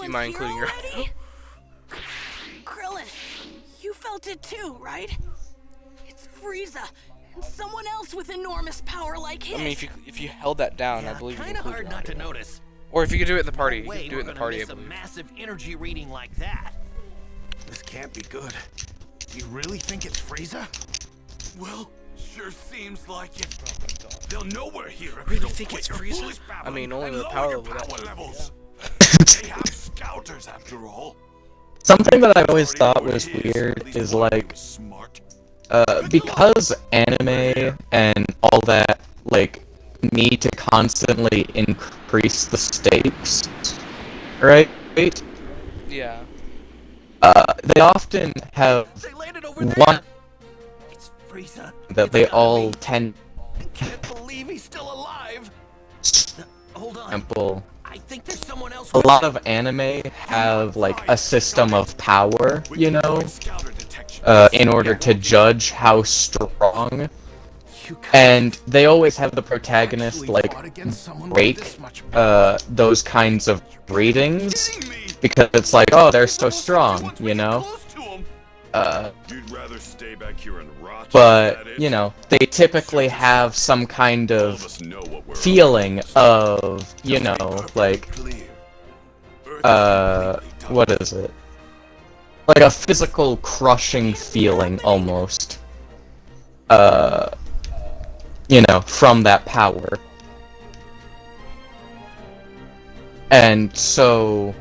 Krillin's mind here including your already? Krillin, you felt it too, right? It's Frieza, and someone else with enormous power like his. I mean, if you held that down, I believe you can kinda include hard your not to audio. notice. Or if you could do it in the party, No you way could do it in the we're party, I gonna miss a believe. massive energy reading like that. This can't be good. You really think it's Frieza? Well, sure seems like it. They'll know we're here if Really you don't think quit it's your Frieza? foolish I babbling mean, only and with the lower power your level that- levels. They have scouters after all. Something that I always thought Already was where it weird at least is one of you like, is smart. because anime and all that, like, need to constantly increase the stakes, right? Yeah. They often have They landed over one there. It's Frieza. that It's they gotta all be. tend I can't believe he's still alive. Hold on. example, I think there's someone else. a lot of anime have like a system of power, We you can know, avoid scouter detection. in order to judge how strong, You and they always have the protagonist actually like fought against someone with break this much power. those kinds of readings Kidding me? because it's like, oh, they're so Once strong, we you get know. close to 'em. You'd rather stay back here and rot, is But that it? you know, they typically have some kind All of of us know what we're up feeling against. of, you To be know, perfectly like clear, Earth is completely done. what is it? Like a physical crushing feeling almost. You know, from that power. And so,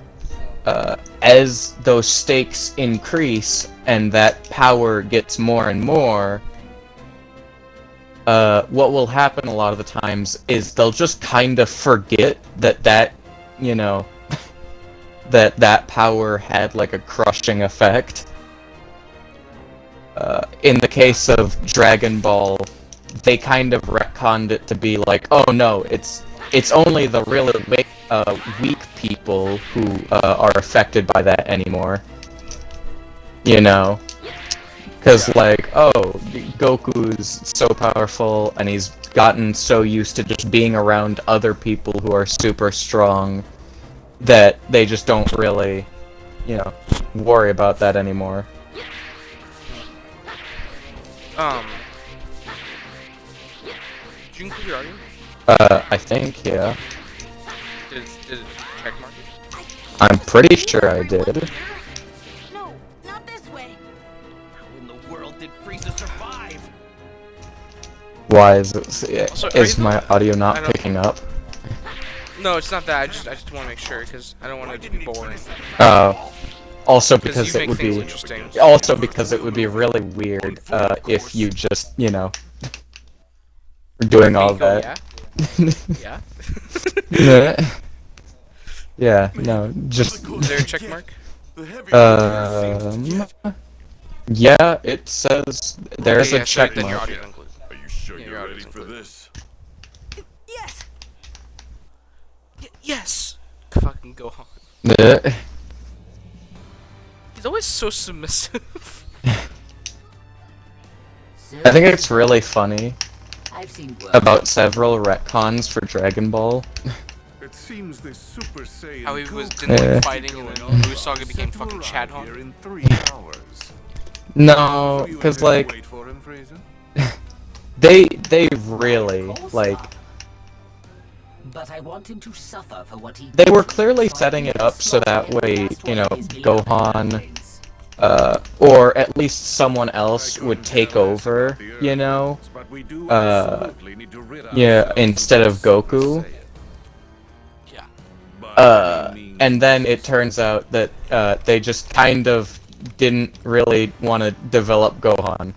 as those stakes increase and that power gets more and more, what will happen a lot of the times is they'll just kind of forget that, you know, that power had like a crushing effect. In the case of Dragon Ball, they kind of retconned it to be like, oh no, it's only the really weak people who are affected by that anymore. You know? Because, like, oh, Goku's so powerful, and he's gotten so used to just being around other people who are super strong that they just don't really, you know, worry about that anymore. Did you include your audio? I think, yeah. Did it check mark it? I'm pretty sure I did. No, not this way. How in the world did Frieza survive? Why is it, Also, are is you my audio I not don't- picking up? No, it's not that. I just want to make sure because I don't want Why it to didn't be he boring. finish that battle? Also Because because you it make would things be interesting. also because it would be really weird if you just, you know, were doing all Miko, that. Yeah. Yeah. Yeah, no, just Is there a check mark? The heavy seems to get. yeah, it says there's Okay, a yeah, so check then your mark. audio included. Are you sure Yeah, your you're audio's ready for included. this? Yes. Yes. Fucking go on. Yeah. He's always so submissive. I think it's really funny I've seen worse. about several retcons for Dragon Ball. It seems this Super Saiyan How he was Goku didn't Yeah. like fighting and then Blue Saga became sent to fucking arrive Chadhon. here in 3 hours. No, So you because intend to like wait for him, Frieza? they really like But I want him to suffer for what he they were clearly setting it up so that way, you know, Gohan, or at least someone else would take over, you know, But we do uh, absolutely need to rid yeah, ourselves instead of Super Goku. Saiyan. By any means And then it turns out that they just kind of didn't really want to develop Gohan.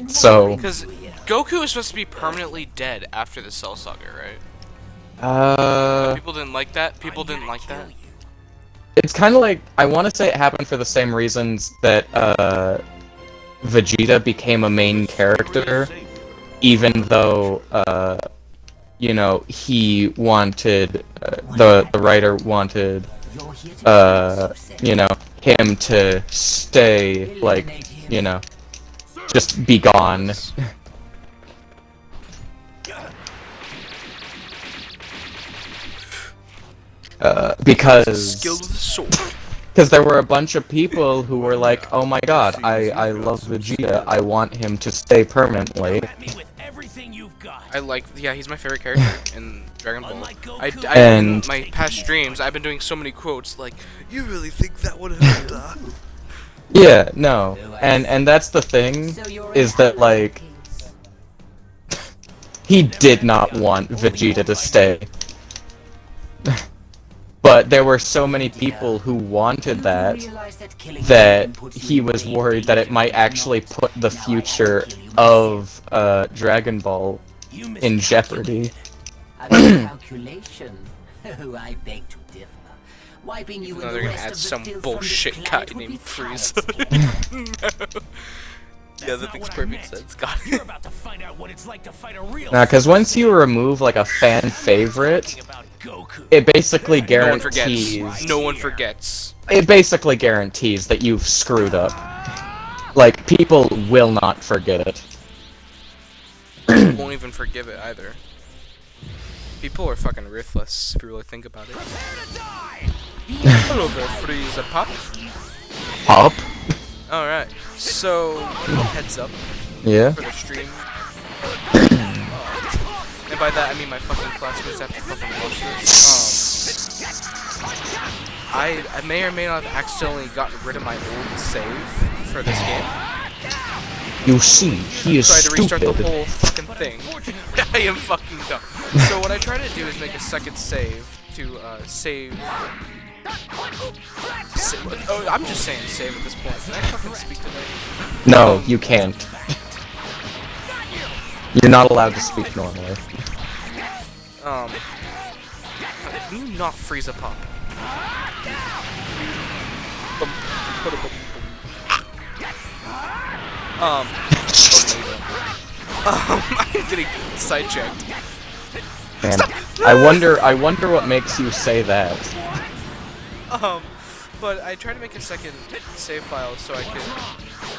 So, Because Goku is supposed to be permanently dead after the Cell Saga, right? People didn't like that. People didn't like that. it's kind of like, I want to say it happened for the same reasons that Vegeta became a main character, even though, you know, he wanted, the writer wanted, You're here to you know, him to stay, like, you know, just be gone. Because Skilled with a sword. Because there were a bunch of people who were like, oh my god, I love Vegeta, I want him to stay permanently. Yeah, he's my favorite character in Dragon Ball. And in my past streams, I've been doing so many quotes like, "You really think that would have?" yeah, no, and that's the thing, is that like, he did not want Vegeta to stay. But there were so many people who wanted that he was worried that it might actually put the future of Dragon Ball in jeopardy. Calculation. I beg to differ. Wiping you They're gonna add some bullshit guy named Frieza. No. Yeah, that makes perfect sense. Got it. Now, because once you remove like a fan favorite, it basically guarantees. No one forgets. It basically guarantees that you've screwed up. Like, people will not forget it. Won't even forgive it either. People are fucking ruthless if you really think about it. Hello there, Frieza Pop. Pop? Alright, so, heads up. Yeah? For the stream. And by that I mean my fucking classmates have to fucking watch this. I may or may not have accidentally gotten rid of my old save for this game. You see, he is So I had to restart stupid. the whole fucking thing. I am fucking dumb. So what I try to do is make a second save to save. Oh, I'm just saying save at this point. Can I fucking speak today? No, you can't. You're not allowed to speak normally. Can you not freeze a pop? I'm getting sidetracked. Man, I wonder what makes you say that. But I tried to make a second save file so I could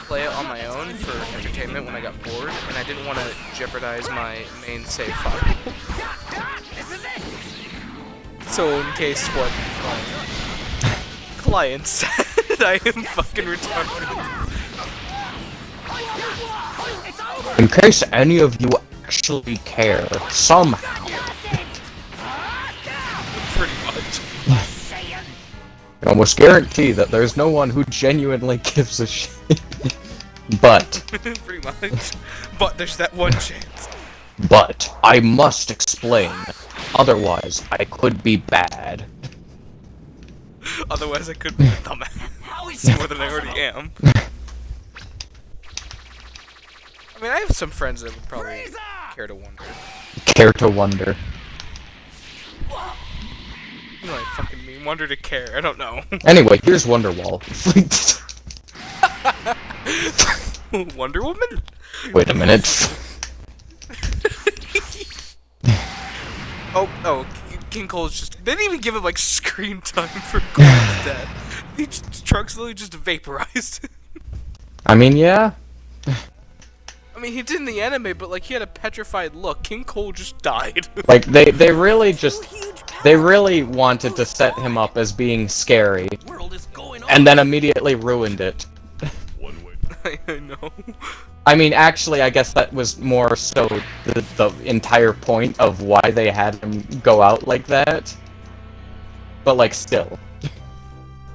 play it on my own for entertainment when I got bored, and I didn't want to jeopardize my main save file. So in case what client said, I am fucking retarded. In case any of you actually care, somehow. Pretty much. I almost guarantee that there's no one who genuinely gives a shit. But Pretty much. But there's that one chance. But I must explain. Otherwise, I could be bad. Otherwise I could be a dumbass. More than I already am. I mean, I have some friends that would probably care to wonder. Care to wonder. You know what I fucking mean? Wonder to care. I don't know. Anyway, here's Wonderwall. Wonder Woman? Wait a minute. Oh, King Cole's just... They didn't even give him, like, screen time for Cole's death. Trunks literally just vaporized. I mean, yeah. I mean, he did in the anime, but, like, he had a petrified look. King Cole just died. Like, they really just... They really wanted to set him up as being scary. And then immediately ruined it. I know. I mean, actually, I guess that was more so the entire point of why they had him go out like that. But, like, still.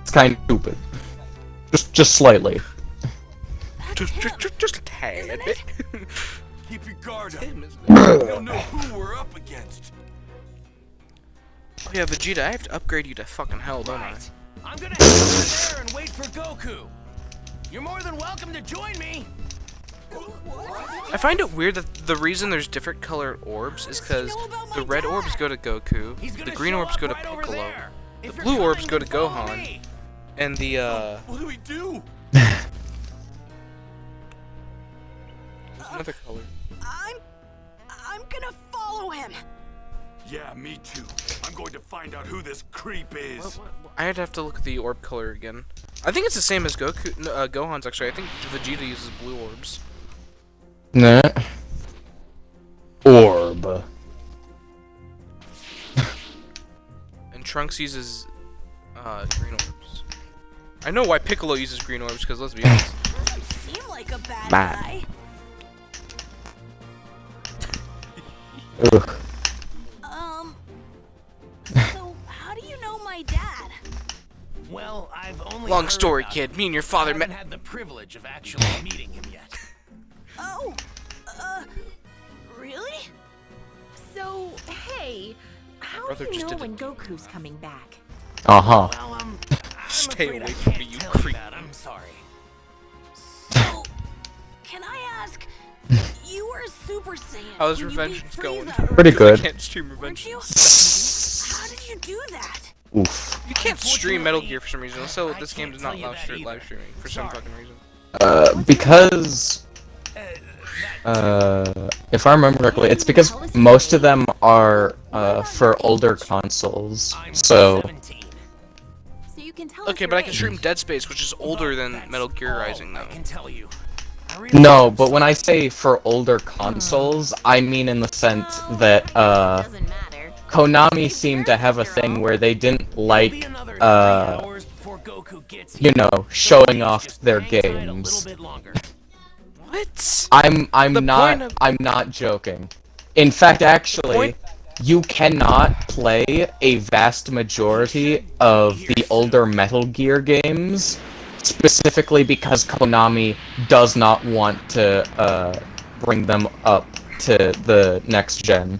It's kind of stupid. Just slightly. Just a tad bit. Keep your guard up. Him, isn't it? We don't know who we're up against. Oh yeah, Vegeta, I have to upgrade you to fucking hell, don't I? I'm gonna head over there and wait for Goku. You're more than welcome to join me. I find it weird that the reason there's different colored orbs is because the red orbs go to Goku, the green orbs go to Piccolo, the blue orbs go to Gohan, and the What do we do? there's another color. I'm gonna follow him. Yeah, me too. I'm going to find out who this creep is. I'd have to look at the orb color again. I think it's the same as Goku, Gohan's actually. I think Vegeta uses blue orbs. Nah. Orb. And Trunks uses green orbs. I know why Piccolo uses green orbs, because let's be honest. Doesn't seem like a bad Bad. guy. Ugh. So how do you know my dad? Well, I've only Long heard story, about kid. him. Me and your I father haven't met. had the privilege of actually meeting him yet. Oh, really? So, hey, how brother do you just know did when it. Goku's coming back? Uh-huh. Well, I'm Stay afraid I away from can't me, you tell creep. that. I'm sorry. So, can I ask? You were a Super Saiyan. How's when you beat Revengeance going? Frieza, Pretty I good. can't stream weren't you? Revengeance. How did you do that? Oof. You can't stream Metal Gear for some reason. Also, I this game can't does not tell you allow that either. live streaming for some Sorry. fucking reason. Because if I remember correctly, it's because most of them are for older consoles. I'm So 17. So you can tell Okay, us but your I can age. stream Dead Space, which is older than That's Metal Gear all Rising, I though. can tell you. I really no, am but when I sorry. say for older consoles, I mean in the sense Well, that doesn't matter. Konami seemed to have a thing where they didn't It'll be like another 3 uh hours before Goku gets you here. know, So showing please off just their hang tight a little games. bit longer. What? I'm The not point of- I'm not joking. In fact, actually, point- you cannot play a vast majority of the older Metal Gear games, specifically because Konami does not want to bring them up to the next gen.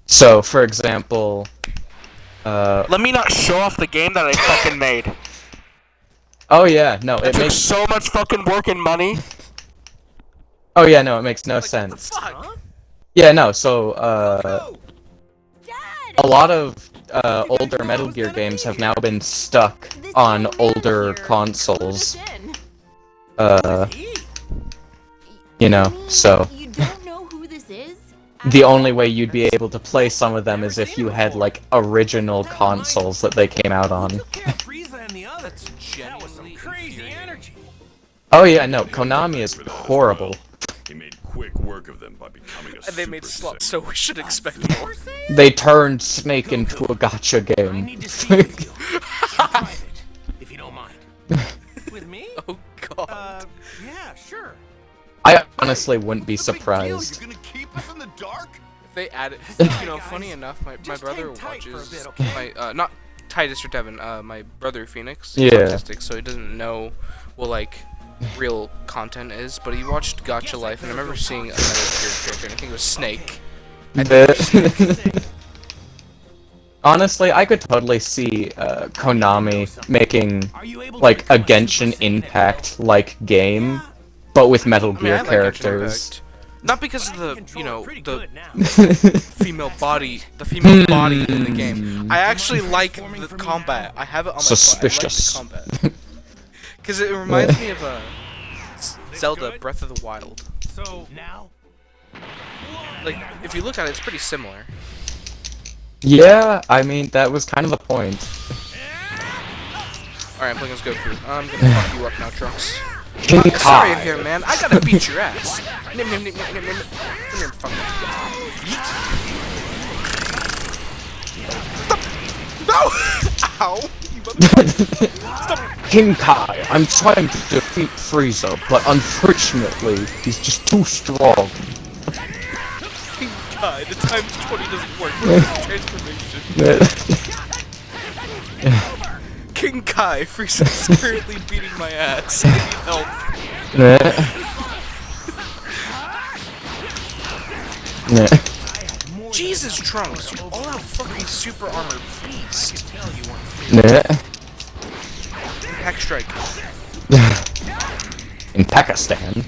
So, for example, Let me not show off the game that I fucking made. oh yeah, no, It it took makes so much fucking work and money. oh yeah, no, it makes no sense. Yeah, no, so Dad! a lot of older Metal Gear games have now been stuck This on young man older here consoles. clued us in. You know, mean so you don't know who this is? the only way you'd be able to play some of them is if you had like original consoles that they came out on. Took care of Frieza and the others. That was some Genuinely crazy infuriating. energy. Oh yeah, no, Konami is horrible. He made quick work of them by becoming a They made Super slots, Saiyan. so we should expect more. They turned Snake into a gacha I game. need to see with you. In private, if you don't mind. With me? Oh god. Yeah, sure. I honestly wouldn't be What's the big deal? surprised. You're gonna keep us in the dark? If they added, you know, funny enough, my Just brother hang tight for a watches bit, okay? my not Titus or Devin, my brother Phoenix. Yeah. He's autistic, so he doesn't know what like real content is. But he watched Gacha Life, and I remember seeing a Metal Gear character, and I think it was Snake. Honestly, I could totally see Konami making Are you able like to a become Super Genshin Saiyan now? Impact like game, but with Metal I mean, Gear I like Genshin characters. Impact. Not because of I can the, control you know, it pretty the good now. female body, in the game. I actually like the combat. I have it on my Suspicious. phone. I like the combat. Because it reminds me of Zelda Breath of the Wild. So now, Like, if you look at it, it's pretty similar. Yeah, I mean that was kind of the point. Alright, I'm playing as Goku. I'm gonna fuck you up now, Trunks. King Sorry in Kai. here, man. I gotta beat your ass. Nim, nim, nim, nim, nim, nim. Come here, fuck. Yeet. Stop! No! Ow! You motherfucker. King Kai, I'm trying to defeat Frieza, but unfortunately, he's just too strong. God, the times 20 doesn't work. Where's the transformation? King Kai, Frieza's currently beating my ass. I need help. Jesus, Trunks, you all-out fucking super armor beast. Pack strike. In Pakistan.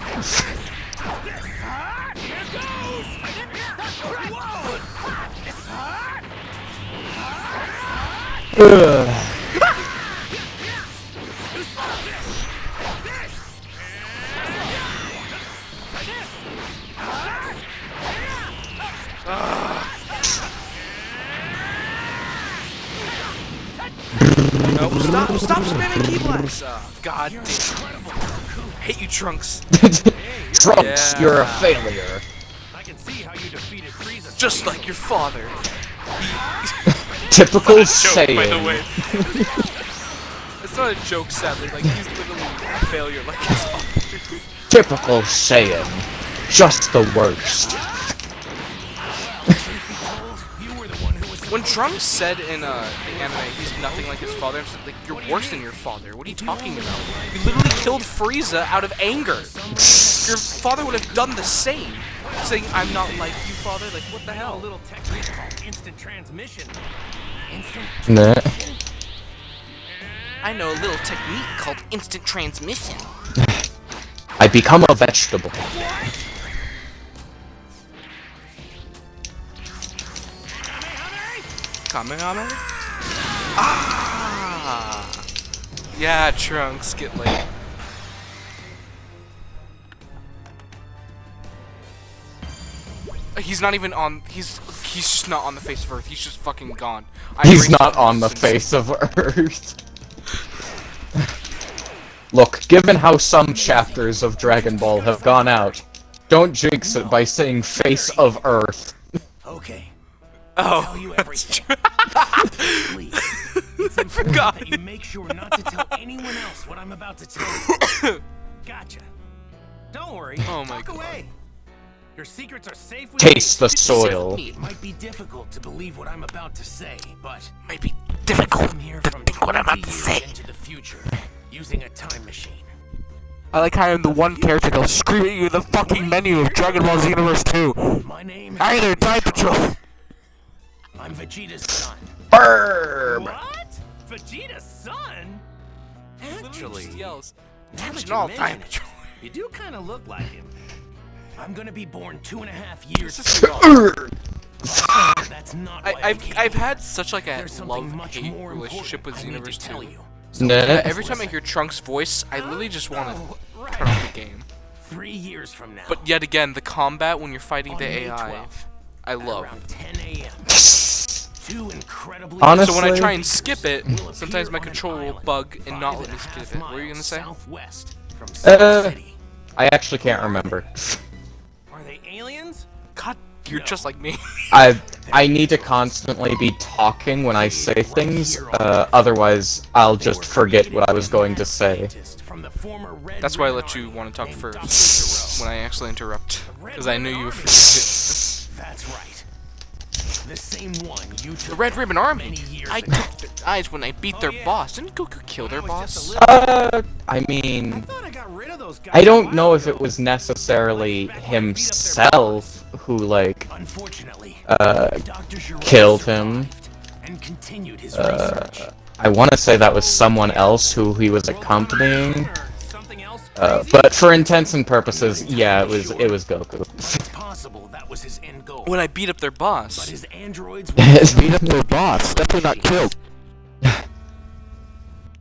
No, stop spamming key blasts. God damn. Hate you, Trunks. Trunks, Yeah. you're a failure. I can see how you defeated Frieza. Just like your father. Typical It's not a joke, by the saying. way. It's not a joke, sadly. Like, he's literally a failure like his father. Typical saying. Just the worst. When Trunks said in the anime he's nothing like his father, I'm just like, you're worse than your father. What are you talking about? You literally killed Frieza out of anger. Your father would have done the same. Saying, I'm not like you, father? Like, what the hell? A little technique called instant transmission. Nah. I know a little technique called instant transmission. I become a vegetable. Kamehameha? Ah! Yeah, Trunks, get late. He's not even on. He's just not on the face of Earth. He's just fucking gone. He's not on the face of Earth. Look, given how some chapters of Dragon Ball have gone out, don't jinx it by saying face of Earth. Okay. Oh, Tell you that's everything. Please. It's I important forgot. that you make sure not to tell anyone else what I'm about to tell you. Gotcha. Don't worry. Oh my Talk God. away. Your secrets are safe with Taste me. the soil. It might be difficult to believe what I'm about to say, but Might be difficult I'm here to from think what I'm about 20 to years say. into the future, using a time machine. I like how I'm the one character that'll scream at you the fucking menu of Dragon Ball Z Universe 2. My name is Either Time Patrol. I'm Vegeta's son. Burb! What? Vegeta's son? Actually, Just yells. now that Attention you all mention Time it, Patrol. you do kind of look like him. I'm gonna be born 2.5 years This is too wrong. That's not why I've had such like a There's something much love-hate more relationship with important I need Xenoverse to 2. tell you. Nah. Every time I hear Trunks' voice, I literally just want to turn off the game. 3 years from now. But yet again, the combat when you're fighting on the May AI, 12th, I at love. around 10 a.m. Two incredibly Honestly- So when I try and skip it, will sometimes my appear on an controller will island bug and not let me 5.5 skip it. What were you gonna say? southwest from Salt City. I actually can't remember. Are they aliens? God, you're just like me. I need to constantly be talking when I say things, otherwise I'll just forget what I was going to say. From the former Red That's why I Ribbon let you Army want to talk named first Dr. Gero. when I actually interrupt, Red because I knew Ribbon you would Army. forget. That's right. The same one you took The Red Ribbon Army. many years I ago. took their eyes when I beat their boss. Didn't Goku kill their boss? I mean, I thought I got rid of those guys I a don't while know if ago. it was necessarily himself who, like, Unfortunately, Dr. Gero killed him. survived and continued his research. I want to say that was someone else who he was accompanying. Or something else crazy? But for intents and purposes, yeah, it was Goku. It's possible that was his end goal. When I beat up their But boss. his androids Beat up their boss. Definitely not killed.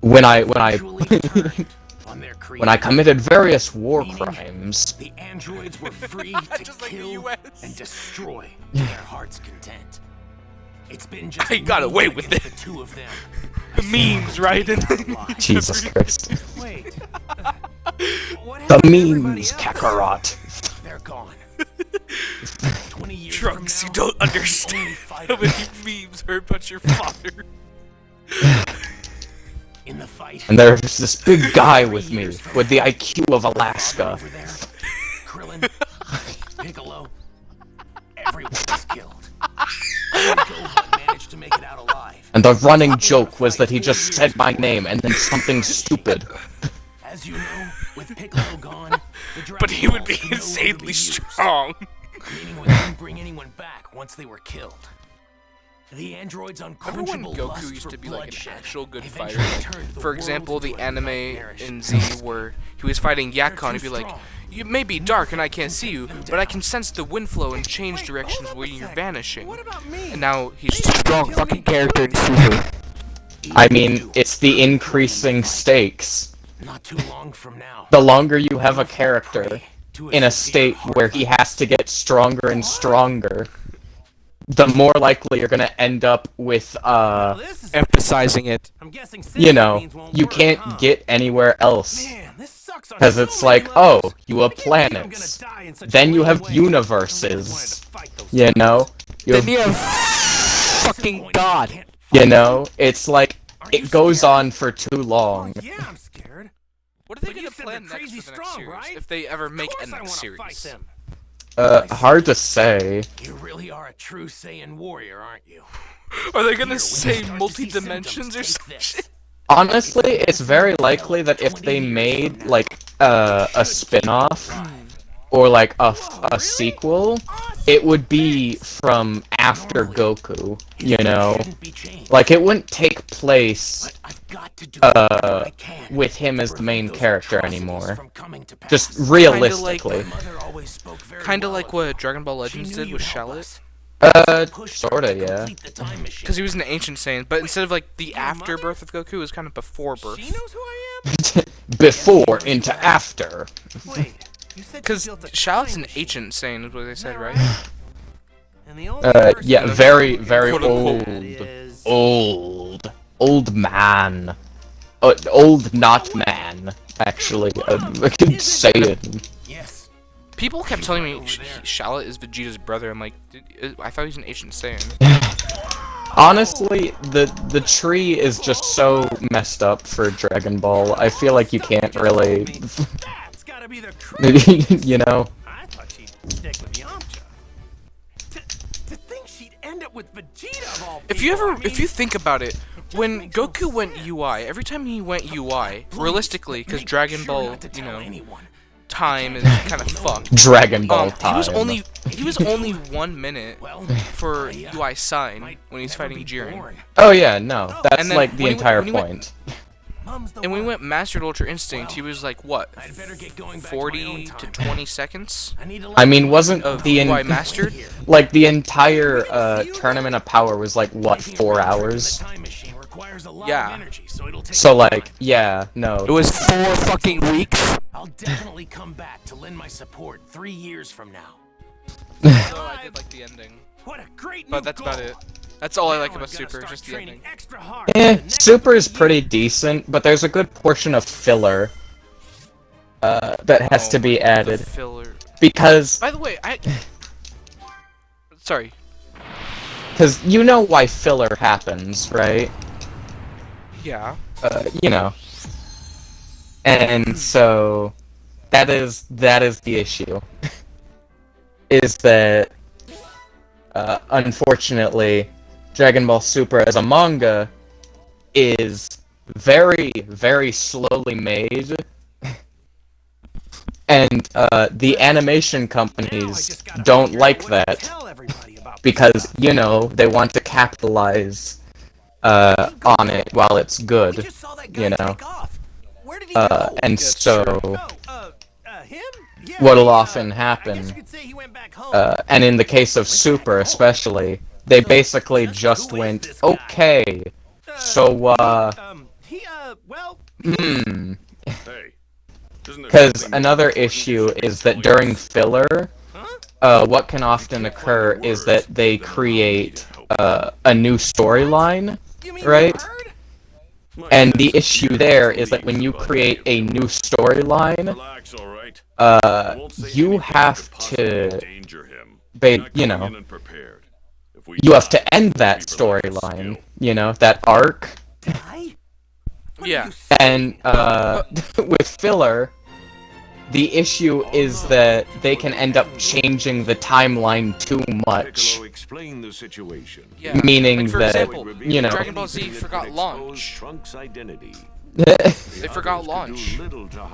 when I eventually turned on their when I committed various war Meaning- crimes. The androids were free to Just like the kill US. and destroy to their heart's content. It's been just I got me away with against it. The two of them. The memes, right? Jesus Christ. Wait. What The happened to everybody memes, else? Kakarot. They're gone. 20 years Trunks, from you now, don't understand only five how of many them. memes are about your father. In the fight. And there's this big guy with me, with the IQ of Alaska. Over there. Krillin, Piccolo, everyone was killed. Only Gohan managed to make it out alive. And the running joke was that he just said my name and then something stupid. As you know, with Piccolo gone, the But he would be Dragon Balls can no longer insanely be used, strong. meaning we couldn't bring anyone back once they were killed. The android's Remember when unquenchable Goku lust used for to be like an bloodshed actual good eventually fighter? Like, turned the for world example, the into a anime nightmarish in mess. Z where he was fighting Yakon, he'd be like, strong. you may be dark and I can't see you, but I can sense the wind flow and change directions where you're vanishing. And now he's Strong fucking character in Super. I mean, it's the increasing stakes. Not too long from now. The longer you have a character in a state where he has to get stronger and stronger, the more likely you're gonna end up with, This is Emphasizing it. I'm guessing you know, means won't you work, can't huh? get anywhere else. Man, this sucks on Because so it's many like, oh, levels. you have I can't believe I'm gonna planets. die in such a Then you lame have way. I really wanted universes. to fight those You know? You Then have you have fucking god. You know, it's like it goes on for too long. Yeah, I'm scared. What are they But you gonna said plan they're next crazy for the next strong, series? right? If they ever make a Of course I next wanna fight series. them. Hard to say. You really are a true Saiyan warrior, aren't you? Are they Here, gonna when say you start to see multi-dimensions or symptoms, some take shit? this. Honestly, it's very likely that if they made, like, a spin-off, or like a sequel, it would be from after Goku, you know? Like, it wouldn't take place, with him as the main character anymore. Just realistically. Kinda like what Dragon Ball Legends did with Shallot. Sorta, yeah. Because he was an ancient Saiyan, but instead of like the afterbirth of Goku, it was kind of before birth. She knows who I am? Before into after. Wait, you said Because she built a Shallot's time an machine. ancient Saiyan, is what they said, right? And the only person Yeah, who very, knows very Quote, old. unquote. is... Old man. Old not man, actually. I can say it. Yes. People kept telling me Shallot is Vegeta's brother. I'm like, I thought he was an ancient Saiyan. Honestly, the tree is just so messed up for Dragon Ball. I feel like you can't really, That's gotta be the crazy. you know. I thought she'd stick with Yamcha. To think she'd end up with Vegeta of all If you people, ever, I mean, if you think about it, when makes no Goku went sense. UI, every time he went UI, realistically, because make Dragon sure Ball, not to you tell know, anyone. time is kind of fucked. Dragon Ball time. He was only 1 minute Well, for I, UI sign might when he's never fighting be Jiren. born. Oh yeah, no, that's And then like the when he entire when he went- point. Mom's the And when we one. went Mastered Ultra Instinct, he was like what, I'd better get going back to my 40 own to time. 20 seconds I need to I mean, wasn't of the UI Mastered? like the entire Tournament of Power was like what, 4 hours? Yeah. So like, yeah, no. It was 4 fucking weeks. I'll definitely come back to lend my support 3 years from now. Although I did like the ending. What a great But new that's about goal. it. That's all I like Now about I've gotta Super, start just the training ending. extra hard for the next Super is 3 pretty years. decent, but there's a good portion of filler that has to be The added. filler. Because By the way, sorry. you know why filler happens, right? Yeah. You know. And so that is the issue. Is that unfortunately Dragon Ball Super as a manga is very, very slowly made. And the animation companies don't like that because, you know, they want to capitalize on it while it's good, you know. And so what'll often happen, and in the case of Super especially, they basically just went, okay, so, Hey. because another issue is that during filler, what can often occur is that they create a new storyline, right? And the issue there is that when you create a new storyline, Relax, all right? I won't say you anything have that could possibly to, endanger him. you Not know, going in unprepared. If we you have die, to end that we provide a storyline, skill. you know, that arc. Yeah. And with filler, the issue is that they can end up changing the timeline too much. Piccolo, explain the situation. Yeah. Meaning like, for that, example, you know, Dragon Ball Z forgot launch. Trunks' identity. They forgot launch.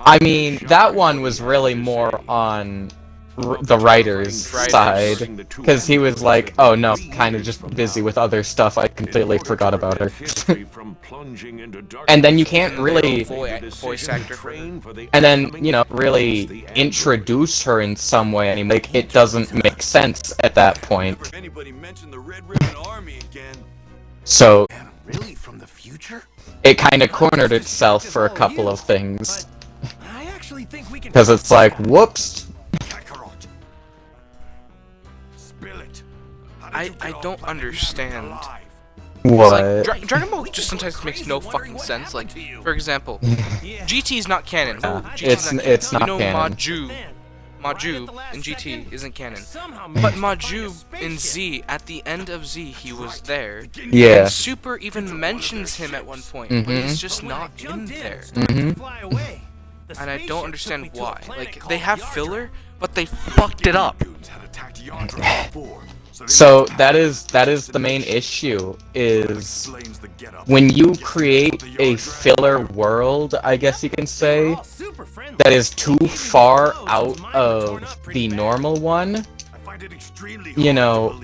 I mean, that one was really more on the writer's side, because he was like, oh no, kind of just busy with other stuff, I completely forgot about her. And then you can't really, Voice actor for her. and then, you know, really introduce her in some way anymore. Like, it doesn't make sense at that point. If anybody mentioned the Red Ribbon Army again. So, Really, from the future? it kind of cornered itself for a couple of things. I actually think we can. Because it's like, whoops. Kakarot. Spill it. How did I you get off don't planet understand. alive? What? It's like, Dragon Ball just sometimes makes no fucking sense. Like, for example, GT's not canon. GT's It's not we know canon. Majub in GT isn't canon. But Majub in Z, at the end of Z, he was there. Yeah. And Super even mentions him at one point, but he's just not in there. And I don't understand why. Like, they have filler, but they fucked it up. So that is the main issue, is when you create a filler world, I guess you can say, that is too far out of the normal one, you know,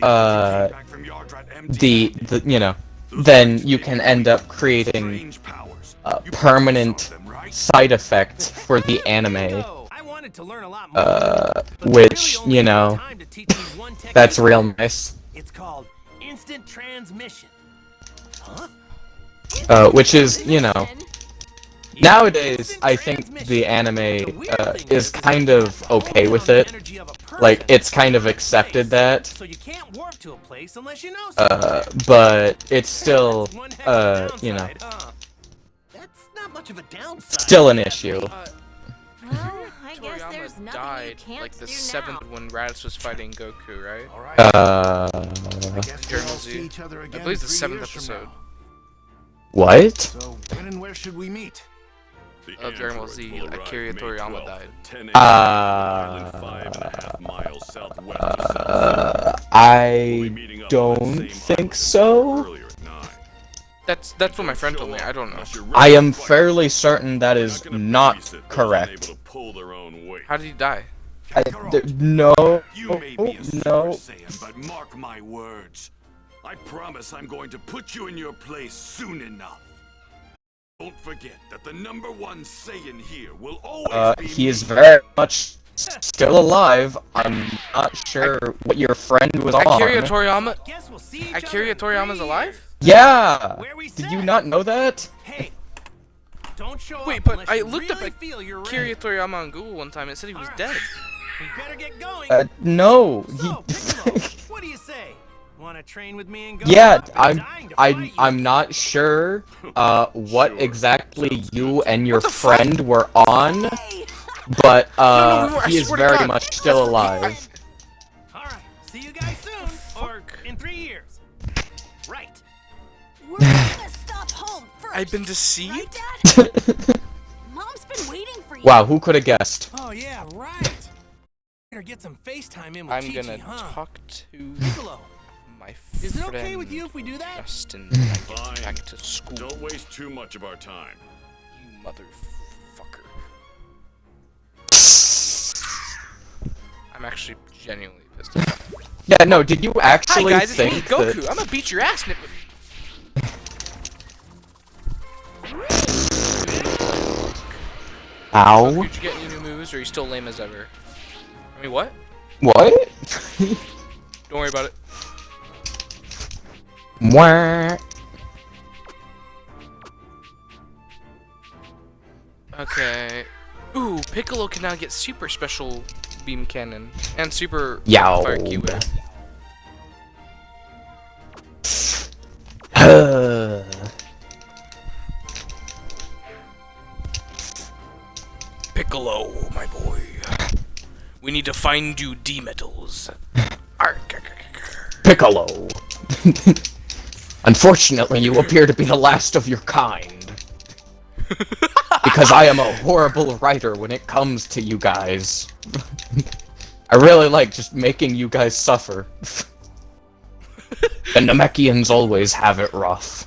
then you can end up creating permanent side effects for the anime, which, you know, that's real nice. It's called instant transmission. Which is, you know, nowadays I think the anime is kind of okay with it. Like, it's kind of accepted that. So you can't warp to a place unless you know but it's still, you know, That's not much of a downside. still an issue. Well, I guess there's Toriyama nothing died you can't like the do 7th now. when Raditz was fighting Goku, right? Journal Z. I believe it's the 7th episode What? So when and where should we meet? of Dragon Ball Z. Akira Toriyama died. I don't think so. That's what my friend told me. I don't know. I am fairly certain that is not correct. How did he die? No, You may be a Super no. Saiyan, but mark my words. I promise I'm going to put you in your place soon enough. Don't forget that the #1 Saiyan here will always be He is me. very much still alive. I'm not sure what your friend was Akira on. Toriyama? Guess we'll see each Akira other in 3 Toriyama's alive? years. Yeah! Where we Did you say? not know that? Hey, don't show Wait, up but unless I you looked up really feel you're Akira ready. Toriyama on Google one time. It said he was dead. We better get going. No. So, Piccolo, what do you say? Want to train with me and go? Yeah, I've been dying to fight you. I'm not sure what exactly you and your What the fuck? friend were on, but No, we were- I he is swear to very God. much still alive. All right, see you guys soon, or in 3 years. Right. We're gonna stop home first. I've been Right, deceived? Dad? Mom's been waiting for you. Wow, who could have guessed? Oh yeah, right. Better get some FaceTime in with I'm Chi-Chi, gonna huh? talk to Piccolo, my is it friend okay with you if we do that? Justin when I get back to school. Don't waste too much of our time. You motherfucker. I'm actually genuinely pissed off. Yeah, no, did you Hi actually guys, it's me, think Goku. that... I'm gonna beat your ass, Nip. Ow? Did you get any new moves, or are you still lame as ever? I mean, what? What? Don't worry about it. Mwah. Okay. Ooh, Piccolo can now get super special beam cannon and super Yow. fire keyway. Piccolo, my boy. We need to find you D-metals. Piccolo. Unfortunately, you appear to be the last of your kind. Because I am a horrible writer when it comes to you guys. I really like just making you guys suffer. The Namekians always have it rough.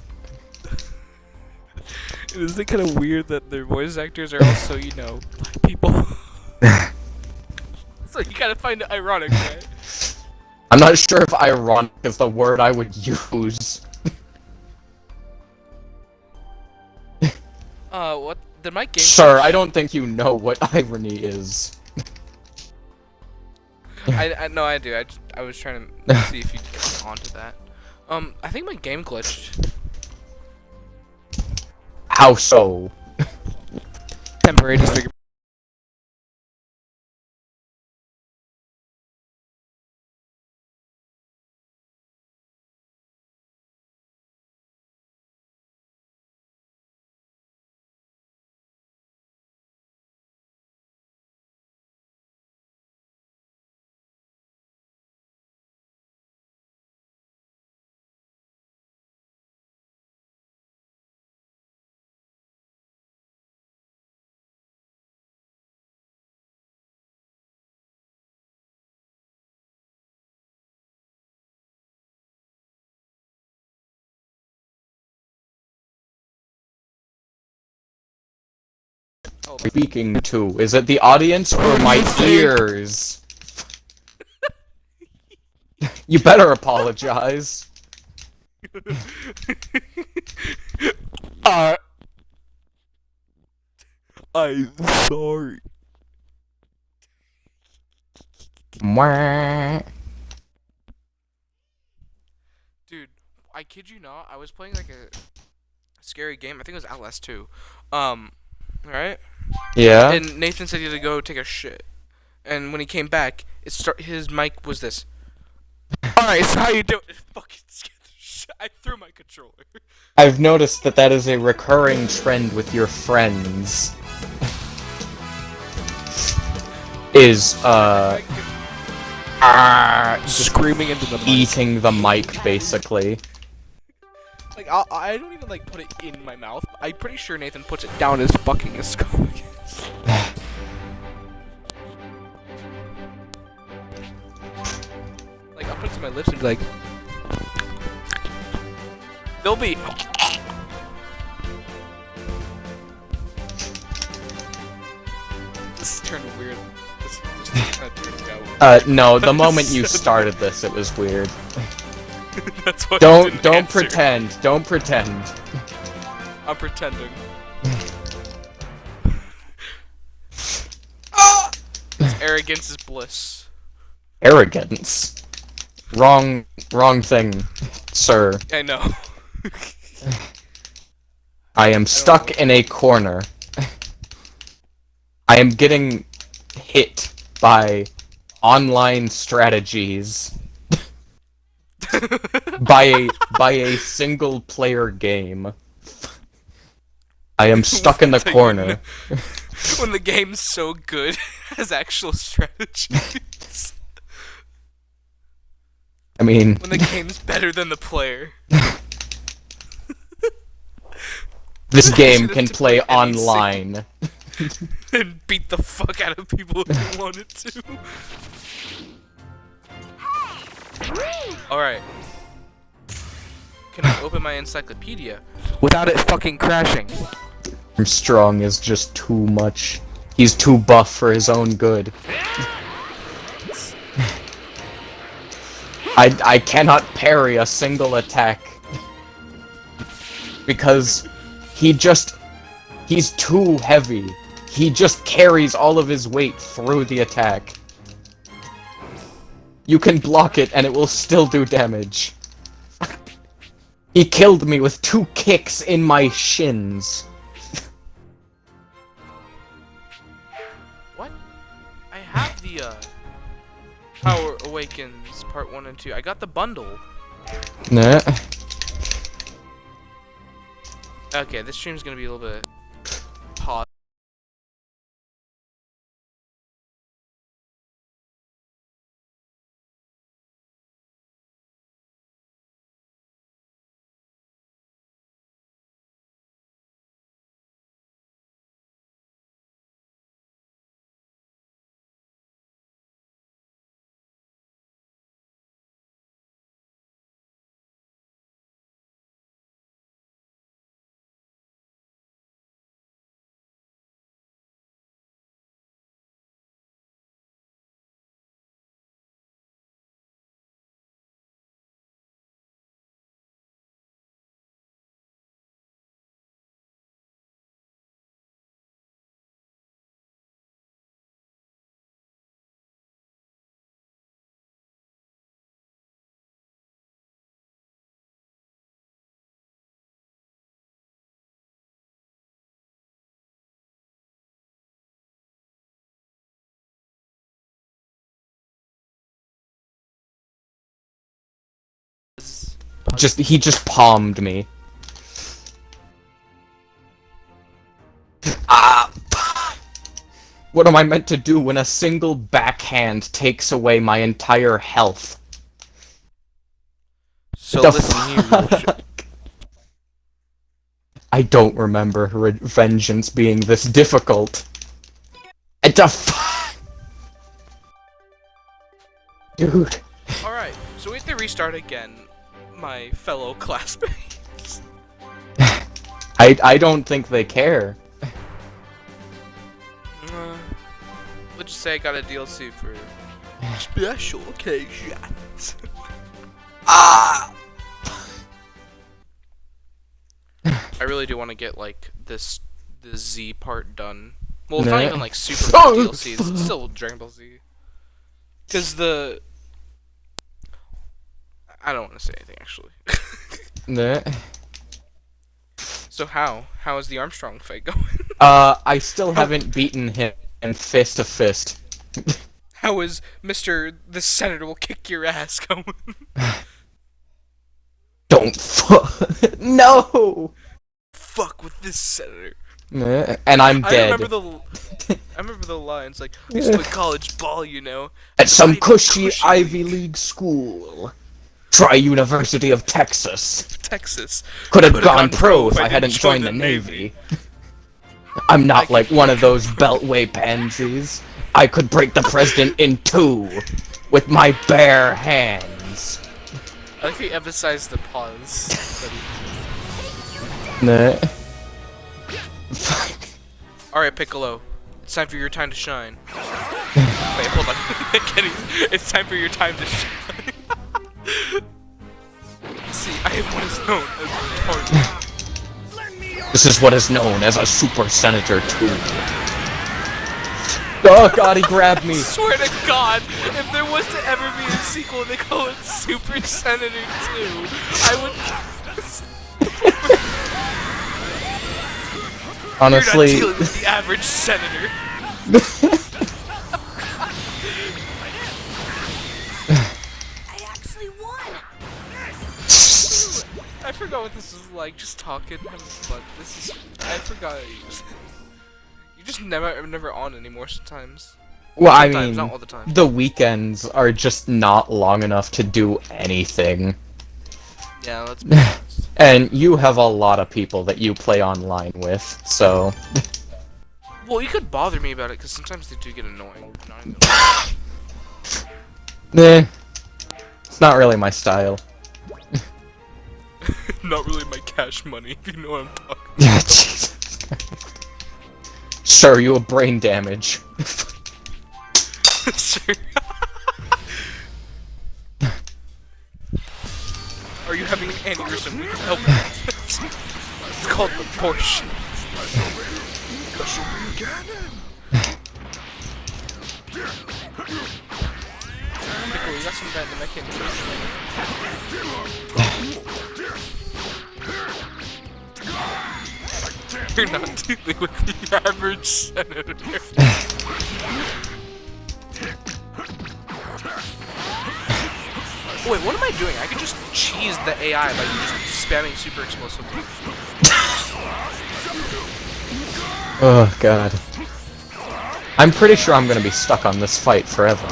Isn't it kind of weird that their voice actors are also, you know, black people? So you gotta find it ironic, right? I'm not sure if ironic is the word I would use. What? Did my game Sir, crash? I don't think you know what irony is. I no, I do. I was trying to see if you'd come onto that. I think my game glitched. How so? Temporary disfigurement. Speaking to? Is it the audience or my ears? You better apologize. I'm sorry. Mwah. Dude, I kid you not, I was playing like a scary game. I think it was Outlast 2. Right? Yeah? And Nathan said he had to go take a shit. And when he came back, his mic was this. Alright, so how you doing? It fucking scared the shit. I threw my controller. I've noticed that is a recurring trend with your friends. Is, Screaming into the mic. eating the mic, basically. Like, I don't even, like, put it in my mouth. I'm pretty sure Nathan puts it down his fucking esophagus. Like, I'll put it to my lips and be like... They'll be... This is turning weird. This kind of turned out. No, the moment you started this, it was weird. That's why I Don't didn't answer. pretend. Don't pretend. I'm pretending. Arrogance is bliss. Arrogance. Wrong thing, sir. I know. I am stuck in a corner. I am getting hit by online strategies. by a single player game. I am stuck in the corner. When the game's so good, it has actual strategies. I mean, When the game's better than the player. this game can to play play any online. And beat the fuck out of people if you wanted to. Alright. Can I open my encyclopedia? Without it fucking crashing. Armstrong is just too much. He's too buff for his own good. I cannot parry a single attack. Because he's too heavy. He just carries all of his weight through the attack. You can block it and it will still do damage. He killed me with 2 kicks in my shins. What? I have the, Power Awakens Part 1 and 2. I got the bundle. Nah. Okay, this stream's gonna be a little bit... pause. He just palmed me. Ah! What am I meant to do when a single backhand takes away my entire health? So The listen here. I don't remember vengeance being this difficult. Dude. Alright, so we have to restart again, my fellow classmates. I don't think they care. Let's just say I got a DLC for special occasions. Ah! I really do want to get like the Z part done. Well, it's not even like super DLCs. It's still Dragon Ball Z. Because I don't want to say anything actually. So how is the Armstrong fight going? I still haven't beaten him fist to fist. How is Mr. the Senator will kick your ass going? Don't no! Fuck with this senator. And I'm dead. I remember the lines like, I used to play college ball, you know. At some cushy Ivy League school. Try University of Texas. Could have gone pro if I hadn't joined the Navy. I'm not like one of those beltway pansies. I could break the president in two with my bare hands. I like how you emphasize the pause. Alright, Piccolo. It's time for your time to shine. Wait, hold on. It's time for your time to shine. See, I am what is known as retarded. This is what is known as a Super Senator 2. Oh god, he grabbed me! I swear to god, if there was to ever be a sequel and they call it Super Senator 2, I would... Honestly... You're not dealing with the average senator. I actually won! I forgot what this was like, just talking, having fun. This is... I forgot you're just never on anymore sometimes. Well, sometimes, I mean, not all the time. The weekends are just not long enough to do anything. Yeah, let's be honest. And you have a lot of people that you play online with, so... Well, you could bother me about it, because sometimes they do get annoying. It's not really my style. Not really my cash money, if you know what I'm talking about. Yeah, Jesus. Sure, you have brain damage. Sure. Are you having an aneurysm? We can help you. It's called the Porsche. Special beam cannon. Pickle, you got some bad that I can't do. You're not dealing with the average senator. Wait, what am I doing? I could just cheese the AI by just spamming super explosive. Oh god. I'm pretty sure I'm gonna be stuck on this fight forever.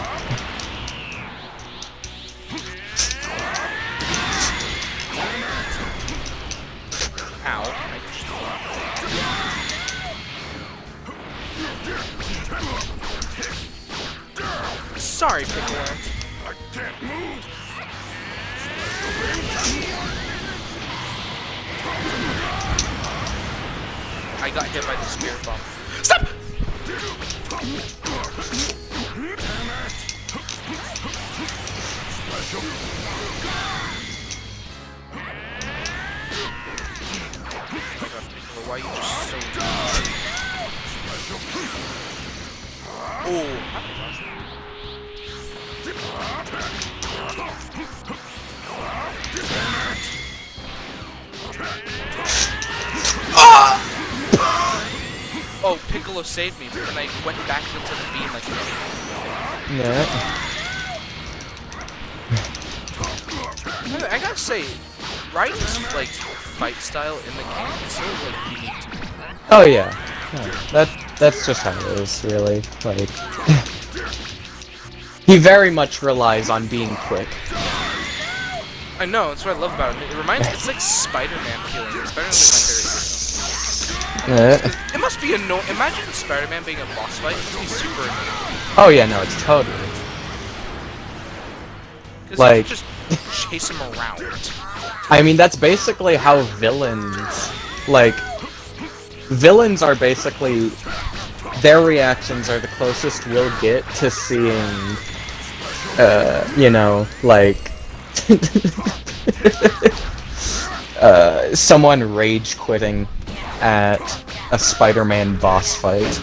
Ow. Sorry, Piccolo. I can't move. I got hit by the spirit bomb. Stop! Why are you just so oh, oh, Piccolo saved me, but then I went back into the beam like an idiot. I gotta say, Raiden's like fight style in the game is so like unique to me. Oh yeah. That's just how it is, really. Like he very much relies on being quick. I know, that's what I love about him. It reminds me, it's like Spider-Man feeling. Spider-Man is my favorite. It must be annoying. Imagine Spider-Man being a boss fight. It must be super annoying. Oh yeah, no, it's totally. Like, you just chase him around. I mean, that's basically how villains, like, villains are basically their reactions are the closest we'll get to seeing, you know, like, someone rage quitting at a Spider-Man boss fight.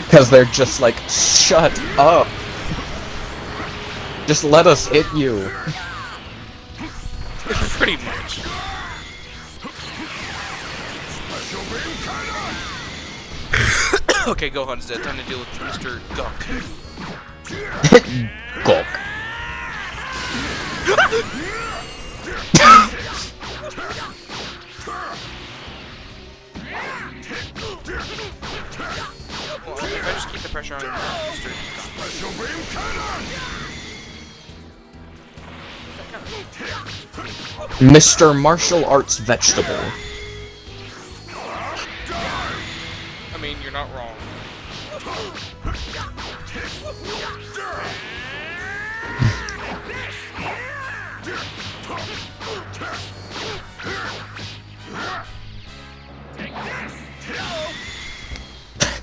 Because they're just like, shut up! Just let us hit you. Pretty much. Okay, Gohan's dead. Time to deal with Mr. Gok. Gok. Well, if I just keep the pressure on Mr. Mr. Martial Arts Vegetable. I mean, you're not wrong.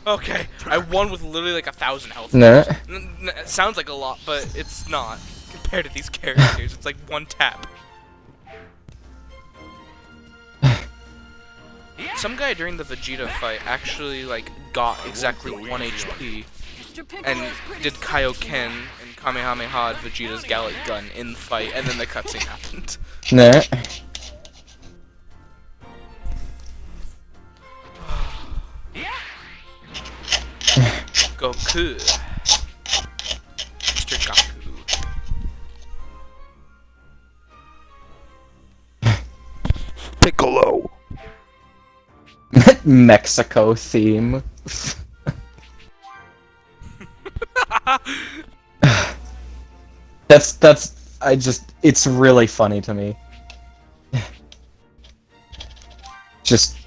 Okay, I won with literally like 1,000 health. Nah. It sounds like a lot, but it's not compared to these characters. It's like one tap. Some guy during the Vegeta fight actually like got exactly 1 HP and did Kaioken and Kamehameha Vegeta's Gallic gun in the fight, and then the cutscene happened. Nah. Goku. Mr. Goku. Piccolo. Mexico theme. It's really funny to me. Just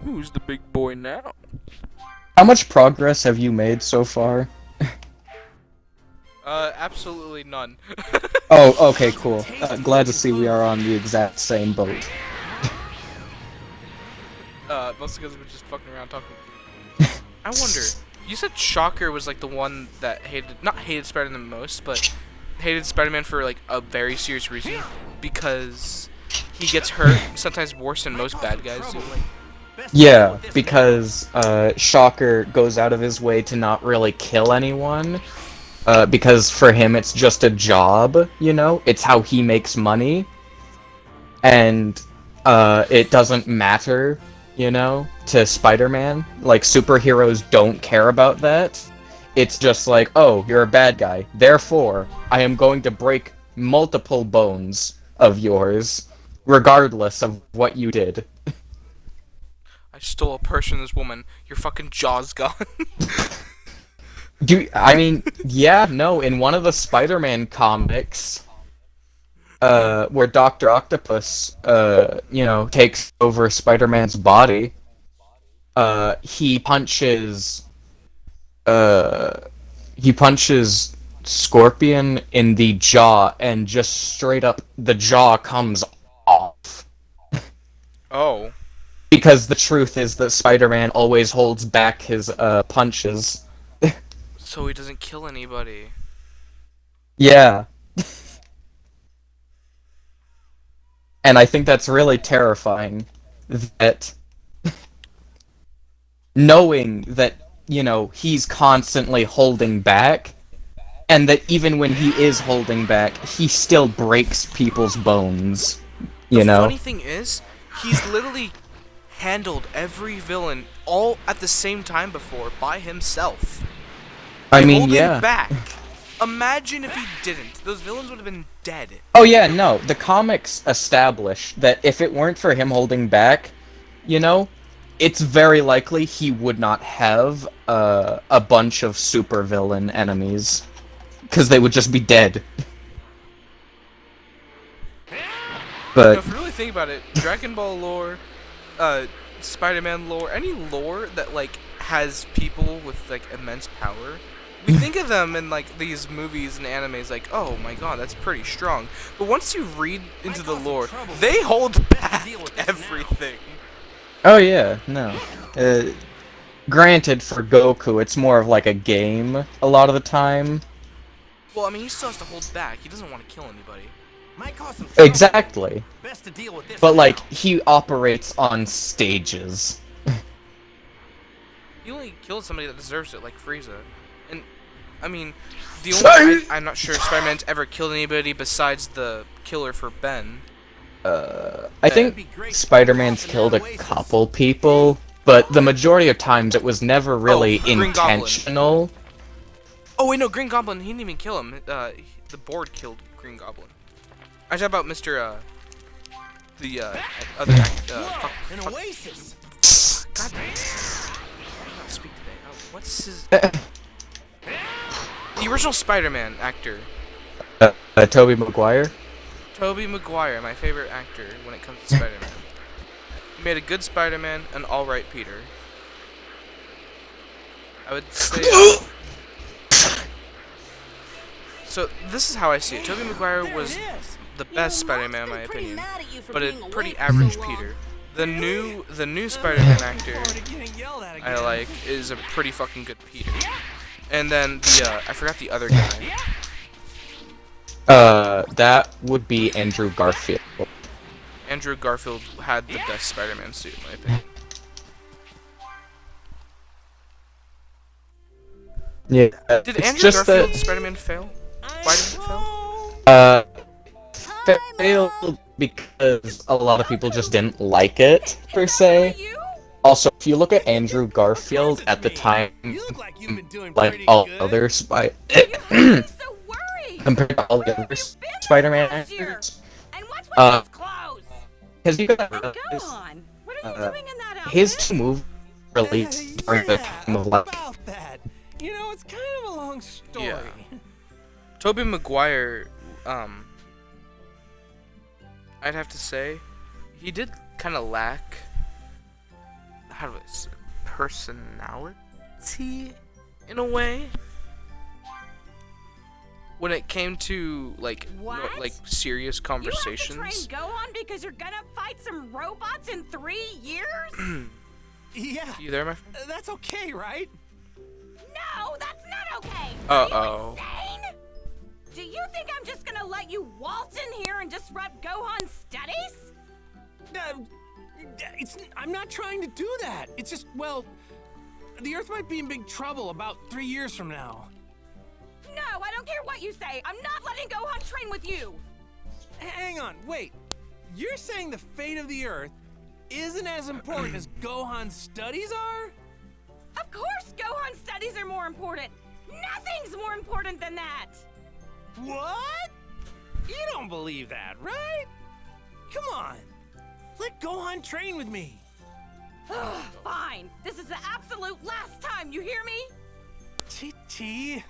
Who's the big boy now? how much progress have you made so far? Absolutely none. Oh, okay, cool. Glad to see we are on the exact same boat. Mostly because we're just fucking around talking. I wonder, you said Shocker was like the one that not hated Spider-Man the most, but hated Spider-Man for like a very serious reason, because he gets hurt sometimes worse than most bad guys do. Yeah, because Shocker goes out of his way to not really kill anyone, because for him it's just a job, you know? It's how he makes money, and it doesn't matter, you know, to Spider-Man. Like, superheroes don't care about that. It's just like, oh, you're a bad guy, therefore, I am going to break multiple bones of yours, regardless of what you did. I stole a purse from this woman. Your fucking jaw's gone. I mean, yeah, no, in one of the Spider-Man comics, where Dr. Octopus, you know, takes over Spider-Man's body, he punches Scorpion in the jaw, and just straight up, the jaw comes off. Oh. Because the truth is that Spider-Man always holds back his, punches. So he doesn't kill anybody. Yeah. And I think that's really terrifying, that knowing that, you know, he's constantly holding back, and that even when he is holding back, he still breaks people's bones, you know? The funny thing is, he's literally handled every villain all at the same time before by himself. I mean, holding yeah. back. Imagine if he didn't. Those villains would have been dead. Oh yeah, no, the comics establish that if it weren't for him holding back, you know, it's very likely he would not have a bunch of supervillain enemies, because they would just be dead. But If you really think about it, Dragon Ball lore, Spider-Man lore, any lore that like has people with like immense power, We think of them in like these movies and animes like, oh my god, that's pretty strong. But once you read into the lore, they hold back everything. Oh yeah, no. Granted, for Goku, it's more of like a game a lot of the time. Well, I mean, he still has to hold back. He doesn't want to kill anybody. Might cause some trouble. Exactly. Best to deal with this But like, now. he operates on stages. He only killed somebody that deserves it, like Frieza. And, I mean, the only I'm not sure Spider-Man's ever killed anybody besides the killer for Ben. I think Spider-Man's killed a couple people, but the majority of times it was never really Green Goblin. intentional. Oh wait, no, Green Goblin. He didn't even kill him. The board killed Green Goblin. I talk about Mr. The other An oasis. God. I cannot speak today. Oh, what's his? The original Spider-Man actor. Tobey Maguire? Tobey Maguire, my favorite actor when it comes to Spider-Man. He made a good Spider-Man, an alright Peter. I would say... So, this is how I see it. Tobey Maguire was the best Spider-Man in my opinion, but a pretty average Peter. The new Spider-Man actor I like is a pretty fucking good Peter. And then the, I forgot the other guy. That would be Andrew Garfield. Andrew Garfield had the best Spider-Man suit, in my opinion. Yeah, Did it's Andrew just Garfield's that, Spider-Man fail? Why did it fail? failed because a lot of people just didn't like it, per se. Also, if you look at Andrew Garfield at the time, like all other compared to all the other Spider-Man actors, because you got his two movies released during the time of like. You know, it's kind of a long story. Yeah. Tobey Maguire, I'd have to say, he did kind of lack, how do I say, personality, in a way. When it came to, like, like serious conversations. You have to train Gohan because you're gonna fight some robots in 3 years? Yeah. You there, my friend? That's okay, right? No, that's not okay. Uh-oh. Are you insane? Do you think I'm just gonna let you waltz in here and disrupt Gohan's studies? I'm not trying to do that. It's just, well, the Earth might be in big trouble about 3 years from now. No, I don't care what you say. I'm not letting Gohan train with you. Hang on, wait. You're saying the fate of the Earth isn't as important as Gohan's studies are? Of course Gohan's studies are more important. Nothing's more important than that. What? You don't believe that, right? Come on. Let Gohan train with me. Fine. This is the absolute last time, you hear me? Chi-Chi.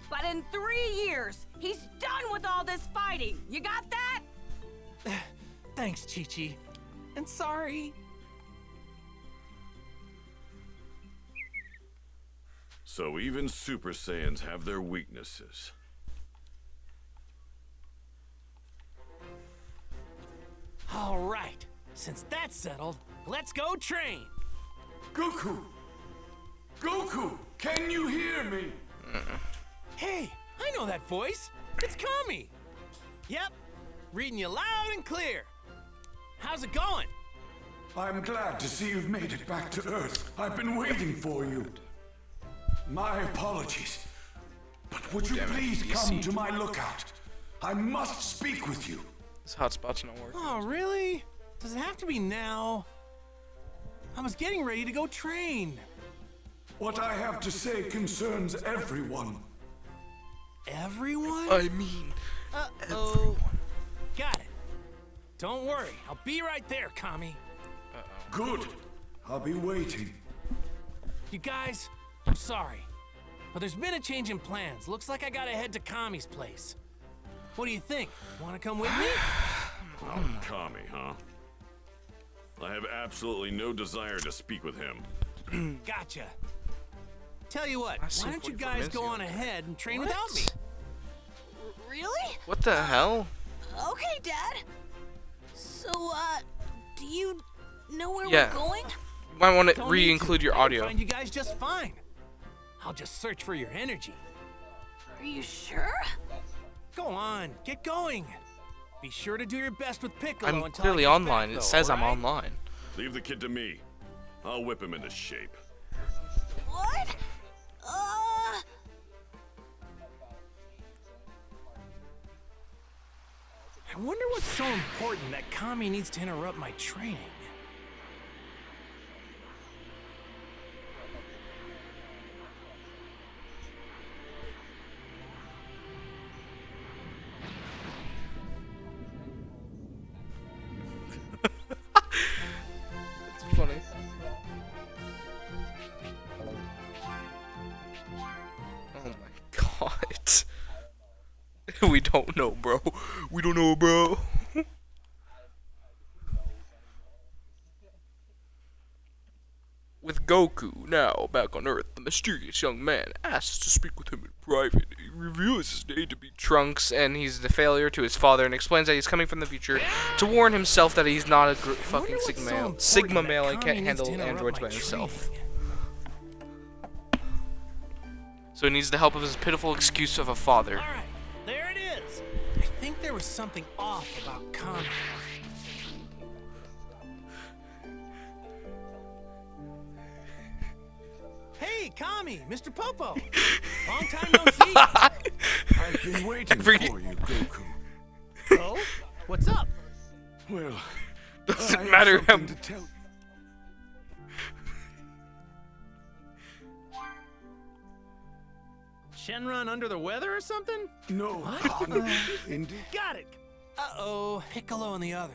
But in 3 years, he's done with all this fighting. You got that? Thanks, Chi-Chi. And sorry. So even Super Saiyans have their weaknesses. All right. Since that's settled, let's go train. Goku! Goku! Can you hear me? Hey, I know that voice. It's Kami. Yep, reading you loud and clear. How's it going? I'm glad to see you've made it back to Earth. I've been waiting for you. My apologies. But would you please come to my lookout? I must speak with you. This hotspot's not working. Oh, really? Does it have to be now? I was getting ready to go train. What I have to say concerns everyone. Everyone? I mean, Uh-oh. Got it. Don't worry, I'll be right there, Kami. Good. I'll be waiting. You guys, I'm sorry, but there's been a change in plans. Looks like I gotta head to Kami's place. What do you think? Wanna come with me? Kami, huh? I have absolutely no desire to speak with him. Gotcha. Tell you what, Last why scene don't you 44 guys minutes go ago. on ahead and train What? without me? Really? What the hell? Okay, Dad. So, do you know where Yeah. we're going? Might want to Don't need re-include to. your I can audio. find you guys just fine. I'll just search for your energy. Are you sure? Go on, get going. Be sure to do your best with Piccolo I'm until clearly I get online. back, It though, says I'm alright? online. Leave the kid to me. I'll whip him into shape. What? I wonder what's so important that Kami needs to interrupt my training. It's funny. Oh my god. We don't know, bro. We don't know, bro. With Goku now back on Earth, the mysterious young man asks to speak with him in private. He reveals his name to be Trunks, and he's the failure to his father, and explains that he's coming from the future to warn himself that he's not a fucking Sigma male and can't handle androids by himself. So he needs the help of his pitiful excuse of a father. Alright, there it is. I think there was something off about Kami. Hey, Kami, Mr. Popo. Long time no see. I've been waiting for you, Goku. Oh, what's up? Well, Doesn't I have matter how. something to tell. Shenron under the weather or something? No, indeed. Got it. Uh-oh, Piccolo and the other.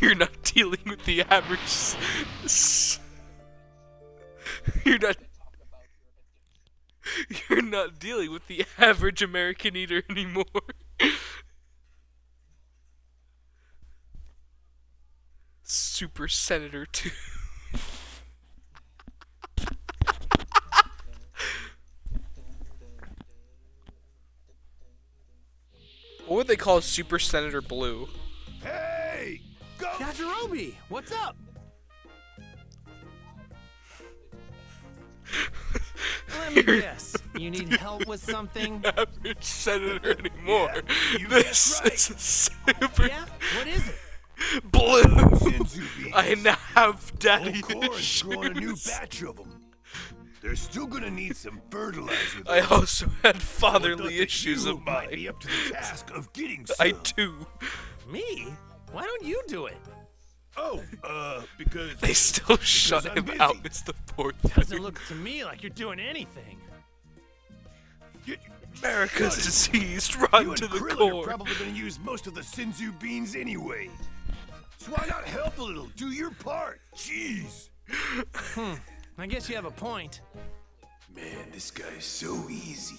You're not dealing with the average. You're not dealing with the average American eater anymore. Super Senator 2. What would they call Super Senator Blue? Hey, go! Yajirobe, what's up? Let me guess. You need help with something? Average senator anymore. you This guessed is super Yeah? What is it? blue. I now have daddy Corn's growing a new issues. batch of them. They're still gonna need some fertilizer. I though. also had But fatherly the issues you of might be mine. up to the task of getting some. I do. Me? Why don't you do it? Oh, because They still shut I'm him busy. out as the fourth. Doesn't look to me like you're doing anything. America's Shut it. diseased. You Run and to the Krillin core. are probably gonna use most of the Sinzu beans anyway. So why not help a little? Do your part. Jeez. I guess you have a point. Man, this guy's so easy.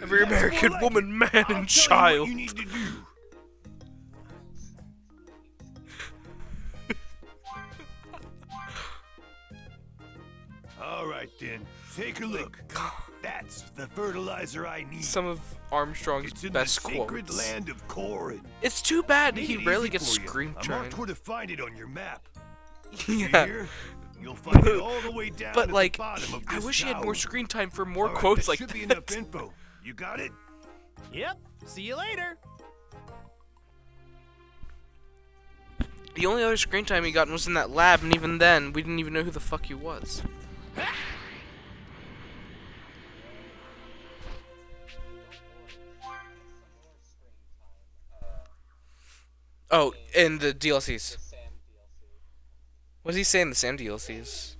Every American woman, man, I'll and tell you child. what you need to do. All right then, take a look. That's the fertilizer I need. Some of Armstrong's It's in best the sacred quotes. land of Korin. It's too bad Made he it rarely easy gets for you. screen I time. marked where to find it on your map. Yeah, Here, you'll find it all the way down but at like, the bottom of I this wish he had more tower. screen time for more All right, quotes that like should be that. enough info. You got it? Yep. See you later. The only other screen time he got was in that lab, and even then, we didn't even know who the fuck he was. Oh, in the DLCs. What was he saying? The Sam DLCs.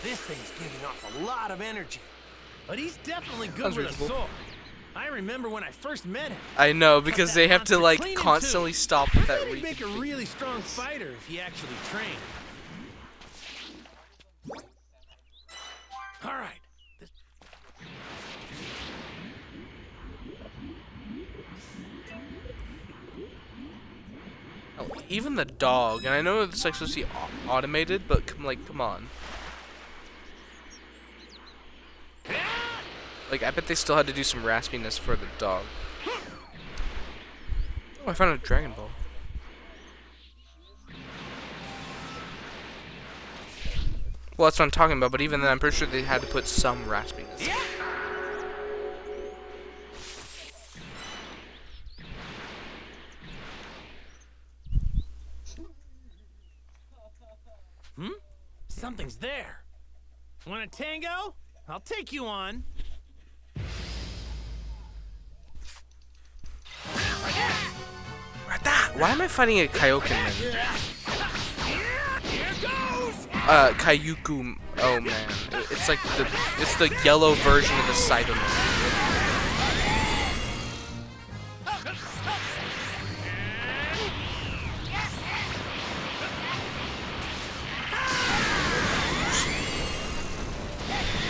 This thing's giving off a lot of energy. But he's definitely good Sounds with reasonable. a sword. I remember when I first met him. I know, because they have to, like, Clean him, too. constantly stop with I that bet he'd make a really strong fighter if he actually trained. All right. Oh, even the dog, and I know it's like supposed to be automated, but come on. Like, I bet they still had to do some raspiness for the dog. Oh, I found a Dragon Ball. Well, that's what I'm talking about, but even then, I'm pretty sure they had to put some raspiness. Something's there. Want a tango? I'll take you on. Why am I fighting a Kaioken man? Kayuku. Oh man, it's like the yellow version of the Cyberman.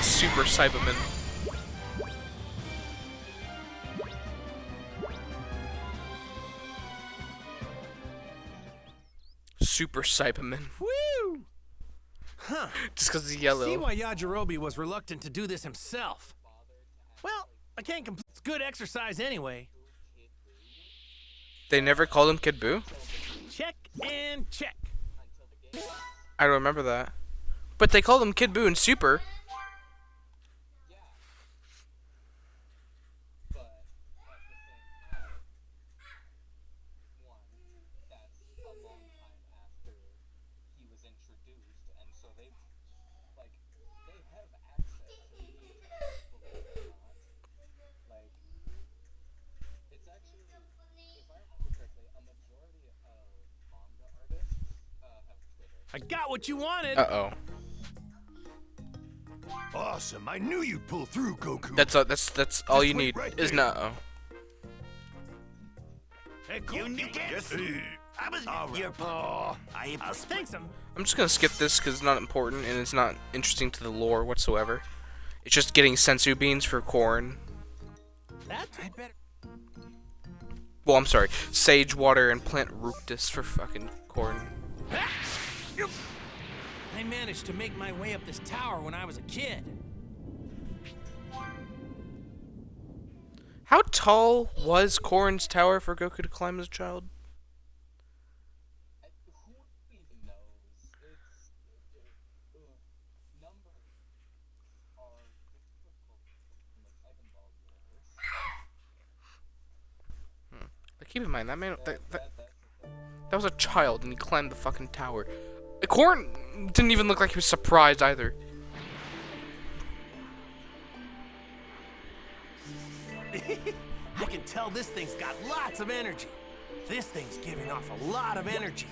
Super Cyberman. Super Cyberman. Woo! Huh. Just because he's yellow. See why Yajirobe was reluctant to do this himself. Well, I can't complain. It's good exercise anyway. They never called him Kid Buu? Check and check. I don't remember that. But they called him Kid Buu in Super. I got what you wanted. Uh-oh. Awesome. I knew you'd pull through, Goku. That's all you need right is there. no. Hey, cool. You yes. I was your paw. Thanks, I'm just gonna skip this because it's not important and it's not interesting to the lore whatsoever. It's just getting sensu beans for corn. I'd better. Well, I'm sorry, sage water and plant rootus for fucking corn. I managed to make my way up this tower when I was a kid. How tall was Corrin's tower for Goku to climb as a child? Keep in mind that man that was a child and he climbed the fucking tower. Corrin didn't even look like he was surprised either. I can tell this thing's got lots of energy. This thing's giving off a lot of energy.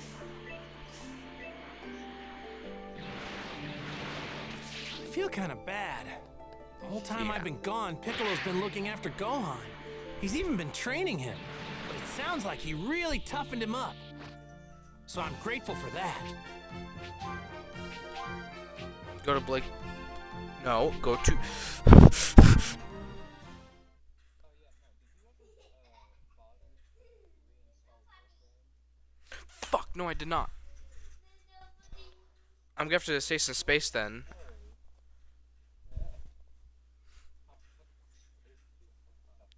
I feel kind of bad. The whole time I've been gone, Piccolo's been looking after Gohan. He's even been training him. But it sounds like he really toughened him up. So I'm grateful for that. Go to Blake. No, go to. Fuck, no, I did not. I'm gonna have to stay some space then.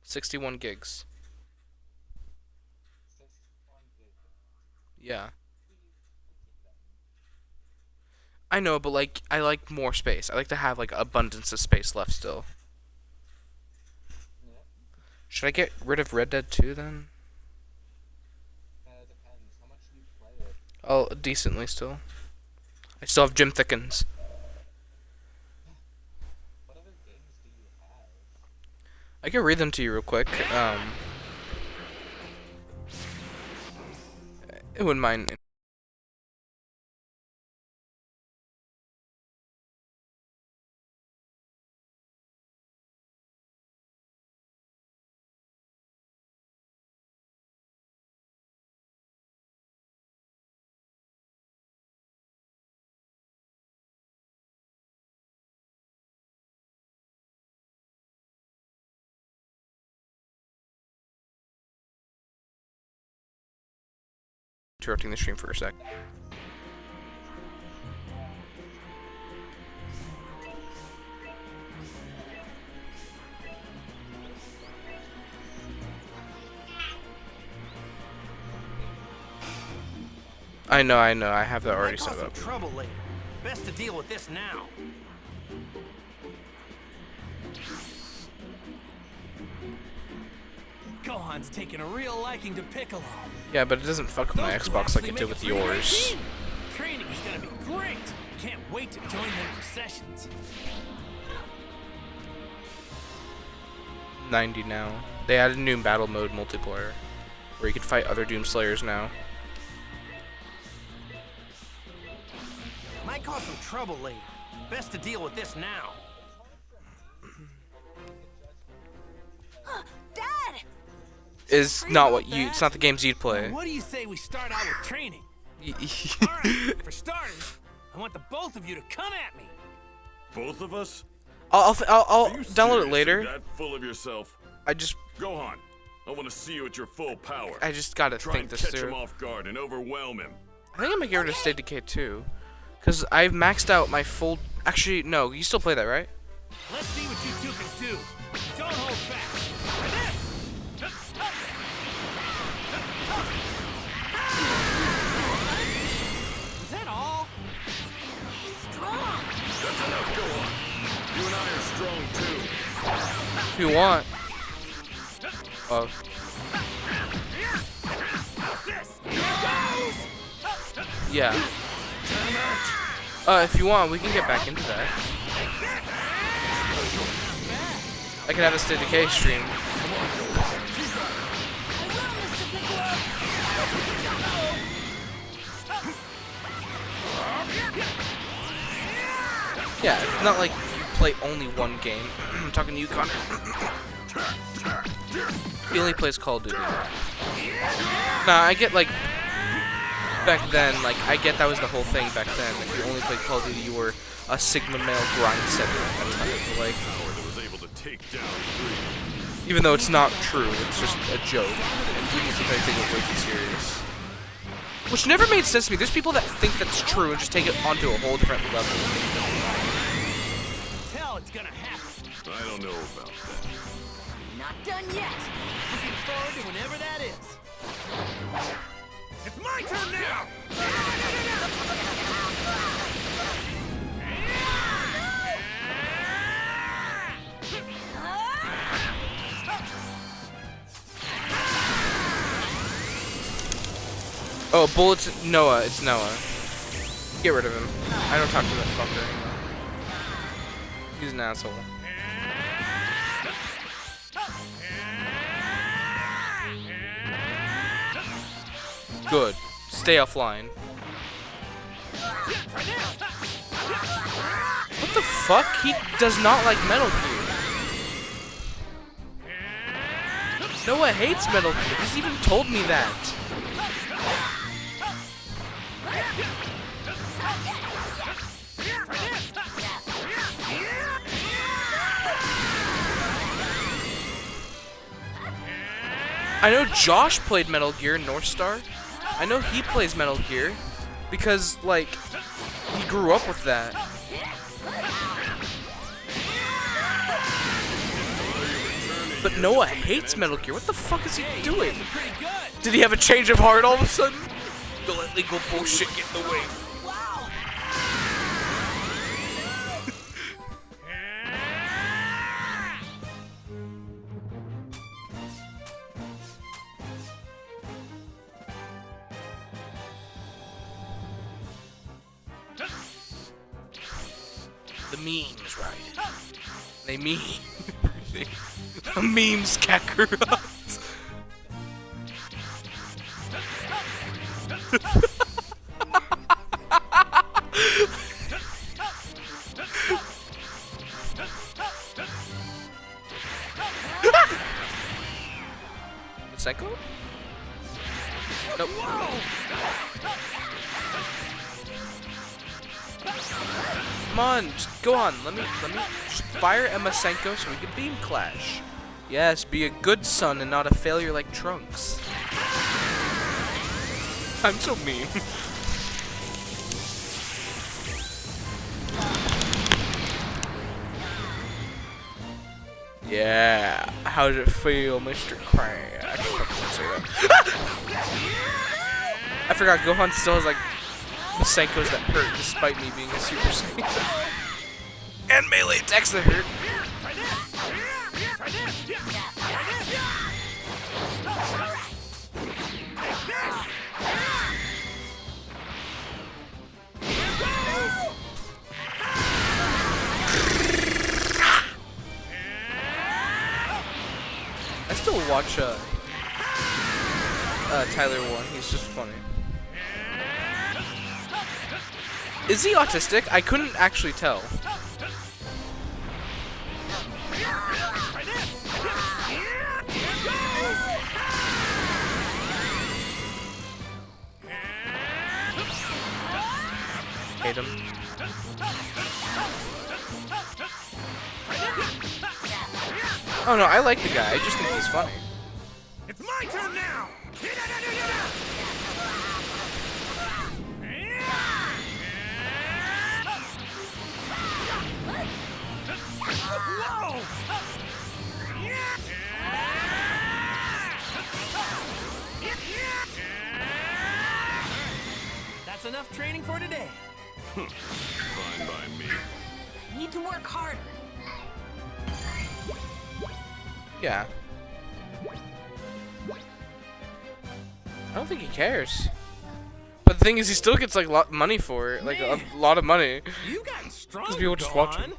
$61 gigs. Yeah. I know, but like, I like more space. I like to have like abundance of space left still. Should I get rid of Red Dead 2 then? Oh, decently still. I still have Jim Thickens. I can read them to you real quick. It wouldn't mind. interrupting the stream for a sec. I know, I have that already set up. Trouble later. Best to deal with this now. Gohan's taking a real liking to Piccolo. Yeah, but it doesn't fuck with my Xbox like it did with yours. Training is gonna be great. Can't wait to join them for sessions. 90 now. They added new battle mode multiplayer, where you can fight other Doomslayers now. Might cause some trouble later. Best to deal with this now. Dad! Is not what you. It's not the games you'd play. What do you say we start out with training? Alright, for starters, I want the both of you to come at me. Both of us? I'll Are you download it seriously later. That full of yourself? I just Gohan, I want to see you at your full power. I just gotta Try think and this catch through. him off guard and overwhelm him. I think I'm gonna get rid of State Decay too, cause I've maxed out my full. Actually, no, you still play that, right? Let's see what you two can do. Don't hold back. Is that all? Strong! That's enough, Gohan. You and I are strong too. If you want. Oh. Yeah. If you want, we can get back into that. I could have a State Decay stream. Yeah, it's not like you play only one game. I'm talking to you, Connor. He only plays Call of Duty. Nah, I get like back then, like I get that was the whole thing back then. If you only played Call of Duty, you were a Sigma male grind setter at that time. But, like, even though it's not true, it's just a joke, and people sometimes take it way too serious. Which never made sense to me. There's people that think that's true and just take it onto a whole different level. Tell it's gonna happen. I don't know about that. Not done yet! Looking forward to whenever that is. It's my turn now! Oh, Bullets, Noah. It's Noah. Get rid of him. I don't talk to that fucker anymore. He's an asshole. Good. Stay offline. What the fuck? He does not like Metal Gear. Noah hates Metal Gear. He's even told me that. I know Josh played Metal Gear, North Star. I know he plays Metal Gear because, like, he grew up with that. But Noah hates Metal Gear. What the fuck is he doing? Did he have a change of heart all of a sudden? Don't let legal bullshit get in the way. The memes, right? They meme. Memes, Kakarot. Psycho? Nope. Come on, just go on. Let me just fire Emma Senko so we can beam clash. Yes, be a good son and not a failure like Trunks. I'm so mean. Yeah. How does it feel, Mr. Crash? I forgot Gohan still has like Senkos that hurt despite me being a Super Saiyan. And melee attacks that hurt. I still watch Tyler 1. He's just funny. Is he autistic? I couldn't actually tell. Hate him. Oh no, I like the guy. I just think he's funny. It's my turn now! Whoa! That's enough training for today. Fine by me. Need to work harder. Yeah. I don't think he cares. But the thing is, he still gets like money for it, like a lot of money. You got strong. Because people just watch him.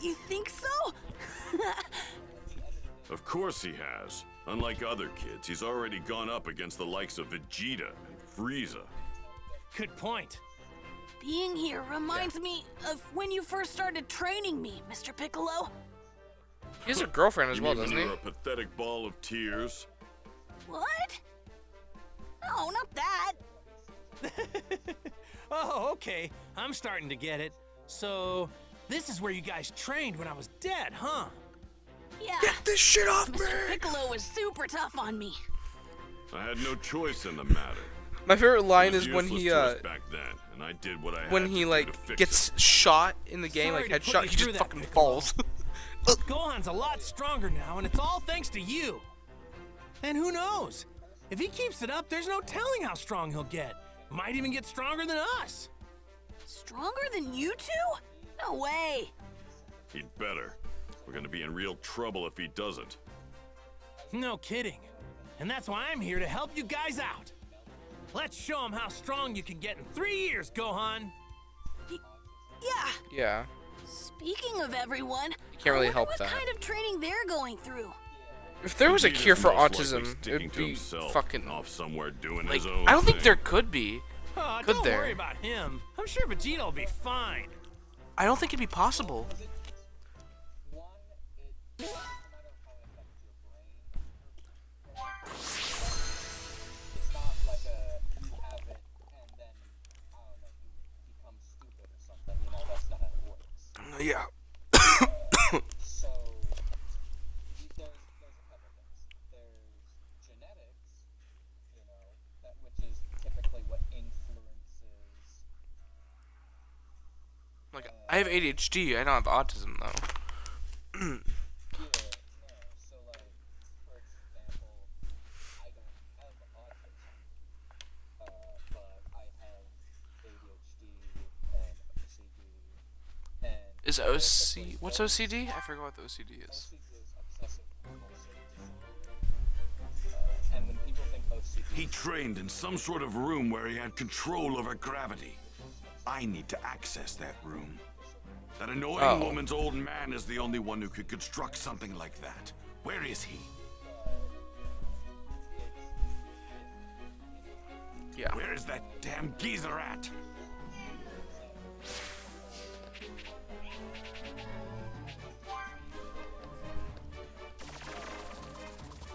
You think so? Of course he has. Unlike other kids, he's already gone up against the likes of Vegeta and Frieza. Good point. Being here reminds me of when you first started training me, Mr. Piccolo. He has a girlfriend as well, You mean doesn't when he? you were a pathetic ball of tears? What? No, not that. Oh, okay. I'm starting to get it. So, this is where you guys trained when I was dead, huh? Yeah. Get this shit off me! Mr. Piccolo was super tough on me. I had no choice in the matter. My favorite line It was is when useless he choice back then, and I did what I had when to he do like to fix gets it. shot in the game, Sorry like to put headshot, you he through just that, fucking Piccolo. falls. Gohan's a lot stronger now, and it's all thanks to you. And who knows? If he keeps it up, there's no telling how strong he'll get. Might even get stronger than us. Stronger than you two? No way. He'd better. We're gonna be in real trouble if he doesn't. No kidding. And that's why I'm here to help you guys out. Let's show him how strong you can get in 3 years, Gohan. Yeah. Yeah. Speaking of everyone, Can't really I wonder help what that. kind of training they're going through. If there was a Vegeta's cure for most likely autism, it sticking would to be himself, fucking off somewhere doing like. his own I don't think thing. there could be. Oh, Could don't there? worry about him. I'm sure Vegeta will be fine. I don't think it'd be possible. Yeah. So there's a couple things. There's genetics, which is typically what influences. Like I have ADHD. I don't have autism though. So like, for example, I don't have autism, but I have ADHD and OCD. And Is OC? What's OCD? I forgot what the OCD is. OCD is obsessive compulsive disorder. And when people think OCD, He trained in some sort of room where he had control over gravity. I need to access that room. That annoying woman's old man is the only one who could construct something like that. Where is he? Yeah. Where is that damn geezer at?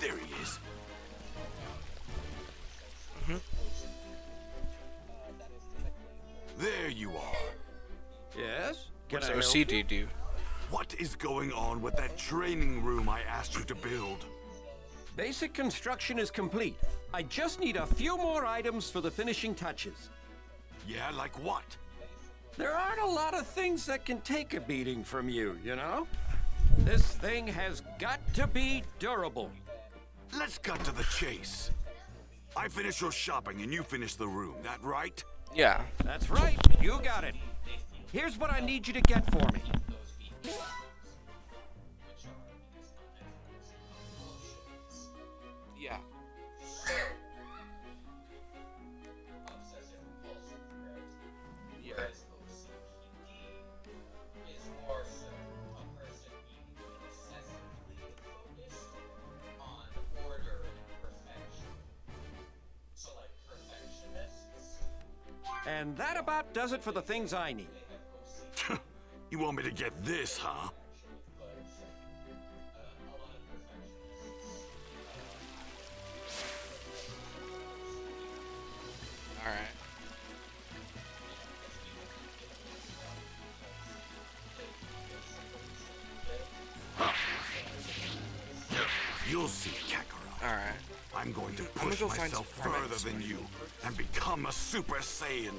There he is. There you are. Yes? What does OCD do? What is going on with that training room I asked you to build? Basic construction is complete. I just need a few more items for the finishing touches. Yeah, like what? There aren't a lot of things that can take a beating from you, you know? This thing has got to be durable. Let's cut to the chase. I finish your shopping and you finish the room, that right? Yeah. That's right, you got it. Here's what I need you to get for me. Yeah. Yeah. And that about does it for the things I need. You want me to get this, huh? Alright. You'll see, Kakarot. Alright. I'm going to I'm gonna push go find myself some further permits. than you and become a Super Saiyan.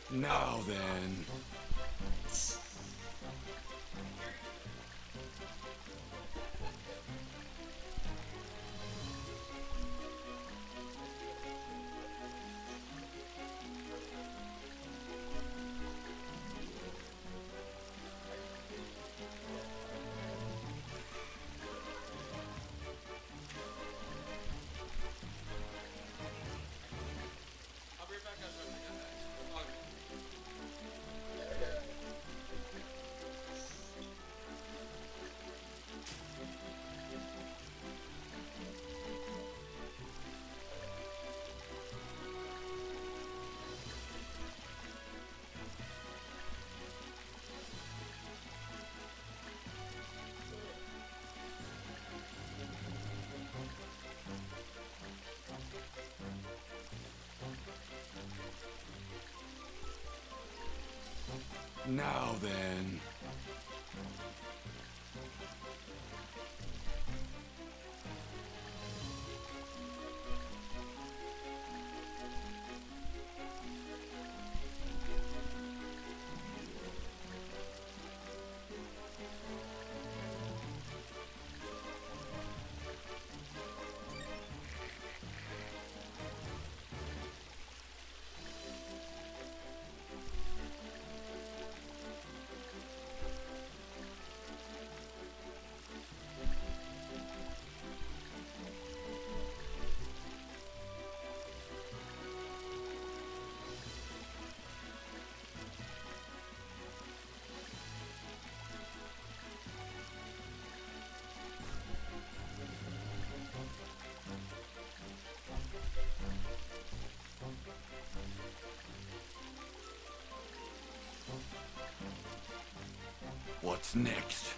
Now then. I'll be right back, guys. I got that. Now then. What's next?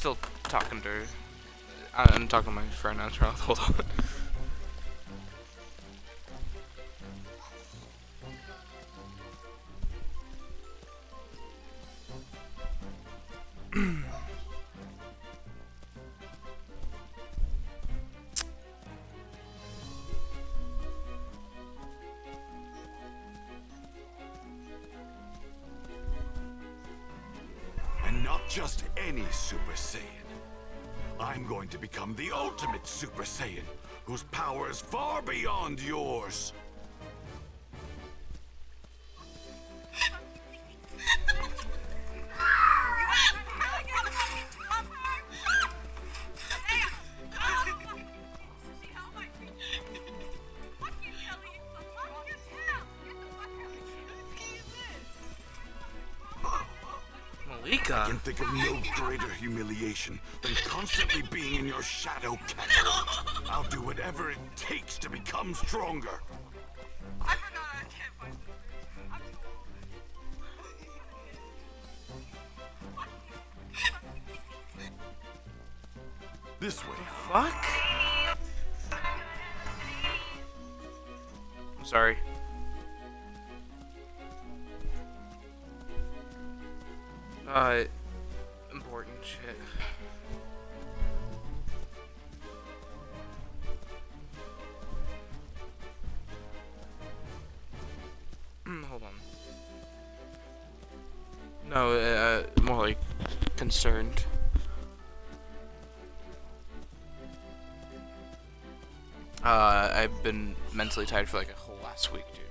still talking to her. I'm talking to my friend now, Charles. Hold on. And not just any Super Saiyan. I'm going to become the ultimate Super Saiyan, whose power is far beyond yours. I can think of no greater humiliation than constantly being in your shadow, Kakarot. I'll do whatever it takes to become stronger. This way. Fuck? I'm sorry. Important shit. Hold on. No, more like concerned. I've been mentally tired for like a whole last week, dude.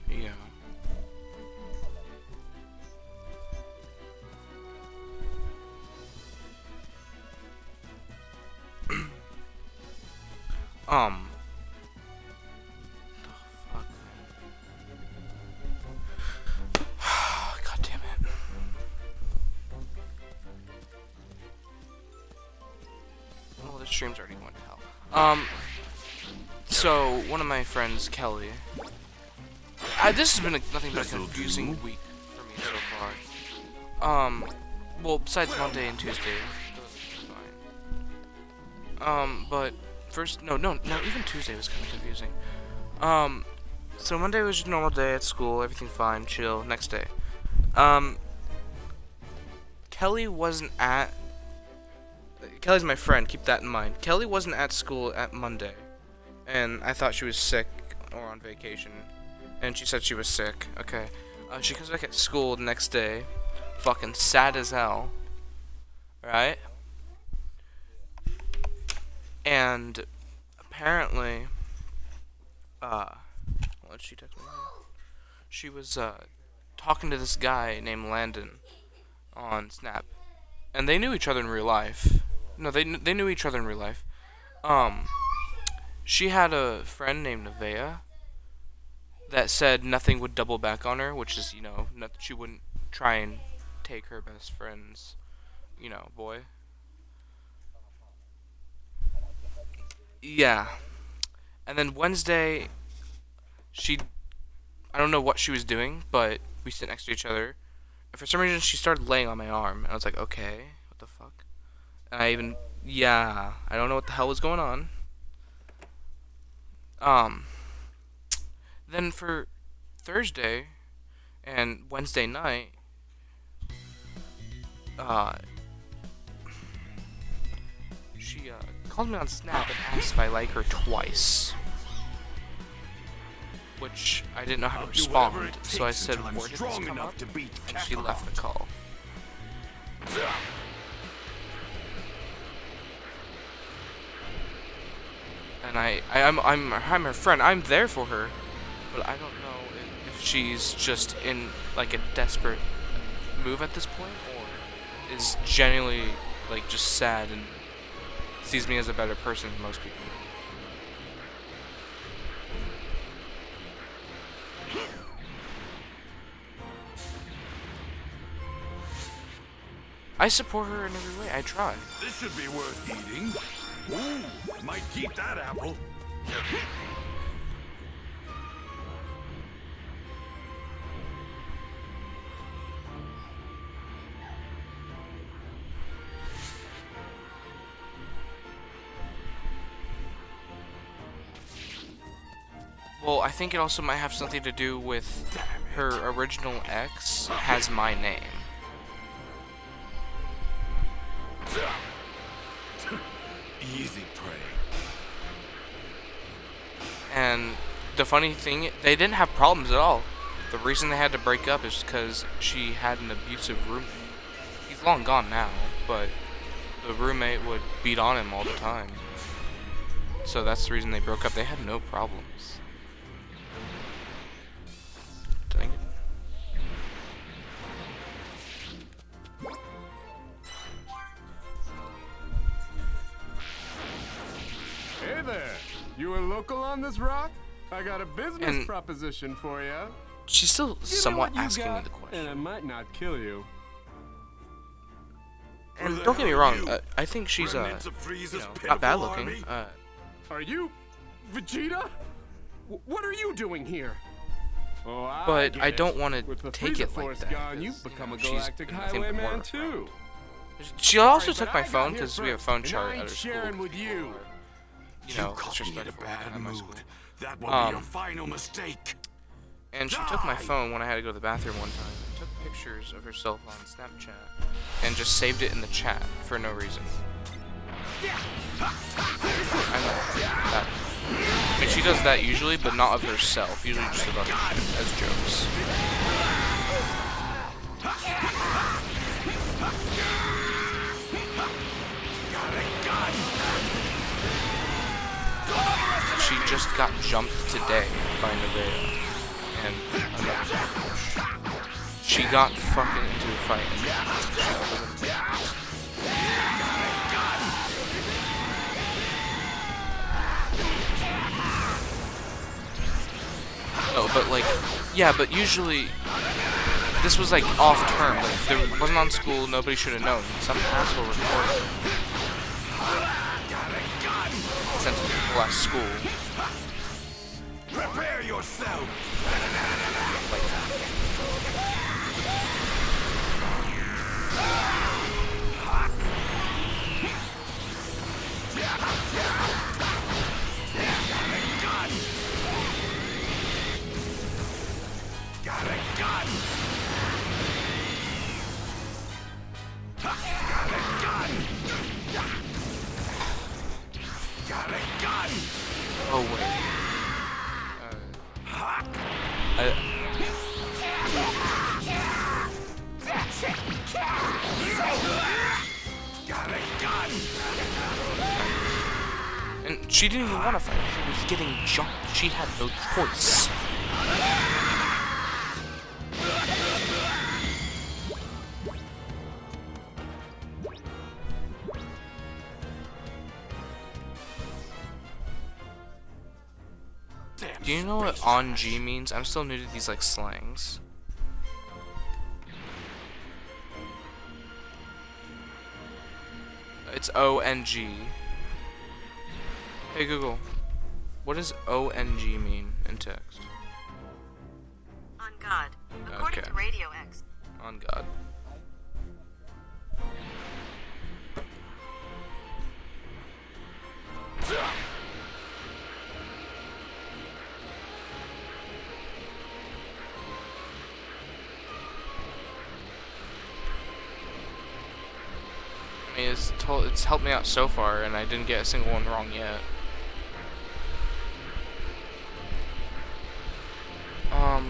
Yeah. God damn it. Well, this stream's already going to hell. So one of my friends, Kelly. This has been nothing but a confusing week for me so far. Well, besides Monday and Tuesday, those were fine. But first, no, even Tuesday was kind of confusing. So Monday was just a normal day at school, everything fine, chill. Next day, Kelly wasn't at. Kelly's my friend. Keep that in mind. Kelly wasn't at school at Monday, and I thought she was sick or on vacation. And she said she was sick. Okay. She comes back at school the next day, fucking sad as hell. Right? And apparently, what did she text me? She was talking to this guy named Landon on Snap, and they knew each other in real life. No, they knew each other in real life. She had a friend named Nevaeh that said nothing would double back on her, which is, you know, she wouldn't try and take her best friend's, you know, boy. Yeah. And then Wednesday, I don't know what she was doing, but we sit next to each other. And for some reason, she started laying on my arm. And I was like, okay, what the fuck? And I don't know what the hell was going on. Then for Thursday and Wednesday night, she called me on Snap and asked if I like her twice. Which I didn't know how to respond, so I said, where did this come up? And she left the call. And I'm her friend. I'm there for her, but I don't know if she's just in like a desperate move at this point, or is genuinely like just sad and sees me as a better person than most people. I support her in every way. I try. This should be worth eating. Ooh, might keep that apple. Well, I think it also might have something to do with her original ex has my name. Easy prey. And the funny thing, they didn't have problems at all. The reason they had to break up is because she had an abusive roommate. He's long gone now, but the roommate would beat on him all the time. So that's the reason they broke up. They had no problems. Dang it. Hey there! You a local on this rock? I got a business proposition for you. She's still somewhat asking me the question. And I might not kill you. And don't get me wrong, I think she's not bad looking. Are you Vegeta? What are you doing here? Oh, but I don't want to take it like that. Gone, you've become a galactic highwayman too. She also took my phone because we have a phone chart at her school. With you. You know, disrespectful at my school. That will be your final mistake. And she took my phone when I had to go to the bathroom one time. And took pictures of herself on Snapchat and just saved it in the chat for no reason. I know that. I mean, she does that usually, but not of herself. Usually just of others as jokes. She just got jumped today by Nevaeh. And she got fucking into a fight. Oh, but like, yeah, but usually this was like off term. Like, there wasn't on school. Nobody should have known. Some asshole recorded it. Sent to people at school. Prepare yourself. Like that. Oh wait. And she didn't even want to fight. She was getting jumped. She had no choice. Do you know what on G means? I'm still new to these like slangs. It's O-N-G. Hey Google, what does O-N-G mean in text? On God. According to Radio X. On God. I mean, it's helped me out so far, and I didn't get a single one wrong yet. I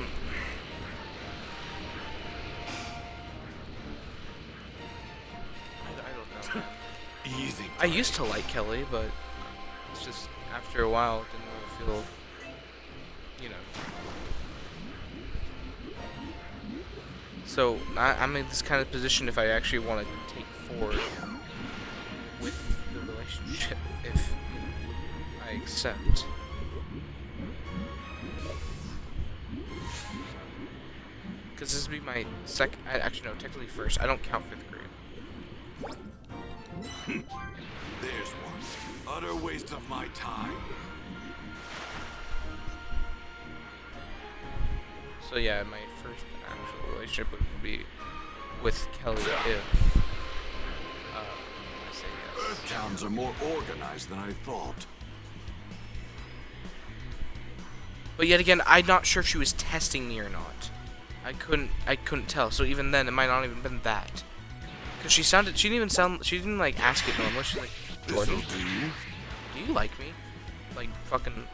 don't know. Easy. I used to like Kelly, but it's just after a while, it didn't really feel, you know. So I'm in this kind of position if I actually want to take forward with the relationship, if I accept. Because this would be my second, actually no, technically first. I don't count 5th grade. There's one. Utter waste of my time. So yeah, my first actual relationship would be with Kelly if I say yes. Earth towns are more organized than I thought. But yet again, I'm not sure if she was testing me or not. I couldn't tell. So even then, it might not even been that. Cause she didn't like ask it normal. She's like, Jordan, do you like me? Like fucking.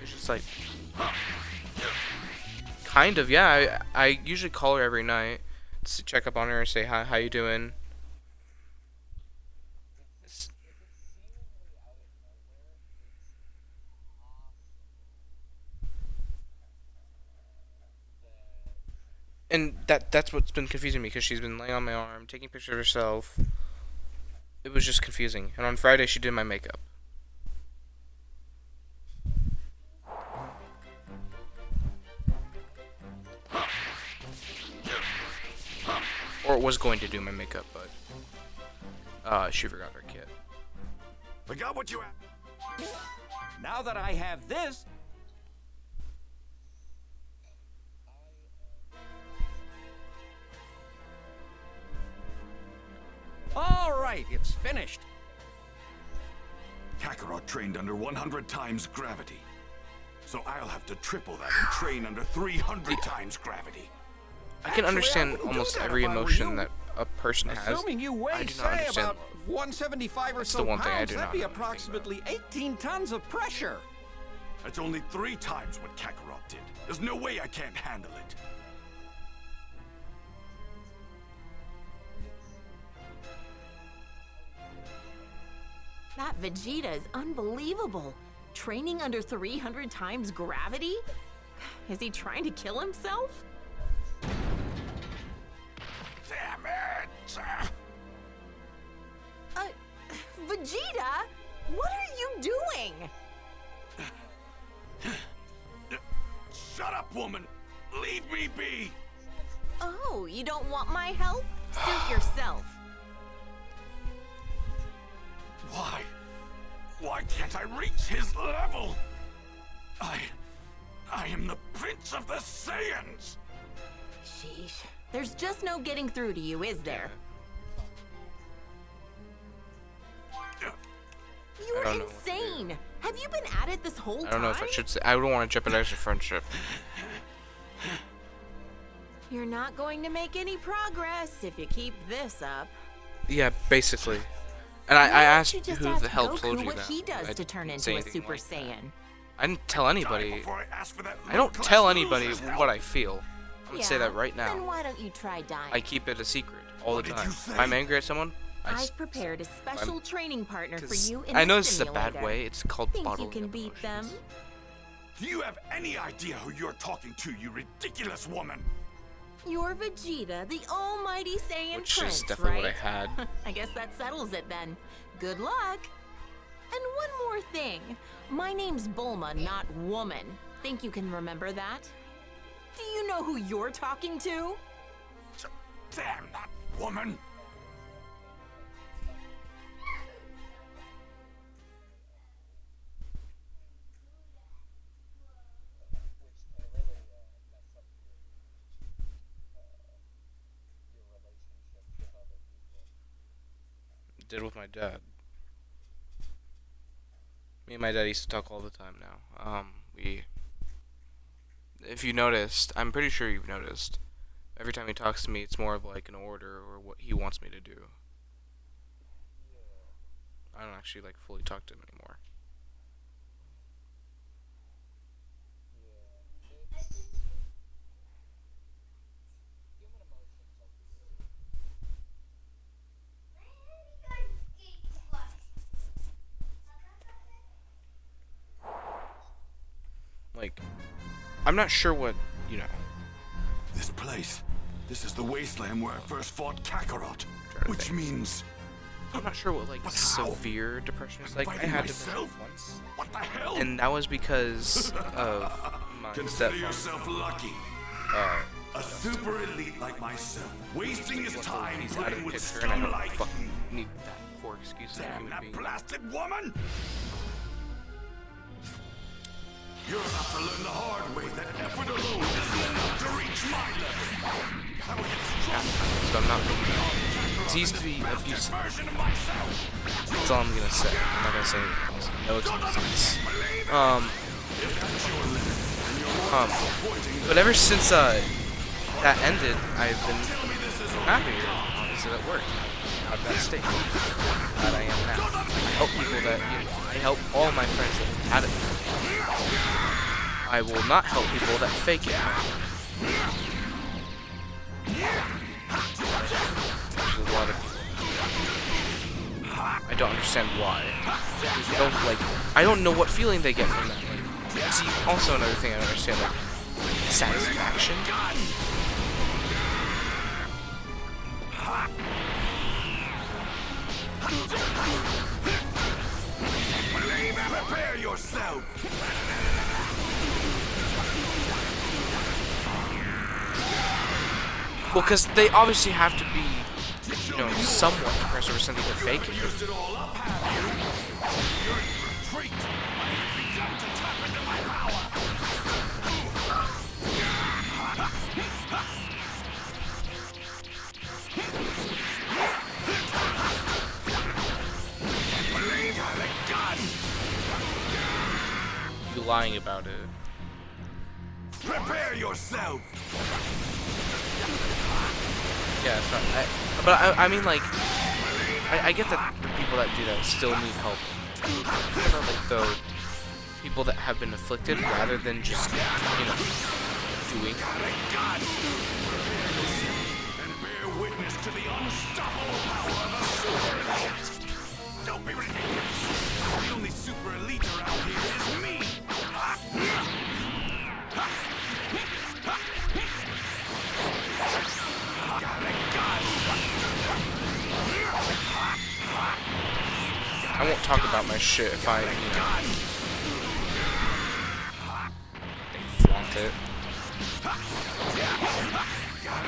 It's just like, kind of, yeah. I usually call her every night to check up on her and say hi, how you doing? And that's what's been confusing me, because she's been laying on my arm, taking pictures of herself. It was just confusing. And on Friday, she did my makeup. Or was going to do my makeup, but she forgot her kit. I got what you have. Now that I have this. All right, it's finished. Kakarot trained under 100 times gravity. So I'll have to triple that and train under 300 times gravity. I can understand almost every emotion that a person has. Assuming you weigh, I do not say, understand about 175 or That's so the one thing I pounds, do that'd not be know approximately 18 tons of pressure. That's only 3 times what Kakarot did. There's no way I can't handle it. That Vegeta is unbelievable. Training under 300 times gravity? Is he trying to kill himself? Damn it! Vegeta? What are you doing? Shut up, woman! Leave me be! Oh, you don't want my help? Suit yourself. Why? Why can't I reach his level? I am the Prince of the Saiyans! Sheesh. There's just no getting through to you, is there? You're insane! Have you been at it this whole time? I don't know if I should say. I don't want to jeopardize your friendship. You're not going to make any progress if you keep this up. Yeah, basically. And I asked you just who ask the hell Goku told you what that. he does I to turn didn't say into a anything Super like that. Saiyan. I didn't tell anybody. I I don't tell anybody what I feel. I'm gonna say that right Then now. why don't you try dying? I keep it a secret all the did time. you say? If I'm angry at someone, I've prepared a special training partner for you in I know the this is a bad simulator. way. It's called Think you bottling can up beat them? emotions. Do you have any idea who you're talking to, you ridiculous woman? You're Vegeta, the almighty Saiyan Which Prince, is definitely right? what I had. I guess that settles it then. Good luck. And one more thing. My name's Bulma, not Woman. Think you can remember that? Do you know who you're talking to? Damn that woman! Did with my dad. Me and my dad used to talk all the time now. If you noticed, I'm pretty sure you've noticed, every time he talks to me, it's more of like an order or what he wants me to do. I don't actually like fully talk to him anymore. Like, I'm not sure what, you know. This place. This is the wasteland where I first fought Kakarot. Which means... I'm not sure what, like, severe depression is like. I had depression once. What the hell? And that was because of my Consider stepfather. yourself lucky. A super elite like myself, wasting his time He's out of playing the with picture, and I scum don't like fucking need that poor excuse of a Damn human that being. blasted woman! You're about to learn the hard way that effort alone isn't enough to reach my level. So I'm not. It needs to be abusive. That's all I'm gonna say. I'm not gonna say anything else. No excuses. But ever since that ended, I've been happier. Honestly, at work. Out of that state that I am now. I help people that, you know, I help all my friends that had it. I will not help people that fake it. There's a lot of people. I don't understand why. Because you don't, like, I don't know what feeling they get from that. Like, see, also another thing I don't understand, like, satisfaction. Prepare yourself. Well, because they obviously have to be, you know, somewhat depressed or something to fake it. You lying about it. Prepare yourself. Yeah, it's not. But I mean, like, I get that the people that do that still need help. You know, like the people that have been afflicted, rather than just, you know, doing. And bear witness to the unstoppable power of a super elite. Don't be ridiculous. The only super elite around here is me. I won't talk about my shit if I, you know, they flaunt it.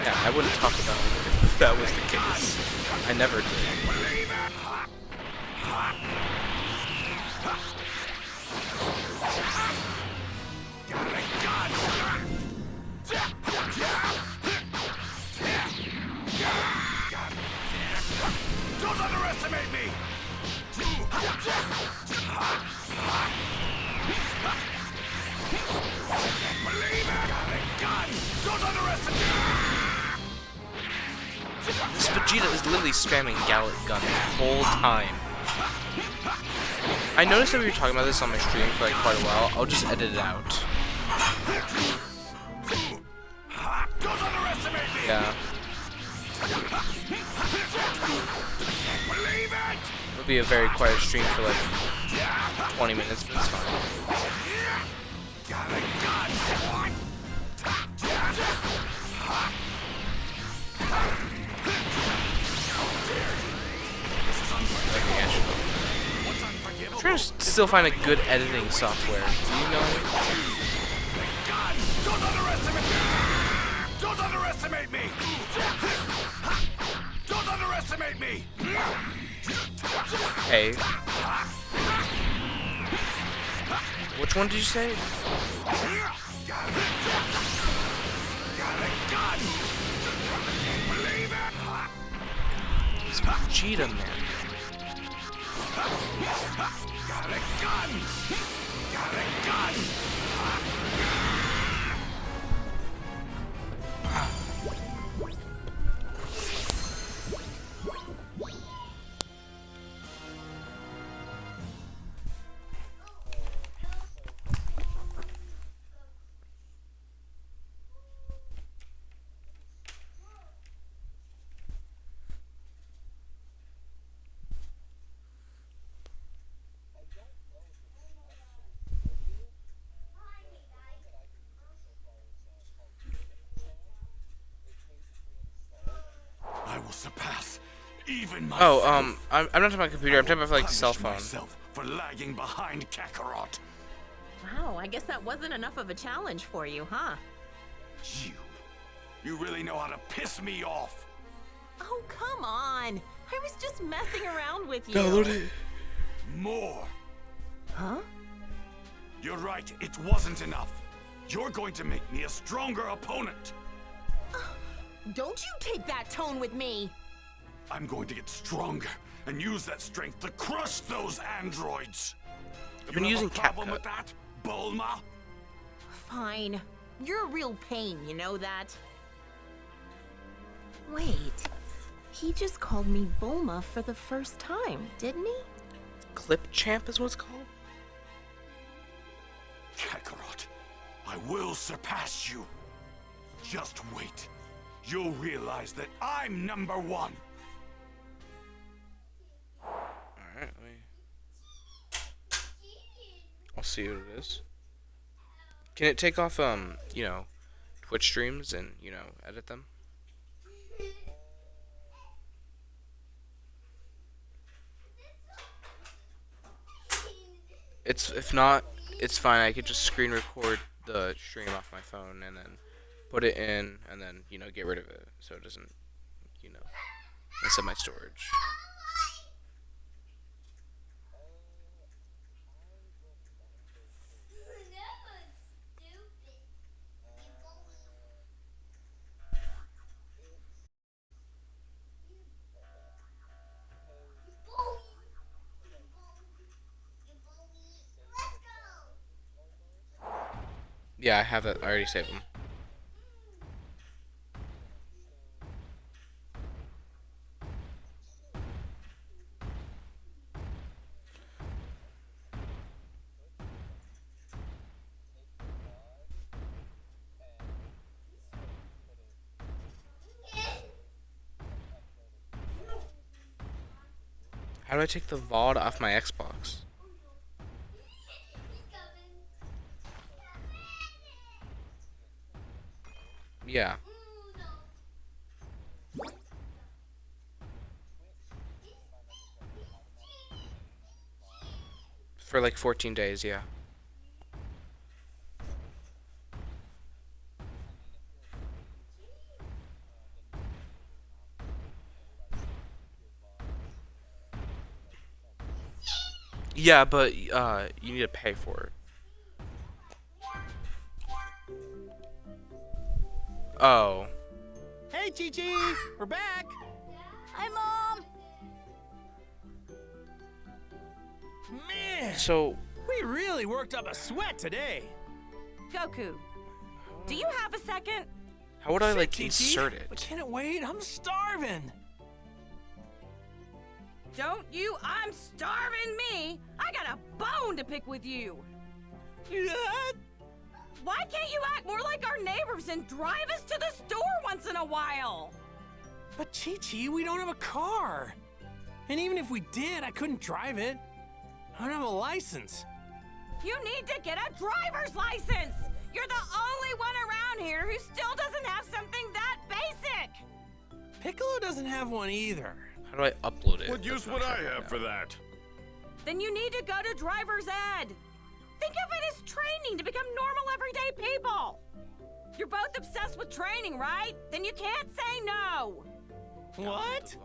Yeah, I wouldn't talk about it if that was the case. I never did. Don't underestimate me! Believe it! God, don't underestimate me! This Vegeta is literally spamming Gallic Gun the whole time. I noticed that we were talking about this on my stream for like quite a while. I'll just edit it out. Don't underestimate me! Yeah. Believe it! It'll be a very quiet stream for like 20 minutes, but it's fine. I'm trying to still find a good editing software. Do you know any? Don't underestimate me! Don't underestimate me! Don't underestimate me! Hey. Which one did you say? It's Vegeta, man. will surpass even myself. Oh, I'm not talking about computer. I'm talking about like cell phone. Myself for lagging behind Kakarot. Wow, I guess that wasn't enough of a challenge for you, huh? You really know how to piss me off. Oh, come on. I was just messing around with you. Download it. More. Huh? You're right, it wasn't enough. You're going to make me a stronger opponent. Don't you take that tone with me. I'm going to get stronger and use that strength to crush those androids. I've been using a problem CapCut. with that, Bulma? Fine. You're a real pain, you know that? Wait. He just called me Bulma for the first time, didn't he? Clip Champ is what it's called? Kakarot, I will surpass you. Just wait. You'll realize that I'm number one. Alright, I'll see what it is. Can it take off, you know, Twitch streams and, you know, edit them? If not, it's fine. I could just screen record the stream off my phone and then put it in and then, you know, get rid of it so it doesn't, you know, mess up my storage. Yeah, I have it. I already saved them. How do I take the VOD off my Xbox? Yeah. For like 14 days, yeah. Yeah, but you need to pay for it. Oh. Hey, Chi-Chi! We're back! Hi, Mom! Man! So... we really worked up a sweat today. Goku, do you have a second? How would I, like, Chi-Chi, insert it? But can it wait? I'm starving! Don't you? I'm starving me! I got a bone to pick with you! Why can't you act more like our neighbors and drive us to the store once in a while? But Chi-Chi, we don't have a car. And even if we did, I couldn't drive it. I don't have a license. You need to get a driver's license! You're the only one around here who still doesn't have something that basic! Piccolo doesn't have one either. How do I upload it? What use would I have for that? Then you need to go to driver's ed. Think of it as training to become normal everyday people. You're both obsessed with training, right? Then you can't say no. What?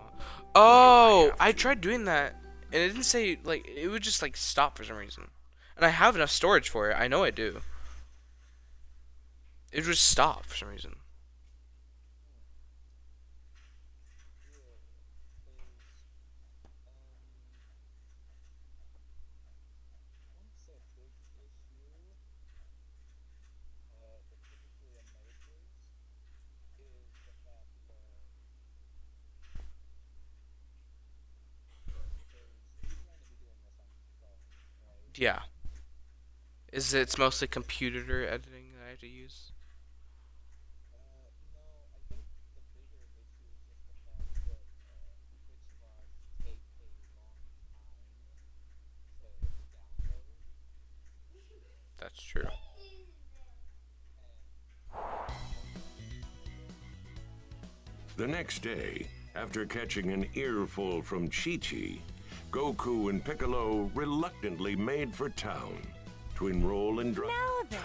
Oh, I tried doing that, and it didn't say, like, it would just, like, stop for some reason. And I have enough storage for it. I know I do. It would just stop for some reason. Yeah. It's mostly computer editing that I have to use? That's true. The next day, After catching an earful from Chi-Chi, Goku and Piccolo reluctantly made for town to enroll in Now then.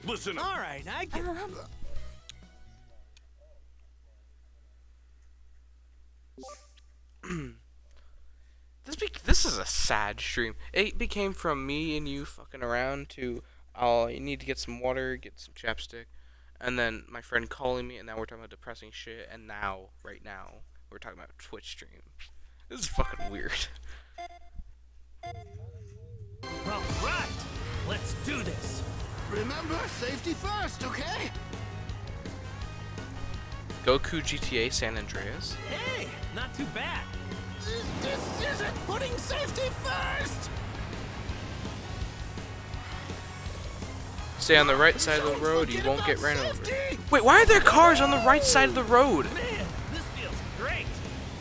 Listen up. All right, I get This is a sad stream. It became from me and you fucking around to, oh, you need to get some water, get some chapstick, and then my friend calling me, and now we're talking about depressing shit, and now, right now, we're talking about Twitch stream. This is fucking weird. All right, let's do this. Remember, safety first, okay? Goku GTA San Andreas. Hey, not too bad. This isn't putting safety first! Stay on the right side of the road, you won't get ran over. Wait, why are there cars on the right side of the road? Man, this feels great.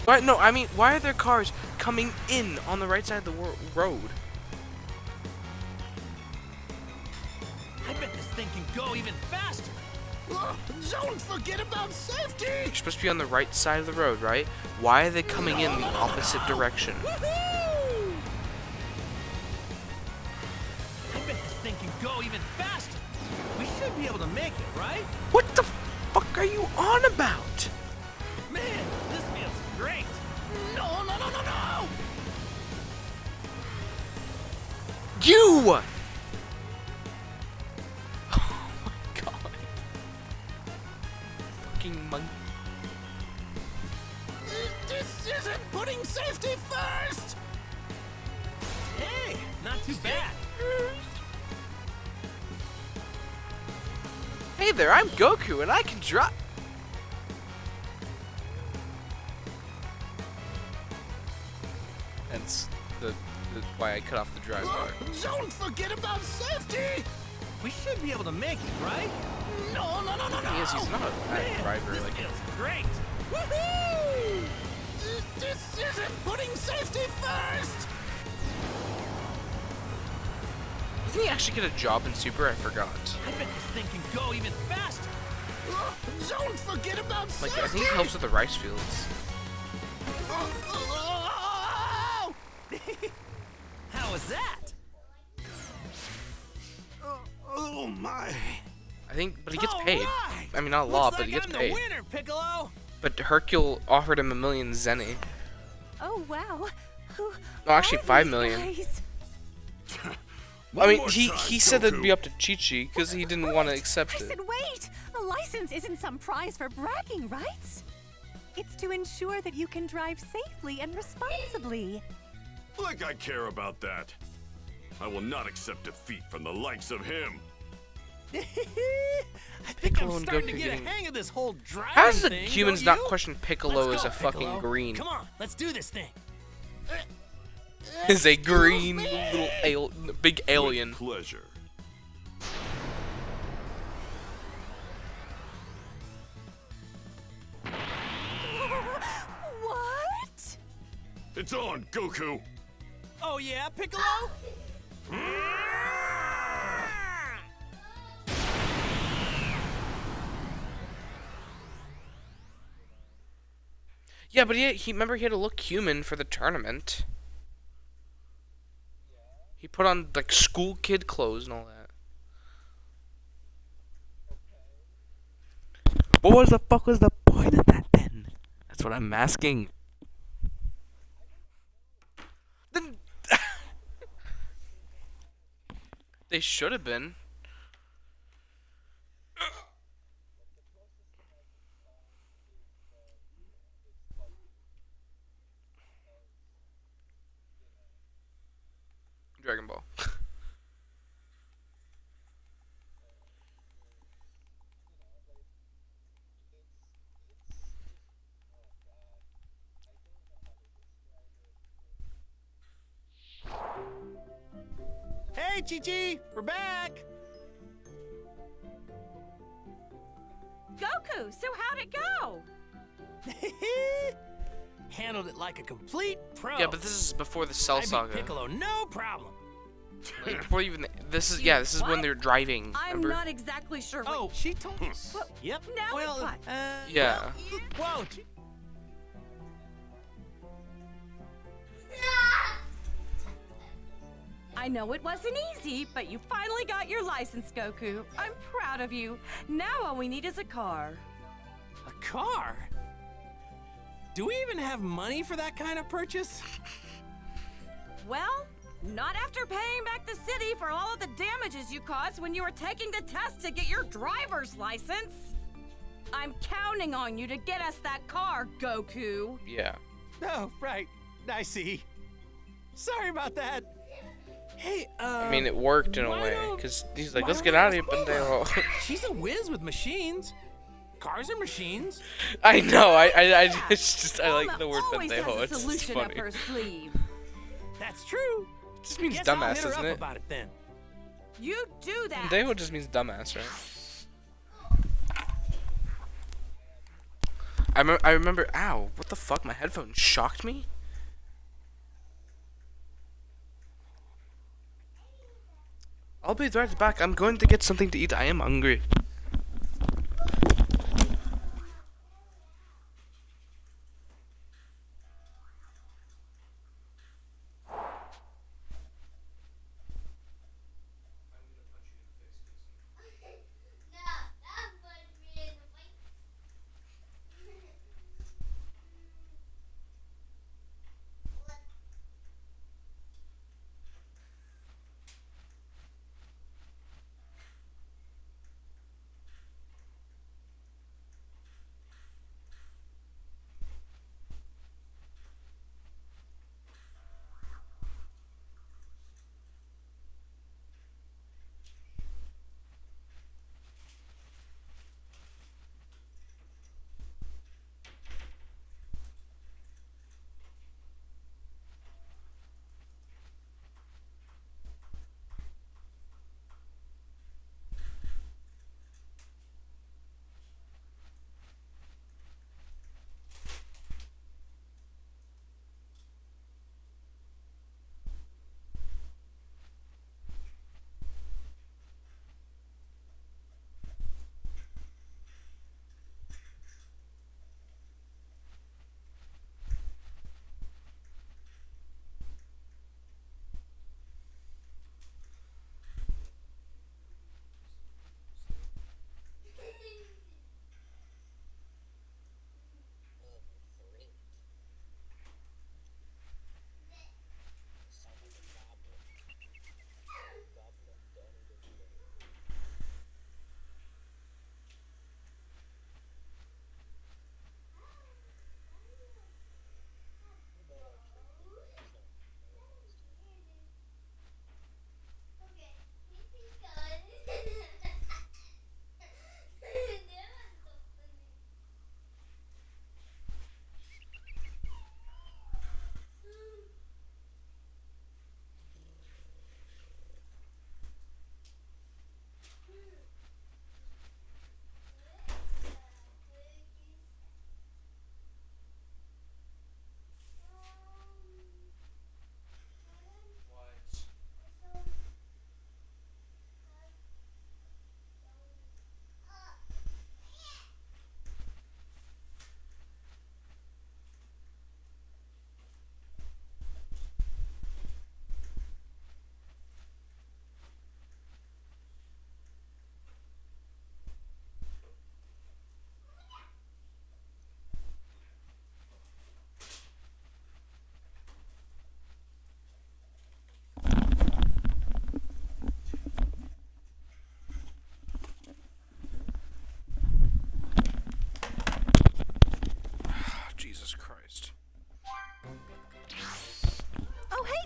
Why, no, I mean, why are there cars coming in on the right side of the road? I bet this thing can go even faster. Don't forget about safety! You're supposed to be on the right side of the road, right? Why are they coming in the opposite direction? I bet this thing can go even faster. We should be able to make it, right? What the fuck are you on about? Man, this feels great. No, no, no, no, no! You! Monkey. This isn't putting safety first! Hey, not too bad. Hey there, I'm Goku and I can drive. Hence the why I cut off the drive bar. Don't forget about safety! We should be able to make it, right? No, no, no, no, no! He is, he's not a bad driver. This Like, feels great. Woohoo! This isn't putting safety first! doesn't he actually get a job in Super? I forgot. I bet this thing can go even faster. Don't forget about safety! Like, I think he helps with the rice fields. How was that? Oh my! I think, but he gets paid. Right. I mean, not a lot, but he gets I'm paid. The winner, Piccolo. But Hercule offered him $1 million zenny. Oh wow. No, actually 5 million. I mean, he said that'd be up to Chi-Chi because he didn't want to accept I it. said wait! A license isn't some prize for bragging rights. It's to ensure that you can drive safely and responsibly. Like I care about that. I will not accept defeat from the likes of him. I think Piccolo I'm and starting to Goku get a getting- hang of this whole driving How does the thing, humans don't not you? question Piccolo Let's as go, a fucking Piccolo. green? Come on, let's do this thing. Is a green little big alien. With pleasure. What? It's on, Goku. Oh yeah, Piccolo? Yeah, but he remember he had to look human for the tournament. He put on like school kid clothes and all that. What the fuck was the point of that then? That's what I'm asking. Then they should have been. Dragon Ball. Hey, Chi-Chi, we're back. Goku, so how'd it go? Handled it like a complete pro. Yeah, but this is before the Cell I beat Saga. Piccolo, no problem. Like, before even this is when they're driving. I'm Remember? not exactly sure. Oh, she told us. Yep. Now well, what? Yeah. Whoa. I know it wasn't easy, but you finally got your license, Goku. I'm proud of you. Now all we need is a car. A car? Do we even have money for that kind of purchase? Well, not after paying back the city for all of the damages you caused when you were taking the test to get your driver's license. I'm counting on you to get us that car, Goku. Yeah. Oh, right. I see. Sorry about that. Hey, I mean, it worked in a way, because he's like, let's get out of here, pendejo. She's a whiz with machines. Cars are machines. I know, I like the word always pendejo. has a It's solution funny. up her sleeve. That's true. It just means Guess I'll dumbass, hit her isn't up it? about it then. You do that. Pendejo just means dumbass, right? I remember, ow, what the fuck, my headphone shocked me? I'll be right back, I'm going to get something to eat, I am hungry.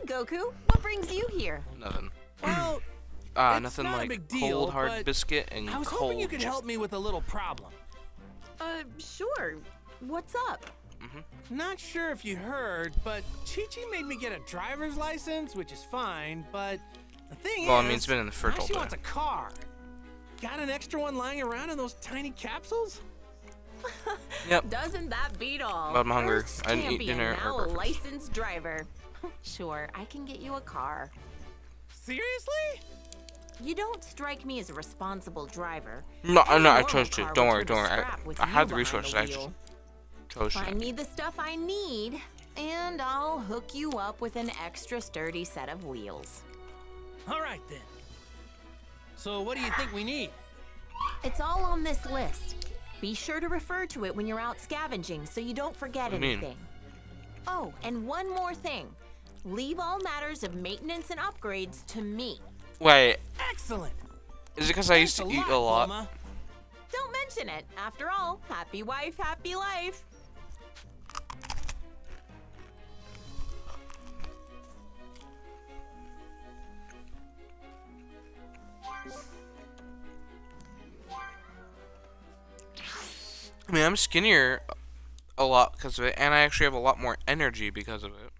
Goku. What brings you here? Nothing. Well, nothing not a like big deal, cold hard but biscuit and I was cold. hoping you could help me with a little problem. Sure. What's up? Not sure if you heard, but Chi-Chi made me get a driver's license, which is fine, but the thing Well, is, I mean, it's been in the fridge now all she day. wants a car. Got an extra one lying around in those tiny capsules? Yep. Doesn't that beat all? But I'm hungry. First I didn't eat champion, dinner or now a breakfast. licensed driver. Sure, I can get you a car. Seriously? You don't strike me as a responsible driver. No, Any no, I normal trust you. car Don't would worry, turn don't to worry. scrap with I you have the behind resources. I just wheel. chose you. Find me the stuff I need, and I'll hook you up with an extra sturdy set of wheels. All right then. So what do you think we need? It's all on this list. Be sure to refer to it when you're out scavenging so you don't forget What do you mean? anything. Oh, and one more thing. Leave all matters of maintenance and upgrades to me. Wait, Excellent. is it because I used to eat a lot? Bulma. Don't mention it. After all, happy wife, happy life. I mean, I'm skinnier a lot because of it, and I actually have a lot more energy because of it.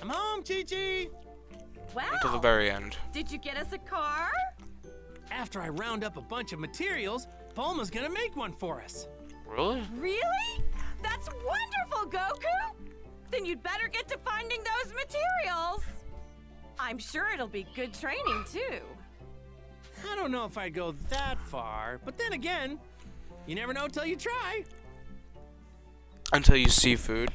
I'm home, Chi-Chi. Wow. Until the very end. Did you get us a car? After I round up a bunch of materials, Bulma's gonna make one for us. Really? Really? That's wonderful, Goku! Then you'd better get to finding those materials. I'm sure it'll be good training, too. I don't know if I'd go that far, but then again, you never know till you try. Until you see food.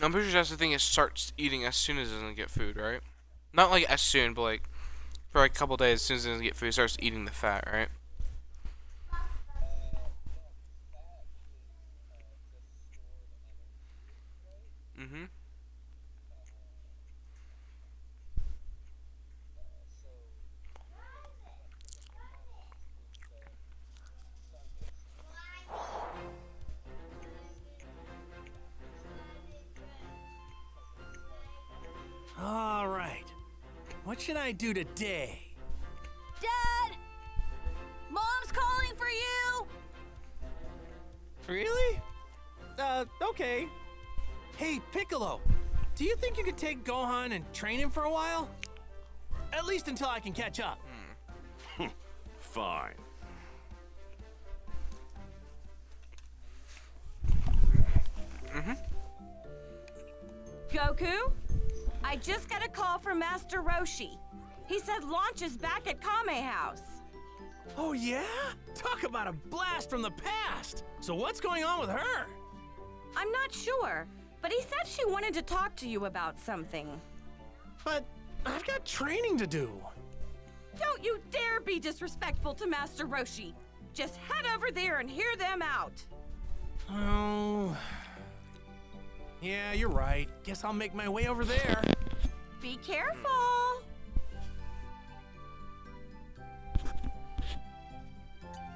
I'm pretty sure that's the thing. It starts eating as soon as it doesn't get food, right? Not like as soon, but like for like a couple days, as soon as it doesn't get food, it starts eating the fat, right? Mm-hmm. All right. What should I do today? Dad! Mom's calling for you! Really? Okay. Hey, Piccolo, do you think you could take Gohan and train him for a while? At least until I can catch up. Fine. Mm-hmm. Goku? I just got a call from Master Roshi. He said Launch is back at Kame House. Oh, yeah? Talk about a blast from the past. So what's going on with her? I'm not sure, but he said she wanted to talk to you about something. But I've got training to do. Don't you dare be disrespectful to Master Roshi. Just head over there and hear them out. Oh. Yeah, you're right. Guess I'll make my way over there. Be careful.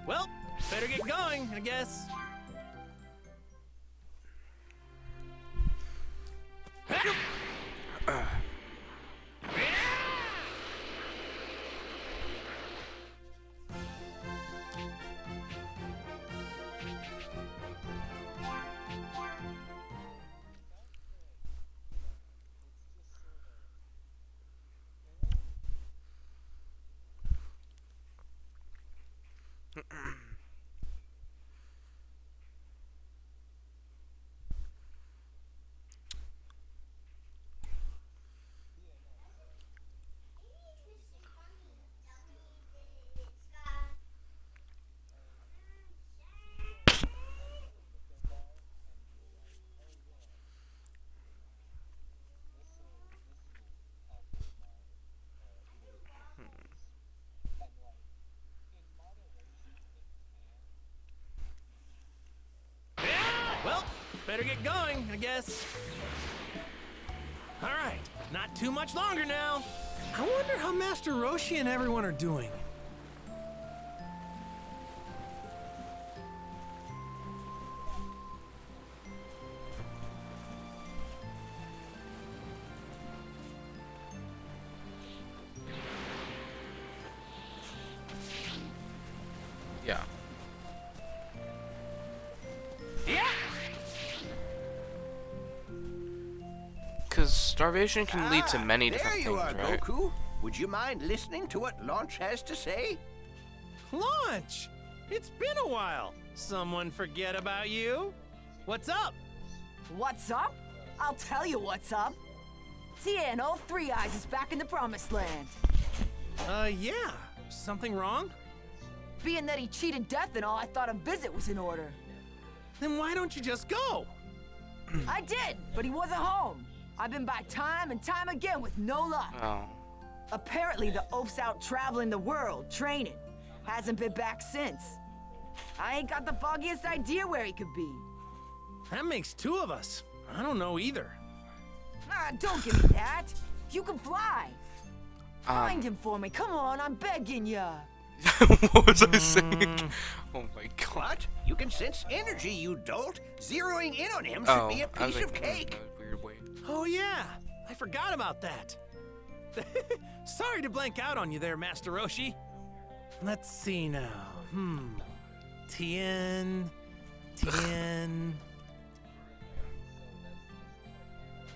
Well, better get going, I guess. better get going, I guess. All right, not too much longer now. I wonder how Master Roshi and everyone are doing. Yeah. Because starvation can lead to many different There you things, are, right? Goku. Would you mind listening to what Launch has to say? Launch! It's been a while. Someone forget about you? What's up? What's up? I'll tell you what's up. Tien, all Three Eyes is back in the Promised Land. Yeah. Something wrong? Being that he cheated death and all, I thought a visit was in order. Then why don't you just go? I did, but he wasn't home. I've been back time and time again with no luck. Oh. Apparently the oaf's out traveling the world, training. Hasn't been back since. I ain't got the foggiest idea where he could be. That makes two of us. I don't know either. Ah, don't give me that. You can fly. Find him for me. Come on, I'm begging ya. What was I saying? Oh my god. What? You can sense energy, you dolt. Zeroing in on him should be a I was piece like, of cake. Weird way. Oh yeah, I forgot about that. Sorry to blank out on you there, Master Roshi. Let's see now. Tien.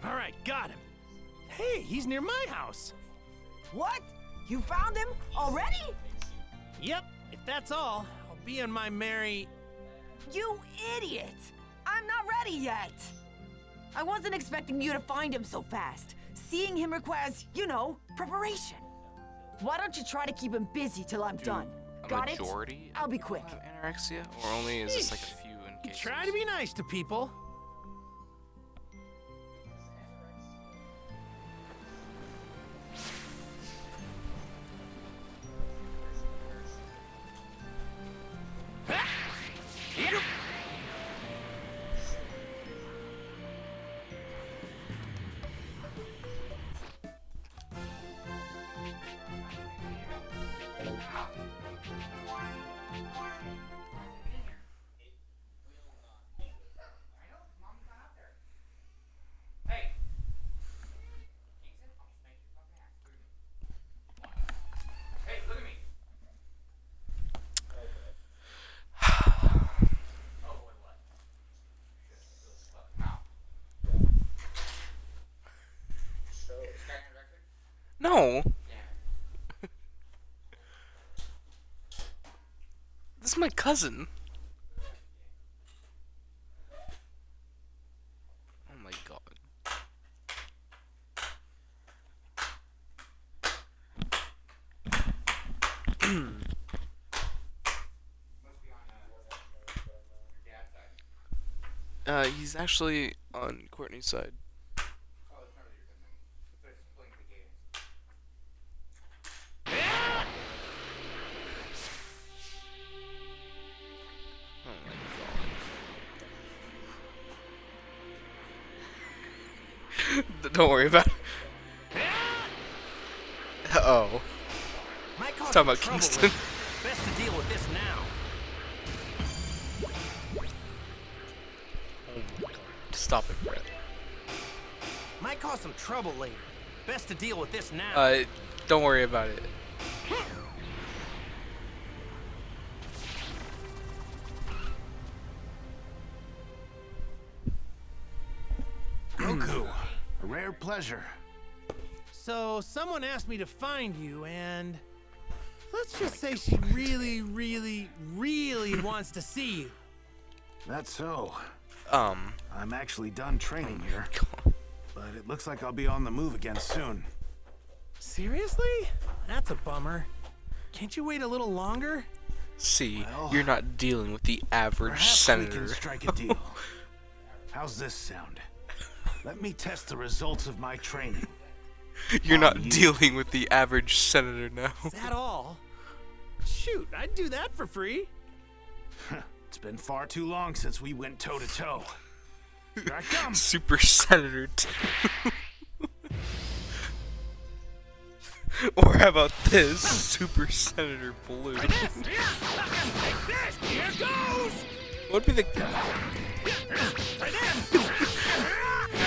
All right, got him. Hey, he's near my house. What? You found him already? Yep, if that's all, I'll be on my merry... You idiot! I'm not ready yet! I wasn't expecting you to find him so fast. Seeing him requires, you know, preparation. Why don't you try to keep him busy till I'm done? Got it? Majority I'll be quick. Anorexia? Or only is this like a few in cases? Try to be nice to people. No. This is my cousin. Oh my god. He's actually on Courtney's side. Don't worry about it. Uh-oh. Let's talk about Kingston. Best to deal with this now. Oh my god. Stop it, Brett. Might cause some trouble later. Best to deal with this now. Don't worry about it. Goku, a rare pleasure. So, someone asked me to find you, and let's just say she really, really, really wants to see you. That's so. I'm actually done training here, but it looks like I'll be on the move again soon. Seriously? That's a bummer. Can't you wait a little longer? See, you're not dealing with the average senator. We can strike a deal. How's this sound? Let me test the results of my training. You're not dealing with the average senator now. Is that all? Shoot, I'd do that for free. It's been far too long since we went toe-to-toe. Here I come. Super Senator 2. Or how about this? Super Senator Blue. Here goes. What would be the...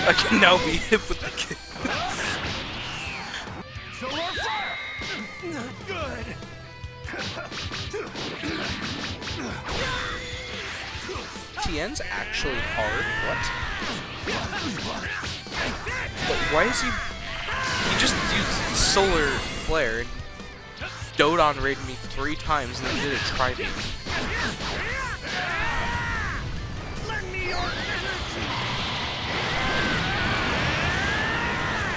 I can now be hip with the kids. Solar fire. Not good. TN's actually hard? What? But why is he... He just used solar flare and Dodon raided me 3 times and then did a tri-beam.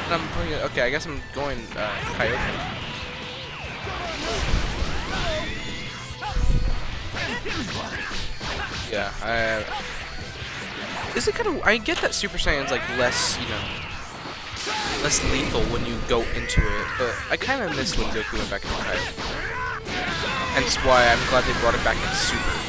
And I'm putting it... Okay, I guess I'm going Coyote. Yeah, is it kind of... I get that Super Saiyan's like less, you know, less lethal when you go into it, but I kind of miss when Goku went back into Kaioken. Hence why I'm glad they brought it back in Super.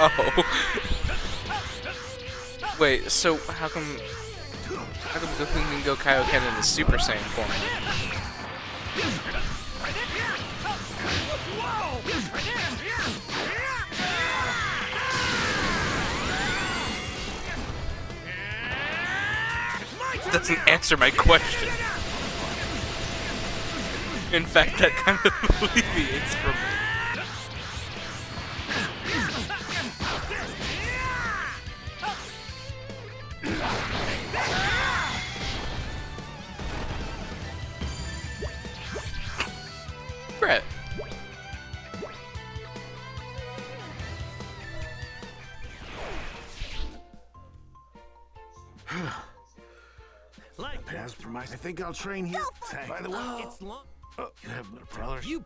Oh. Wait, so how come Goku can go Kaioken in the Super Saiyan form? Doesn't answer my question. In fact, that kind of alleviates from it. Brett. As per my, I think I'll train here. By the way, it's long. Oh, you have no brothers. You.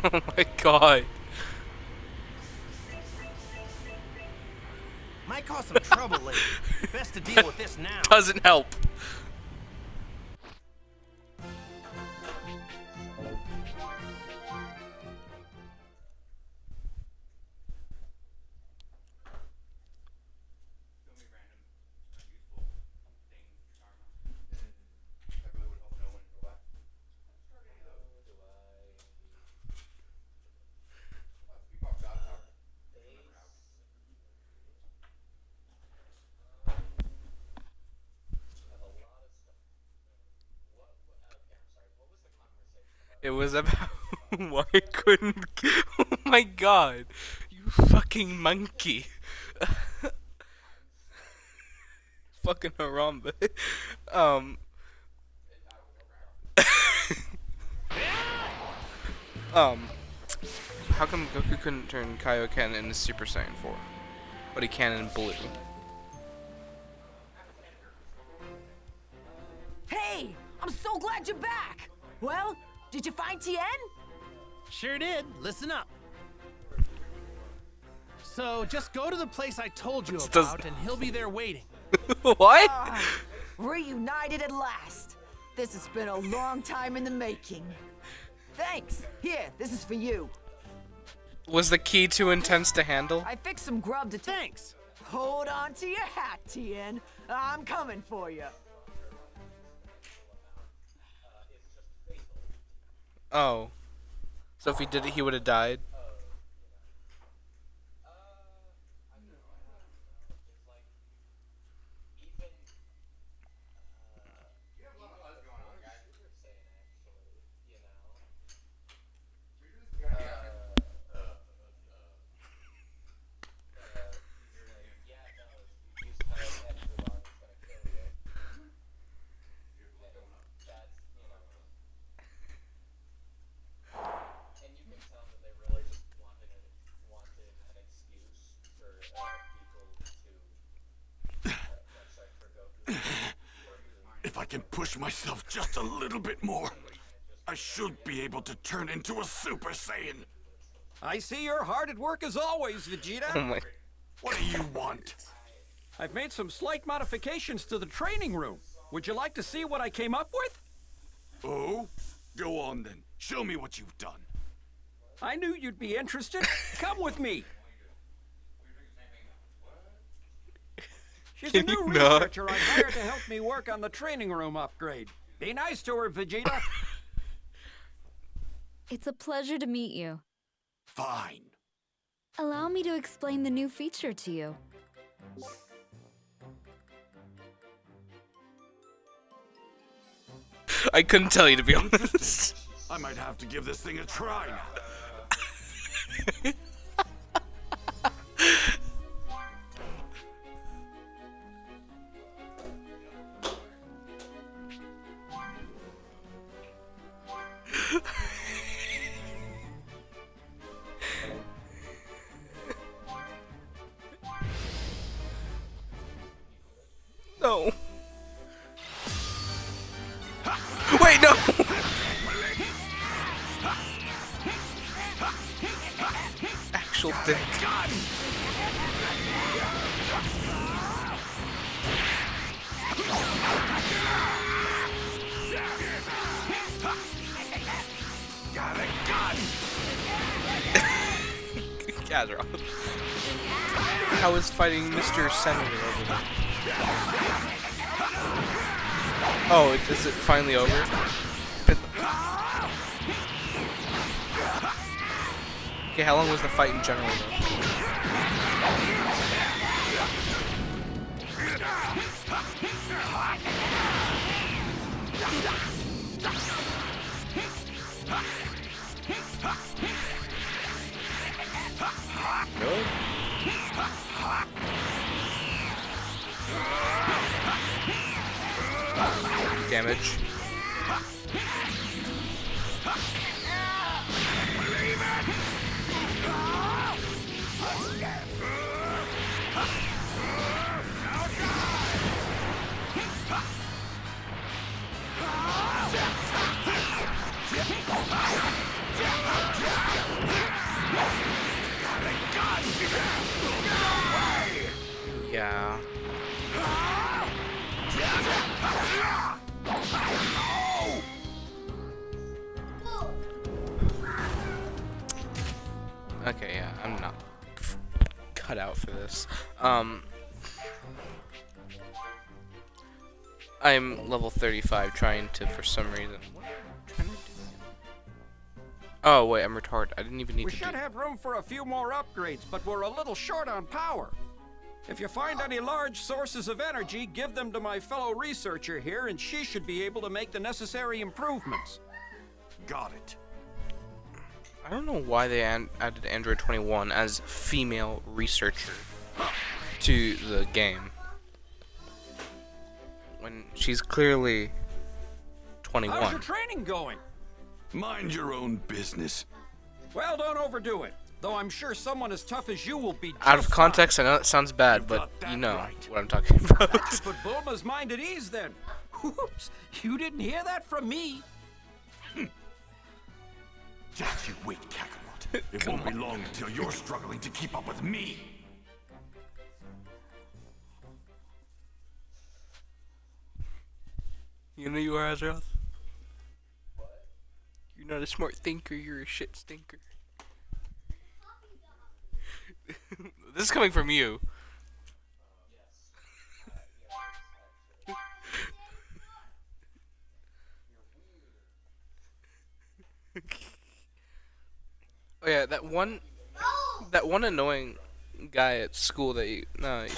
Oh my god. Might cause some trouble later. Best to deal with this now. Doesn't help. It was about why I couldn't. Oh my god, you fucking monkey! Fucking Harambe. How come Goku couldn't turn Kaioken into Super Saiyan 4, but he can in Blue? Hey, I'm so glad you're back. Well, did you find Tien? Sure did. Listen up. So just go to the place I told you about, and he'll be there waiting. What? Reunited at last. This has been a long time in the making. Thanks. Here, this is for you. Was the key too intense to handle? I fixed some grub to. Thanks. Hold on to your hat, Tien. I'm coming for you. Oh. So if he did it, he would have died? I can push myself just a little bit more, I should be able to turn into a Super Saiyan. I see you're hard at work as always, Vegeta. Oh my. What do you want? I've made some slight modifications to the training room. Would you like to see what I came up with? Oh? Go on then. Show me what you've done. I knew you'd be interested. Come with me. She's a new researcher I hired to help me work on the training room upgrade. Be nice to her, Vegeta. It's a pleasure to meet you. Fine. Allow me to explain the new feature to you. I couldn't tell you, to be honest. I might have to give this thing a try now. No. Wait, no. Actual dick. Gather. How is fighting Mr. Senator over there? Oh, is it finally over? Okay, how long was the fight in general, though? Really? Damage. Yeah. Okay, yeah, I'm not cut out for this. I'm level 35 trying to, for some reason. What am I trying to do? Oh, wait, I'm retarded. I didn't even need We to should have room for a few more upgrades, but we're a little short on power. If you find any large sources of energy, give them to my fellow researcher here, and she should be able to make the necessary improvements. Got it. I don't know why they added Android 21 as female researcher to the game when she's clearly 21. How's your training going? Mind your own business. Well, don't overdo it. Though I'm sure someone as tough as you will be just Out of context, I know that sounds bad, but you know what I'm talking about. That should put Bulma's mind at ease then. Whoops, you didn't hear that from me. Just you wait, Kakarot. It won't be long until you're struggling to keep up with me. You know you are, Azeroth? You're not a smart thinker, you're a shit stinker. This is coming from you. Oh yeah, that one annoying guy at school that you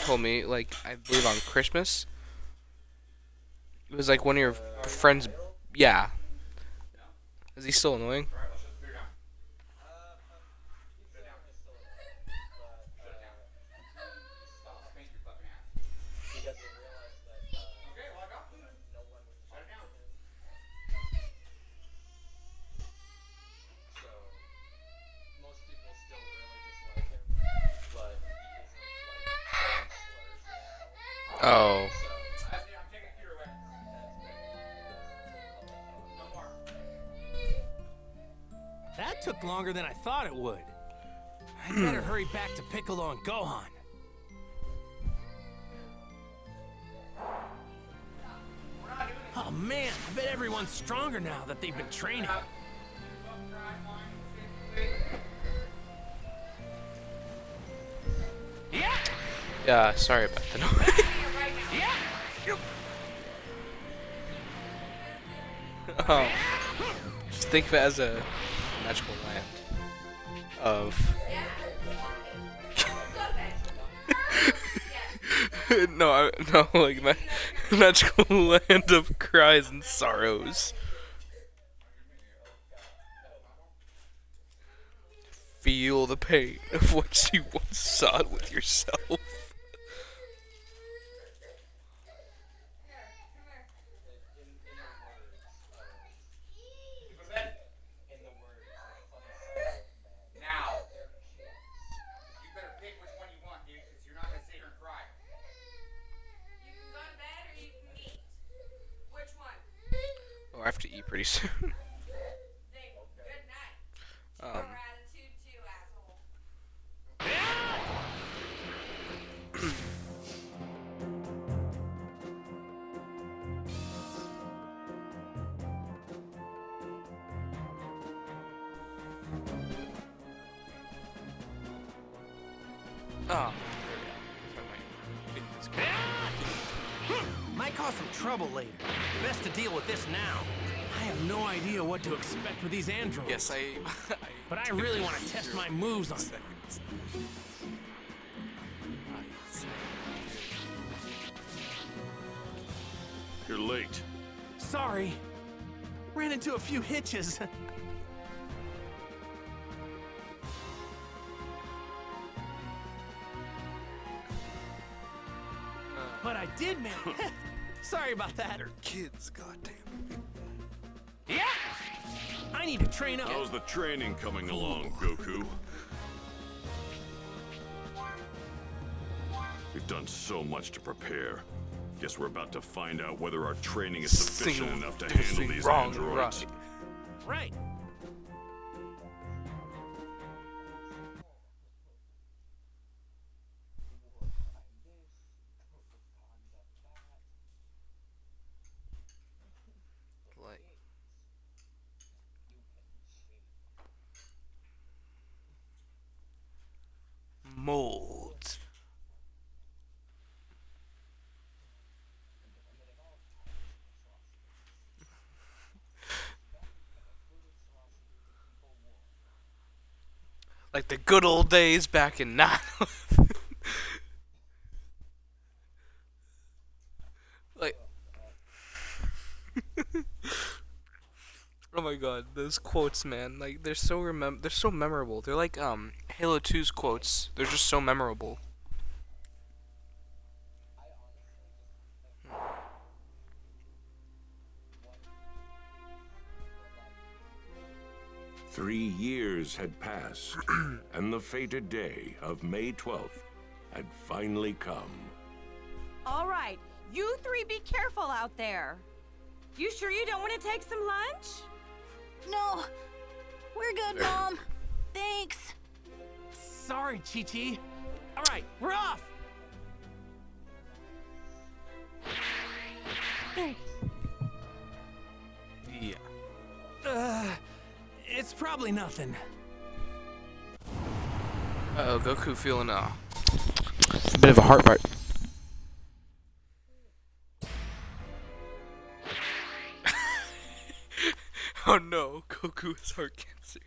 told me, like, I believe on Christmas. It was like one of your friends. Yeah. Is he still annoying? Oh. took longer than I thought it would. I'd better hurry back to Piccolo and Gohan. Oh man, I bet everyone's stronger now that they've been training. Yeah, sorry about the noise. Oh, just think of it as a magical land of. No, like magical land of cries and sorrows. Feel the pain of what you once sought with yourself. Oh, I have to eat pretty soon. Oh. Might cause some trouble later. Best to deal with this now. I have no idea what to expect with these androids. Yes, but I really want to test my moves on them. You're late. Sorry. Ran into a few hitches. But I did, man. Sorry about that. They're kids, goddamn. Yeah. I need to train up. How's the training coming along, Goku? We've done so much to prepare. Guess we're about to find out whether our training is sufficient enough to handle these androids. Right. Molds. Like the good old days back in 9. Like oh my god, those quotes, man, like they're so memorable. They're like Halo 2's quotes. They're just so memorable. Three years had passed, and the fated day of May 12th had finally come. All right, you three be careful out there. You sure you don't want to take some lunch? No, we're good, Mom. Thanks. Sorry, Chi-Chi. All right, we're off. Yeah. It's probably nothing. Uh-oh, Goku feeling a bit of a heartburn. Oh no, Goku has heart cancer.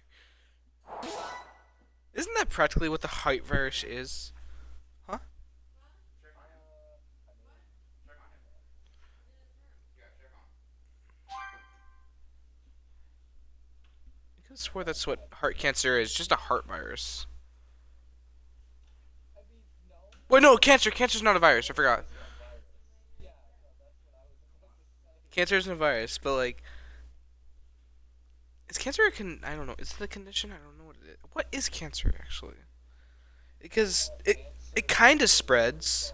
Isn't that practically what the height virus is? Huh? I could swear that's what heart cancer is, just a heart virus. Wait, no, cancer! Cancer's not a virus, I forgot. Cancer isn't a virus, but like... Is cancer I don't know, is it a condition? I don't know what it is. What is cancer, actually? Because it kind of spreads.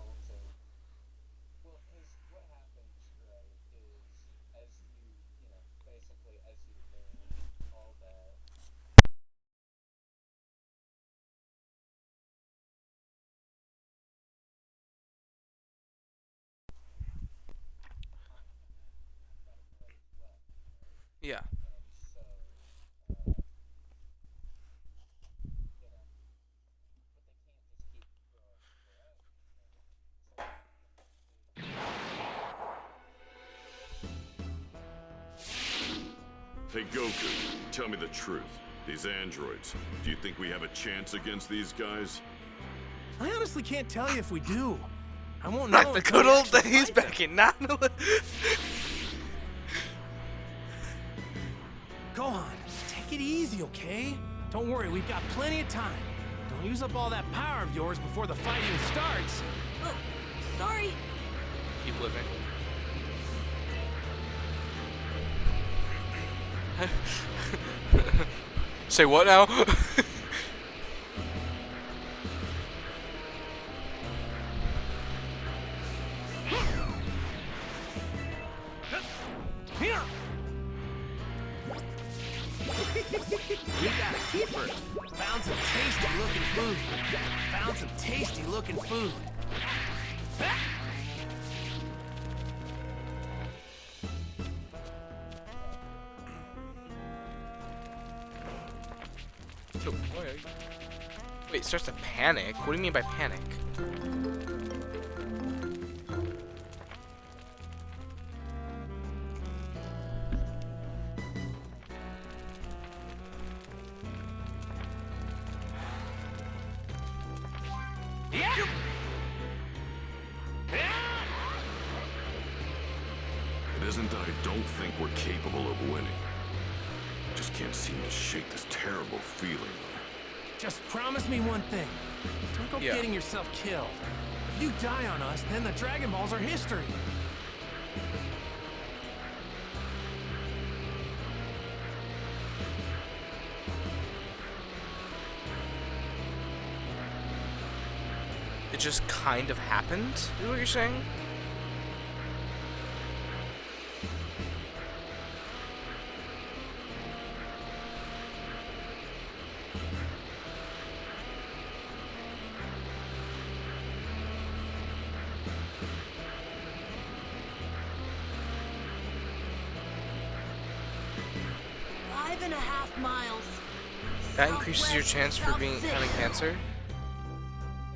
Yeah. Hey Goku, tell me the truth. These androids, do you think we have a chance against these guys? I honestly can't tell you if we do. I won't Like know the until good we old actually days fight back them. in 9/11. Go on, take it easy, okay? Don't worry, we've got plenty of time. Don't use up all that power of yours before the fight even starts. Oh, sorry. Keep living. Say what now? Here! We got a keeper. Found some tasty looking food. Found some tasty looking food. So, wait, it starts to panic? What do you mean by panic? It isn't that I don't think we're capable of winning. Just can't seem to shake this terrible feeling. Just promise me one thing. Don't go Yeah. getting yourself killed. If you die on us, then the Dragon Balls are history. It just kind of happened, is what you're saying? Five and a half miles. That increases your chance for having cancer?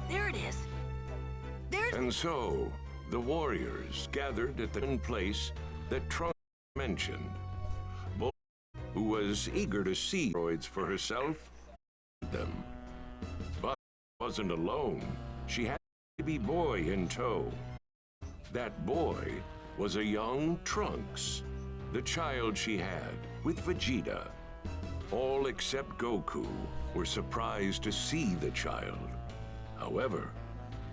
There it is. And so, the warriors gathered at the place that Trunks mentioned. Bulma, who was eager to see droids for herself, them. But wasn't alone. She had a baby boy in tow. That boy was a young Trunks, the child she had with Vegeta. All except Goku were surprised to see the child. However,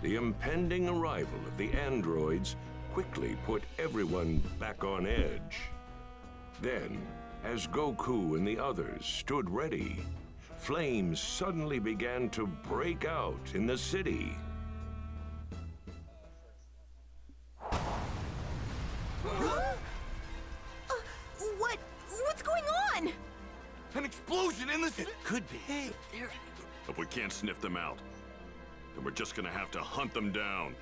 the impending arrival of the androids quickly put everyone back on edge. Then, as Goku and the others stood ready, flames suddenly began to break out in the city. What's going on? An explosion in the city. Could be. Hey, there. If we can't sniff them out, then we're just gonna have to hunt them down.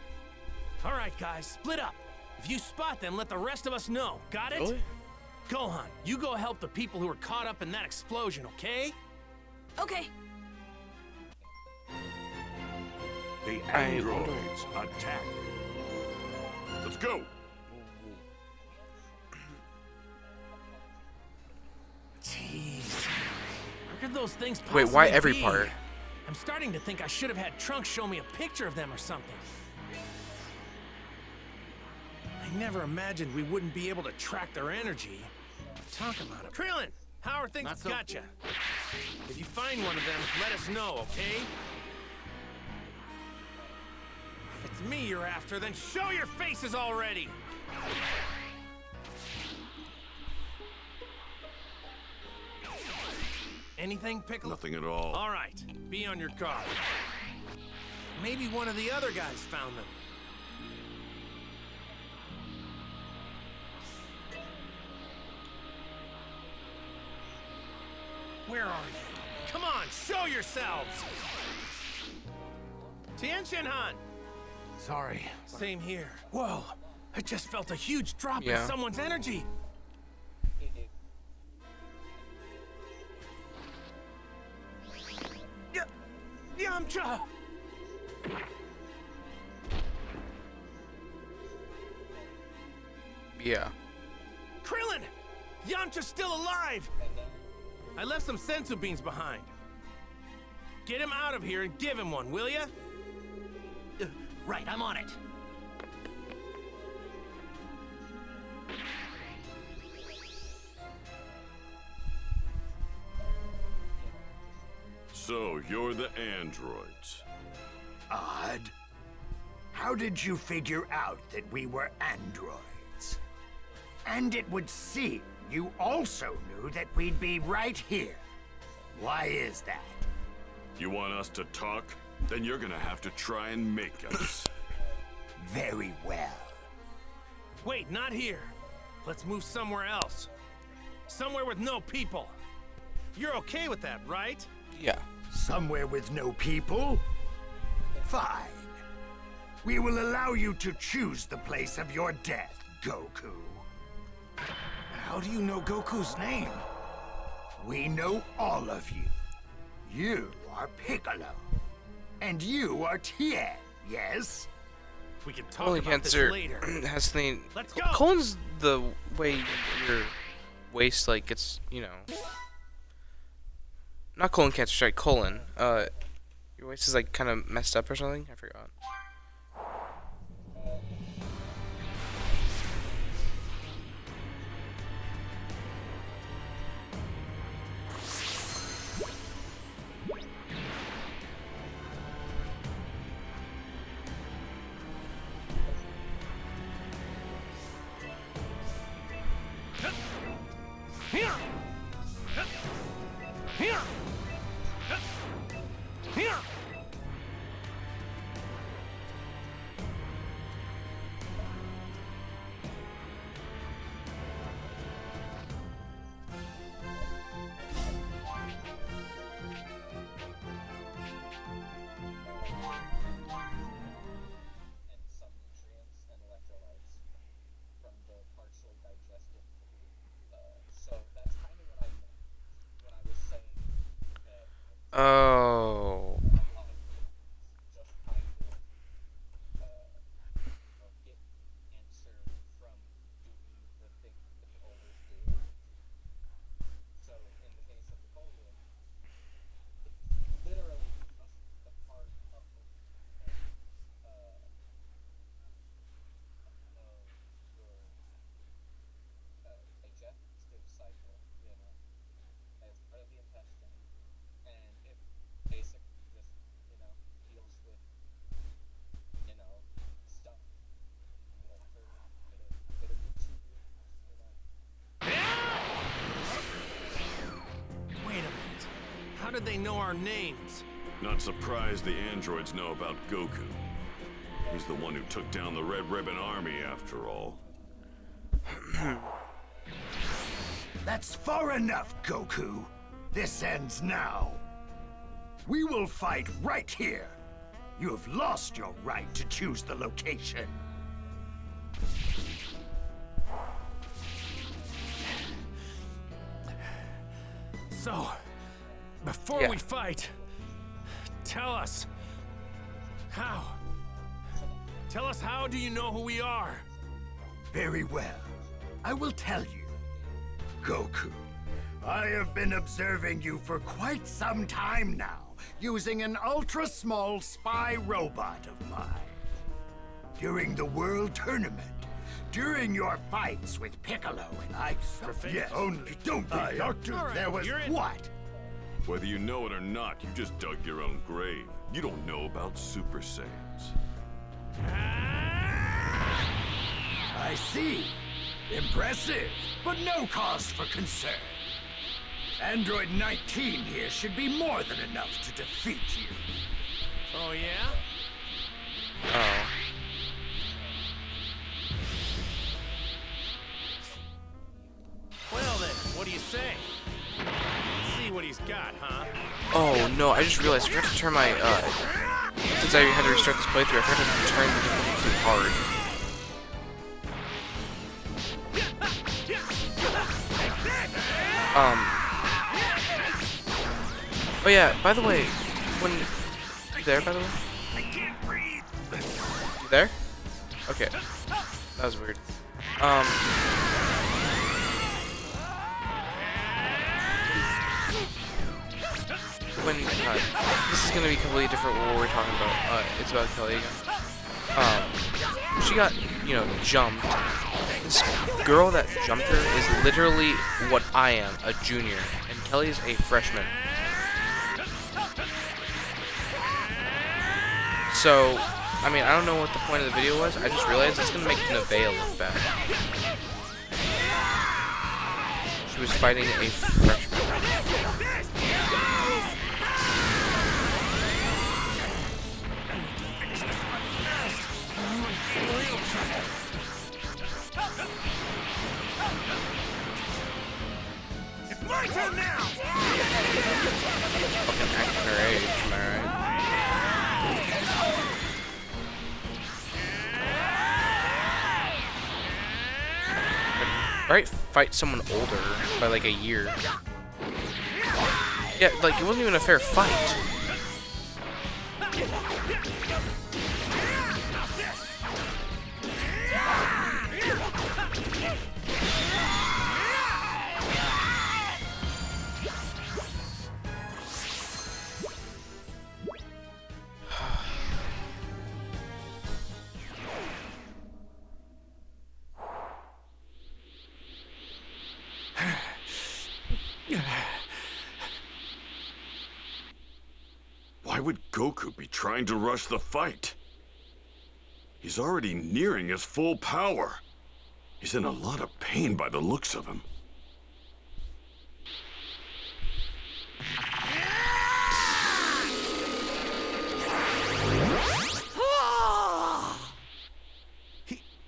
All right, guys, split up. If you spot them, let the rest of us know. Got it? Really? Gohan, you go help the people who were caught up in that explosion, okay? Okay. The androids attack. Let's go! Jeez. Where could those things Wait, why possibly every be? part? I'm starting to think I should have had Trunks show me a picture of them or something. I never imagined we wouldn't be able to track their energy. Talk about it. Krillin, how are things gotcha? If you find one of them, let us know, okay? If it's me you're after, then show your faces already! Anything, Piccolo? Nothing at all. All right, be on your guard. Maybe one of the other guys found them. Where are you? Come on, show yourselves! Tien-Shin-Han! Sorry. Same here. Whoa, I just felt a huge drop Yeah. in someone's energy. Yeah. Krillin! Yamcha's still alive! I left some senzu beans behind. Get him out of here and give him one, will ya? Right, I'm on it. So, you're the androids. Odd. How did you figure out that we were androids? And it would seem you also knew that we'd be right here. Why is that? You want us to talk? Then you're gonna have to try and make us. Very well. Wait, not here. Let's move somewhere else. Somewhere with no people. You're okay with that, right? Yeah. Somewhere with no people? Fine. We will allow you to choose the place of your death, Goku. How do you know Goku's name? We know all of you. You are Piccolo. And you are Tien, yes? We can talk Colon about cancer this later. has the Let's go. colon's the way your waist like gets, you know. Not colon cancer, sorry, colon. Your waist is like kind of messed up or something. I forgot. Here! Here! Here! Oh. How did they know our names? Not surprised the androids know about Goku. He's the one who took down the Red Ribbon Army, after all. That's far enough, Goku. This ends now. We will fight right here. You have lost your right to choose the location. So, before we fight, tell us how. Tell us how do you know who we are? Very well. I will tell you. Goku, I have been observing you for quite some time now, using an ultra-small spy robot of mine. During the World Tournament, during your fights with Piccolo and Ice. Yes, only don't be doctor. Right, there was what? Whether you know it or not, you just dug your own grave. You don't know about Super Saiyans. I see. Impressive, but no cause for concern. Android 19 here should be more than enough to defeat you. Oh, yeah? Oh. Well then, what do you say? Let's see what he's got, huh? Oh no, I just realized I forgot to turn my, since I had to restart this playthrough, I forgot to turn the difficulty to hard. Oh yeah, by the way, when You there, by the way? I can't breathe. You there? Okay. That was weird. When this is gonna be completely different from what we're talking about. It's about Kelly again. She got, you know, jumped. This girl that jumped her is literally what I am, a junior, and Kelly is a freshman. So, I mean, I don't know what the point of the video was. I just realized it's gonna make Nevaeh look bad. She was fighting a freshman. It's my turn now! Fucking acting her age, am I right? Right? Fight someone older by like a year. Yeah, like it wasn't even a fair fight. Why would Goku be trying to rush the fight? He's already nearing his full power. He's in a lot of pain by the looks of him.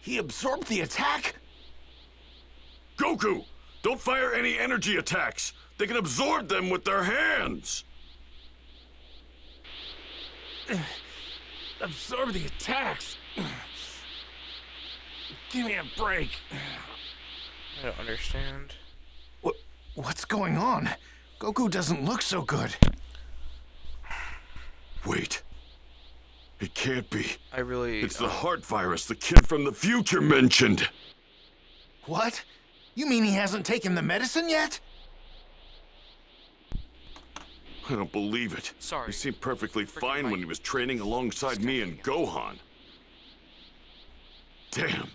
He absorbed the attack? Goku! Don't fire any energy attacks! They can absorb them with their hands! Absorb the attacks. Give me a break. I don't understand. What's going on? Goku doesn't look so good. Wait. It can't be. It's the heart virus the kid from the future mentioned. What? You mean he hasn't taken the medicine yet? I don't believe it. Sorry. He seemed perfectly fine when he was training alongside me and Gohan. Damn.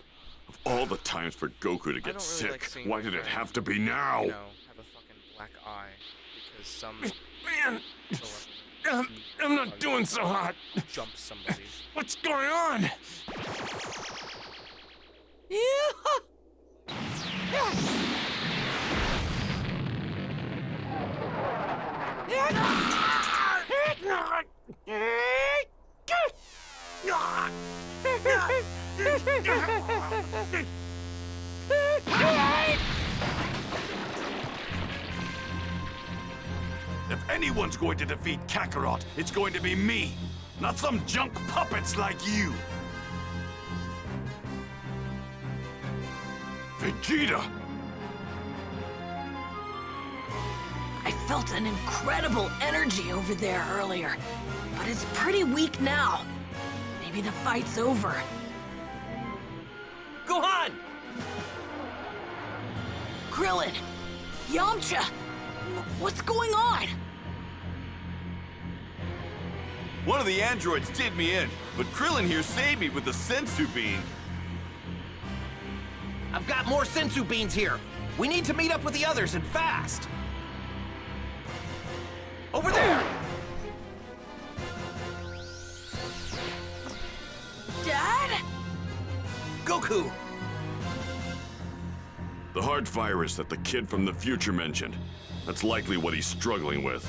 Of all the times for Goku to get sick, why did it have to be now? You know, have a fucking black eye because some Man, I'm not doing so hot. Jump somebody. What's going on? If anyone's going to defeat Kakarot, it's going to be me, not some junk puppets like you. Vegeta! I felt an incredible energy over there earlier, but it's pretty weak now. Maybe the fight's over. Gohan! Krillin! Yamcha! What's going on? One of the androids did me in, but Krillin here saved me with the sensu bean. I've got more sensu beans here. We need to meet up with the others and fast. Over there! Dad? Goku! The heart virus that the kid from the future mentioned. That's likely what he's struggling with.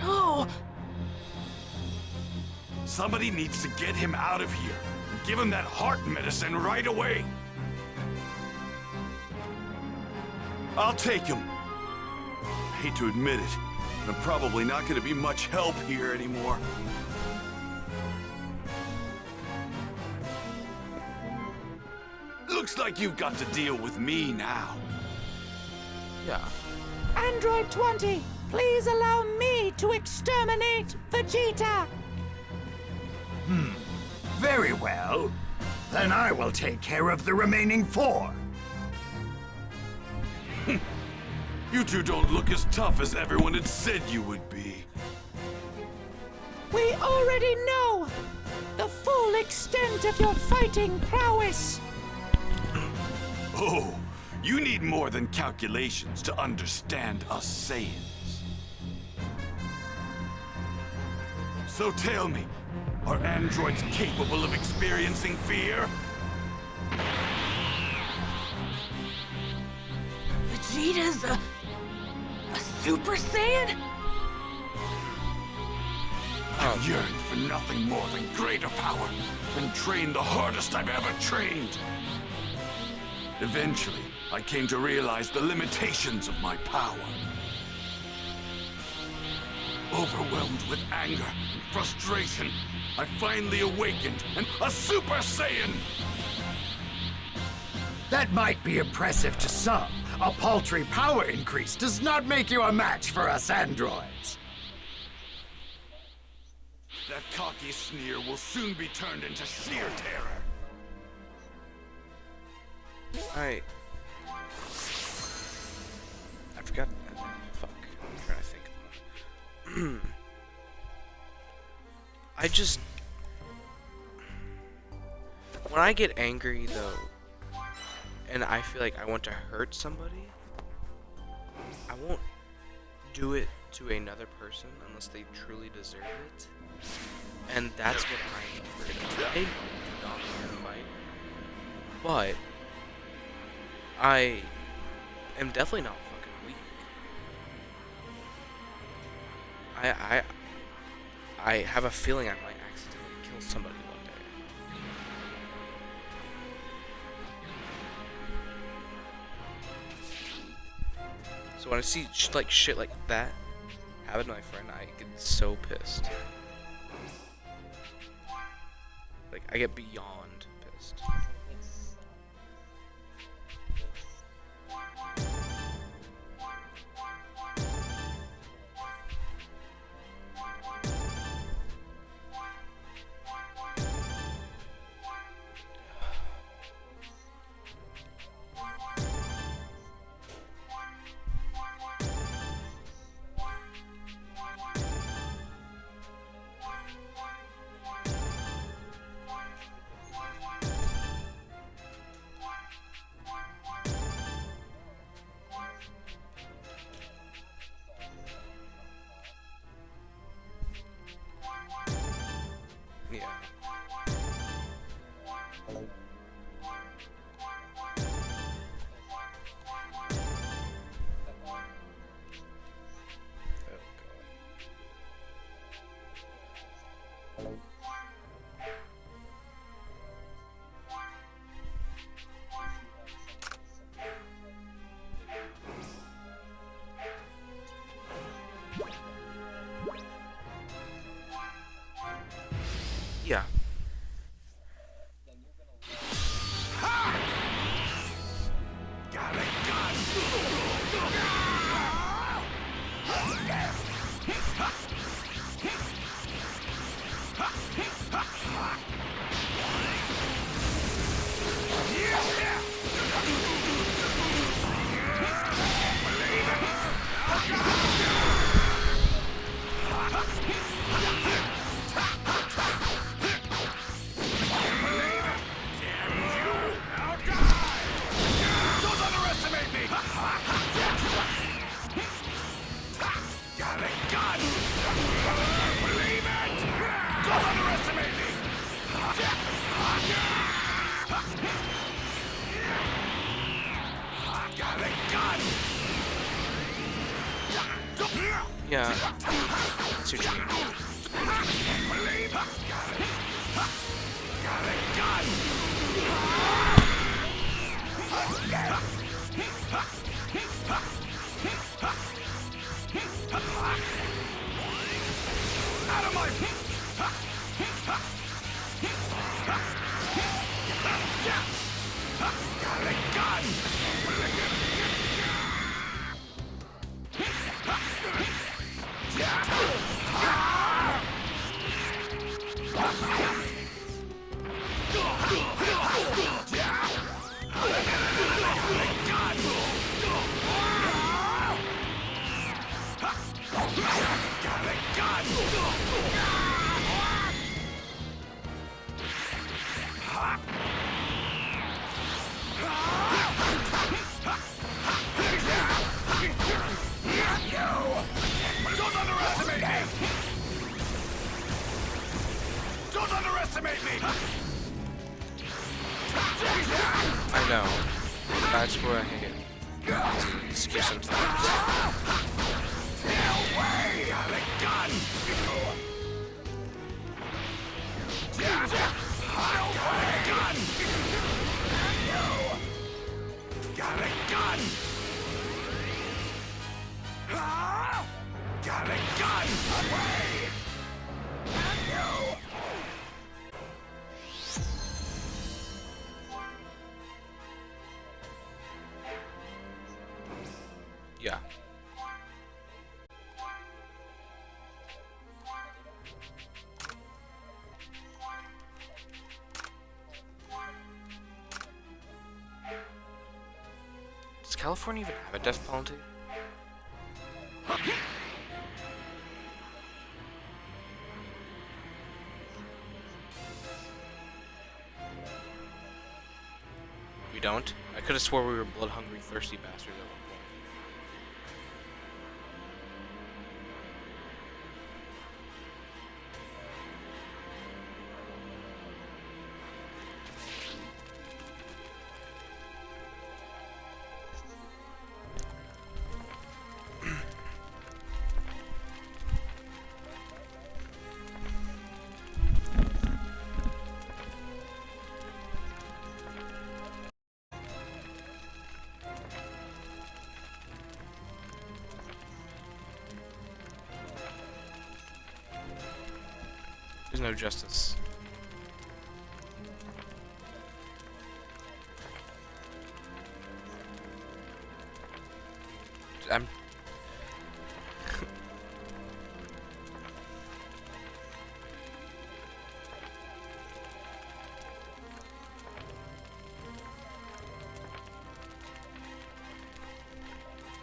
No! Somebody needs to get him out of here and give him that heart medicine right away. I'll take him. I hate to admit it, but I'm probably not going to be much help here anymore. Looks like you've got to deal with me now. Yeah. Android 20, please allow me need to exterminate Vegeta. Very well. Then I will take care of the remaining 4. You two don't look as tough as everyone had said you would be. We already know the full extent of your fighting prowess. Oh, you need more than calculations to understand us Saiyans. So tell me, are androids capable of experiencing fear? Vegeta's a Super Saiyan? I've yearned for nothing more than greater power and trained the hardest I've ever trained. Eventually, I came to realize the limitations of my power. Overwhelmed with anger and frustration, I finally awakened and a Super Saiyan! That might be impressive to some. A paltry power increase does not make you a match for us androids. That cocky sneer will soon be turned into sheer terror. I forgot. Fuck. I'm trying to think of one. I just... When I get angry, though, and I feel like I want to hurt somebody, I won't do it to another person unless they truly deserve it. And that's what I'm afraid of. I do not want to fight, but I am definitely not fucking weak. I have a feeling I might accidentally kill somebody one day. So when I see shit like that happen to my friend, I get so pissed. Like, I get beyond pissed. Yeah. Yeah. Yeah. See what you mean. Out of my... I know. That's where I hate it. Excuse sometimes. Yeah. Does California even have a death penalty? We don't? I could have swore we were blood-hungry, thirsty bastards at one point. There's no justice. I'm...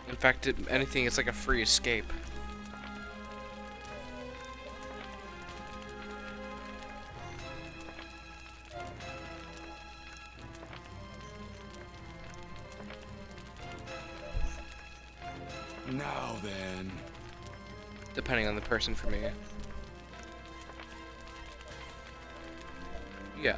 In fact, if anything, it's like a free escape. Now then. Depending on the person for me. Yeah.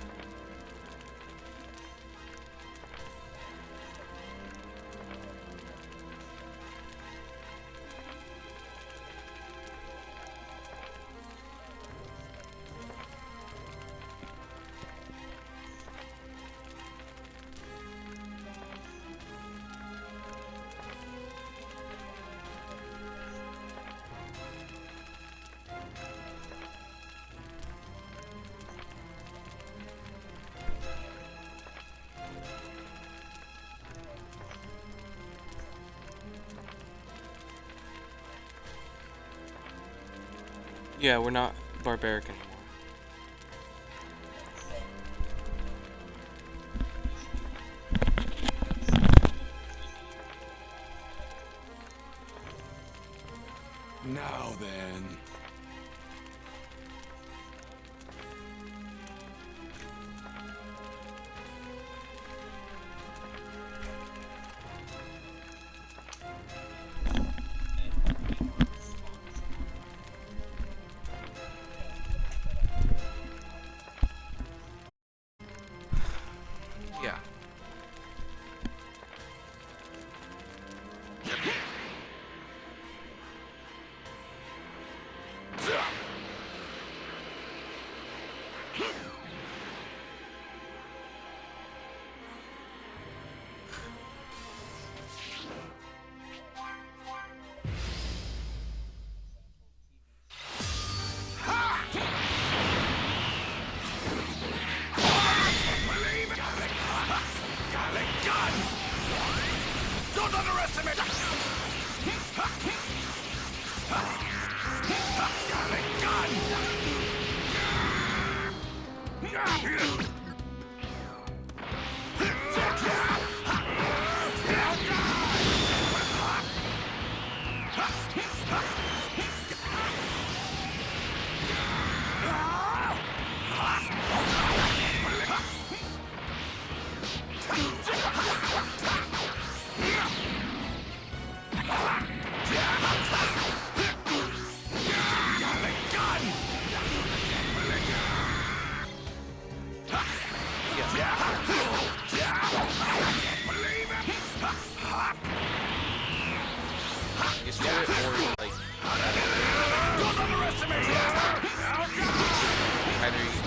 Yeah, we're not barbaric anymore. Now then. Yeah. Don't underestimate! Used to it, or like either you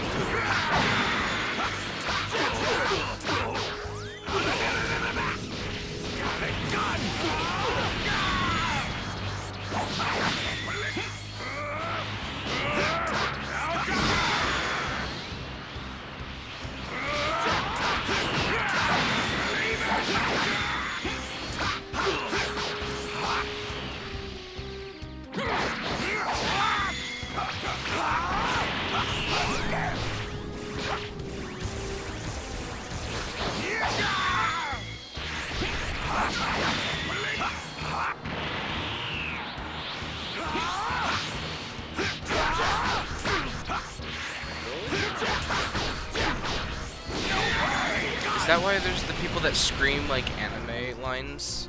Is that why there's the people that scream like anime lines?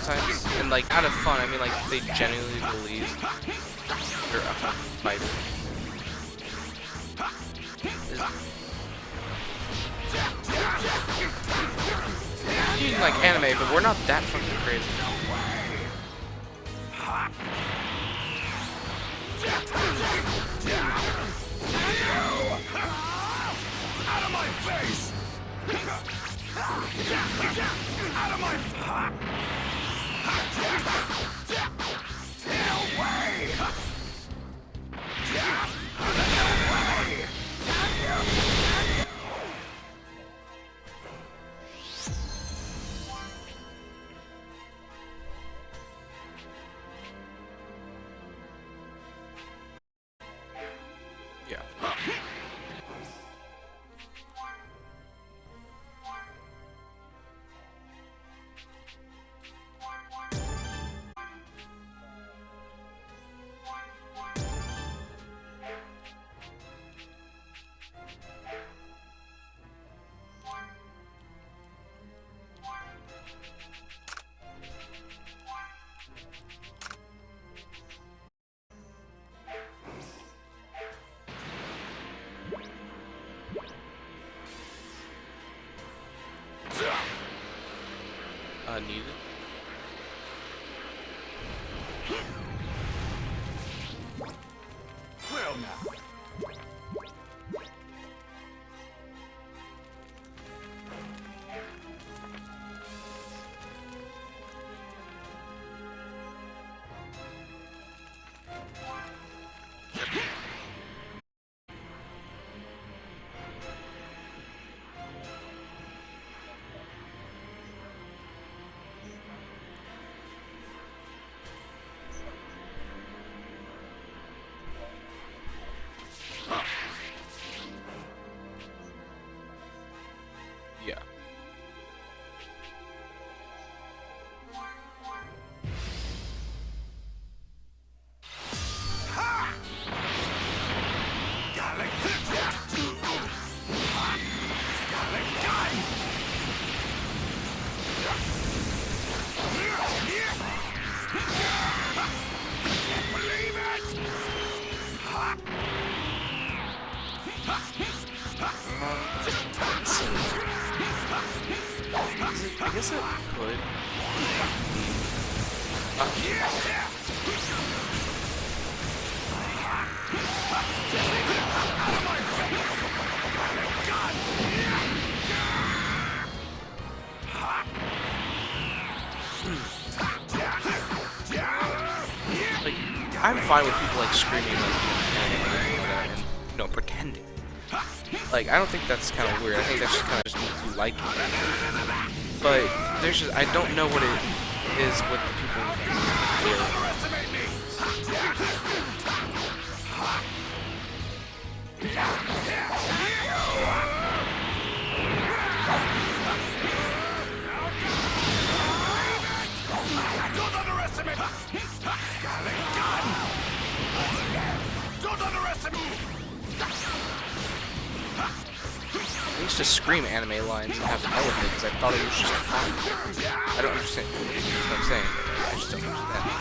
Sometimes, and like out of fun, I mean like they genuinely believe they're a fucking fighter. You mean like anime, but we're not that fucking crazy. Out of my face! Out of my no way! Yeah. Needed. Well now. Yeah. I guess it could. Like, I'm fine with people like screaming like, and you know, pretending. Like, I don't think that's kind of weird. I think that's just kind of just means you like it. But there's just, I don't know what it is with the people Don't underestimate! Don't underestimate! I used to scream anime lines and have fun with it because I thought it was just fun. I don't understand what I'm saying. I just don't understand.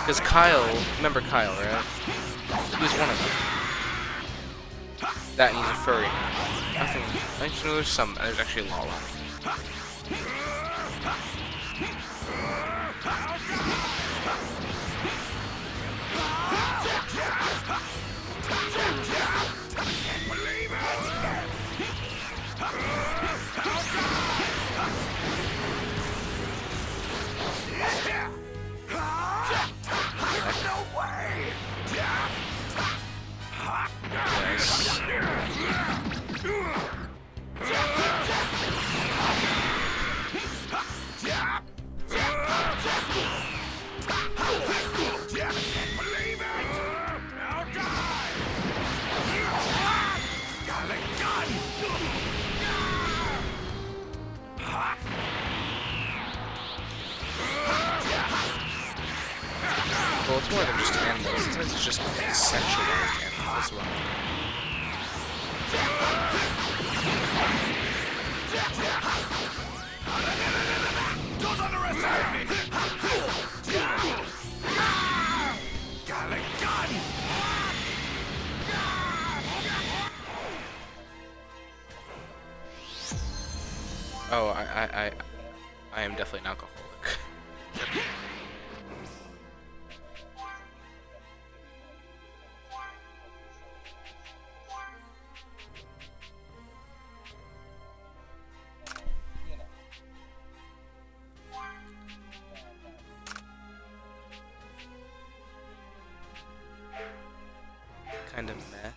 Because Kyle, remember Kyle, right? He was one of them. That and he's a furry now. Nothing. I just know there's actually a law on it. Well, it's more than just animals. Sometimes it's just sexualized animals as well. Don't underestimate me! Got a gun! Oh, I am definitely an alcoholic. Kind of meh.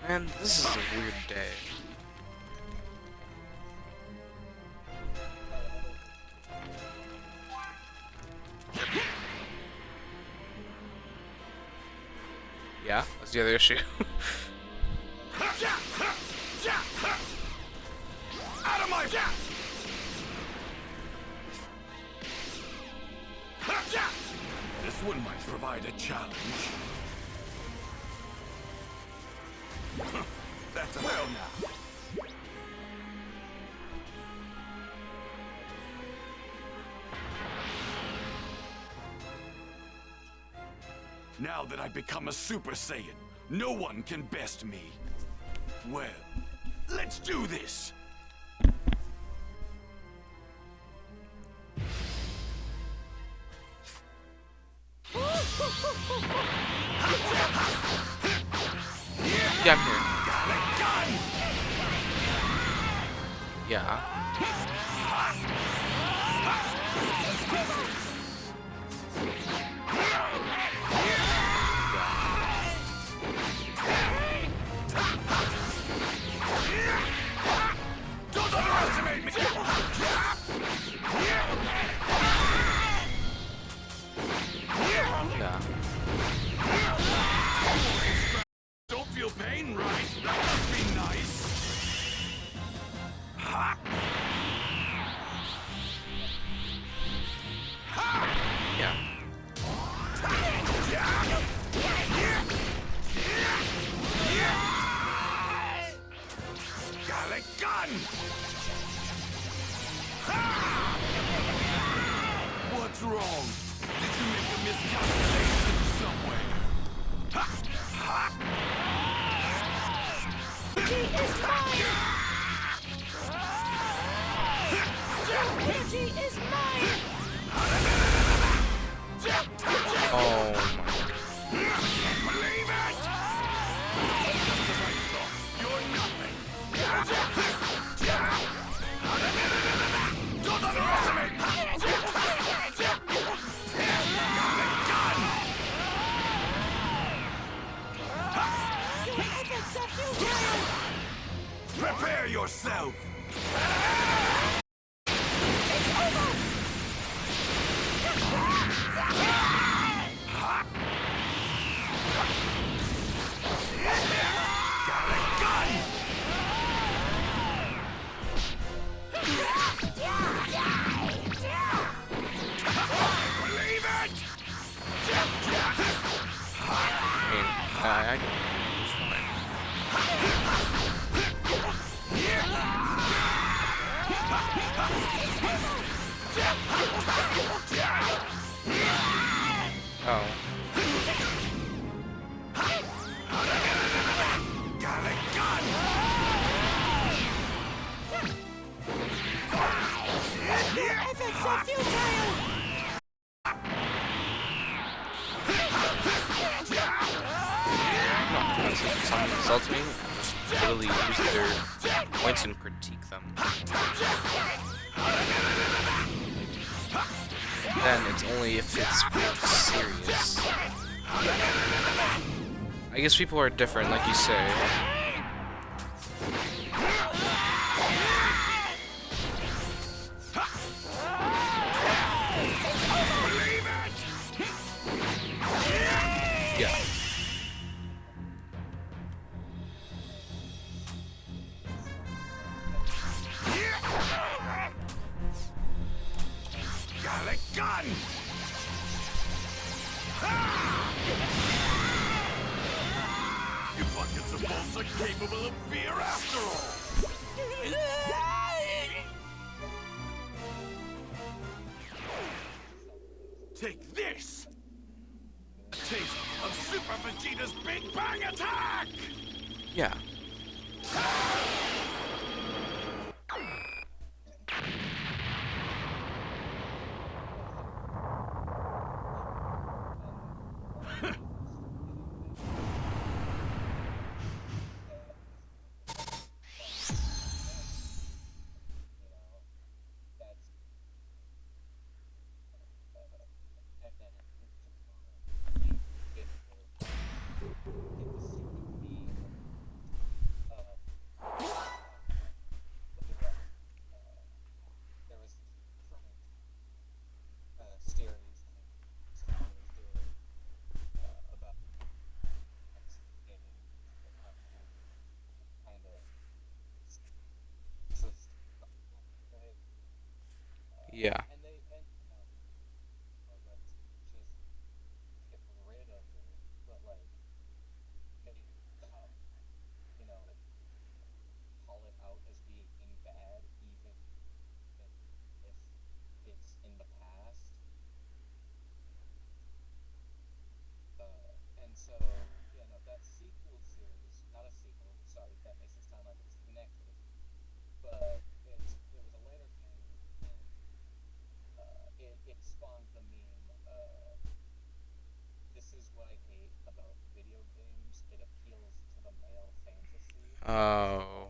Man, this is a weird day. Yeah, that's the other issue. Out of my... This one might provide a challenge. That's well now. Now that I've become a Super Saiyan, no one can best me. Well, let's do this. Yeah, I'm here. Yeah. Don't underestimate me! Yeah. Don't feel pain, right? That must be nice. Ha! Yeah. Got a gun! What's wrong? Did you make a miscalculation somewhere? Ha! Ha! Energy is mine! Energy is mine! Oh my. Can't believe it! You're nothing! Don't underestimate me! Your efforts are futile! I can. It's fine. Oh. Efforts are futile! If someone insults me, just literally use their points and critique them. Then it's only if it's really serious. I guess people are different, like you say. Yeah. Gallic gun! You buckets of bolts are capable of fear after all! Take this! A taste of Super Vegeta's Big Bang Attack! Yeah. Yeah. Oh.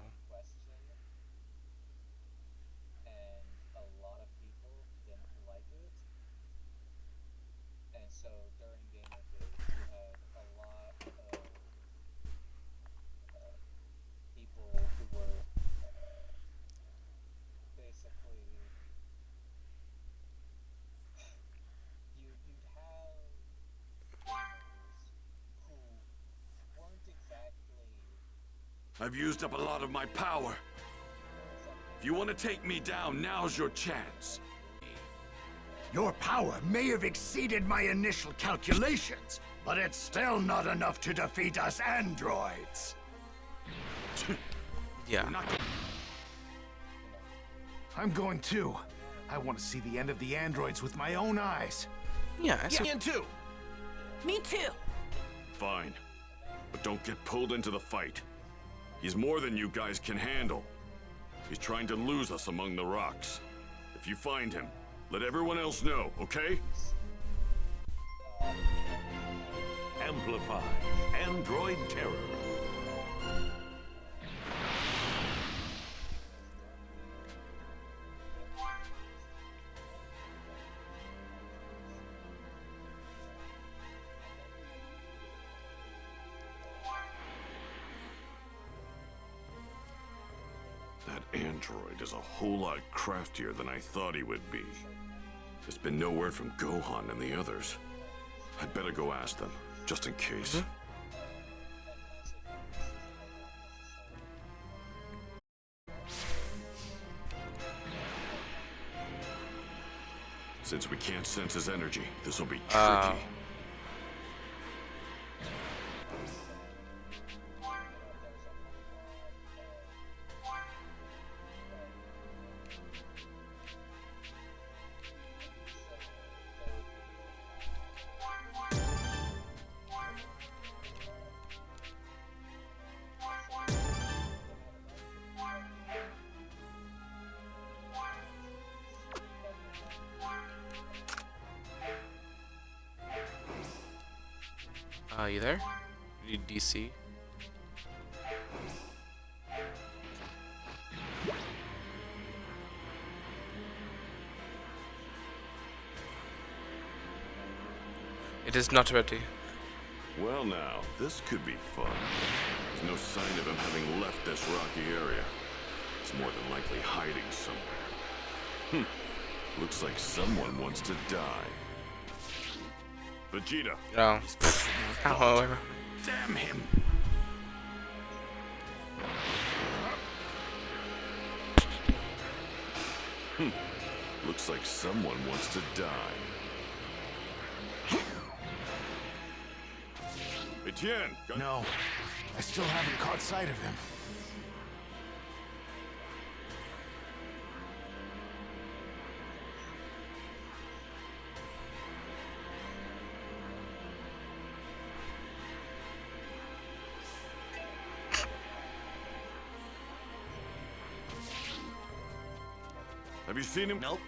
I've used up a lot of my power. If you want to take me down, now's your chance. Your power may have exceeded my initial calculations, but it's still not enough to defeat us androids. Yeah. I'm going too. I want to see the end of the androids with my own eyes. Yeah, Me too. Me too. Fine. But don't get pulled into the fight. He's more than you guys can handle. He's trying to lose us among the rocks. If you find him, let everyone else know, okay? Amplify. Android Terror. That android is a whole lot craftier than I thought he would be. There's been no word from Gohan and the others. I'd better go ask them, just in case. Since we can't sense his energy, this will be tricky. You there? You DC? It is not ready. Well now, this could be fun. There's no sign of him having left this rocky area. He's more than likely hiding somewhere. Looks like someone wants to die. Vegeta. Oh. However. Damn him. Looks like someone wants to die. Etienne! No, I still haven't caught sight of him. Have you seen him? Nope.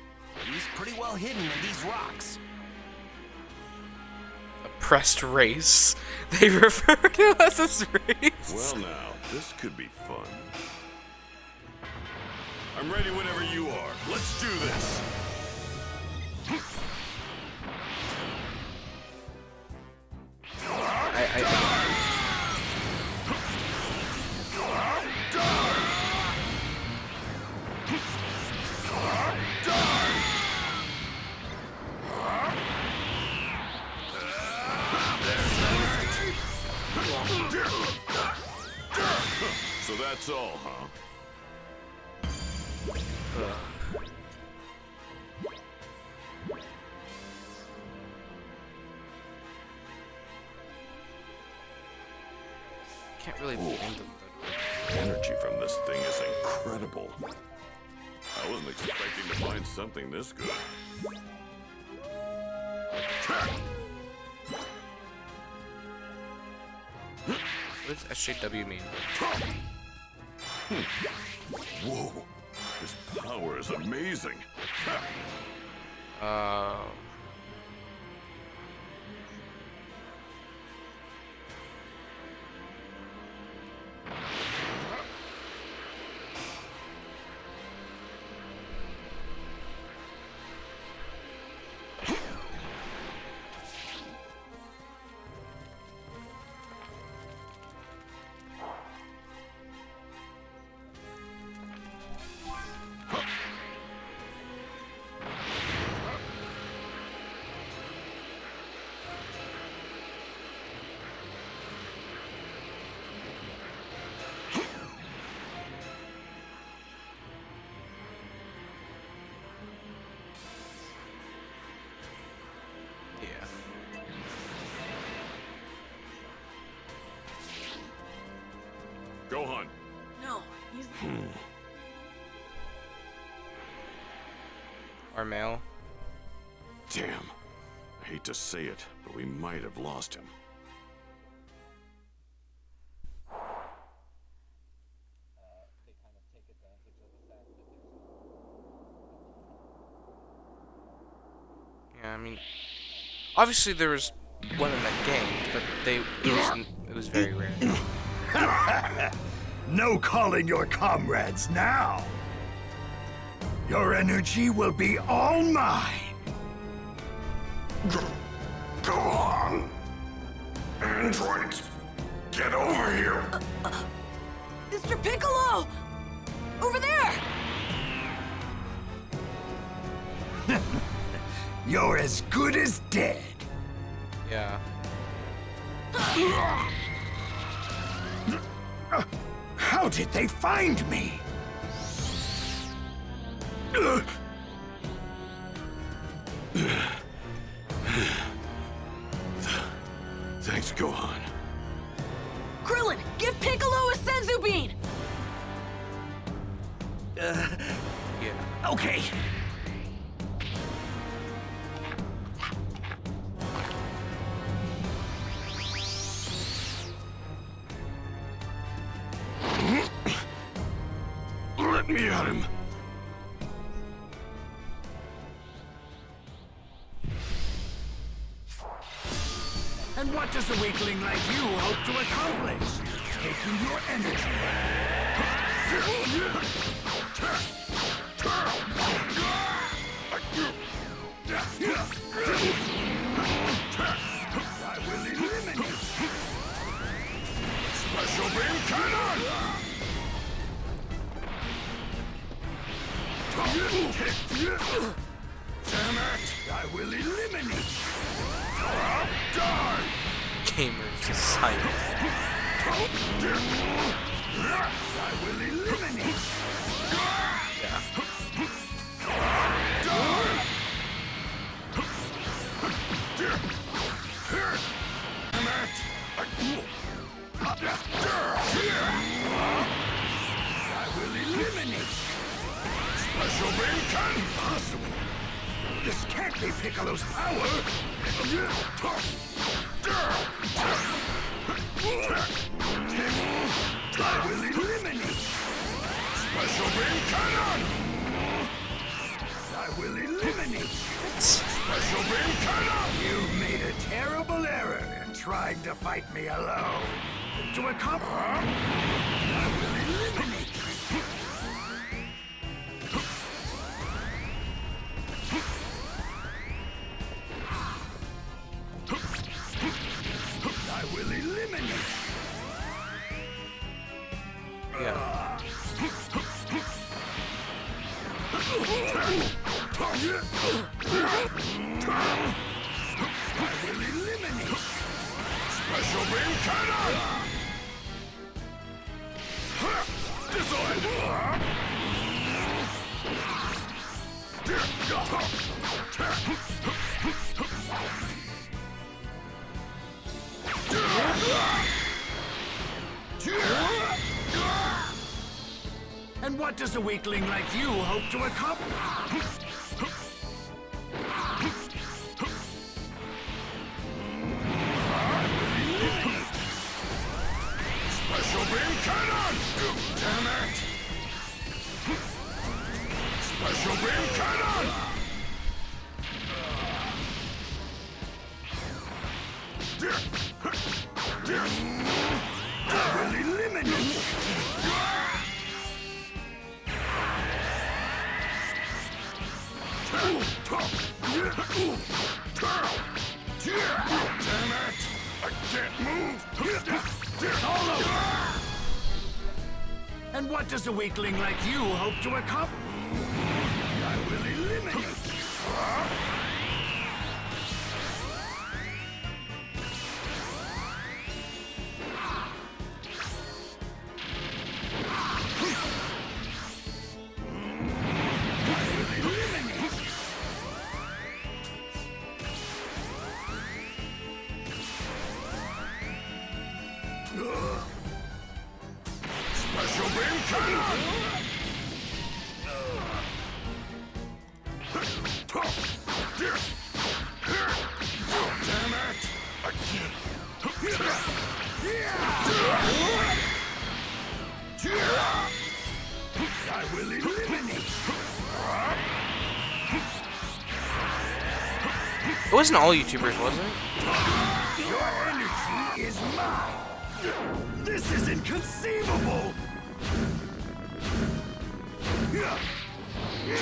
He's pretty well hidden in these rocks. Oppressed race. They refer to us as race. Well now, this could be fun. I'm ready whenever you are. Let's do this. So that's all, huh? Can't really blame them. Energy from this thing is incredible. I wasn't expecting to find something this good. What does SJW mean? Whoa, this power is amazing. Gohan. No, he's... Our male. Damn. I hate to say it, but we might have lost him. Yeah, I mean, obviously there was one in that game, but it was very rare. No calling your comrades now. Your energy will be all mine. Go on. Androids, get over here. Mr. Piccolo! Over there! You're as good as dead. Yeah. How did they find me? Thanks, Gohan. Krillin, give Piccolo a Senzu Bean! Yeah. Okay. Let me at him. And what does a weakling like you hope to accomplish? Taking your energy. I will eliminate. Special beam cannon! Damn it! I will eliminate. Die! Gamers is silent. I will eliminate. Yeah. I will eliminate. Special beam cannon. Impossible. This can't be Piccolo's power. I will eliminate. Special beam cannon. I will eliminate. Special beam cannon. You've made a terrible error in trying to fight me alone. To accomplish, I will eliminate. I will eliminate. Yeah. I will eliminate. Special beam cannon. And what does a weakling like you hope to accomplish? Special beam cannon! Damn it! Special beam cannon! I will eliminate! Damn it! I can't move! It's all over! And what does a weakling like you hope to accomplish? I will eliminate! Special beam cannon! Damn it! I will eliminate! It wasn't all YouTubers, was it? Your energy is mine! This is inconceivable! Damn it!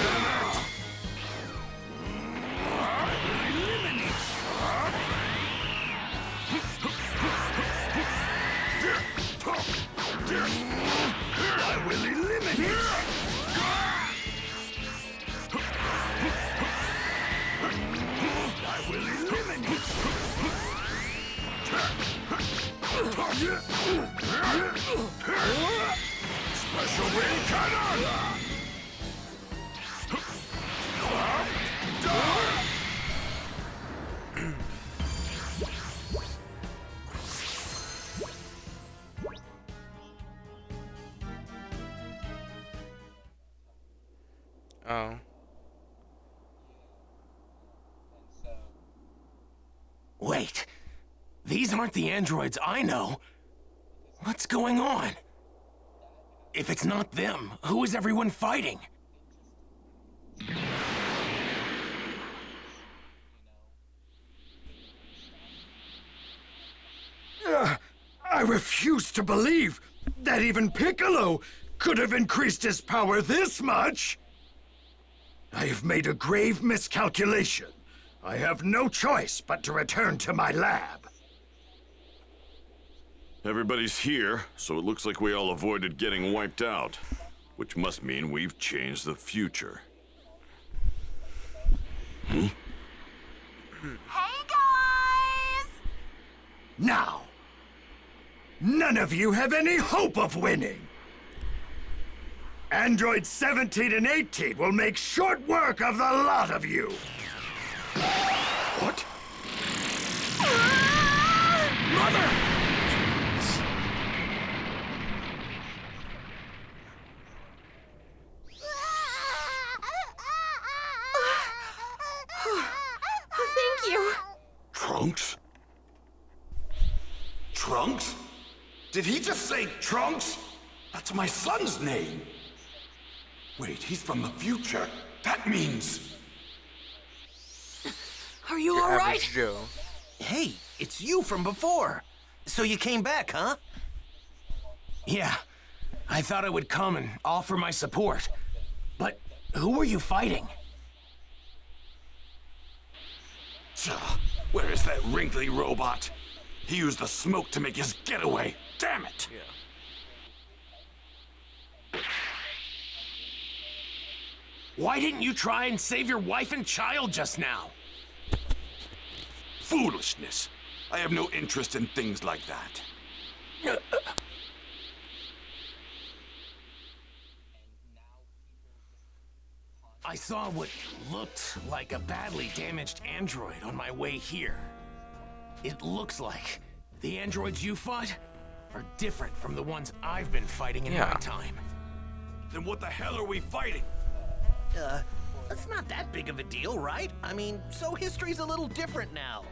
I will eliminate! I will eliminate! I will eliminate! Special beam cannon! Oh. Wait. These aren't the androids I know. What's going on? If it's not them, who is everyone fighting? refuse to believe that even Piccolo could have increased his power this much. I have made a grave miscalculation. I have no choice but to return to my lab. Everybody's here, so it looks like we all avoided getting wiped out. Which must mean we've changed the future. Hey, guys! Now, none of you have any hope of winning. Androids 17 and 18 will make short work of the lot of you. What? Mother! Thank you. Trunks? Trunks? Did he just say Trunks? That's my son's name. Wait, he's from the future. That means... Are you Your all right? average Joe. Hey, it's you from before. So you came back, huh? Yeah. I thought I would come and offer my support. But who were you fighting? Where is that wrinkly robot? He used the smoke to make his getaway. Damn it! Why didn't you try and save your wife and child just now? Foolishness. I have no interest in things like that. I saw what looked like a badly damaged android on my way here. It looks like the androids you fought are different from the ones I've been fighting in my time. Then what the hell are we fighting? That's not that big of a deal, right? I mean, so history's a little different now.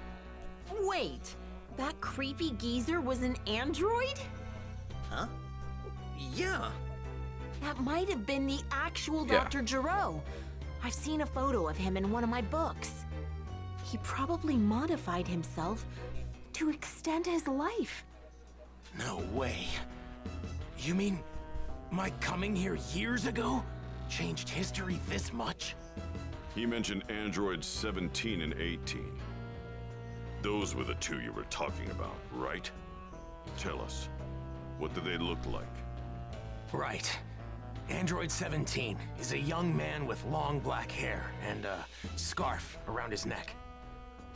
Wait, that creepy geezer was an android? Huh? Yeah. That might have been the actual Dr. Gero. I've seen a photo of him in one of my books. He probably modified himself to extend his life. No way. You mean my coming here years ago changed history this much? He mentioned androids 17 and 18. Those were the two you were talking about, right? Tell us, what do they look like? Right. Android 17 is a young man with long black hair and a scarf around his neck.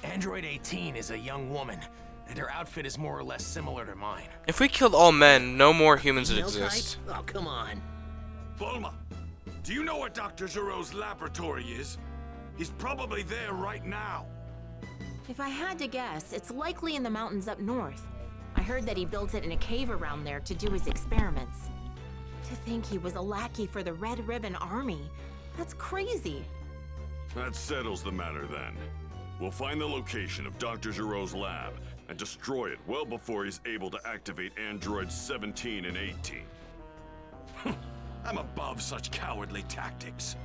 Android 18 is a young woman, and her outfit is more or less similar to mine. If we killed all men, no more humans would exist. Oh, come on. Bulma, do you know where Dr. Gero's laboratory is? He's probably there right now. If I had to guess, it's likely in the mountains up north. I heard that he built it in a cave around there to do his experiments. To think he was a lackey for the Red Ribbon Army. That's crazy. That settles the matter then. We'll find the location of Dr. Gero's lab and destroy it well before he's able to activate androids 17 and 18. I'm above such cowardly tactics.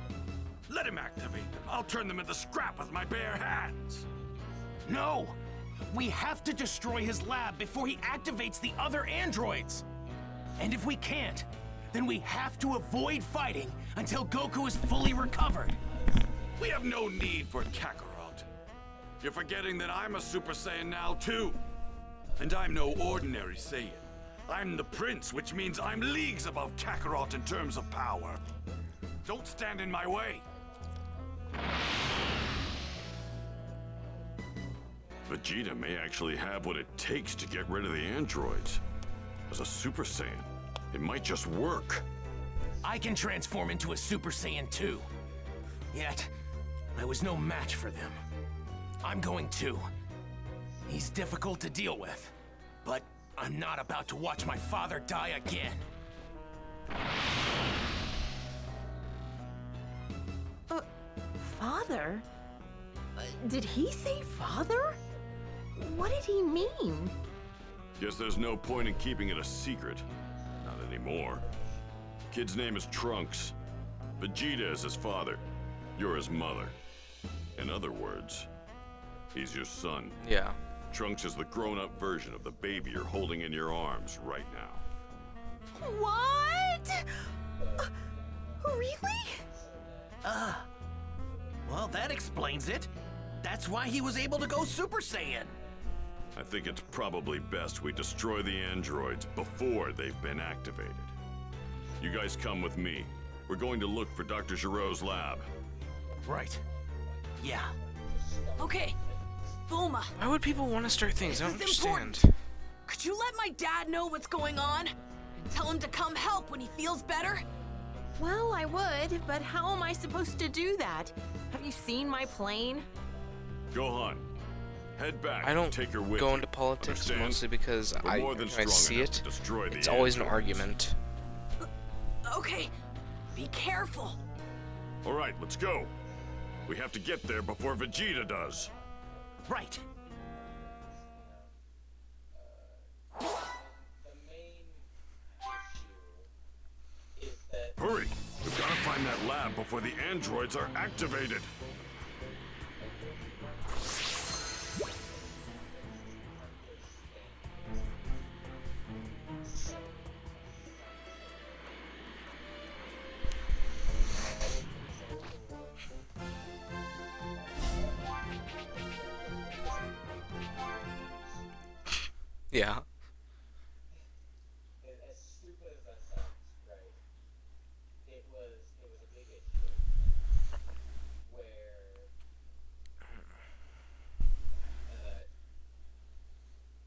Let him activate them. I'll turn them into scrap with my bare hands. No! We have to destroy his lab before he activates the other androids! And if we can't, then we have to avoid fighting until Goku is fully recovered. We have no need for Kakarot. You're forgetting that I'm a Super Saiyan now, too. And I'm no ordinary Saiyan. I'm the Prince, which means I'm leagues above Kakarot in terms of power. Don't stand in my way. Vegeta may actually have what it takes to get rid of the androids. As a Super Saiyan, it might just work. I can transform into a Super Saiyan too. Yet, I was no match for them. I'm going to. He's difficult to deal with, but I'm not about to watch my father die again. Father? Did he say father? What did he mean? Guess there's no point in keeping it a secret. Not anymore. Kid's name is Trunks. Vegeta is his father. You're his mother. In other words, he's your son. Yeah. Trunks is the grown-up version of the baby you're holding in your arms right now. What? Really? Well, that explains it. That's why he was able to go Super Saiyan. I think it's probably best we destroy the androids before they've been activated. You guys come with me. We're going to look for Dr. Giroux's lab. Right. Yeah. Okay, Bulma. Why would people want to start things? I don't This is understand. important. Could you let my dad know what's going on? And tell him to come help when he feels better? Well, I would, but how am I supposed to do that? Have you seen my plane? Gohan, head back. I don't take her with go you. into politics Understand? mostly because We're more than when I strong see enough it, to destroy the it's always an androids. argument. Okay, be careful. All right, let's go. We have to get there before Vegeta does. Right. Hurry! We've got to find that lab before the androids are activated. Yeah. As stupid as that sounds, right? It was a big issue where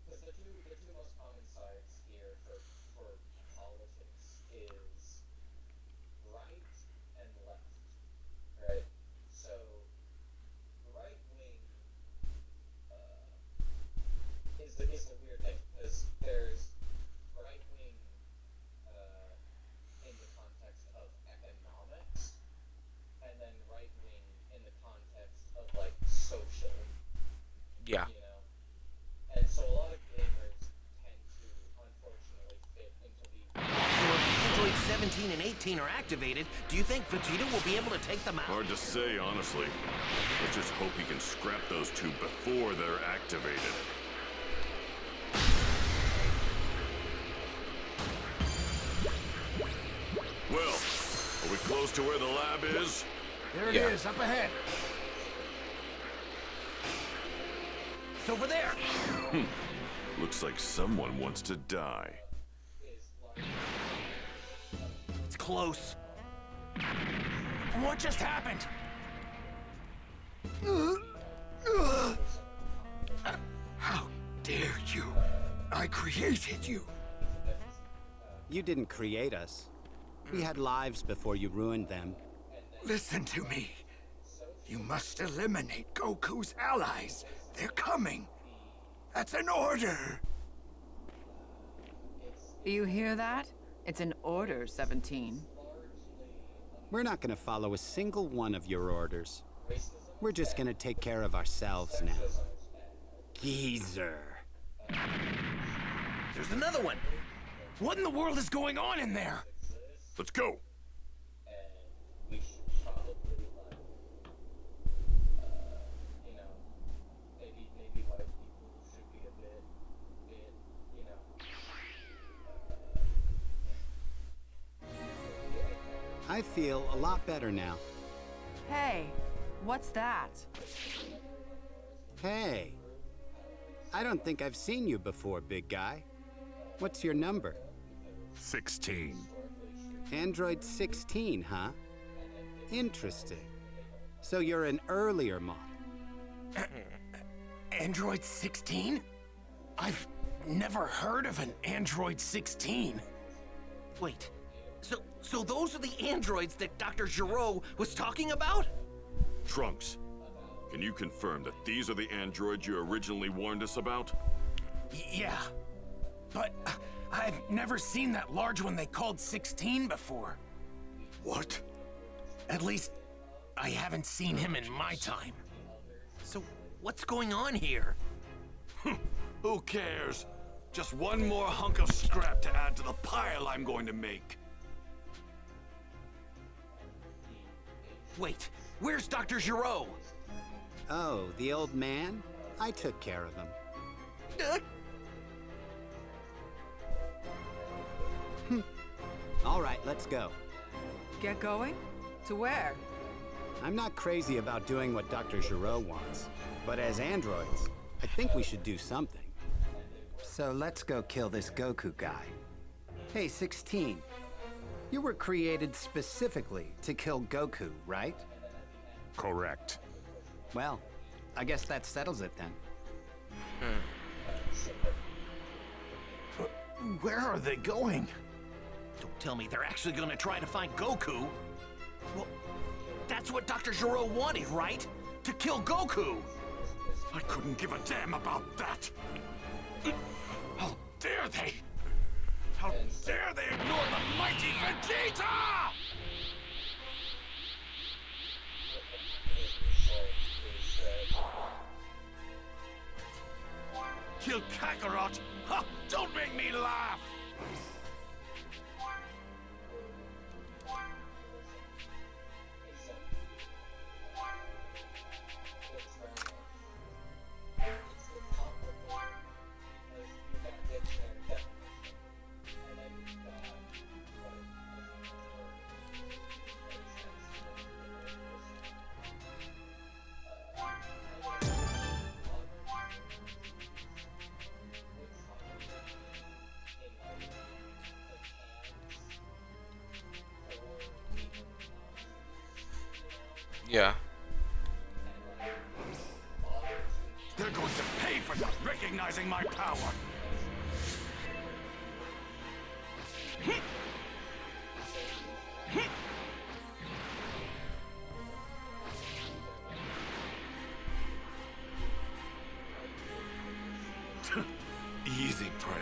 because the two most common sides here for politics is right and left, right? So the right wing is the weird thing because there's right wing in the context of economics, and then right wing in the context of like social. Yeah. You know, and so a lot of gamers tend to unfortunately fit into the. So if Android 17 and 18 are activated, do you think Vegeta will be able to take them out? Hard to say, honestly. Let's just hope he can scrap those two before they're activated. Well, are we close to where the lab is? There it is, up ahead. It's over there. Looks like someone wants to die. It's close. What just happened? How dare you? I created you. You didn't create us. We had lives before you ruined them. Listen to me. You must eliminate Goku's allies. They're coming. That's an order. You hear that? It's an order, 17. We're not gonna follow a single one of your orders. We're just gonna take care of ourselves now. Geezer. There's another one. What in the world is going on in there? Let's go. We should probably like, you know, maybe white people should be a bit, you know. I feel a lot better now. Hey, what's that? Hey. I don't think I've seen you before, big guy. What's your number? 16. Android 16, huh? Interesting. So you're an earlier model. Android 16? I've never heard of an Android 16. Wait, so those are the androids that Dr. Giroux was talking about? Trunks, can you confirm that these are the androids you originally warned us about? Yeah, but I've never seen that large one they called 16 before. What? At least, I haven't seen him in my time. So, what's going on here? Who cares? Just one more hunk of scrap to add to the pile I'm going to make. Wait, where's Dr. Giroux? Oh, the old man? I took care of him. All right, let's go. Get going? To where? I'm not crazy about doing what Dr. Giraud wants, but as androids, I think we should do something. So let's go kill this Goku guy. Hey, 16. You were created specifically to kill Goku, right? Correct. Well, I guess that settles it then. Where are they going? Don't tell me they're actually gonna try to find Goku. Well, that's what Dr. Giraud wanted, right? To kill Goku! I couldn't give a damn about that! How dare they! How dare they ignore the mighty Vegeta! Kill Kakarot? Ha! Don't make me laugh! Yeah. They're going to pay for not recognizing my power! Easy prey.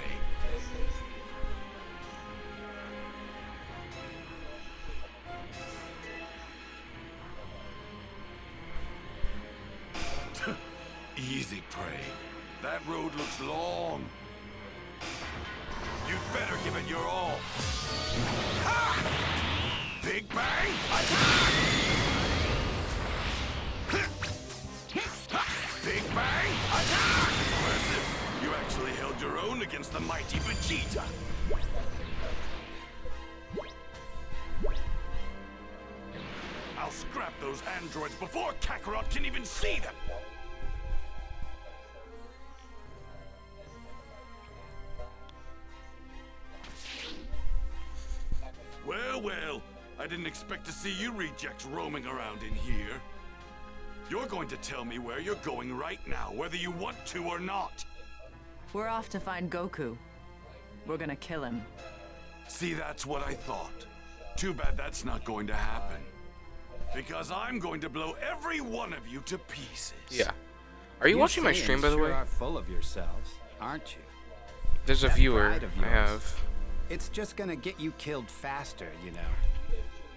Easy prey. That road looks long. You'd better give it your all. Ha! Big Bang, attack! Big Bang, attack! Impressive. You actually held your own against the mighty Vegeta. I'll scrap those androids before Kakarot can even see them. Well, I didn't expect to see you rejects roaming around in here. You're going to tell me where you're going right now, whether you want to or not. We're off to find Goku. We're gonna kill him. See, that's what I thought. Too bad that's not going to happen. Because I'm going to blow every one of you to pieces. Yeah. Are you watching my stream, by the way? You are full of yourselves, aren't you? There's a That viewer pride of I yours, have. It's just gonna get you killed faster, you know.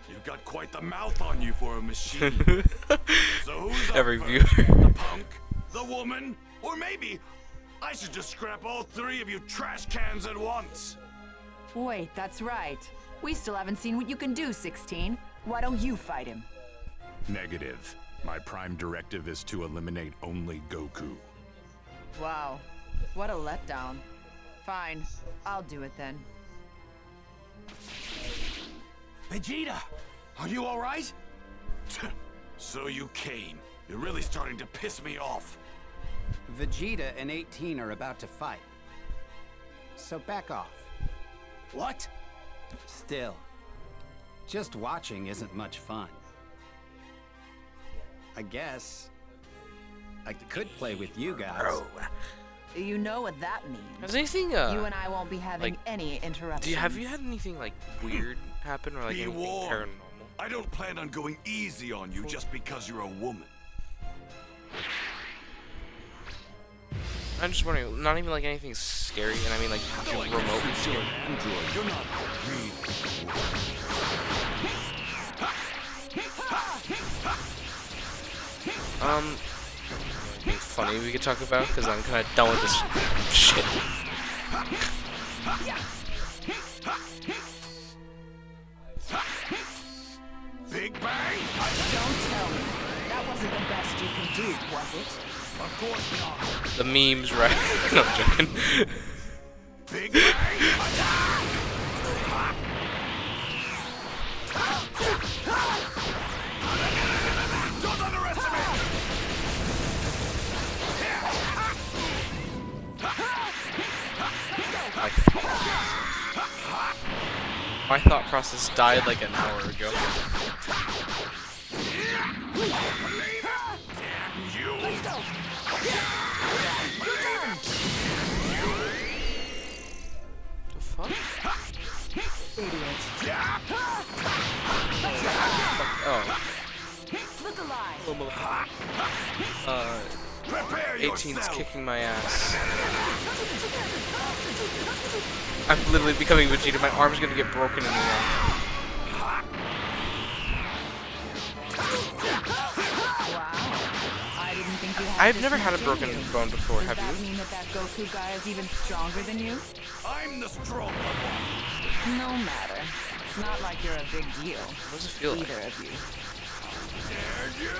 You've got quite the mouth on you for a machine. So who's up Every first? viewer. The punk? The woman? Or maybe I should just scrap all three of you trash cans at once. Wait, that's right. We still haven't seen what you can do, 16. Why don't you fight him? Negative. My prime directive is to eliminate only Goku. Wow, what a letdown. Fine, I'll do it then. Vegeta, are you all right? So you came. You're really starting to piss me off. Vegeta and 18 are about to fight. So back off. What? Still, just watching isn't much fun. I guess I could play with you guys. You know what that means. Has anything, you and I won't be having like, any interruptions. Have you had anything, like, weird happen, or, like, Be anything warned. paranormal? I don't plan on going easy on you just because you're a woman. I'm just wondering, not even, like, anything scary, and I mean, like, remotely scary. Android, you're not real. Anything funny we could talk about? Because I'm kind of done with this shit. Big Bang! Don't tell me. That wasn't the best you can do, was it? Of course not. The memes, right? No, I'm joking. Big Bang attack! Don't underestimate! My thought process died like an hour ago. The fuck? Oh. Look alive. 18's kicking my ass. I'm literally becoming Vegeta. My arm's gonna get broken in the end. I've never had a broken bone before, have Does that you? mean that Goku guy is even stronger than you? I'm the stronger one. No matter. It's not like you're a big deal. What does it feel like? Either of you. Dare you?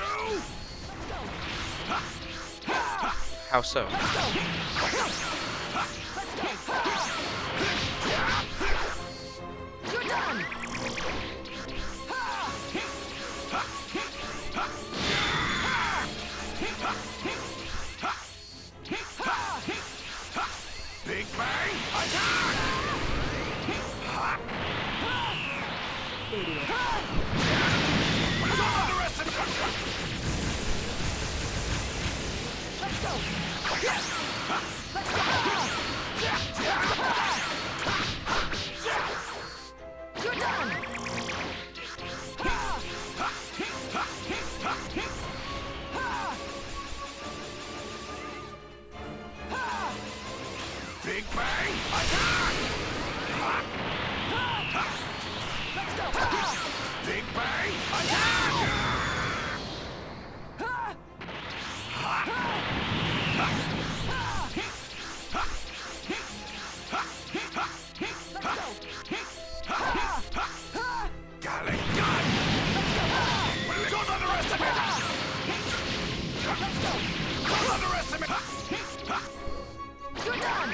How so? You're done! Big Bang attack! Idiot. Don't underestimate! Let's go! Let's go! You're done! Big Bang attack! Let's go! Big Bang attack! Got it done! Don't underestimate! Don't underestimate! You're done!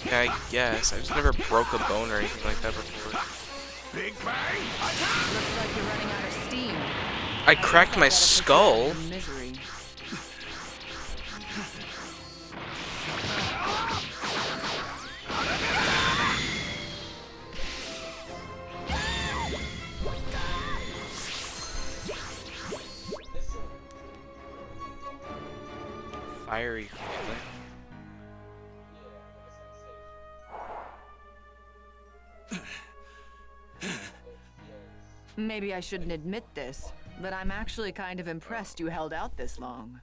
Yeah, I guess. I just never broke a bone or anything like that before. Big Bang attack! Looks like you're running out of steam. I cracked my skull. Misery. Fiery feeling. Maybe I shouldn't admit this, but I'm actually kind of impressed you held out this long.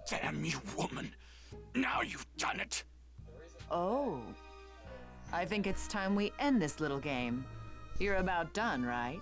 Damn you, woman! Now you've done it! Oh. I think it's time we end this little game. You're about done, right?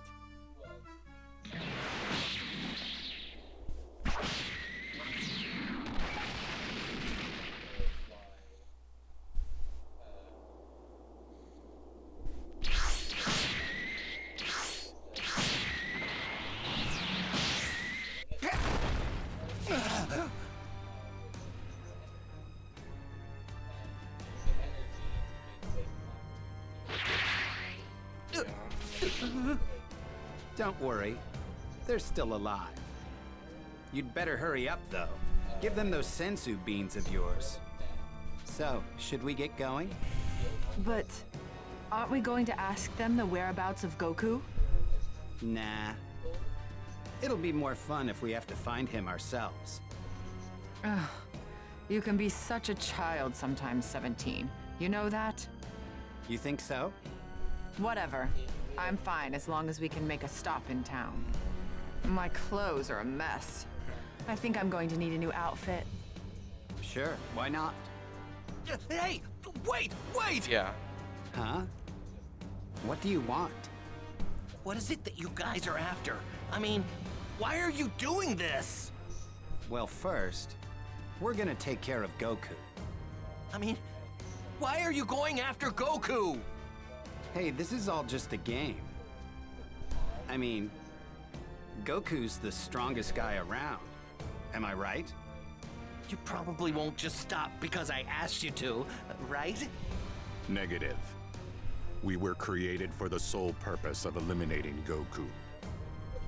Don't worry. They're still alive. You'd better hurry up, though. Give them those sensu beans of yours. So, should we get going? But aren't we going to ask them the whereabouts of Goku? Nah. It'll be more fun if we have to find him ourselves. Ugh. You can be such a child sometimes, 17. You know that? You think so? Whatever. I'm fine as long as we can make a stop in town. My clothes are a mess. I think I'm going to need a new outfit. Sure, why not? Hey! Wait! Wait! Yeah. Huh? What do you want? What is it that you guys are after? I mean, why are you doing this? Well, first, we're gonna take care of Goku. I mean, why are you going after Goku? Hey, this is all just a game. I mean, Goku's the strongest guy around. Am I right? You probably won't just stop because I asked you to, right? Negative. We were created for the sole purpose of eliminating Goku.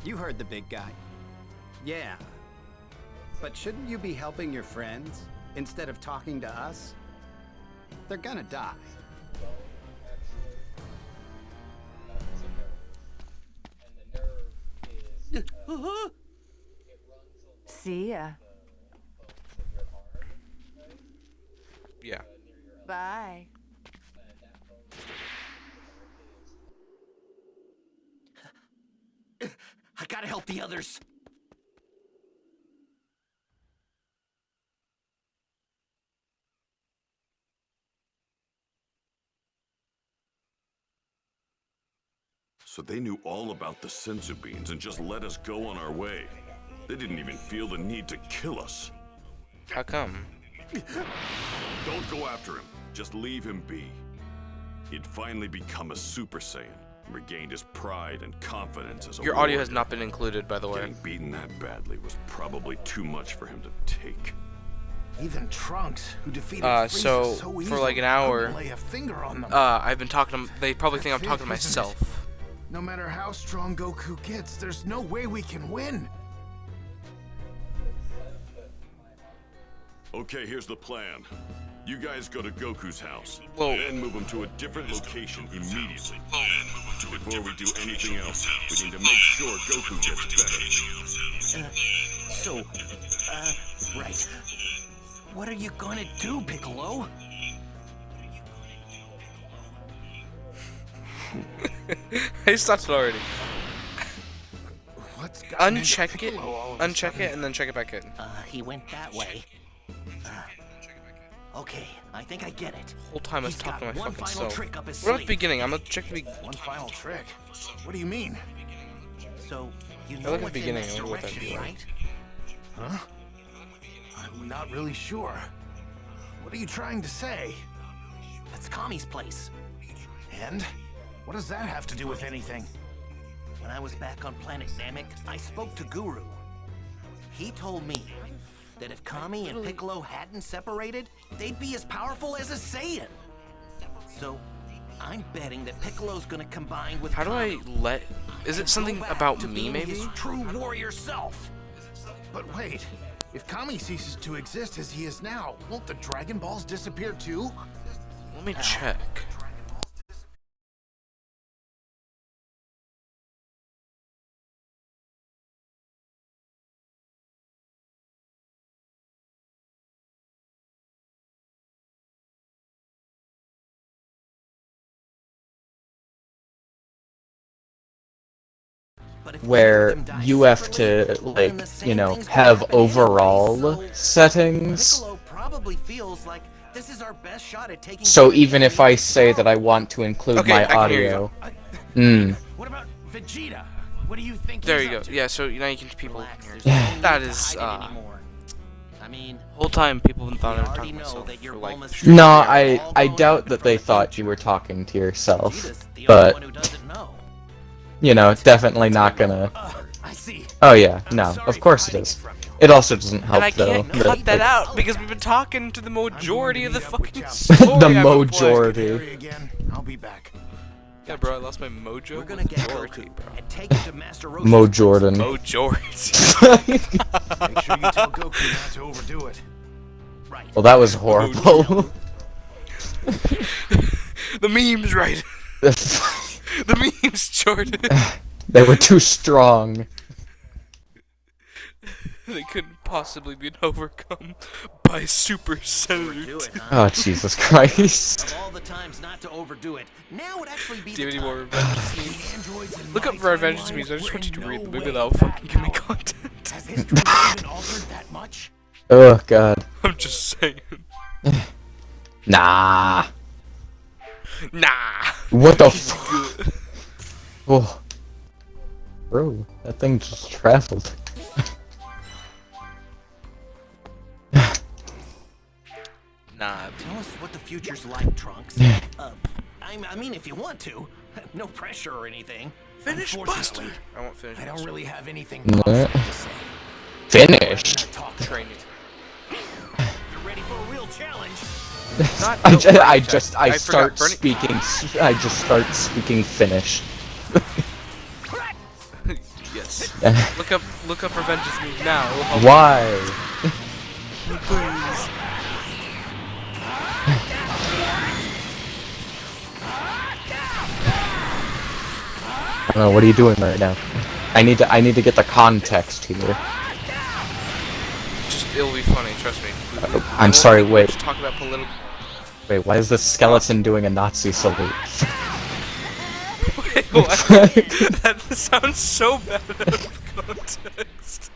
You heard the big guy. Yeah. But shouldn't you be helping your friends instead of talking to us? They're gonna die. See ya. Yeah. Bye. I gotta help the others. So they knew all about the senzu beans and just let us go on our way. They didn't even feel the need to kill us. How come? Don't go after him. Just leave him be. He'd finally become a Super Saiyan and regained his pride and confidence as a Your audio warrior. has not been included, by the way. Getting beaten that badly was probably too much for him to take. Even Trunks, who defeated so Frieza for like an hour, couldn't lay a finger on them. I've been talking to. They probably think I'm talking to myself. No matter how strong Goku gets, there's no way we can win. Okay, here's the plan. You guys go to Goku's house. Whoa. Then move him to a different location immediately. Before we do anything else, we need to make sure Goku gets better. Right. What are you gonna do, Piccolo? I stopped it already. What's gotten into Uncheck it, Piccolo all of a uncheck sudden? it, and then check it back in. He went that way. Okay, I think I get it. Whole time I was He's talking to got my one fucking final self. trick up his What about sleeve. the beginning? I'm gonna check the One final trick? What do you mean? So, you I know look at the what's in beginning, that I wonder what that'd direction, be like. right? Huh? I'm not really sure. What are you trying to say? That's Kami's place. And? What does that have to do with anything? When I was back on planet Namek, I spoke to Guru. He told me that if Kami and Piccolo hadn't separated, they'd be as powerful as a Saiyan. So, I'm betting that Piccolo's gonna combine with How do I let? Is it something about to me, being maybe? his true warrior self. But wait, if Kami ceases to exist as he is now, won't the Dragon Balls disappear too? Let me check. Where you have to, like, you know, have overall settings. Piccolo probably feels like this is our best shot at taking. So even if I say that I want to include Okay, my I can hear you. audio, What about Vegeta? What do you think? There he's you up go. to? Yeah, so now you can people. Yeah. That is I mean, whole time people thought I was talking to know myself that you're for like. almost no, I doubt that they thought you were talking to yourself, but you know, it's definitely not gonna. Oh yeah, no, of course it is. It also doesn't help And I though. can't cut that like, out because we've been talking to the majority of the fucking story. the I've been playing. majority. I'll be back. Yeah, bro, I lost my mojo. We're gonna get majority, Goku bro. and take him to Master Roshi's Mo Jordan. Majority. Make sure you tell Goku not to overdo it. Right. Well, that was horrible. The memes, right? The memes, Jordan. They were too strong. They couldn't possibly be overcome by Super Senzu. Oh, Jesus Christ. Of all the times not to overdo it, now would actually be Do you the have any more time. Revengeance memes? Look up for Revengeance memes. I just want you to read them. Maybe that'll fucking give me content. Has history really been altered that much? Oh, God. I'm just saying. Nah. Nah. What the fuck? Oh. Bro, that thing just traveled. Nah. Tell us what the future's like, Trunks. I I mean, if you want to. No pressure or anything. Finish Buster! I won't finish I don't Buster. really have anything No. positive to say. Finished. Training. You're ready for a real challenge. I start Bernie- speaking. I just start speaking Finnish. Yes. Look up Revenge's move now. It'll help Why? you. Please. Oh, what are you doing right now? I need to get the context here. Just it'll be funny, trust me. I'm sorry, wait. Just talk about political. Wait, why is this skeleton doing a Nazi salute? Wait, what? That sounds so bad out of context.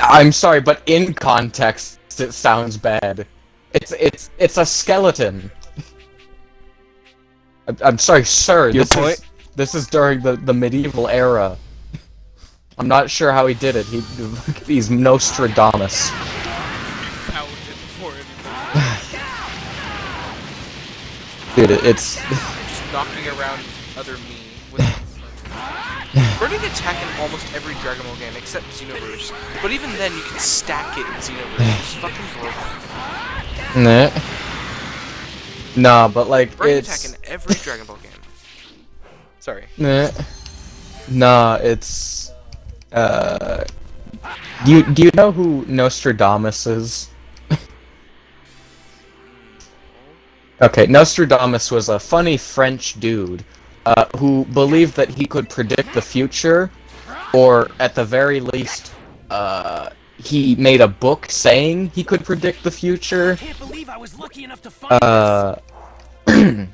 I'm sorry, but in context, it sounds bad. It's a skeleton. I'm sorry, sir. Your point? This is during the medieval era. I'm not sure how he did it. He's Nostradamus. Found it before anything. Dude, it's Just knocking around other me with. Burning attack in almost every Dragon Ball game except Xenoverse. But even then, you can stack it in Xenoverse. It's fucking broken. nah. Nah, but like Burning it's attack in every Dragon Ball game. Sorry. Nah, it's do you know who Nostradamus is? Okay, Nostradamus was a funny French dude who believed that he could predict the future, or at the very least, he made a book saying he could predict the future. I can't believe I was lucky enough to find this.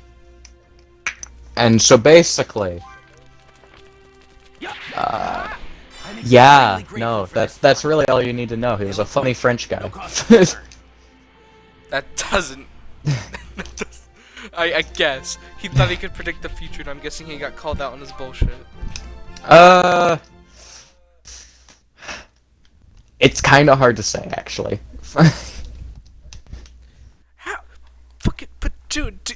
And so basically, yeah, no, that's really all you need to know. He was a funny French guy. That doesn't. I guess he thought he could predict the future, and I'm guessing he got called out on his bullshit. It's kind of hard to say, actually. How? Fucking, but dude.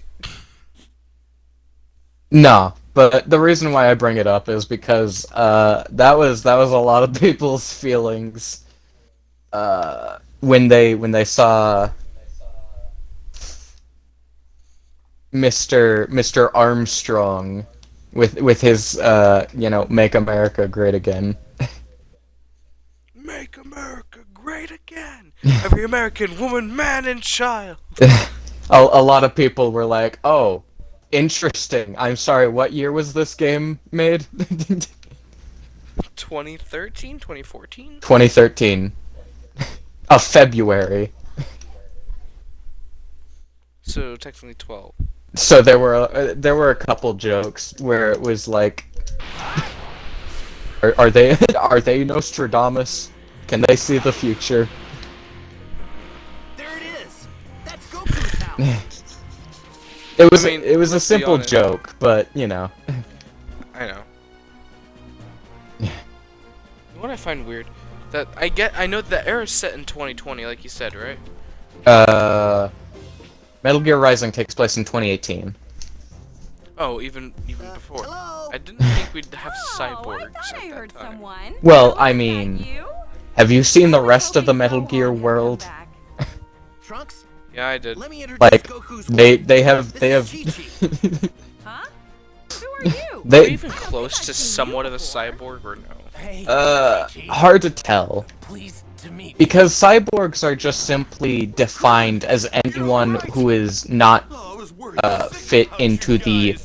No, but the reason why I bring it up is because that was a lot of people's feelings when they saw Mr. Armstrong with his Make America Great Again. Make America great again. Every American woman, man, and child. A lot of people were like, "Oh, interesting. I'm sorry, what year was this game made?" 2013, 2014? 2013. Of February. So technically 12. So there were a couple jokes where it was like, are they Nostradamus? Can they see the future? There it is. That's Goku's house. It was a simple joke, but you know. I know. What I find weird, that I know the era's set in 2020, like you said, right? Metal Gear Rising takes place in 2018. Oh, even before. I didn't think we'd have cyborgs I heard someone. Well, I mean, have you seen the rest of the Metal Gear world? Trunks? Yeah, I did. Like, they have Huh? Who are you? Are we even close to somewhat of a cyborg or no? Hard to tell. Because cyborgs are just simply defined as anyone who is not fit into the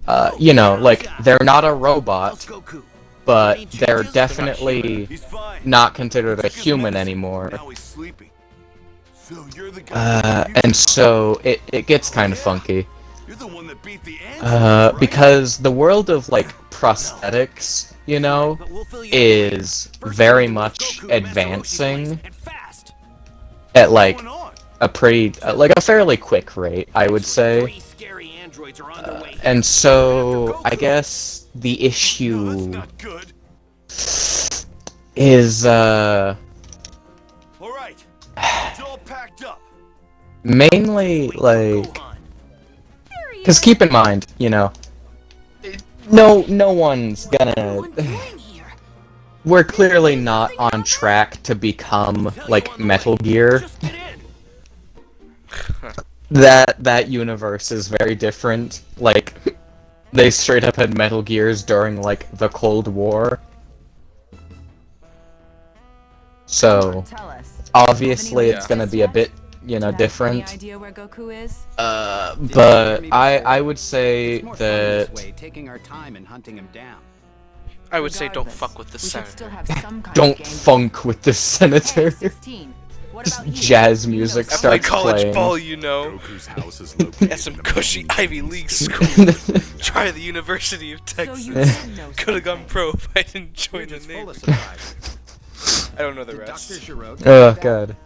like they're not a robot, but they're definitely not considered a human anymore. And so it gets kind of funky. Because the world of like prosthetics, is very much advancing at like a fairly quick rate, I would say. And so I guess the issue is mainly like Because keep in mind, you know, no one's gonna... We're clearly not on track to become, like, Metal Gear. That universe is very different. Like, they straight up had Metal Gears during, like, the Cold War. So, obviously it's gonna be a bit, you know, different. Idea where Goku is? But I would say that... Taking our time and hunting him down. I would say don't fuck with the senator. Don't funk with the senator. Just jazz music I play starts college playing. ball, you know. At some cushy Ivy League school. Try the University of Texas. Could have gone pro if I didn't join the Navy. I don't know the rest. Oh god.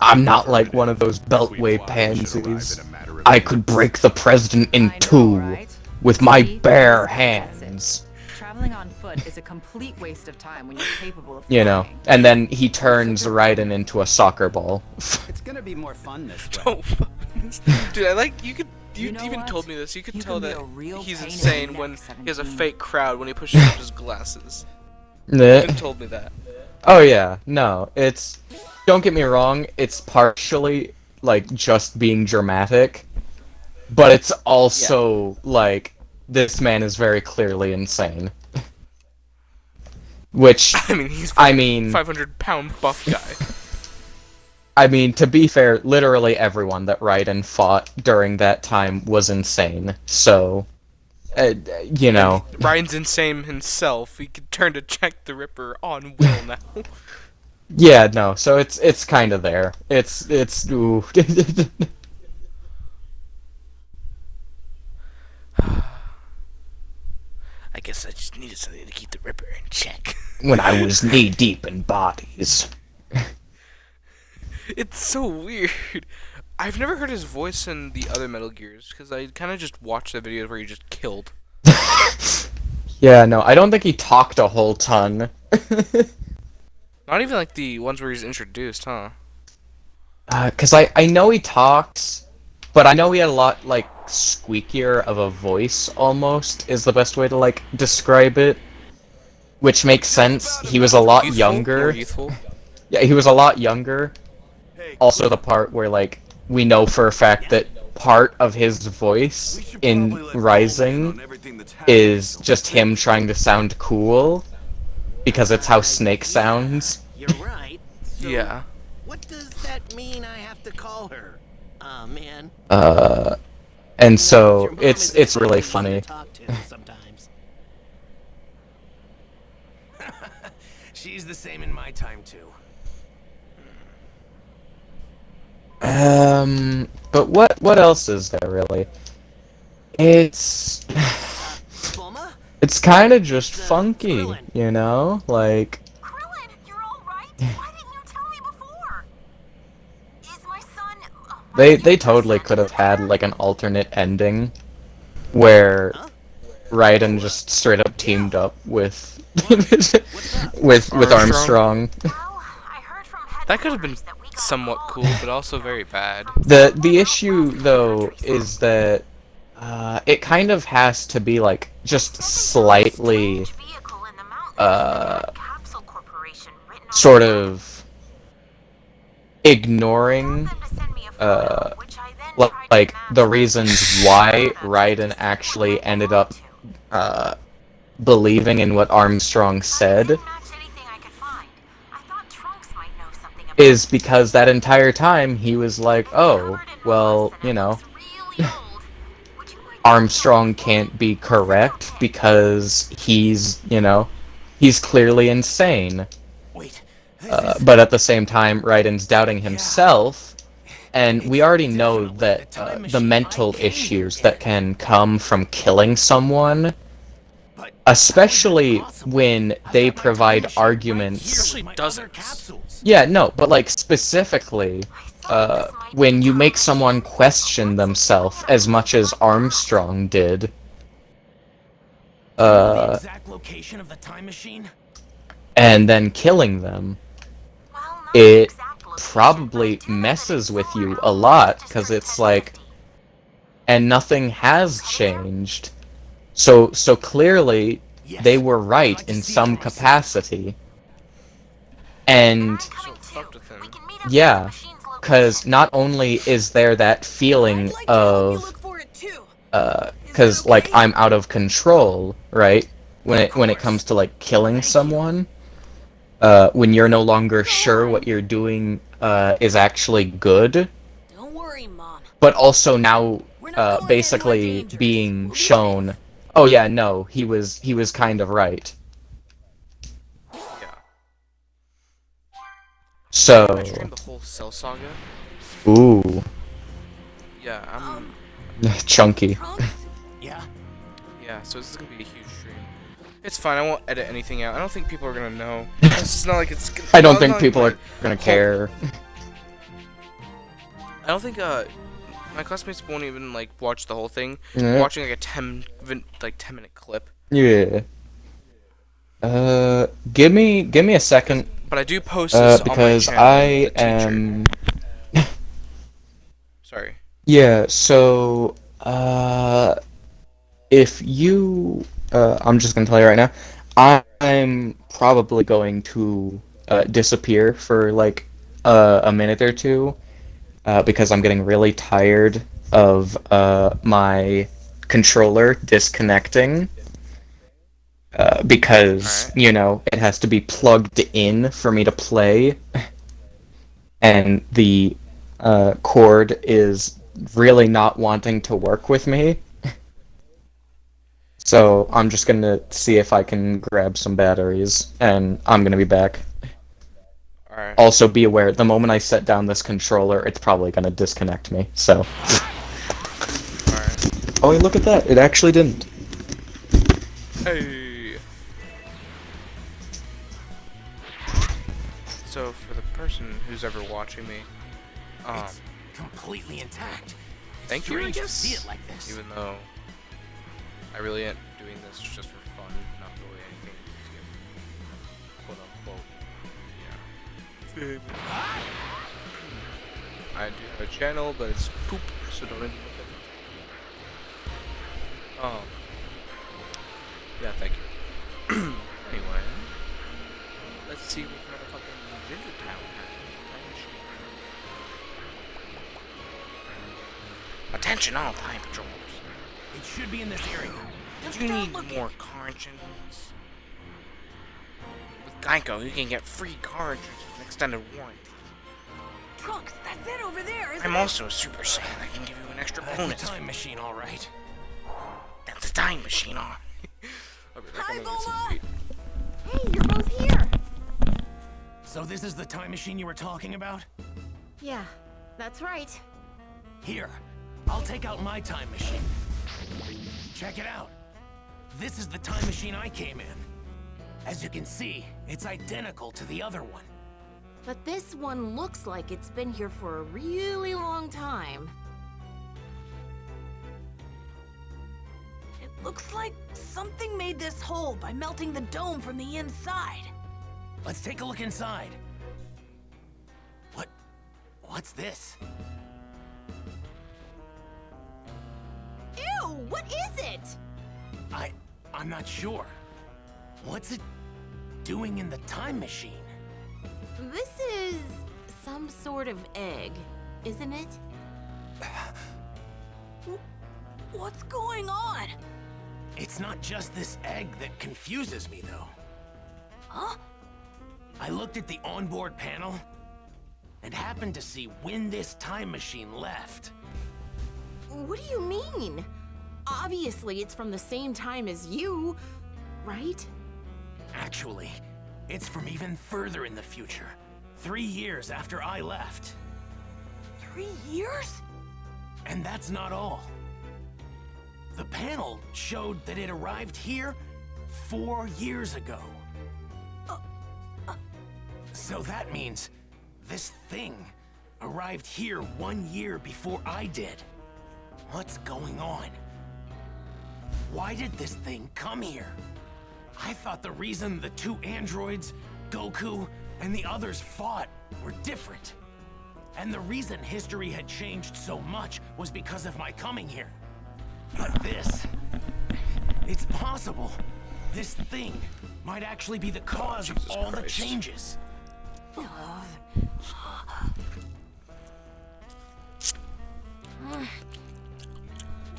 I'm not like one of those beltway pansies. I could break the president in two with my bare hands. Traveling on foot is a complete waste of time when you're capable of You know, and then he turns Raiden into a soccer ball. It's gonna be more fun this way. Don't. Dude, I like, you even told me this. You could tell that he's insane when he has a fake crowd when he pushes up his glasses. You even told me that. Oh yeah, no, it's... Don't get me wrong, it's partially, like, just being dramatic, but it's also, like, this man is very clearly insane. Which, I mean, he's 500-pound buff guy. I mean, to be fair, literally everyone that Raiden fought during that time was insane, so... you know... And Ryan's insane himself. He could turn to Jack the Ripper on will now. Yeah, no, so it's kind of there. It's ooh. I guess I just needed something to keep the Ripper in check. When I was knee-deep in bodies. It's so weird. I've never heard his voice in the other Metal Gears, because I kind of just watched the videos where he just killed. Yeah, no, I don't think he talked a whole ton. Not even like the ones where he's introduced, huh? Cause I know he talks, but I know he had a lot, like, squeakier of a voice, almost, is the best way to, like, describe it. Which makes sense. He was a lot younger. Yeah, he was a lot younger. Also the part where, like, we know for a fact that part of his voice in Rising is just him trying to sound cool, because it's how Snake sounds. You're right. So yeah. What does that mean I have to call her? Aw, man. And so it's really funny. Sometimes. She's the same in my time too. But what else is there really? It's kind of just funky, you know? Like Krillin, you're all right? Why didn't you tell me before? Is my son... they totally could have had like an alternate ending where Raiden just straight up teamed up with with Armstrong. That could have been somewhat cool, but also very bad. The issue though is that it kind of has to be like just slightly sort of ignoring like the reasons why Raiden actually ended up believing in what Armstrong said is because that entire time he was like, oh, well, you know, Armstrong can't be correct because he's, you know, he's clearly insane. But at the same time, Raiden's doubting himself, and we already know that the mental issues that can come from killing someone, especially when they provide arguments... He actually doesn't. Yeah, no, but like specifically, when you make someone question themselves as much as Armstrong did, the exact location of the time machine? And then killing them, it probably messes with you a lot, because it's like, and nothing has changed. So clearly, they were right in some capacity. And yeah, because not only is there that feeling of, because like I'm out of control, right? When it comes to like killing someone, when you're no longer sure what you're doing is actually good. Don't worry, Mom. But also now, basically being shown, oh yeah, no, he was kind of right. Yeah. So. I streamed the whole Cell Saga. Ooh. Yeah, I'm. Chunky. Yeah. Yeah, so this is gonna be a huge stream. It's fine. I won't edit anything out. I don't think people are gonna know. It's not like it's. I don't think people are gonna care. I don't think my classmates won't even like watch the whole thing. Yeah. Watching like a 10-minute clip. Yeah. Give me a second. But I do post this because on my channel, I am. Sorry. Yeah. So if you, I'm just gonna tell you right now, I'm probably going to disappear for like a minute or two. Because I'm getting really tired of my controller disconnecting. Because, you know, it has to be plugged in for me to play. And the cord is really not wanting to work with me. So I'm just gonna see if I can grab some batteries, and I'm gonna be back. Alright. Also, be aware, the moment I set down this controller, it's probably gonna disconnect me, so. Alright. Oh, look at that, it actually didn't. Hey. So, for the person who's ever watching me, it's completely intact. Thank you, I Strange to guess. see it like this. Even though I really ain't doing this just for fun, not really anything to get quote unquote. Yeah. I do have a channel, but it's poop, so don't even look at it. Yeah, thank you. Anyway, let's see what kind of fucking Ginger Town has. Attention all time patrols. It should be in this area. You need more car insurance. With Geico, you can get free car insurance with an extended warranty. Trunks, that's it over there, isn't I'm it? also a Super Saiyan. I can give you an extra bonus. That's a time machine, all right. That's a time machine, I'll be back. I'm gonna get some meat. Hey, you're both here. So this is the time machine you were talking about? Yeah, that's right. Here, I'll take out my time machine. Check it out. This is the time machine I came in. As you can see, it's identical to the other one. But this one looks like it's been here for a really long time. It looks like something made this hole by melting the dome from the inside. Let's take a look inside. What's this? Ew, what is it? I'm not sure. What's it doing in the time machine? This is some sort of egg, isn't it? What's going on? It's not just this egg that confuses me, though. Huh? I looked at the onboard panel and happened to see when this time machine left. What do you mean? Obviously, it's from the same time as you, right? Actually, it's from even further in the future. 3 years after I left. 3 years? And that's not all. The panel showed that it arrived here 4 years ago. So that means this thing arrived here 1 year before I did. What's going on? Why did this thing come here? I thought the reason the 2 androids, Goku, and the others fought were different. And the reason history had changed so much was because of my coming here. But this... It's possible. This thing might actually be the cause of all the changes.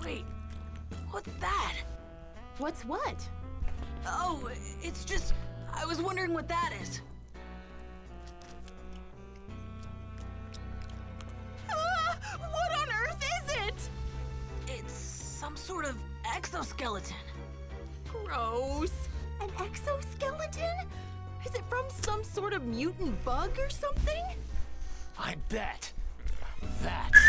Wait, what's that? What's what? Oh, it's just... I was wondering what that is. What on earth is it? It's some sort of exoskeleton. Gross. An exoskeleton? Is it from some sort of mutant bug or something? I bet that's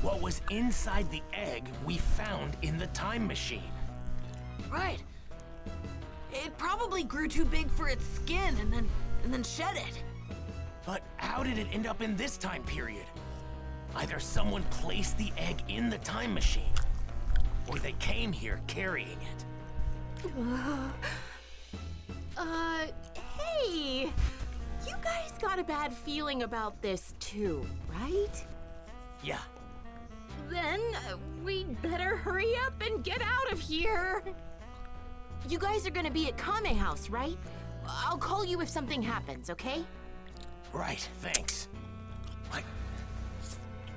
what was inside the egg we found in the time machine. Right. It probably grew too big for its skin and then shed it. But how did it end up in this time period? Either someone placed the egg in the time machine, or they came here carrying it. Hey! You guys got a bad feeling about this too, right? Yeah. Then we'd better hurry up and get out of here. You guys are gonna be at Kame House, right? I'll call you if something happens, okay? Right, thanks.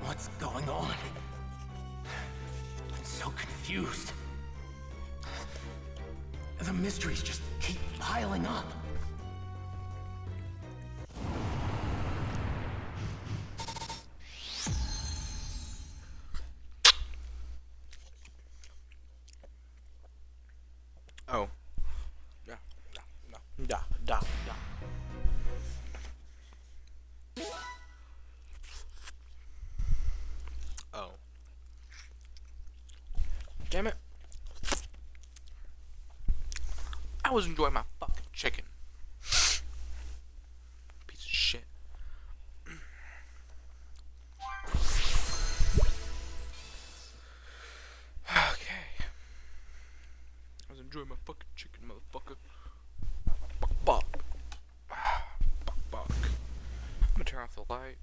What's going on? I'm so confused. The mysteries just keep piling up. Oh. Yeah. Oh. Damn it. I was enjoying my fucking chicken. Piece of shit. Okay. I was enjoying my fucking chicken, motherfucker. Buck. Buck. I'm gonna turn off the light.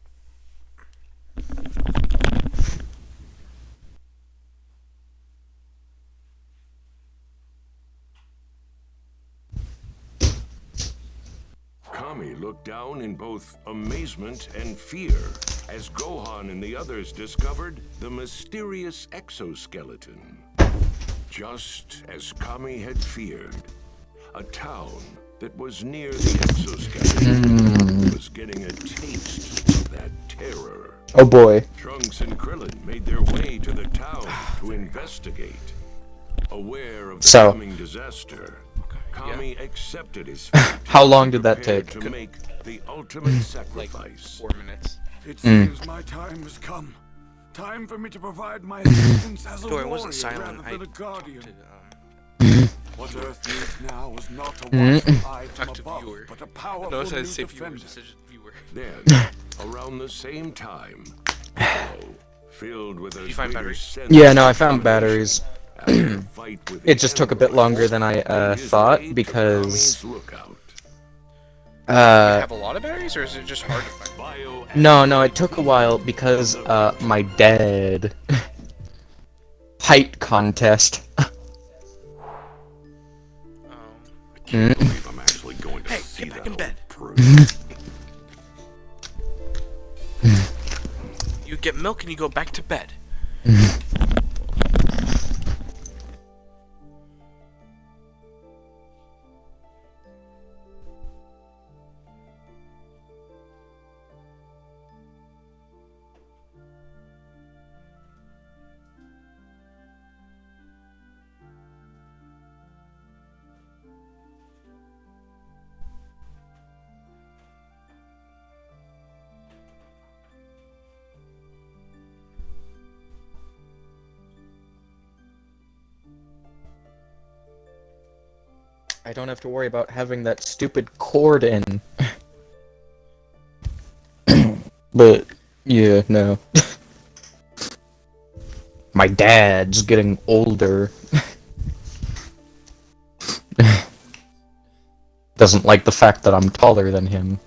Kami looked down in both amazement and fear as Gohan and the others discovered the mysterious exoskeleton. Just as Kami had feared, a town that was near the exoskeleton was getting a taste of that terror. Oh boy. Trunks and Krillin made their way to the town to investigate. Aware of the coming disaster, Kami accepted his fate. How long did that take? To make the ultimate sacrifice. 4 minutes. It seems my time has come. Time for me to provide my assistance as a Dorian warrior wasn't silent. rather than a guardian. To, What Earth needs now is not a watchful eye from talk to above, viewer. but a powerful Notice I new say defender. viewers, it says viewer. Then, around the same time, Piccolo, filled with a you find greater batteries? sense Yeah, no, of I found batteries. after a fight with It just took a bit longer than I thought because Kami's lookout. You have a lot of batteries, or is it just hard to find? No, it took a while because my dad height contest. Can't believe I'm actually going to Hey, see get back that in bed. old prude. You get milk and you go back to bed. I don't have to worry about having that stupid cord in. But, yeah, no. My dad's getting older. Doesn't like the fact that I'm taller than him.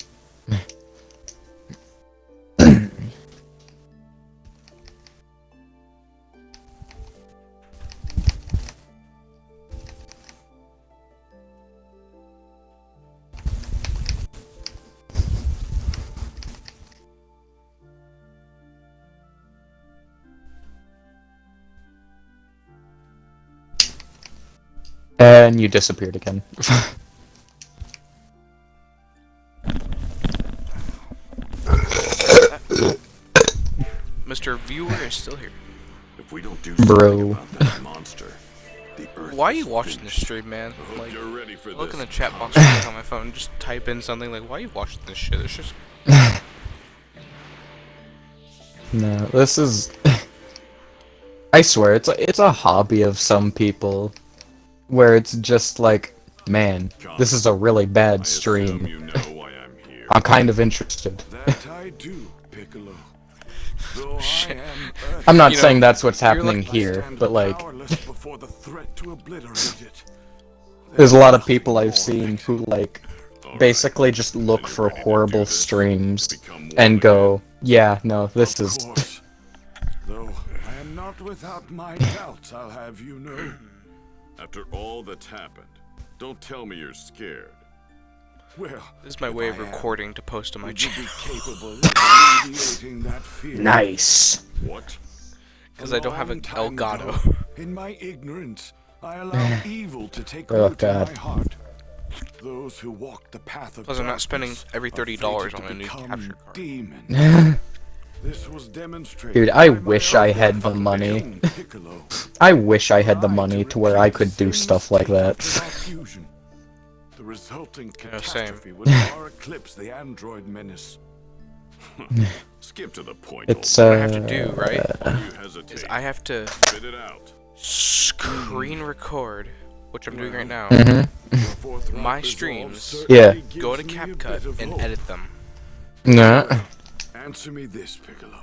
And you disappeared again. Mr. Viewer is still here. If we don't do Bro. about that monster, the Earth Why are you watching this stream, man? Like, you're ready for look in this. the chat box real quick on my phone, just type in something like, why are you watching this shit? It's just... No, this is... I swear, it's a hobby of some people, where it's just like, man, this is a really bad stream. I'm kind of interested. That I do, Piccolo. Though I am I'm not You know, saying that's what's you're happening like- here, but like, powerless before the threat to obliterate it. there's a lot of people I've seen who like, basically just look for horrible streams and go, yeah, no, this is... Though I am not without my doubts, I'll have you know. After all that's happened, don't tell me you're scared. Well, This is my way of recording to post to my would you be channel. capable of alleviating that fear? Nice. What? Because I don't have an Long time Elgato. ago, in my ignorance, I allowed evil to take Oh, root in God. my heart. Those who walk the path of Plus, I'm not spending darkness every are $30 fated on to a new become capture card. demons. This was demonstrated Dude, I by my wish I own had the own money. Piccolo. I wish I had the money to where I could do stuff like that. Fusion. The resulting Yeah, same. catastrophe would far eclipse the android menace. Skip to the point. It's, What I have to do, right, You hesitate. is I have to Spit it out. screen record, which I'm doing right now, Mhm. my streams, Yeah. go to CapCut, and edit them. No. Answer me this, Piccolo.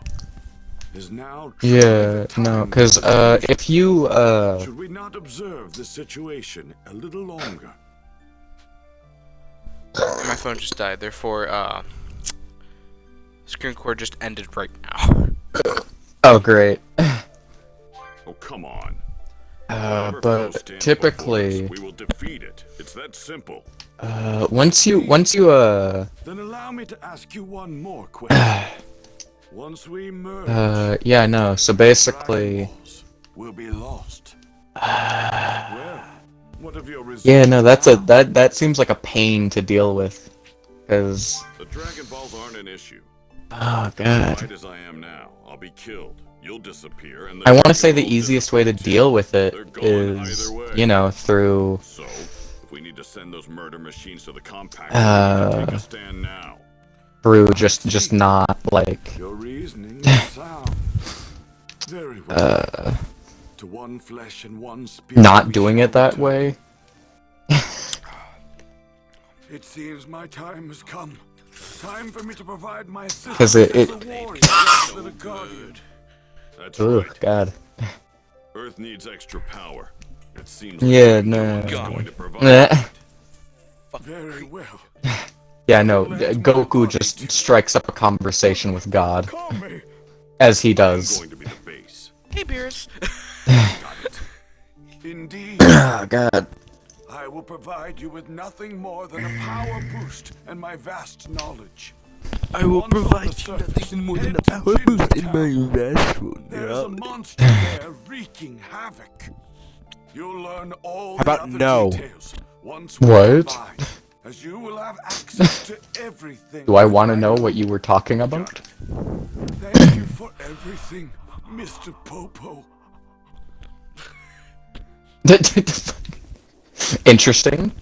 Is now Yeah, no, cause, if you, should we not observe the situation a little longer? And my phone just died, therefore, screen record just ended right now. oh great. Oh, come on. Whatever foe But stands typically, before us, we will defeat it. It's that simple. once you, Then allow me to ask you one more question. Once we merge, yeah, no, so basically, we'll be lost. Well, what of your results? yeah, no, that seems like a pain to deal with, cause, The Dragon Balls aren't an issue. oh god. Right as I am now, I'll be killed. You'll disappear, and I want to Dragon say the Balls easiest way to deal with it is, you know, through, So, if we need to send those murder machines to the compact, take a stand now. through just not, like, Your reasoning is sound. Very well. To one flesh and one spirit. not we doing shall it that return. way. It seems my time has come. Time for me to provide my assistance 'Cause it- as a warrior rather than a guardian. That's Oh right. god. Earth needs extra power. It seems Yeah, like no. one's going to provide Nah. it. Very well. Yeah, no, Goku just strikes up a conversation with God. As he does. Going to be the base. Hey, Beerus. Indeed. Oh god. I will provide you with nothing more than a power boost and my vast knowledge. I will Once on the provide you surface, nothing more than a head to power boost in Town. my vast There is a monster there wreaking havoc. You'll learn all How about the other no? details once we What? combine, as you will have access to everything. Do I want to know what you were talking about? Thank you for everything, Mr. Popo. Interesting.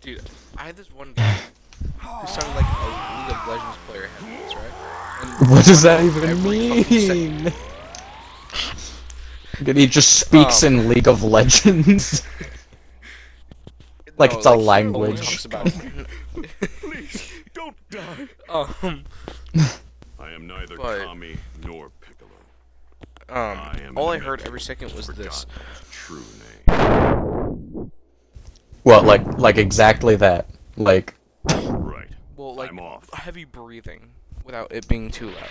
Dude, I had this one guy who sounded like a League of Legends player had this, right? And What does that even every fucking second- mean? Did he just speaks in League of Legends? Like No, it's a like, he language. talks about- Please, don't die. I am neither But- Kami nor Piccolo. all I heard every second was this. True name. Well, like exactly that. Like, Right. Well, like I'm off. heavy breathing without it being too loud.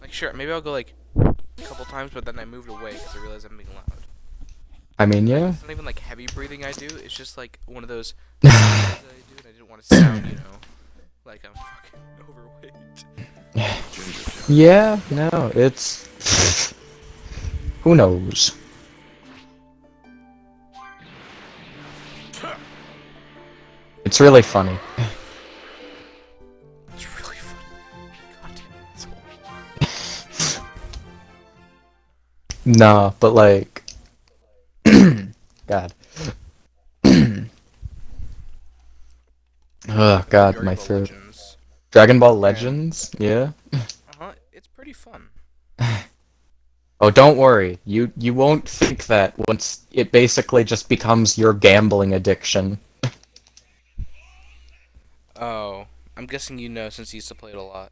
Like, sure, maybe I'll go like a couple times, but then I moved away because I realized I'm being loud. I mean, yeah. It's not even like heavy breathing I do. It's just like one of those sounds that I do, and I didn't want to sound, you know, like I'm fucking overweight. Yeah, no, it's... Who knows? It's really funny. It's really funny. God damn, No, but like... God. Oh god, my throat. Dragon Ball Legends? Yeah? it's pretty fun. Oh, don't worry. You won't think that once it basically just becomes your gambling addiction. Oh, I'm guessing you know since you used to play it a lot.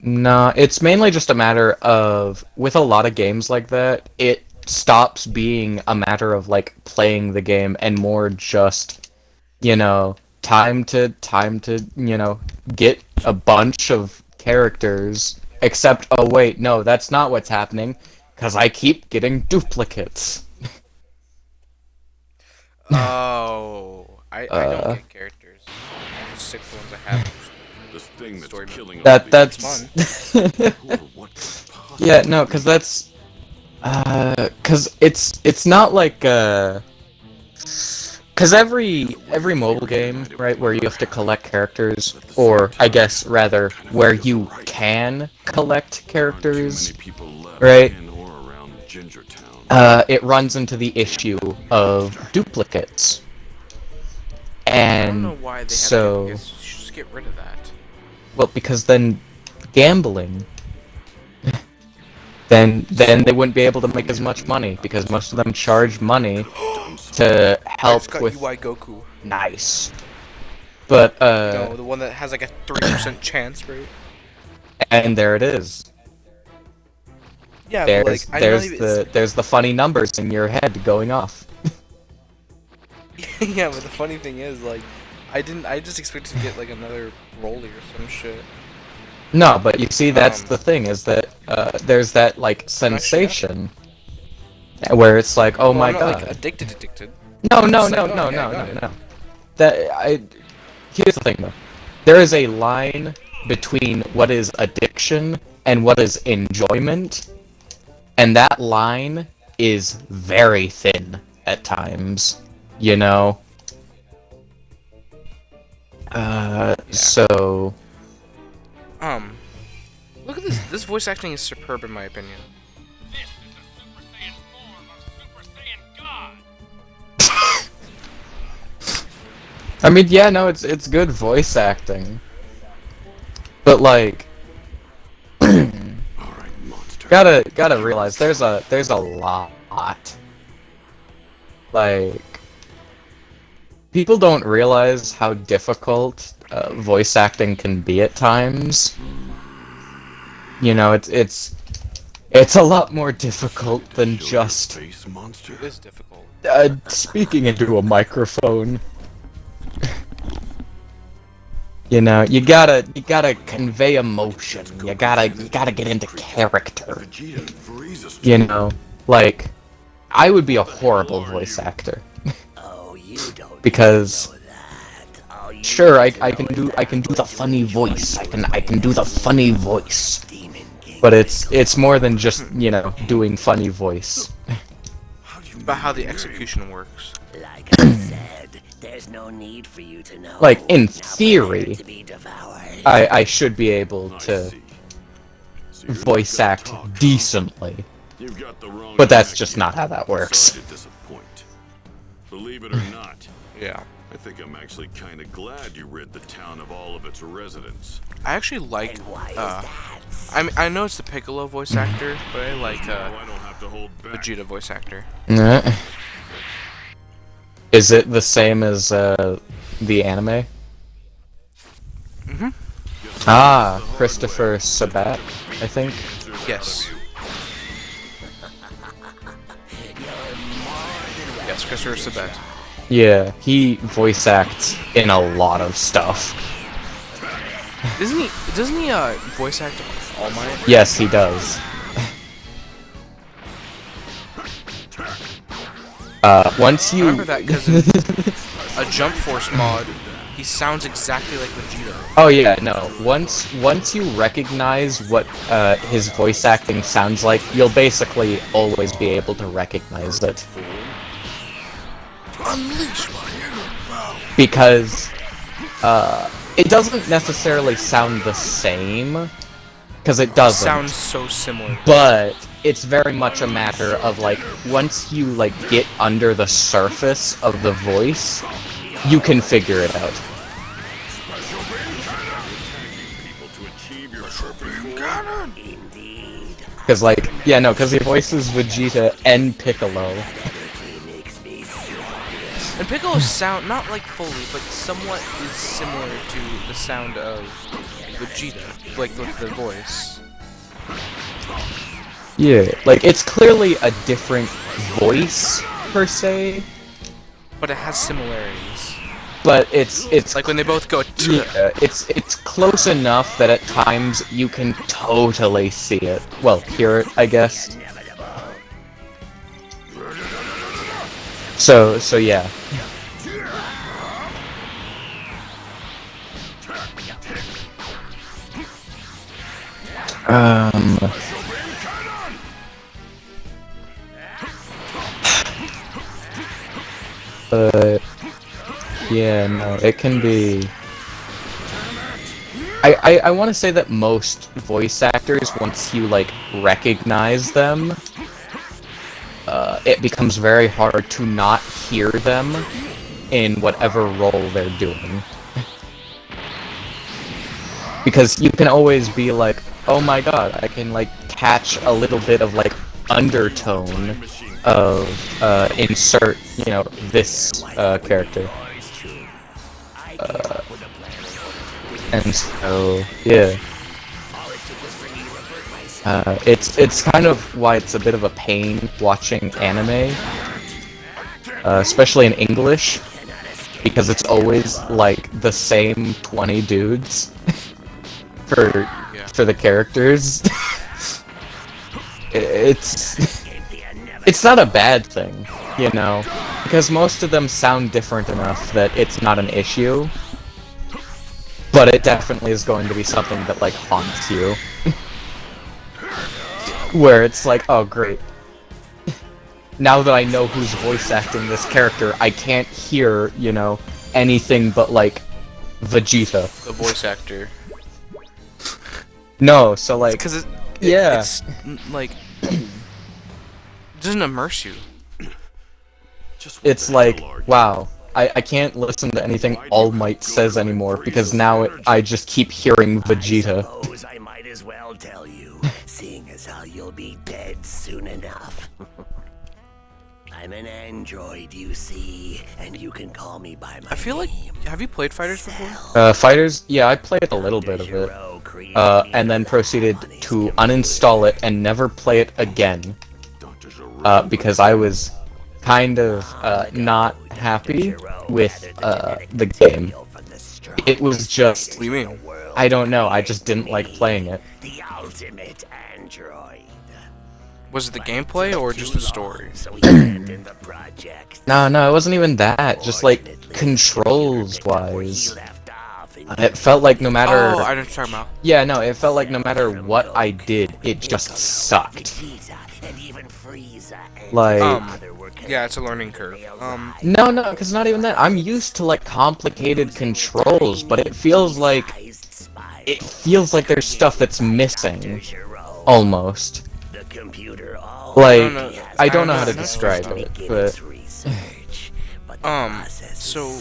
Nah, it's mainly just a matter of, with a lot of games like that, it stops being a matter of, like, playing the game and more just, you know, time to, you know, get a bunch of characters, except, oh wait, no, that's not what's happening, because I keep getting duplicates. Oh, I don't get characters. I just stick to the ones I have. This thing that's killing That's fun. Yeah, no, because that's because it's not like because every mobile game, right, where you have to collect characters, or I guess rather where you can collect characters, right? It runs into the issue of duplicates. And I don't know why they so, have duplicates. You should just get rid of that. Well, because then gambling, then they wouldn't be able to make as much money because most of them charge money to help with UI Goku. Nice. But no, the one that has like a 3% chance, right? And there it is. Yeah, there's but like, there's the funny numbers in your head going off. Yeah, but the funny thing is, like, I just expected to get like another Broly or some shit. No, but you see, that's the thing, is that there's that like sensation where it's like, oh my I'm not, god. like, addicted. No. Here's the thing though. There is a line between what is addiction and what is enjoyment, and that line is very thin at times, you know? So... Look at this. This voice acting is superb in my opinion. I mean, yeah, no, it's good voice acting. But like... gotta realize, there's a lot. Like... People don't realize how difficult voice acting can be at times. You know, it's a lot more difficult than just It is difficult. Speaking into a microphone. You know, you gotta convey emotion. You gotta get into character. You know, like, I would be a horrible voice actor. Because sure, I can do the funny voice. I can do the funny voice. But it's more than just, you know, doing funny voice. About how the execution works. Like I said, there's no need for you to know. Like, in theory, I should be able to voice act decently. But that's just not how that works. Believe it or not. Yeah. I think I'm actually kind of glad you rid the town of all of its residents. I actually like, I know it's the Piccolo voice actor, but I like, Vegeta voice actor. Is it the same as, the anime? Mm-hmm. Ah, Christopher Sabat, I think? Yes. Yes, Christopher Sabat. Yeah, he voice acts in a lot of stuff. Doesn't he voice act All Might? Yes, he does. Once you... I remember that because in a Jump Force mod, he sounds exactly like Vegeta. Oh yeah, no. Once you recognize what his voice acting sounds like, you'll basically always be able to recognize it. Unleash my inner power. Because it doesn't necessarily sound the same, because it doesn't. Sounds so similar. But it's very much a matter of like once you like get under the surface of the voice, you can figure it out. Because like, yeah, no, because he voices Vegeta and Piccolo. And Piccolo's sound, not like fully, but somewhat is similar to the sound of Vegeta, like with the voice. Yeah, like it's clearly a different voice per se, but it has similarities. But it's like when they both go. Yeah, it's close enough that at times you can totally see it. Well, hear it, I guess. So yeah. But yeah, no, it can be. I want to say that most voice actors, once you like recognize them, it becomes very hard to not hear them in whatever role they're doing. Because you can always be like, oh my god, I can like catch a little bit of like undertone of insert, you know, this character. And so, yeah. It's kind of why it's a bit of a pain watching anime, especially in English, because it's always like the same 20 dudes for the characters. It's not a bad thing, you know, because most of them sound different enough that it's not an issue. But it definitely is going to be something that, like, haunts you. Where it's like, oh great. Now that I know who's voice acting this character, I can't hear, you know, anything but, like, Vegeta. The voice actor. No, so, like... Because yeah. It's, like... it doesn't immerse you. It's like, wow. I can't listen to anything All Might says anymore because now I just keep hearing Vegeta. I suppose I might as well tell you, seeing as how you'll be dead soon enough. I'm an android, you see, and you can call me by my I feel like, have you played Fighters before? Fighters? Yeah, I played a little bit of it. And then proceeded to uninstall it and never play it again. Because I was kind of not happy with the game. It was just... What do you mean? I don't know, I just didn't like playing it. The ultimate android. Was it the gameplay or just the story? No, it wasn't even that. Just like controls-wise. It felt like no matter... Oh, I know what you're talking about. Yeah, no, it felt like no matter what I did, it just sucked. Like... yeah, it's a learning curve. No, because not even that. I'm used to like complicated controls, but it feels like there's stuff that's missing, almost. Like I don't know how to describe it, but so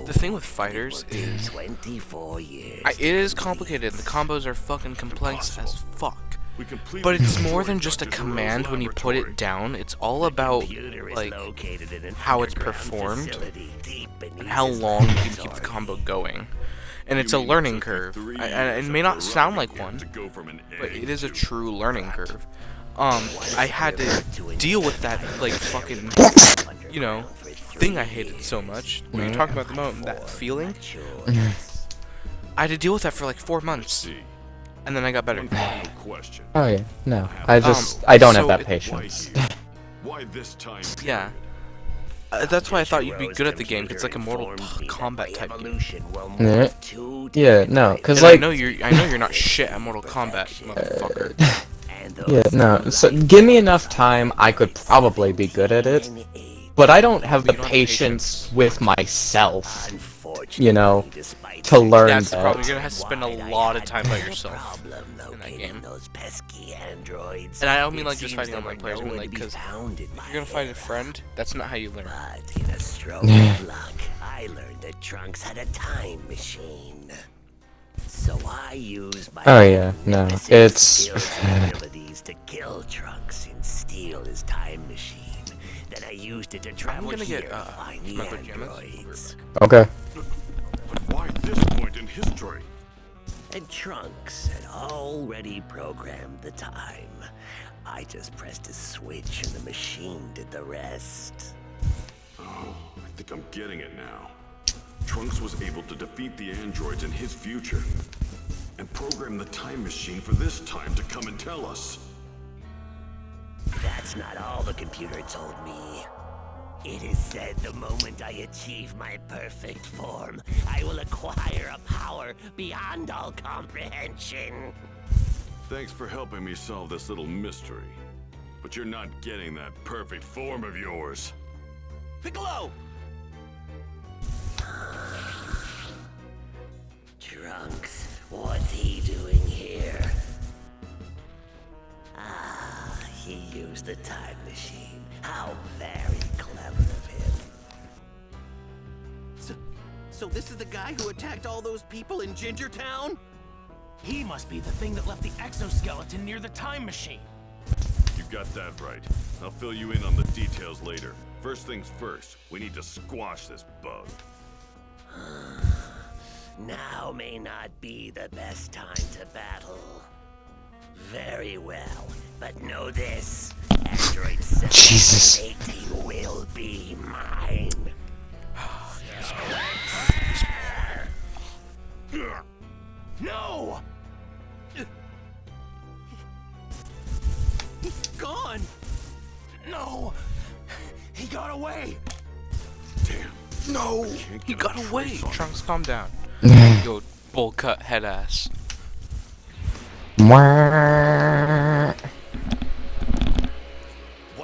the thing with fighters is it is complicated. The combos are fucking complex as fuck. But it's more than just a command when you put it down. It's all about like how it's performed and how long you can keep the combo going. And it's a learning curve. It may not sound like one, but it is a true learning curve. I had to deal with that like fucking, you know, thing I hated so much. When you're talking about the moment, that feeling, I had to deal with that for like 4 months. And then I got better. Oh yeah, no. I don't have that patience. Yeah. That's why I thought you'd be good at the game. It's like a Mortal Kombat type game. Yeah, no, cause like I know you're not shit at Mortal Kombat, motherfucker. Yeah, no. So give me enough time, I could probably be good at it. but I don't have the patience with myself, you know, to learn That's the that. problem. You're gonna have to spend a lot of time by yourself in that game. And I don't mean like just fighting online players. I mean like because if you're gonna fight a friend, that's not how you learn. In a stroke of luck, I learned that Trunks had a time machine. So I used my it's abilities to kill Trunks and steal his time machine. Then I used it to travel here to find the androids. okay. But why this point in history? And Trunks had already programmed the time. I just pressed a switch and the machine did the rest. Oh, I think I'm getting it now. Trunks was able to defeat the androids in his future and program the time machine for this time to come and tell us. That's not all the computer told me. It is said the moment I achieve my perfect form, I will acquire a power beyond all comprehension. Thanks for helping me solve this little mystery. But you're not getting that perfect form of yours. Piccolo! Trunks, what's he doing here? Ah, he used the time machine. How very clever of him. So this is the guy who attacked all those people in Gingertown? He must be the thing that left the exoskeleton near the time machine. You got that right. I'll fill you in on the details later. First things first, we need to squash this bug. Now may not be the best time to battle. Very well, but know this. Android 718 will be mine. No! He's gone! No! He got away! Damn. No! He got away! Trunks, calm down. Yo, bowl cut head ass. One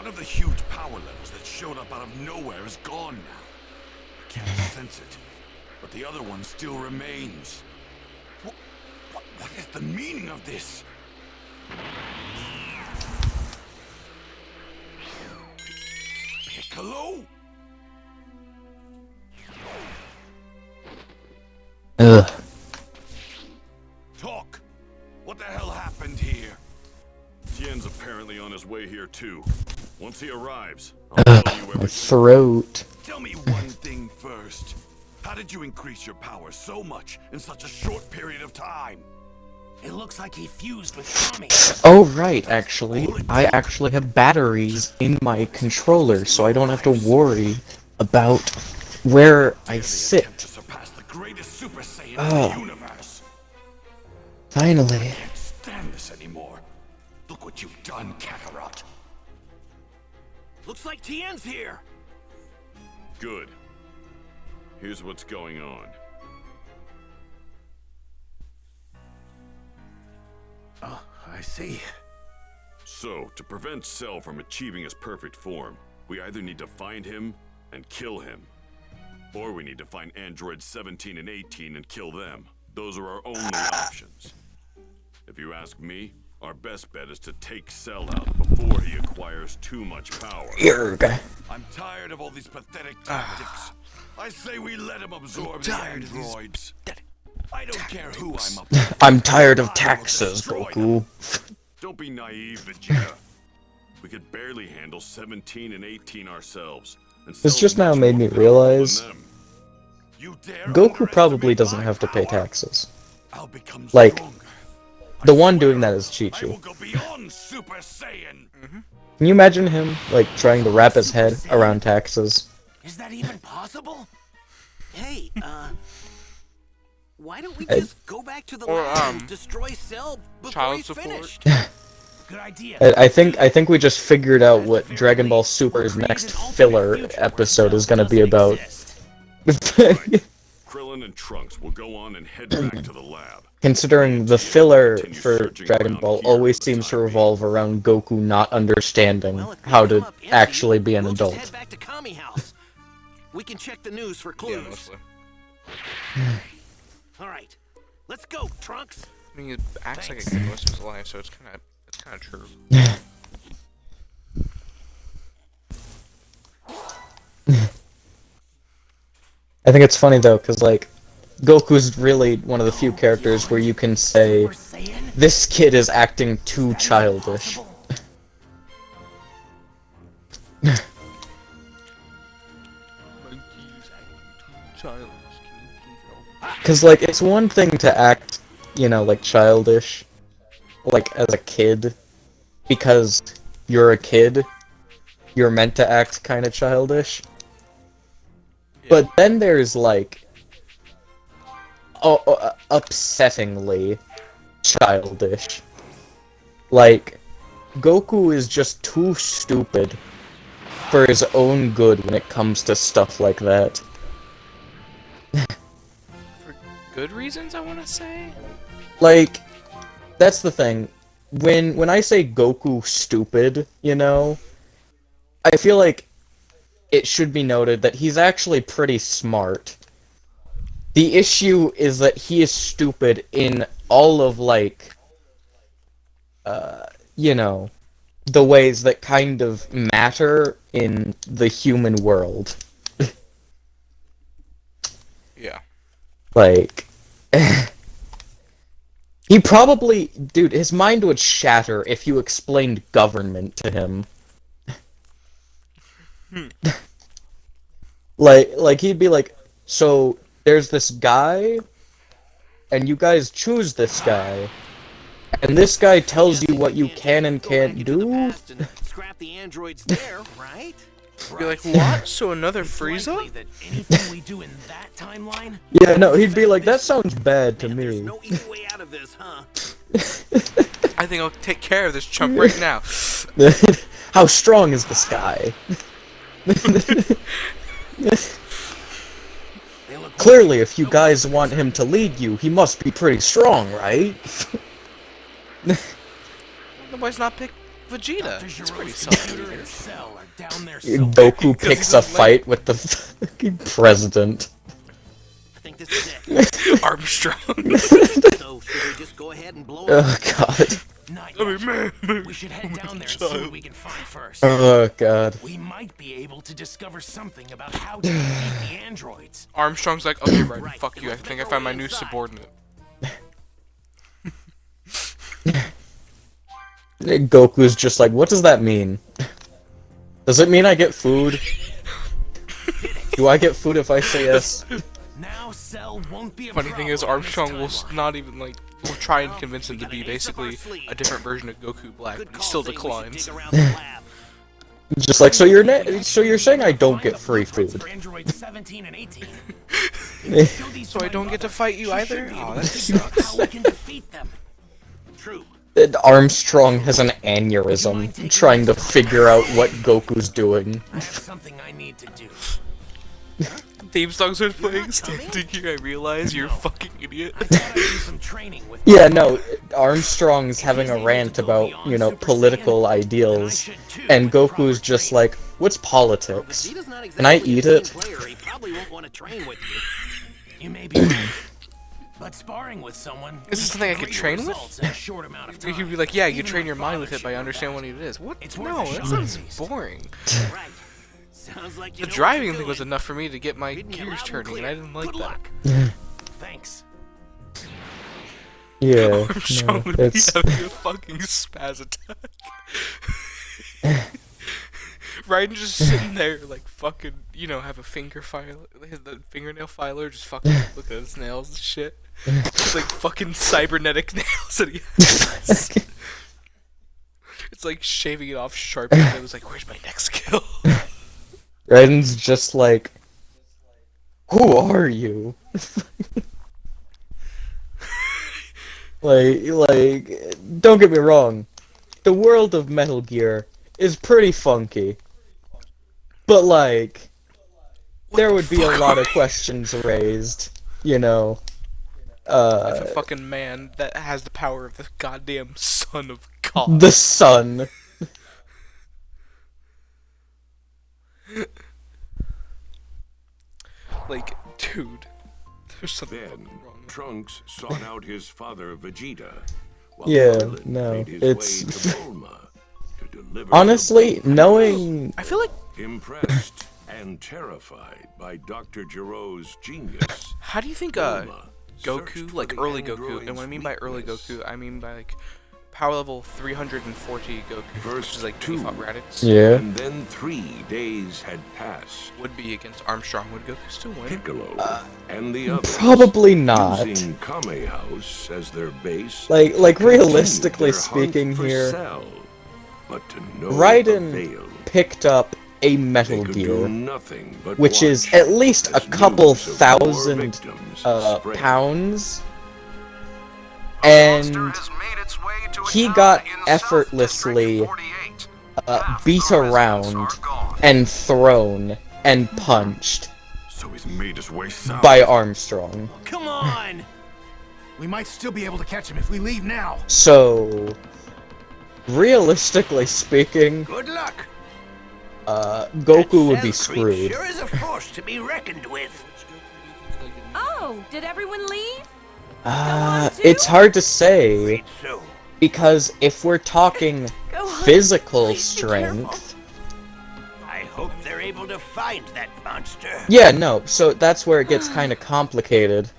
of the huge power levels that showed up out of nowhere is gone now. I can't sense it, but the other one still remains. What is the meaning of this? Piccolo? Ugh. Talk! What the hell happened here? Tien's apparently on his way here too. Once he arrives, My throat. Tell me one thing first. How did you increase your power so much in such a short period of time? It looks like he fused with Tommy. Oh right, actually. I actually have batteries in my controller, so I don't have to worry about where I sit. Oh. Finally. I can't stand this anymore. Look what you've done, Kakarot. Looks like Tien's here. Good. Here's what's going on. Oh, I see. So, to prevent Cell from achieving his perfect form, we either need to find him and kill him, or we need to find androids 17 and 18 and kill them. Those are our only options. If you ask me, our best bet is to take Cell out before he acquires too much power. I'm tired of all these pathetic tactics. I say we let him absorb the androids. I don't care who I'm up against. I'm tired of taxes, Goku. Don't be naive, Vegeta. We could barely handle 17 and 18 ourselves. This just now made me realize Goku probably doesn't have to pay taxes. Like, the one doing that is Chi-Chi. Can you imagine him, like, trying to wrap his head around taxes? Is that even possible? Hey, why don't we just go back to the lab and destroy Cell before he's finished? Good idea. I think we just figured out what Dragon Ball Super's next filler episode is gonna be about. Krillin and Trunks will go on and head back to the lab. Considering the filler for Dragon Ball always seems to revolve around Goku not understanding how to actually be an adult. Head back to Kami House. We can check the news for clues. All right, let's go, Trunks. I mean, it acts like a kid most of his life, so it's kind of true. I think it's funny though, because like, Goku's really one of the few characters where you can say, this kid is acting too childish. Because like, it's one thing to act, you know, like childish, like as a kid, because you're a kid, you're meant to act kind of childish. But then there's like, upsettingly childish. Like, Goku is just too stupid for his own good when it comes to stuff like that. For good reasons, I want to say? Like, that's the thing. When I say Goku stupid, you know, I feel like it should be noted that he's actually pretty smart. The issue is that he is stupid in all of, like, you know, the ways that kind of matter in the human world. Yeah. Like, he probably, dude, his mind would shatter if you explained government to him. Like he'd be like, so there's this guy, and you guys choose this guy, and this guy tells you what you can and can't do? Scrap the androids there, right? You're like, what? So another Frieza? That anything we do in that timeline? Yeah, no, he'd be like, that sounds bad to me. No easy way out of this, huh? I think I'll take care of this chump right now. How strong is this guy? Clearly, if you guys want him to lead you, he must be pretty strong, right? The boy's not pick Vegeta. It's pretty self-aware. Goku picks a fight with the fucking president. I think this is it. Armstrong. So, should we just go ahead and blow up? Oh god. We should head down there and see what we can find first. Oh god. We might be able to discover something about how to defeat the androids. Armstrong's like, okay, right, fuck you. I think I found my new subordinate. Goku's just like, what does that mean? Does it mean I get food? Do I get food if I say yes? Now Cell won't be a Funny thing is, Armstrong will not even, like, will try and convince him to be basically a different version of Goku Black, but he still declines. Just like, so you're saying I don't get free food? So I don't get to fight you either? Oh, that sucks. True. Armstrong has an aneurysm trying to figure out what Goku's doing. I have something I need to do. Theme songs are playing, standing here, I realize you're a fucking idiot. Yeah, no, Armstrong's having a rant about, you know, political ideals, and Goku's just like, what's politics? Can I eat it? You may be right, but sparring with someone is this something I could train with? in a short amount of time. You could be like, yeah, you train your mind with it by understanding what it is. What? No, that sounds boring. The driving thing was enough for me to get my gears turning, and I didn't like that. Thanks. Yeah, Armstrong no, would be it's... having a fucking spaz attack. Raiden just sitting there, like, fucking, you know, have a the fingernail filer, just fucking look at his nails and shit. It's like fucking cybernetic nails that he has. It's like shaving it off sharp, and it was like, where's my next kill? Raiden's just like, who are you? like, don't get me wrong, the world of Metal Gear is pretty funky, but like, there would be a lot of questions raised. you know, If a fucking man that has the power of the goddamn son of God. the sun. Like, dude, there's something Then, fucking wrong. Trunks sought out his father Vegeta, while Yeah, Krillin no, made his it's way to Bulma to deliver honestly knowing. I feel like impressed and terrified by Dr. Jiro's genius. How do you think Bulma Goku, searched like for the early Goku, android's and what I mean by early weakness. Goku, I mean by like power level 340 Goku, which is like when he fought Raditz. Yeah. And then 3 days had passed. Would be against Armstrong. Would Goku still win? Piccolo and the others, Probably not. using Kame House as their base, Like continued realistically their hunt speaking for here, Cell, but to no Raiden avail. picked up a Metal They could do Gear, nothing but which is watch at least a as couple news of more thousand victims spread. pounds, and he got effortlessly beat around and thrown and punched So he's made his way south. by Armstrong. Come on! We might still be able to catch him if we leave now. So, realistically speaking, Good luck. Goku would be screwed. Sure is a force to be reckoned with. Oh, did everyone leave? It's hard to say, because if we're talking physical strength, I hope they're able to find that monster. yeah, no, so that's where it gets kind of complicated,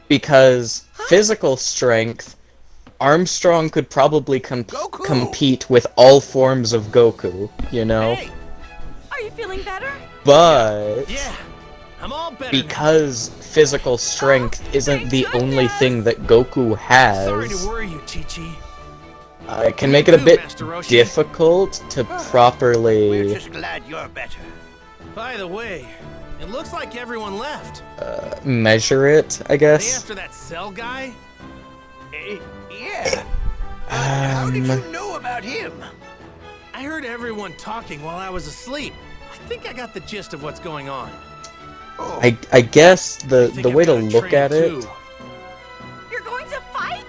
because physical strength, Armstrong could probably compete with all forms of Goku, you know? Hey, are you feeling better? But Yeah, I'm all better because physical strength isn't the only thing that Goku now. Sorry to has, worry you, Chi-Chi. it can make it a Too, bit Master Roshi. difficult to properly Just glad you're better. By the way, it looks like everyone left. measure it, I Are they guess. after that Cell guy? Yeah. How did Um, you know about him? I heard everyone talking while I was asleep. I think I got the gist of what's going on. I guess the think I've way to gotta look train at it too. You're going to fight?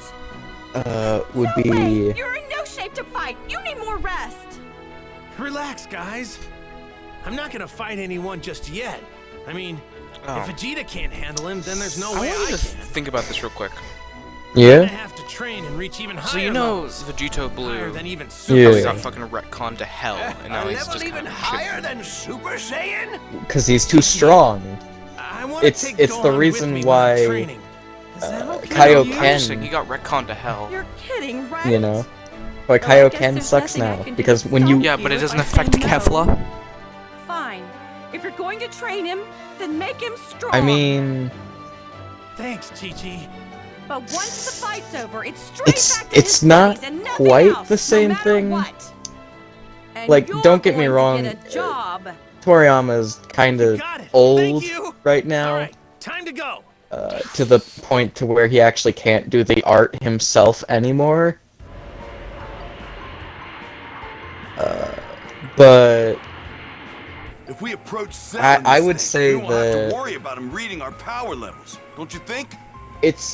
would No way! be You're in no shape to fight. You need more rest. Relax, guys. I'm not gonna fight anyone just yet. I mean, if Vegeta can't handle him, then there's no way I I wanted to can. think about this real quick. I yeah. have to train and reach even higher So you know levels. Vegito Higher Blue than even Yeah. probably got fucking retconned to hell, and now A he's level just even kind of higher than Super Saiyan? Because he's too strong. I wanna It's take the Gohan with reason me when I'm why training. Is that okay with you? I'm just saying he Kaioken, got retconned to hell. You're kidding, right? you know, why Well, I guess Kaioken there's sucks nothing I now can do because to when stop you Yeah, but it if doesn't I say affect no. Kefla. Fine. If you're going to train him, then make him strong. I mean, Thanks, Chi-Chi. But once the fight's over, it's straight back to it's his not studies and nothing quite else, the same no matter thing. What. And Like, you're don't get me going wrong, to get a job. Toriyama's kind of got it. old Thank you. right now, All right, time to go. to the point to where he actually can't do the art himself anymore. But If we approach Cell I would say we won't have that to worry about him reading our power levels. Don't you think? it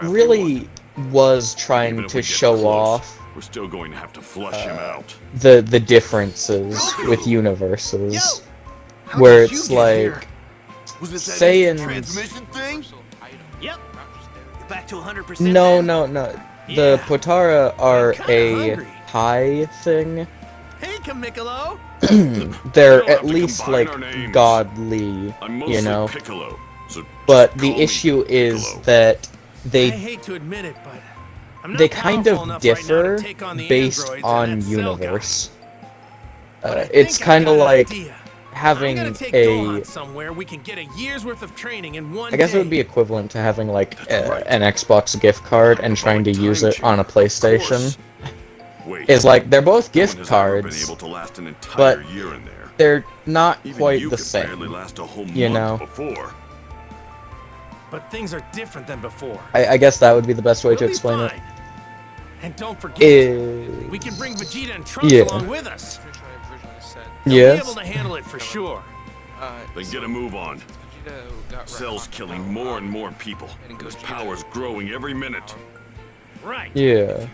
really was trying Even if to we get show close, off We're still going to have to flush him out. the differences with universes, How where did you it's get like here? Was it that Saiyans. transmission thing? Yep. You're back to 100%. No, then? no, no. Yeah. The Potara are kinda a hungry. high thing. Hey, Kamikolo. They're don't have at to least combine like our names. godly, I'm mostly you know. Piccolo, so But just the call me issue is Piccolo. that I they hate to admit it, but I'm not they kind powerful of enough right now differ to take on the based androids on and that Cell guy. universe. But I It's think I kind of got an like idea. having I'm gonna take a. Gohan somewhere we can get a year's worth of training in one I guess day. it would be equivalent to having like an Xbox gift card and trying to use it on a PlayStation. Wait, Is like they're both no one gift has ever been cards, able to last an entire but year in there. they're not Even quite you the could same. barely last a whole You month know. before. But things are different than before. I guess that would be the best way We'll to be explain it. fine. And don't forget, we can bring Vegeta and Trunks Yeah. along with us. They'll be Yes. able to handle it for sure. Then get a move on. Cell's killing more and more people. His power's growing every minute. Right. Yeah.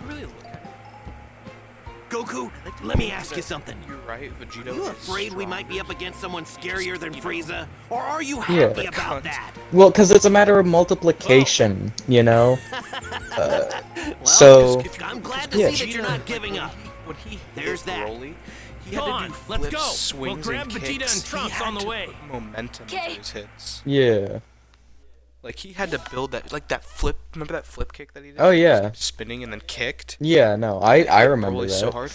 Goku, let me ask you something. You're right, Vegeta. Are you afraid we might be up against someone scarier than Frieza? Or are you Yeah. happy about that? Well, because it's a matter of multiplication, you know? So... I'm glad to yeah. see that you're not giving up. When he There's that. He Come had on, to do let's flips, go. swings, We'll grab and Vegeta kicks. and Trunks He had on the to way. put momentum into his hits. Yeah. Like, he had to build that, like, that flip, remember that flip kick that he did? Oh, yeah. Spinning and then kicked? Yeah, no, I remember Broly that. so hard.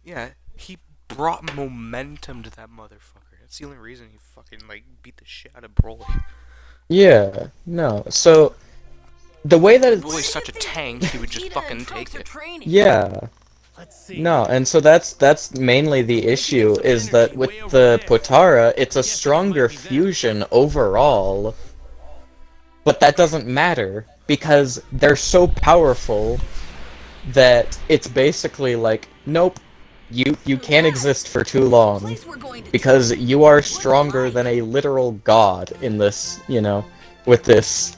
Yeah, he brought momentum to that motherfucker. That's the only reason he fucking, like, beat the shit out of Broly. Yeah, no, so... The way that Broly's such a tank, he would just fucking take it. Yeah. No, and so that's mainly the issue, is that with the Potara, it's a stronger fusion overall, but that doesn't matter, because they're so powerful that it's basically like, nope, you can't exist for too long, because you are stronger than a literal god in this, you know, with this.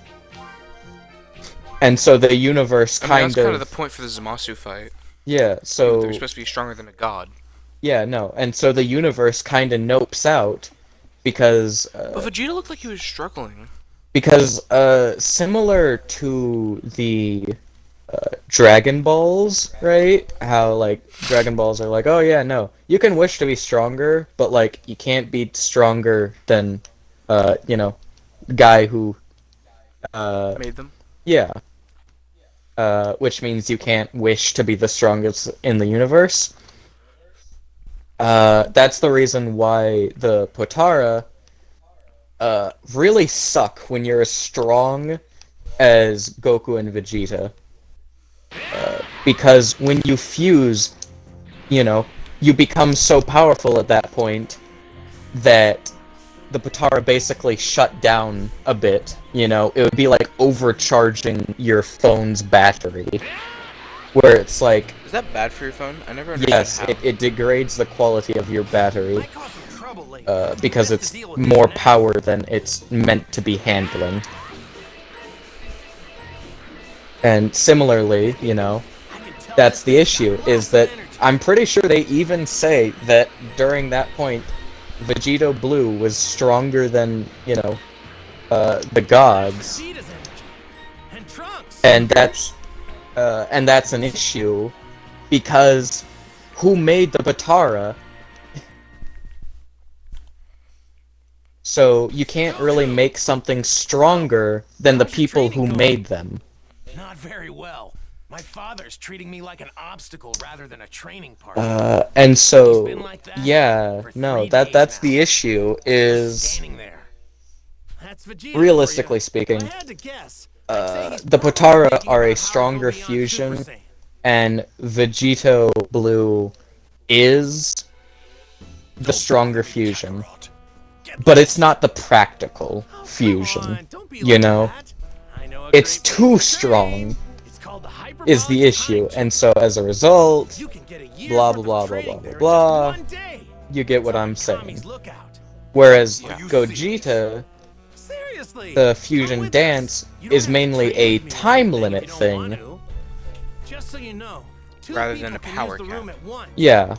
And so the universe that's kind of the point for the Zamasu fight. Yeah, so... They're supposed to be stronger than a god. Yeah, no, and so the universe kind of nopes out, because... but Vegeta looked like he was struggling. Because, similar to the Dragon Balls, right? How, like, Dragon Balls are like, oh yeah, no, you can wish to be stronger, but, like, you can't be stronger than, you know, guy who... made them? Yeah. Which means you can't wish to be the strongest in the universe. That's the reason why the Potara really suck when you're as strong as Goku and Vegeta. Because when you fuse, you know, you become so powerful at that point that the Potara basically shut down a bit, you know? It would be like overcharging your phone's battery. Where it's like... Is that bad for your phone? I never understood Yes, how. it degrades the quality of your battery. Because it's more power than it's meant to be handling. And similarly, you know, that's the issue, is that I'm pretty sure they even say that during that point, Vegito Blue was stronger than, you know, the gods. And that's an issue, because who made the Potara? So you can't really make something stronger than the people who made them. Not very well. My father's treating me like an obstacle rather than a training partner. And so, yeah, no, that's the issue, is, realistically speaking, the Potara are a stronger fusion, and Vegito Blue is the stronger fusion. But it's not the practical fusion, you know? It's too strong, is the issue, and so as a result, blah blah blah blah blah blah blah, you get what I'm saying. Whereas Gogeta, the fusion dance, is mainly a time limit thing. Rather than a power cap. Yeah.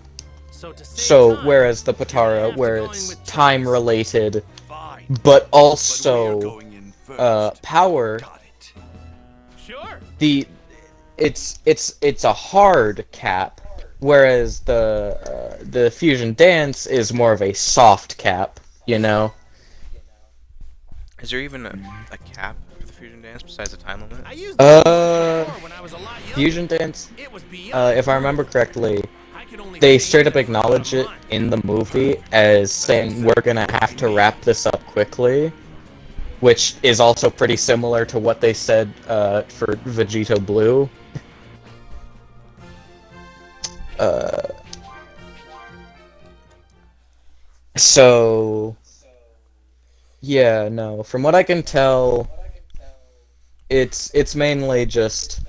So, whereas the Potara, where it's time related, but also power, it's a hard cap, whereas the fusion dance is more of a soft cap, you know. Is there even a cap for the fusion dance besides the time limit? Fusion dance, if I remember correctly, they straight up acknowledge it in the movie as saying, we're gonna have to wrap this up quickly, which is also pretty similar to what they said for Vegito Blue. So, yeah, no, from what I can tell, it's mainly just,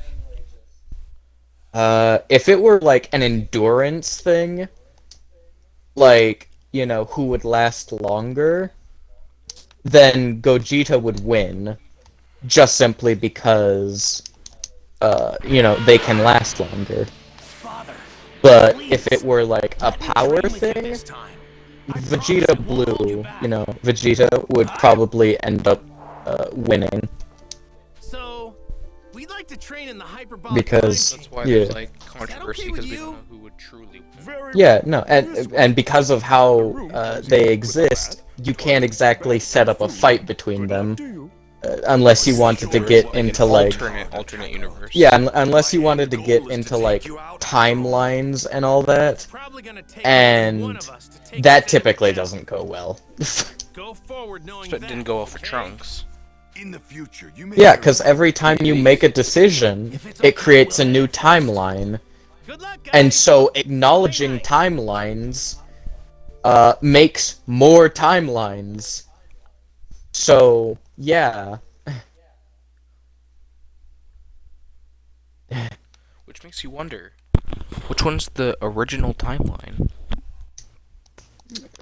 if it were like an endurance thing, like, you know, who would last longer, then Gogeta would win, just simply because, you know, they can last longer. But if it were like a power thing, Vegeta Blue, you know, Vegeta would probably end up winning. So, we'd like to train in the hyperbolic Because, That's why yeah. there's like controversy because we don't know who would truly win. Yeah, no, and because of how they exist, you can't exactly set up a fight between them, unless you wanted to get into like alternate universe. Yeah, unless you wanted to get into like timelines and all that, and that typically doesn't go well. So it didn't go well for Trunks. In the future, you may Yeah, because every time you make a decision, it creates a new timeline. And so acknowledging timelines makes more timelines. So, yeah. Which makes you wonder, which one's the original timeline?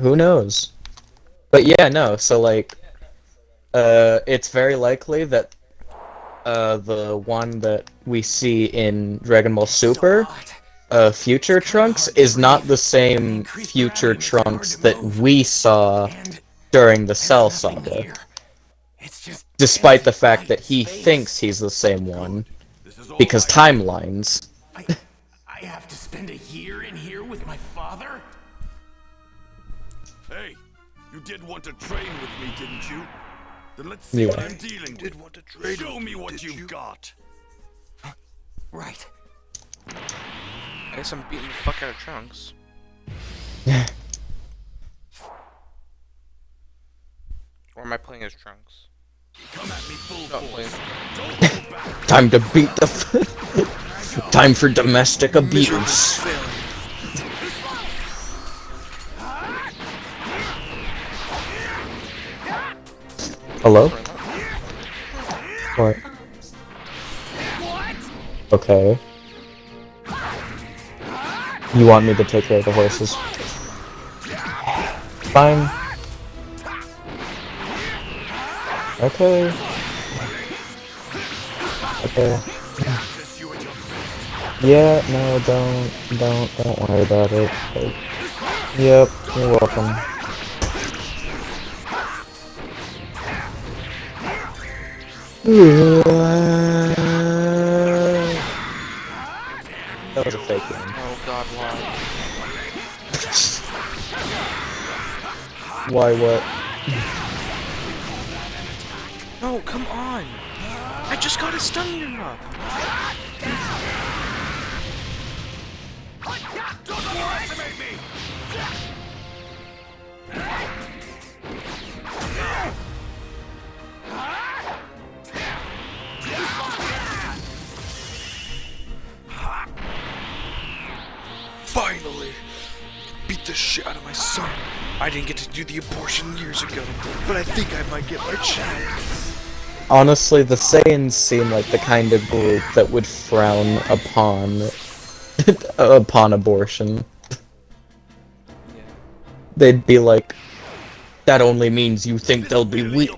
Who knows? But yeah, no, so like, it's very likely that the one that we see in Dragon Ball Super, Future Trunks, is not the same Future Trunks that we saw during the Cell Saga. Despite the fact that he thinks he's the same one, because timelines. I have to spend a year in here with my father? Hey, you did want to train with me, didn't you? Then let's see what I'm dealing with. Show me what you've got. Right. I guess I'm beating the fuck out of Trunks. Or am I playing as Trunks? Come at me full force. Time to beat the time for domestic abuse. Hello? What? Okay. You want me to take care of the horses? Fine. Okay. Okay. Yeah, no, don't worry about it. Yep, you're welcome. That was a fake one. Oh god, why? Why what? No, come on! I just got a stun meter up! Don't underestimate me! Finally! Beat the shit out of my son! I didn't get to do the abortion years ago, but I think I might get my chance. Honestly, the Saiyans seem like the kind of group that would frown upon upon abortion. They'd be like, that only means you think they'll be weak.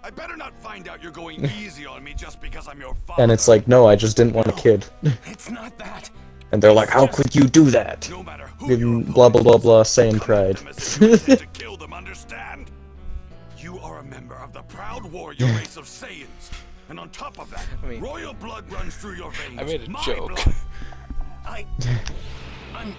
I better not find out you're going easy on me just because I'm your father. And it's like, no, I just didn't want a kid. It's not that. And they're like, how could you do that? Blah blah blah blah, Saiyan pride. To kill them, understand? You are a member of the proud warrior race of Saiyans. And on top of that, royal blood runs through your veins. I made a My joke. blood. I'm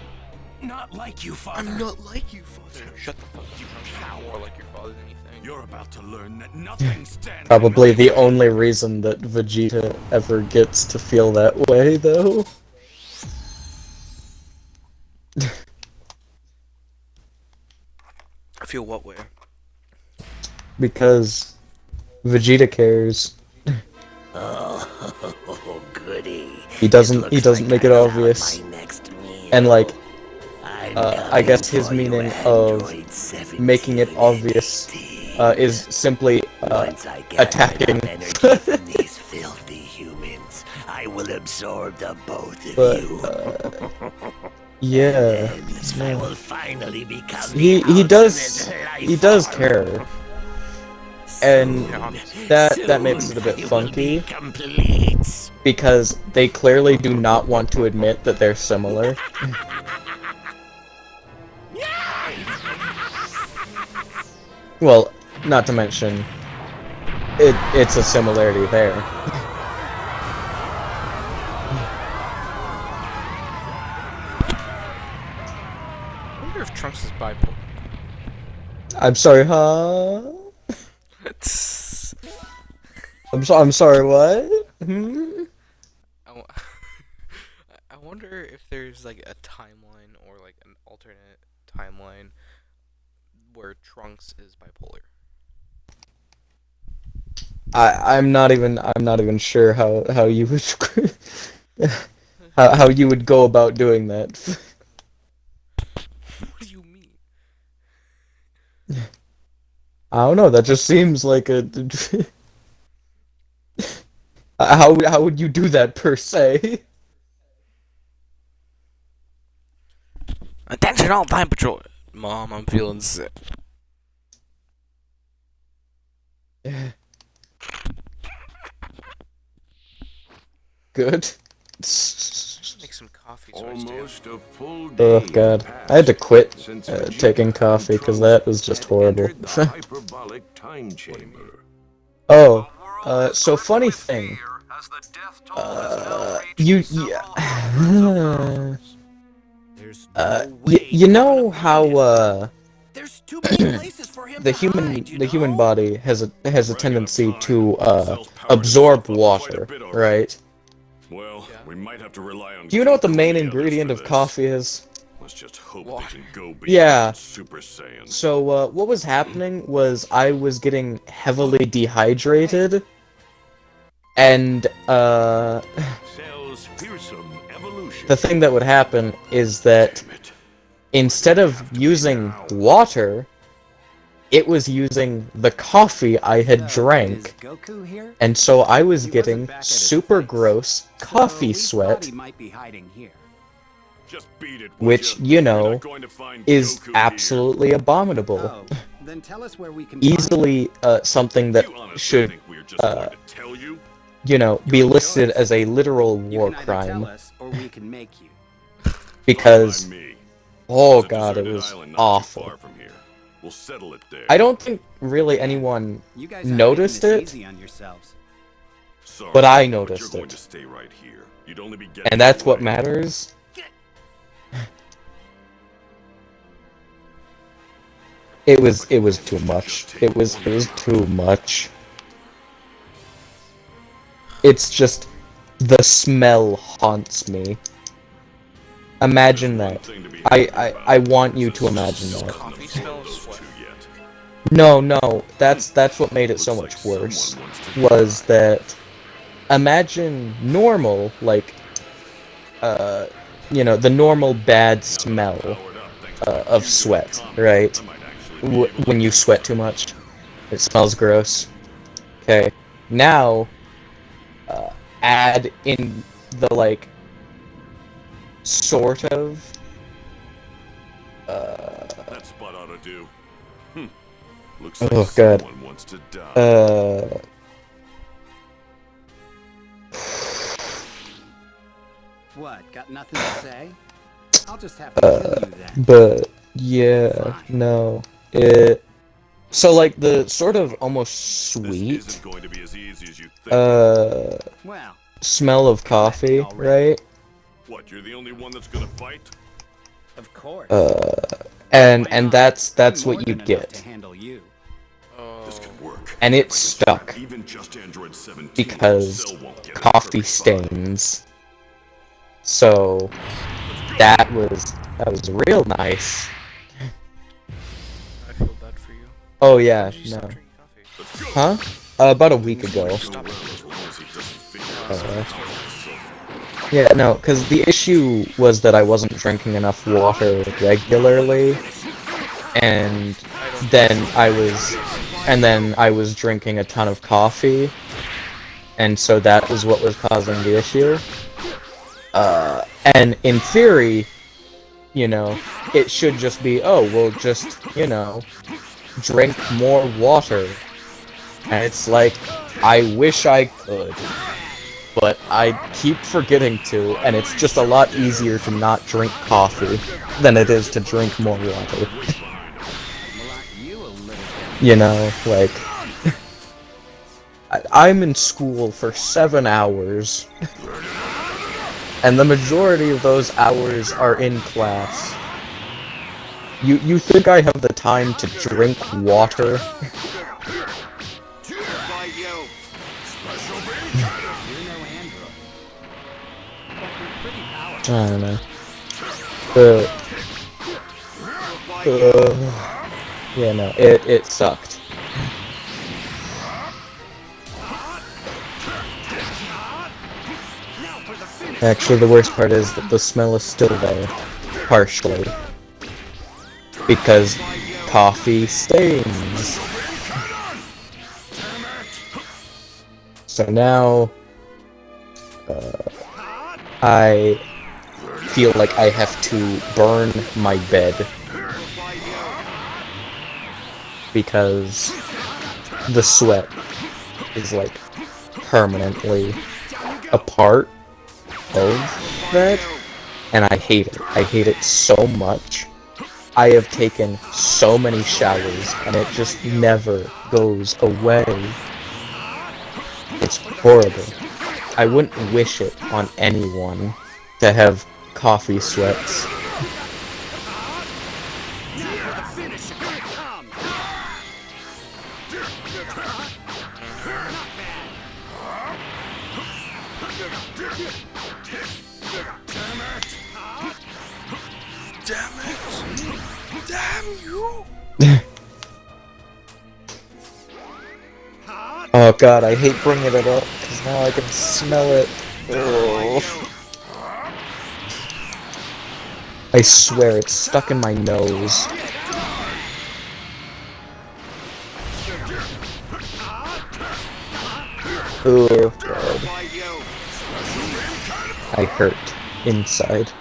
not like you, father. I'm not like you, father. Shut the fuck up. I'm more like your father than you think. You're about to learn that nothing stands. Probably the only reason that Vegeta ever gets to feel that way, though. I feel what way? Because Vegeta cares. Oh, goody. He doesn't make it obvious. And like, I guess his meaning of making it obvious is simply attacking. These filthy humans, I will absorb the both of you. Yeah. I will finally become He does care. And that makes it a bit funky, because they clearly do not want to admit that they're similar. Well, not to mention, it's a similarity there. I wonder if Trunks is bipolar. I'm sorry, huh? I'm sorry, what? Hmm? I wonder if there's like a timeline or like an alternate timeline where Trunks is bipolar. I'm not even sure how you would how you would go about doing that. What do you mean? I don't know, that just seems like a how would you do that per se? Attention all time patrol. Mom, I'm feeling sick. Good. Make some coffee. Almost a full Oh day god, I had to quit since taking coffee because that was just horrible. the hyperbolic time chamber. Oh, so funny thing. You know how the human body has a tendency to absorb water, right? Well, we might have to rely on. Do you know what the main ingredient of coffee is? Let's just hope they can go beyond Yeah. Super Saiyan. So what was happening was I was getting heavily dehydrated, and Cell's fearsome evolution. the thing that would happen is that instead of using water, it was using the coffee I had drank, Goku here? and so I was getting super gross coffee sweat, Might be hiding here. Just beat it, which, you know, is absolutely abominable. Oh, then tell us where we can Easily something that should, you know, be listed as a literal war crime. or we can make you. Because, oh god, it was awful. We'll settle it there. I don't think really anyone You guys aren't noticed making it, this easy on yourselves. Sorry, but I you're noticed going it. to stay right here. You'd only be getting And that's away. what matters. It was too much. It was too much. It's just the smell haunts me. Imagine that. I want you to imagine that. Coffee smells sweat. No, that's what made it so much worse. Was that imagine normal, like you know, the normal bad smell of sweat, right? When you sweat too much, it smells gross. Okay, now add in the like sort of That spot ought to do. Looks oh like god. someone wants to die. What, got nothing to say? I'll just have to kill you then. But yeah, no. So like the sort of almost sweet Going to be as easy as you think. Well, smell of coffee, right? What, you're the only one that's gonna fight? of course. And that's what you To get. handle you. This could work. And it stuck Even just Android 17 because Cell won't get it coffee perfect fine. stains. So that was real nice. I feel bad for you. Oh yeah, no. Huh? About a week ago. Yeah, no, because the issue was that I wasn't drinking enough water regularly, and then I was drinking a ton of coffee, and so that was what was causing the issue. And in theory, you know, it should just be, oh, well, just, you know, drink more water And it's like, I wish I could, but I keep forgetting to, and it's just a lot easier to not drink coffee than it is to drink more water. You know, like, I'm in school for 7 hours, and the majority of those hours are in class. You think I have the time to drink water? I don't know. Yeah, no, it sucked. Actually, the worst part is that the smell is still there, partially. Because coffee stains. So now, I feel like I have to burn my bed. Because the sweat is like permanently a part of that, and I hate it. I hate it so much. I have taken so many showers, and it just never goes away. It's horrible. I wouldn't wish it on anyone to have coffee sweats. Damn it! Damn you! Oh god, I hate bringing it up, because now I can smell it. Oh. I swear, it's stuck in my nose. Oh god. I hurt inside.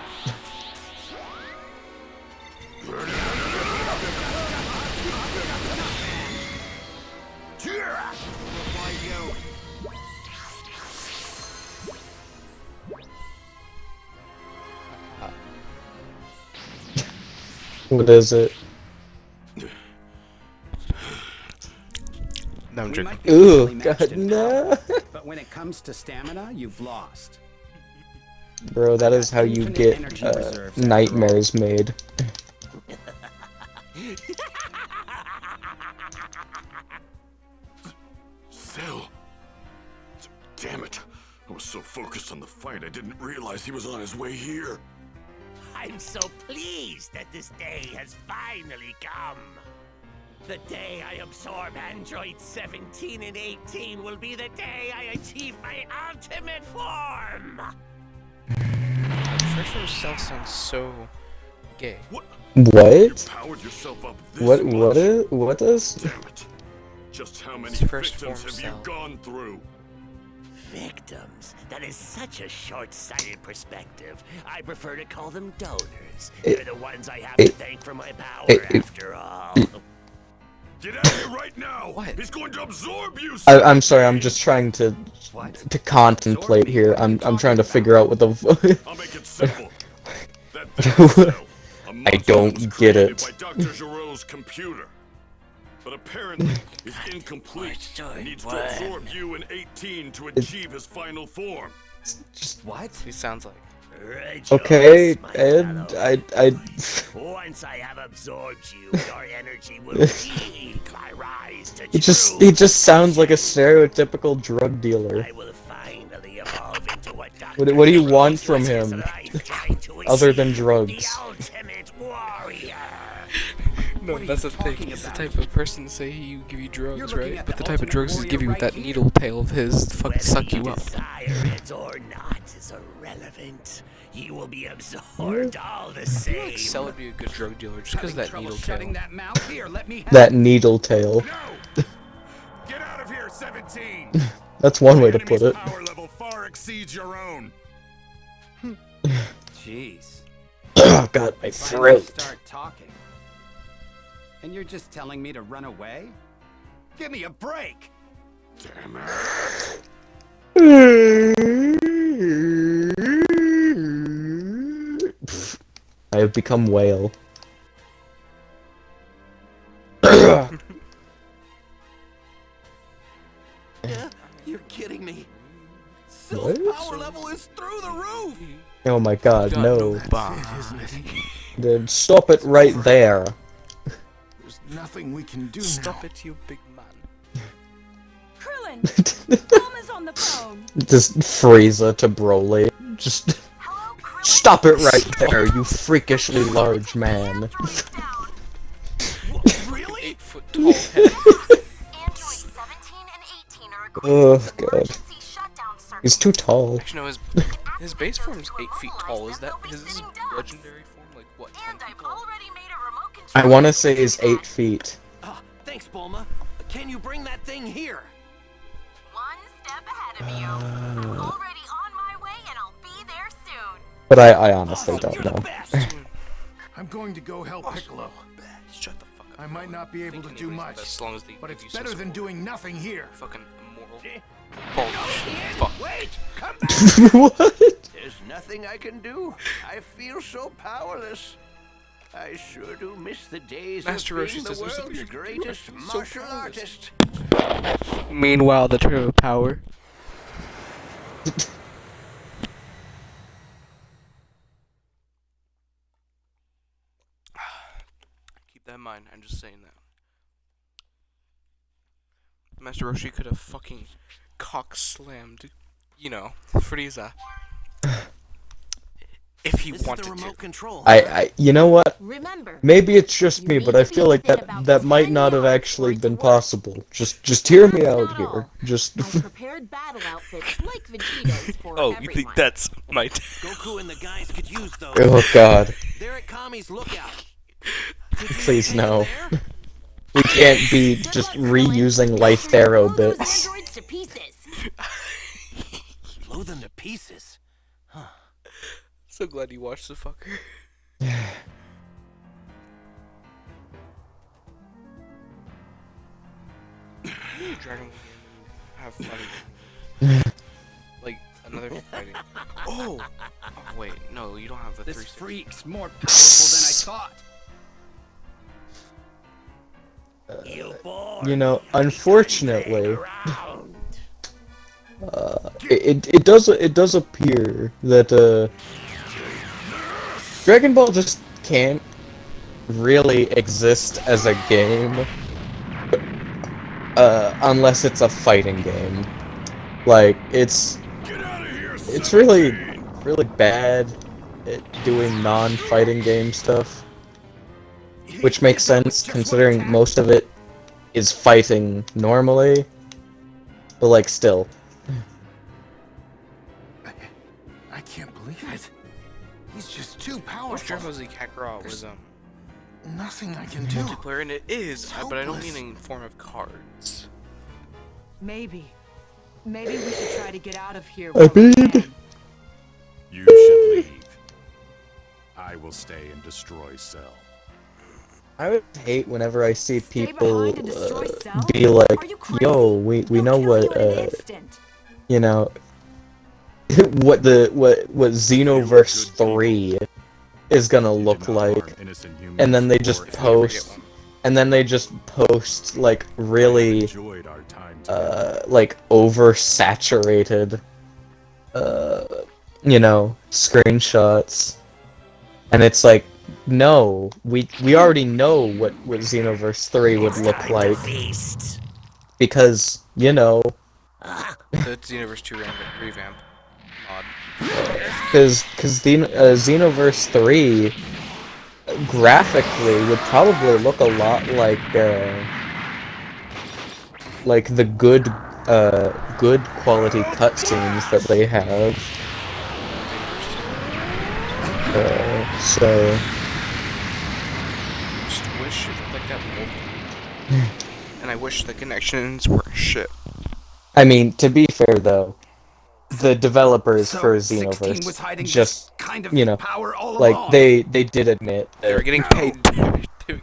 What is it? No, I'm drinking. Ooh, god, no! But when it comes to stamina, you've lost. Bro, that is how you get nightmares made. Cell. Damn it. I was so focused on the fight, I didn't realize he was on his way here. I'm so pleased that this day has finally come. The day I absorb androids 17 and 18 will be the day I achieve my ultimate form. Fresh from Cell sounds so gay. What? What? Powered yourself up this What does? Damn it. Just how many First victims form have you Cell. gone through? Victims? That is such a short-sighted perspective. I prefer to call them donors. It- They're the ones I have to thank for my power, after all. Get out of here right now! What? He's going to absorb you! I'm sorry, I'm just trying to contemplate here. I'm trying to figure out what the I'll make it simple. That I don't get it. by Dr. Giroux's computer. But apparently, is incomplete. He needs to absorb you in 18 to achieve his final form. What? He sounds like. Okay, and I Once I have absorbed you, your energy will peak. I rise to he just sounds like a stereotypical drug dealer. I will finally evolve into what What do you want from him? Other than drugs. ultimate warrior. No, that's the thing. He's the type of person to say he give you drugs, right? But the type of drugs is give you with that needle tail of his to fucking suck you up. Desire it or not is irrelevant. You will be absorbed all the same. Cell would be a good drug dealer just because of that needle tail. That needle tail. Get out of here, 17! That's one way to put it. Power level far exceeds your own. Jeez. Oh god, my Finally throat. start talking. And you're just telling me to run away? Give me a break! I have become whale. You're kidding me. Sil's What? power level is through the roof. Oh my god, no. Isn't it? Then stop it right there. There's nothing we can do Stop now. it, you big man. Krillin! Mom is on the phone! Just Frieza to Broly. Just stop it right there, you freakishly large man. Really? 8 foot tall head. Oh god. He's too tall. Actually, no, his base form is 8 feet tall. Is that his legendary form like what? 10 feet tall? I want to say he's 8 feet. Thanks, Bulma. Can you bring that thing here? One step ahead of you. I'm already on my way and I'll be there soon. But I honestly don't know. I'm going to go help Piccolo. Shut the fuck up. I might not be able to do much, As long as but it's better than doing nothing here. Fucking immoral. Fuck. Wait, come What? There's nothing I can do. I feel so powerless. I sure do miss the days Master of Roshi being the says there's world's something greatest so martial powerless. artist. Meanwhile, the true power. Keep that in mind. I'm just saying that. Master Roshi could have fucking cock slammed, you know, Frieza. If he wanted to. You know what? Remember, Maybe it's just me, but I feel like that might not have actually been possible. Just hear me out here. Just. prepared battle outfits like Vegeta's for Oh, you think that's my. Goku and the guys could use those. Oh god. They're at Kami's lookout. Please no. We can't be just reusing Life Arrow bits. to pieces. Blow them to pieces. Huh. So glad you watched the fucker. Dragon Ball have fun. Like another fighting. Oh! Oh wait, no, you don't have the This 360. freak's more powerful than I thought. You know, unfortunately, it does appear that Dragon Ball just can't really exist as a game unless it's a fighting game. Like it's really bad at doing non-fighting game stuff. Which makes sense, considering most of it is fighting normally. But, like, still. I can't believe it. He's just too Wish powerful. Dragon Ball Z Kakarot was, Nothing I can do. multiplayer, and it is, It's but I don't hopeless. mean in form of cards. Maybe we should try to get out of here. I mean... You should leave. I will stay and destroy Cell. I would hate whenever I see people behind and destroy Cell? be like, Are you crazy? yo, we know what, in an instant. you know, what Xenoverse 3 is gonna look like, and then they just post, like, really, like, oversaturated, you know, screenshots, and it's like, no, we already know what Xenoverse 3 would look like, because, you know, The Xenoverse 2 revamp mod. because Xenoverse 3 graphically would probably look a lot like the good quality cutscenes that they have. So Just wish it looked like that more. And I wish the connections were shit. I mean, to be fair though, the developers So, for 16 was Xenoverse hiding just, this kind of you know, power all like along. they did admit They were that getting paid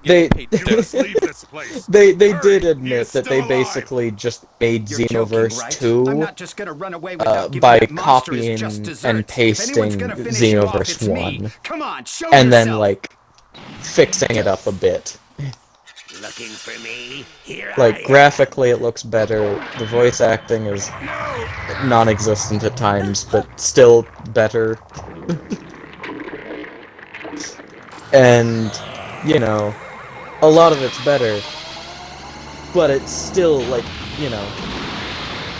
they leave this place. they did admit that they basically just made Xenoverse 2 I'm not just gonna run away without giving by that monster his copying just desserts. and If anyone's pasting gonna finish you off, Xenoverse it's me. 1. Come on, show And then, yourself. like, fixing it up a bit. Looking for me? Here Like, graphically it looks better, the voice acting is non-existent at times, but still better. And, you know, a lot of it's better, but it's still, like, you know,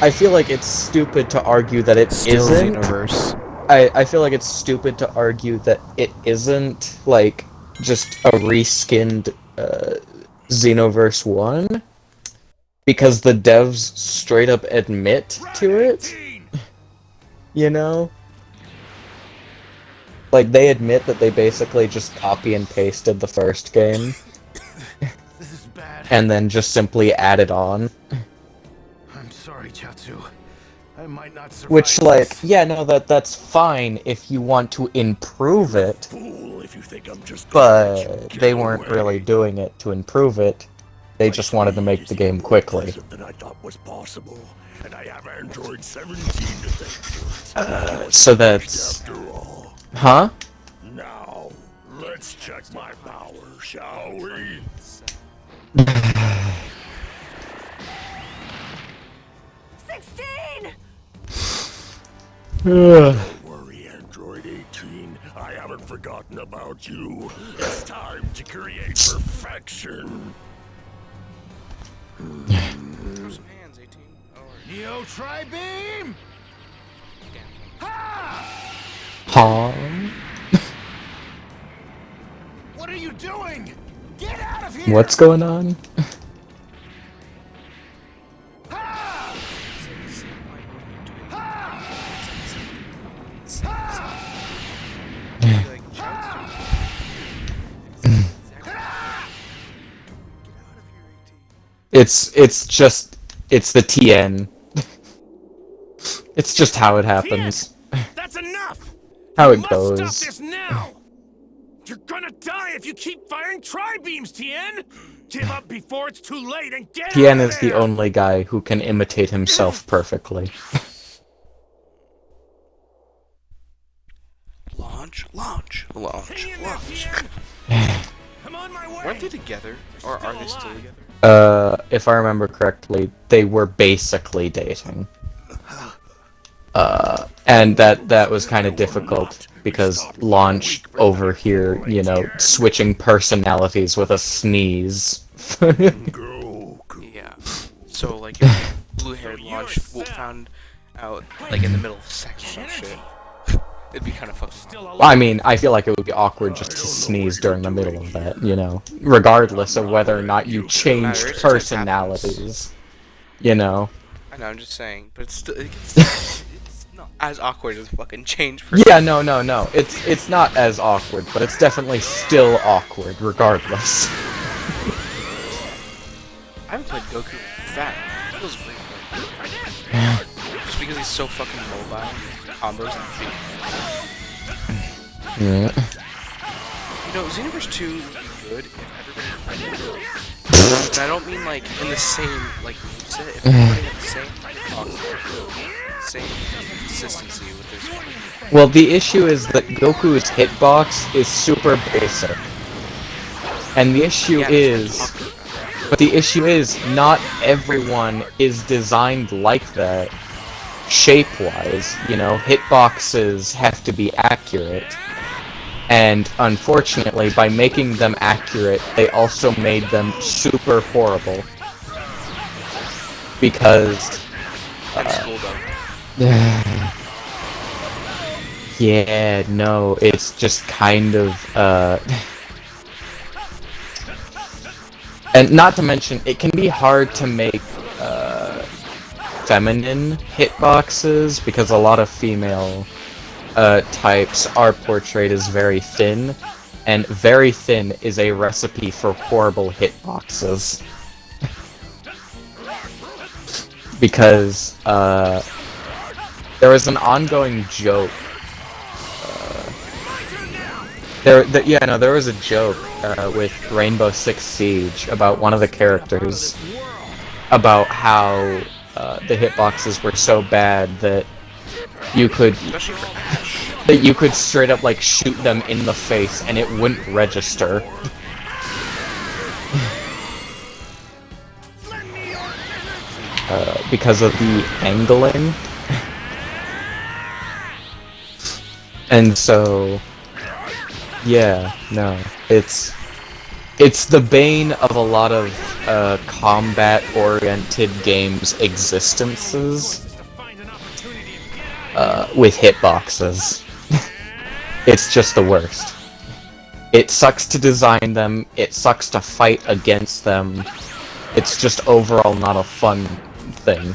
I feel like it's stupid to argue that it Still isn't. Xenoverse. I feel like it's stupid to argue that it isn't, like, just a reskinned, Xenoverse 1, because the devs straight up admit to it, you know? Like, they admit that they basically just copy and pasted the first game, and then just simply added on. I'm sorry, Chatsu. I might not survive. Which, like, yeah, no, that's fine if you want to improve it, Fool, if you think I'm just but they weren't really doing it to improve it. They just wanted to make the game quickly. than I thought was possible, and I have Android 17 to thank for it. So that's... After all. Huh? Now, let's check my power, shall we? Don't worry, Android 18. I haven't forgotten about you. It's time to create perfection. Neo Tri-Beam! Huh? What are you doing? Get out of here! What's going on? It's the TN. It's just how it happens. That's enough! How You it must goes. Stop this now! You're gonna die if you keep firing tri-beams, Tien! Give up before it's too late and get TN out of is the only guy who can imitate himself perfectly. Launch. Weren't they together? Or are they still together? If I remember correctly, they were basically dating. And that was kind of difficult, because Launch over here, you know, switching personalities with a sneeze. Yeah. So, like, if blue-haired Launch found out, like, in the middle of the sex and shit, it'd be kind of fucking... I mean, I feel like it would be awkward just to sneeze during the middle of that, you know, regardless of whether or not you changed personalities, you know. I know, I'm just saying, but it's still... It's not as awkward as fucking change for... Yeah, no. It's not as awkward, but it's definitely still awkward, regardless. I haven't played Goku fat. It feels great. Just because he's so fucking mobile, combos and shit. Yeah. You know, Xenoverse 2 would be good if everybody played it. And I don't mean like in the same like moveset, if everybody had the same consistency with this one. Well, the issue is that Goku's hitbox is super basic. And the issue is, not everyone is designed like that, shape-wise. You know, hitboxes have to be accurate. And unfortunately, by making them accurate, they also made them super horrible. Because... yeah, no, it's just kind of, and not to mention, it can be hard to make, feminine hitboxes, because a lot of female, types are portrayed as very thin, and very thin is a recipe for horrible hitboxes. Because, there was an ongoing joke There was a joke with Rainbow Six Siege about one of the characters about how the hitboxes were so bad that you could straight up like shoot them in the face and it wouldn't register. Because of the angling. And so, yeah, no, it's the bane of a lot of combat-oriented games' existences with hitboxes. It's just the worst. It sucks to design them, it sucks to fight against them, it's just overall not a fun thing.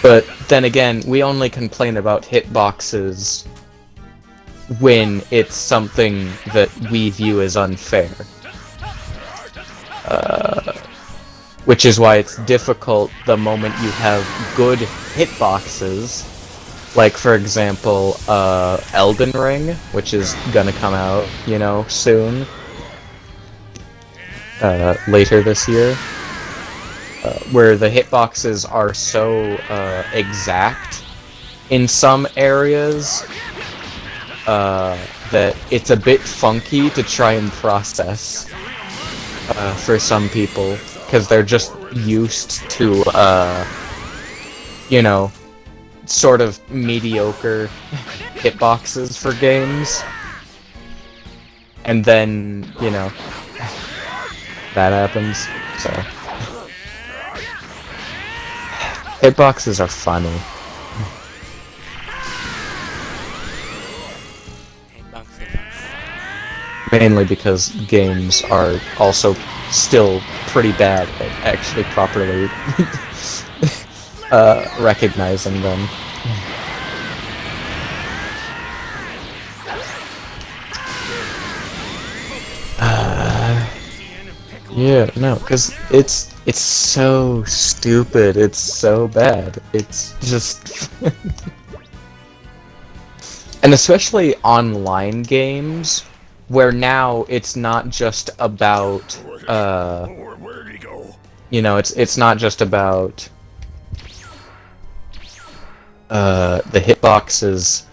But then again, we only complain about hitboxes when it's something that we view as unfair. Which is why it's difficult the moment you have good hitboxes, like for example, Elden Ring, which is gonna come out, you know, soon. Later this year. Where the hitboxes are so exact in some areas that it's a bit funky to try and process for some people, because they're just used to, you know, sort of mediocre hitboxes for games. And then, you know, that happens, so... Hitboxes are funny. Mainly because games are also still pretty bad at actually properly recognizing them. Yeah, no, because it's so stupid, it's so bad, it's just... And especially online games, where now it's not just about, you know, it's not just about the hitboxes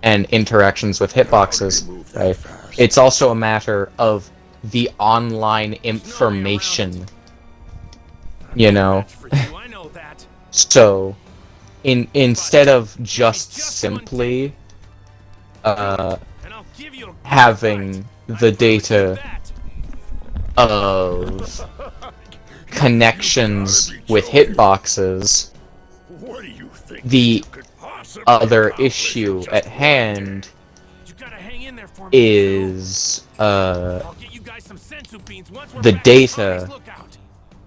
and interactions with hitboxes, right? It's also a matter of the online information, you know. So, instead of just simply having the data of connections with hitboxes, the other issue at hand is the data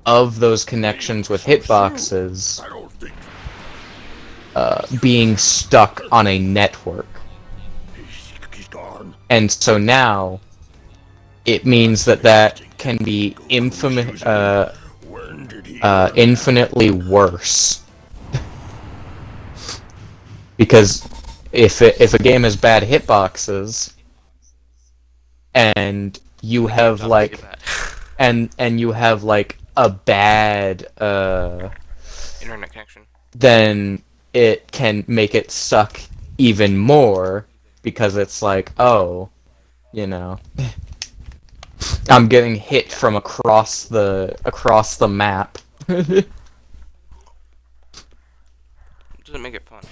of those connections with hitboxes being stuck on a network. And so now it means that can be infinitely worse. Because if a game has bad hitboxes and you have like and you have like a bad internet connection, then it can make it suck even more, because it's like, oh, you know, I'm getting hit from across the map. Doesn't make it fun.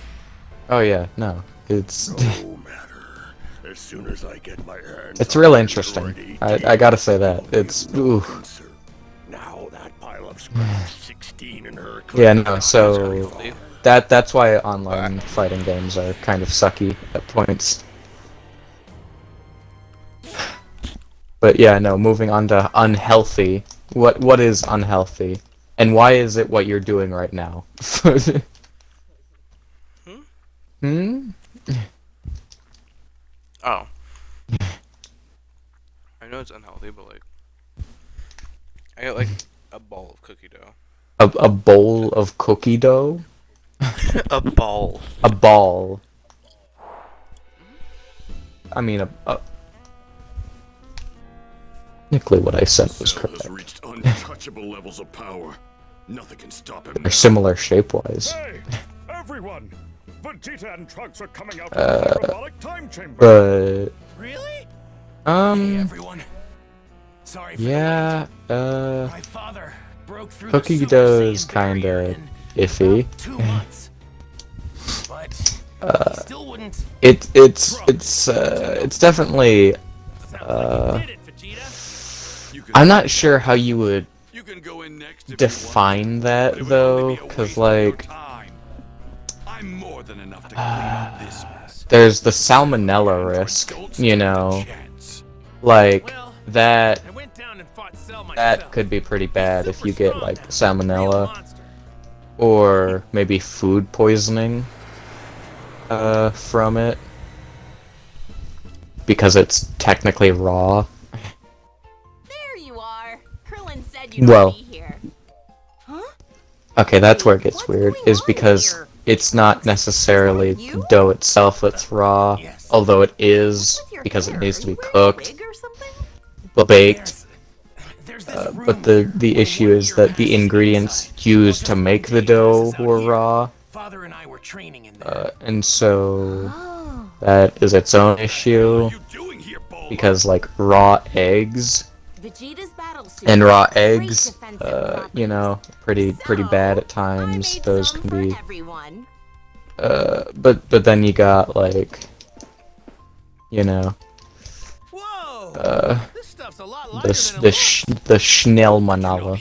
Oh yeah, no, it's No matter. As soon as I get my hands it's real interesting. I gotta say that it's ooh. Now that pile of scrap 16 in her. Yeah, no, so that's why online fighting games are kind of sucky at points. But yeah, no, moving on to unhealthy. What is unhealthy? And why is it what you're doing right now? Hmm? Oh. I know it's unhealthy, but like... I got like a bowl of cookie dough. A bowl of cookie dough? A ball. A ball. I mean, technically what I said was correct. Reached untouchable levels of power. Nothing can stop him. They're similar shape-wise. Hey, everyone! Vegeta and Trunks are coming out of the hyperbolic time chamber. But Really? Hey, everyone. Sorry for yeah, my father broke through Cookie the dough Super is Saiyan kinda iffy. 2 months. But he still wouldn't. It's definitely I'm not sure how you would define that though, cause like there's the salmonella risk, you know, like that could be pretty bad if you get like salmonella or maybe food poisoning from it because it's technically raw. There you are. Krillin said you'd Well, be here. okay, that's where it gets weird, is because it's not necessarily the dough itself that's raw, although it is, because it needs to be cooked, well, baked. But the issue is that the ingredients used to make the dough were raw, and so that is its own issue, because like raw eggs and raw eggs, you know, pretty bad at times. Those can be. But then you got like, you know, the Schnellmanala,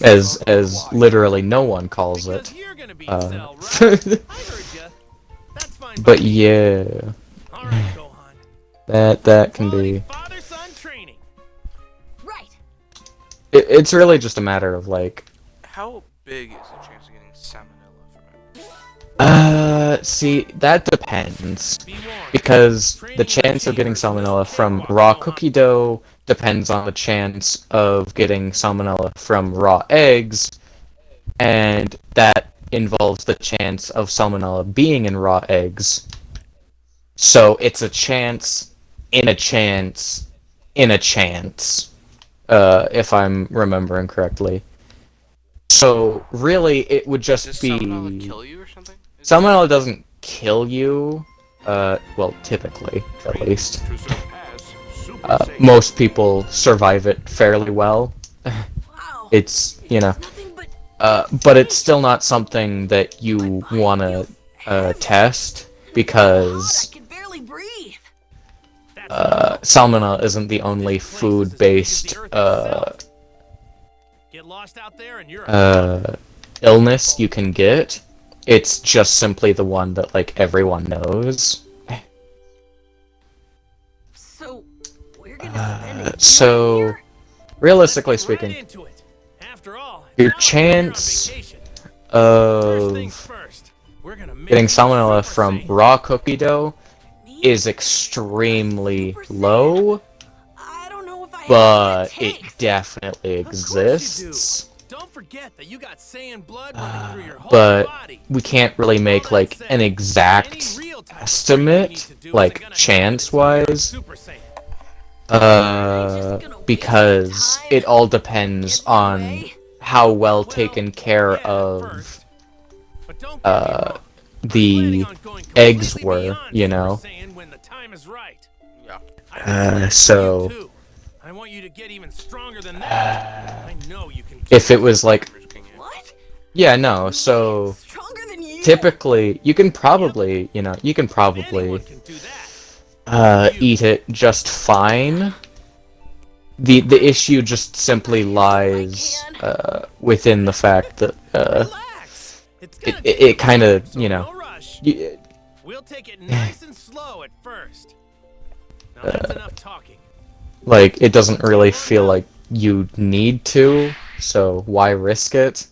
as literally no one calls it. But yeah, that can be. It's really just a matter of like. How big is the chance of getting salmonella from it? See, that depends, because the chance of getting salmonella from raw cookie dough depends on the chance of getting salmonella from raw eggs, and that involves the chance of salmonella being in raw eggs. So it's a chance in a chance in a chance, if I'm remembering correctly. So really, it would just be. Does salmonella kill you or something? Salmonella doesn't kill you. Well, typically, at least. Most people survive it fairly well. It's, you know, but it's still not something that you wanna test, because salmonella isn't the only food-based illness you can get. It's just simply the one that like everyone knows. So we're gonna spend So realistically speaking, your chance of getting salmonella from raw cookie dough is extremely low, but it definitely exists. But we can't really make like an exact estimate, like chance-wise, because it all depends on how well taken care of the eggs were, you know. So if it was like, yeah, no, so typically you can probably, you know, you can probably eat it just fine. The issue just simply lies within the fact that it kind of, you know, we'll take it nice and slow at first. Now that's enough talking. Like, it doesn't really feel like you need to, so why risk it?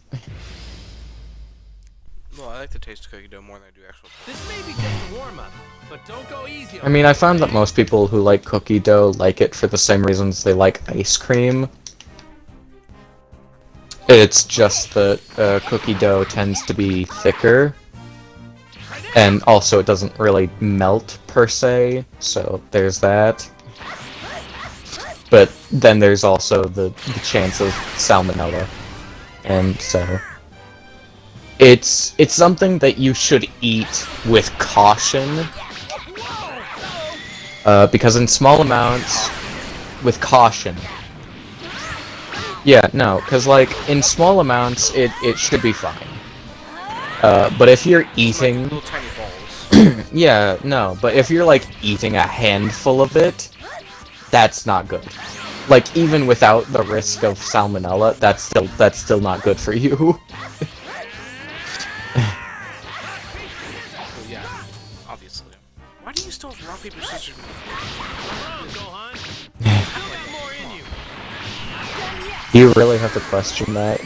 Well, I like the taste of cookie dough more than I do actual. This may be just a warm-up, but don't go easy on I mean, I found that most people who like cookie dough like it for the same reasons they like ice cream. It's just that cookie dough tends to be thicker, and also it doesn't really melt per se, so there's that. But then there's also the chance of salmonella, and so it's something that you should eat with caution, because in small amounts, with caution. Yeah, no, because, like, in small amounts, it should be fine. But if you're eating... Like little tiny balls. Yeah, no, but if you're, like, eating a handful of it, that's not good. Like, even without the risk of salmonella, that's still not good for you. Well, yeah, obviously. Why do you still have rock, paper, scissors? You really have to question that.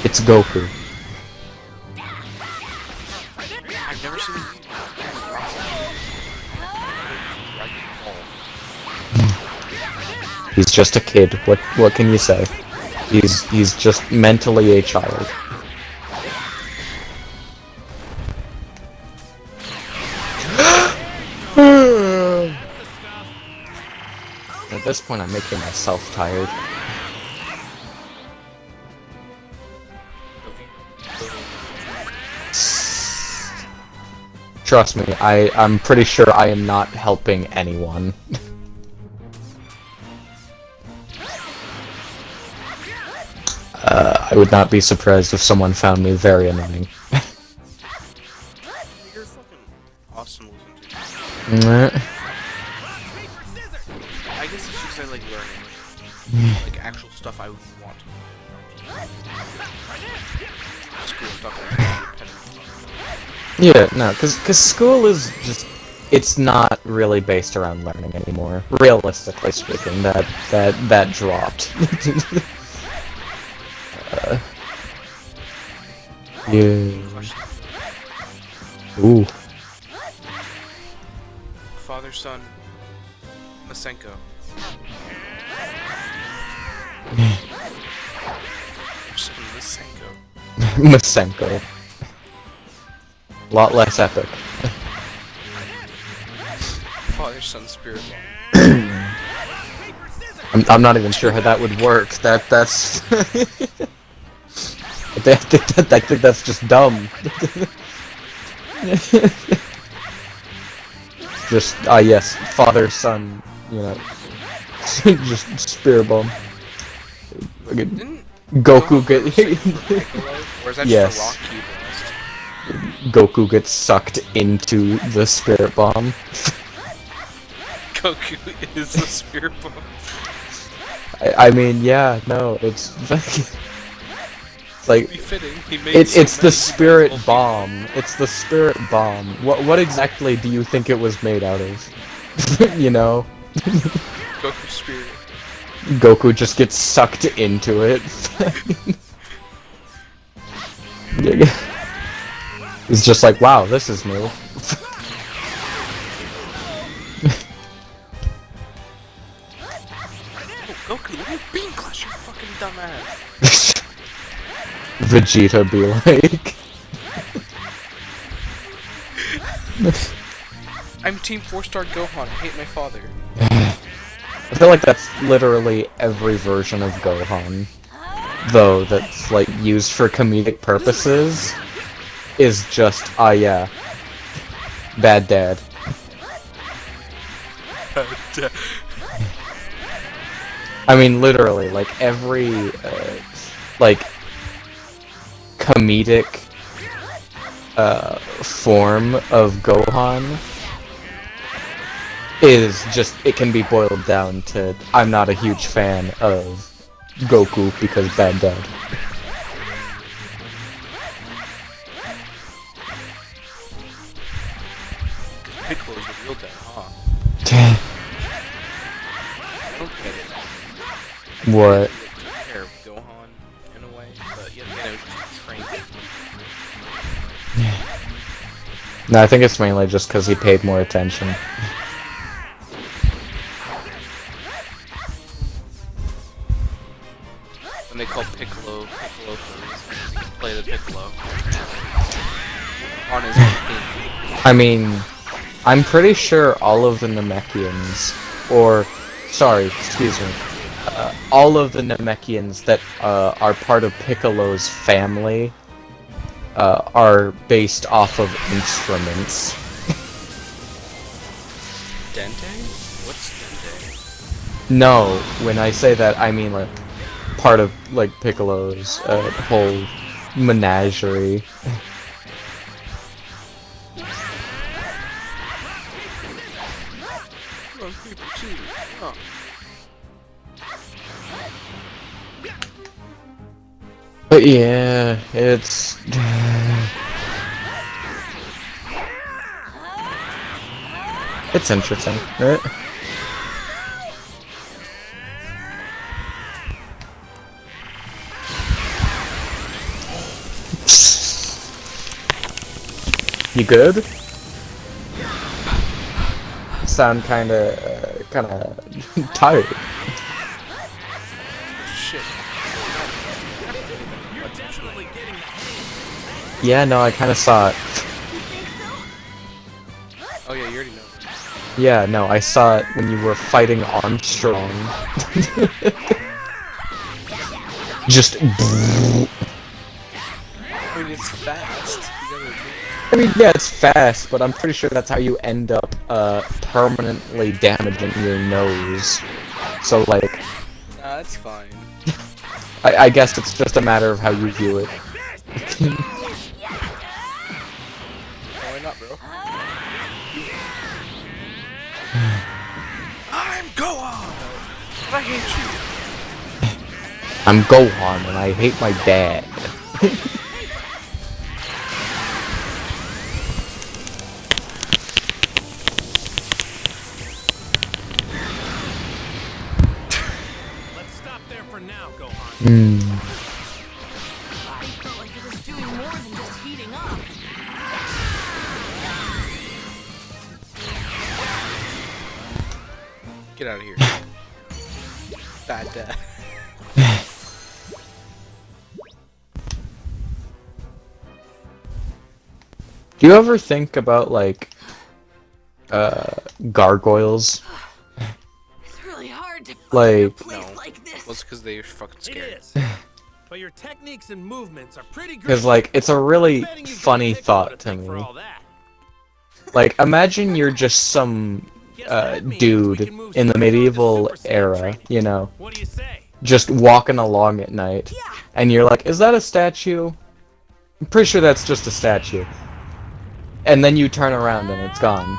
It's Goku. I've never seen He's just a kid. What can you say? He's just mentally a child. At this point, I'm making myself tired. Trust me, I'm pretty sure I am not helping anyone. I would not be surprised if someone found me very annoying. You're fucking awesome losing to. I guess it's just like learning. Like actual stuff I would want. Screw it, talking about Yeah, no, cause school is just, it's not really based around learning anymore. Realistically speaking, that dropped. Yeah. Ooh. Father, son, Masenko. Masenko. Masenko. A lot less epic. Father, son, spirit. I'm not even sure how that would work. That's. I think that's just dumb. Just yes, father, son, you know, just spirit bomb. Goku get yes. Goku gets sucked into the spirit bomb. Goku is the spirit bomb. I mean, yeah, no, it's like it's the spirit bomb. It's the spirit bomb. What exactly do you think it was made out of? You know? Goku spirit. Goku just gets sucked into it. He's just like, wow, this is new. Goku, let me beam clash, you fucking dumbass. Vegeta be like. I'm Team 4-star Gohan, I hate my father. I feel like that's literally every version of Gohan, though, that's like used for comedic purposes, is just, yeah, bad dad. I mean, literally, like, every, like, comedic, form of Gohan is just, it can be boiled down to, I'm not a huge fan of Goku because bad dad. Piccolo's the real dad, huh? I don't get it. What? Took care of Gohan in a way, but yet again, it was just trained. No, I think it's mainly just because he paid more attention. when they call Piccolo for a reason. He can play the Piccolo on his own theme. I mean, I'm pretty sure all of the Namekians, or, sorry, excuse me, all of the Namekians that are part of Piccolo's family are based off of instruments. Dente? What's Dente? No, when I say that, I mean like part of like Piccolo's whole menagerie. But yeah, it's... it's interesting, right? You good? Sound kinda tired. Shit. Yeah, no, I kinda saw it. Oh yeah, you already know. Yeah, no, I saw it when you were fighting Armstrong. Just... I mean, it's fast. I mean, yeah, it's fast, but I'm pretty sure that's how you end up permanently damaging your nose. So, like... Nah, that's fine. I guess it's just a matter of how you view it. Why not, bro? I'm Gohan! I hate you! I'm Gohan, and I hate my dad. Let's stop there for now, Gohan. I felt like it was doing more than just heating up. Get out of here. Bad dad. Do you ever think about, like, gargoyles? It's really hard to find Like... a place like this. Well, it's because they're fucking scary. It is. But your techniques and movements are pretty great. Because, like, it's a really funny thought to me. Like, imagine you're just some dude in the medieval era, you know, just walking along at night, and you're like, is that a statue? I'm pretty sure that's just a statue. And then you turn around and it's gone.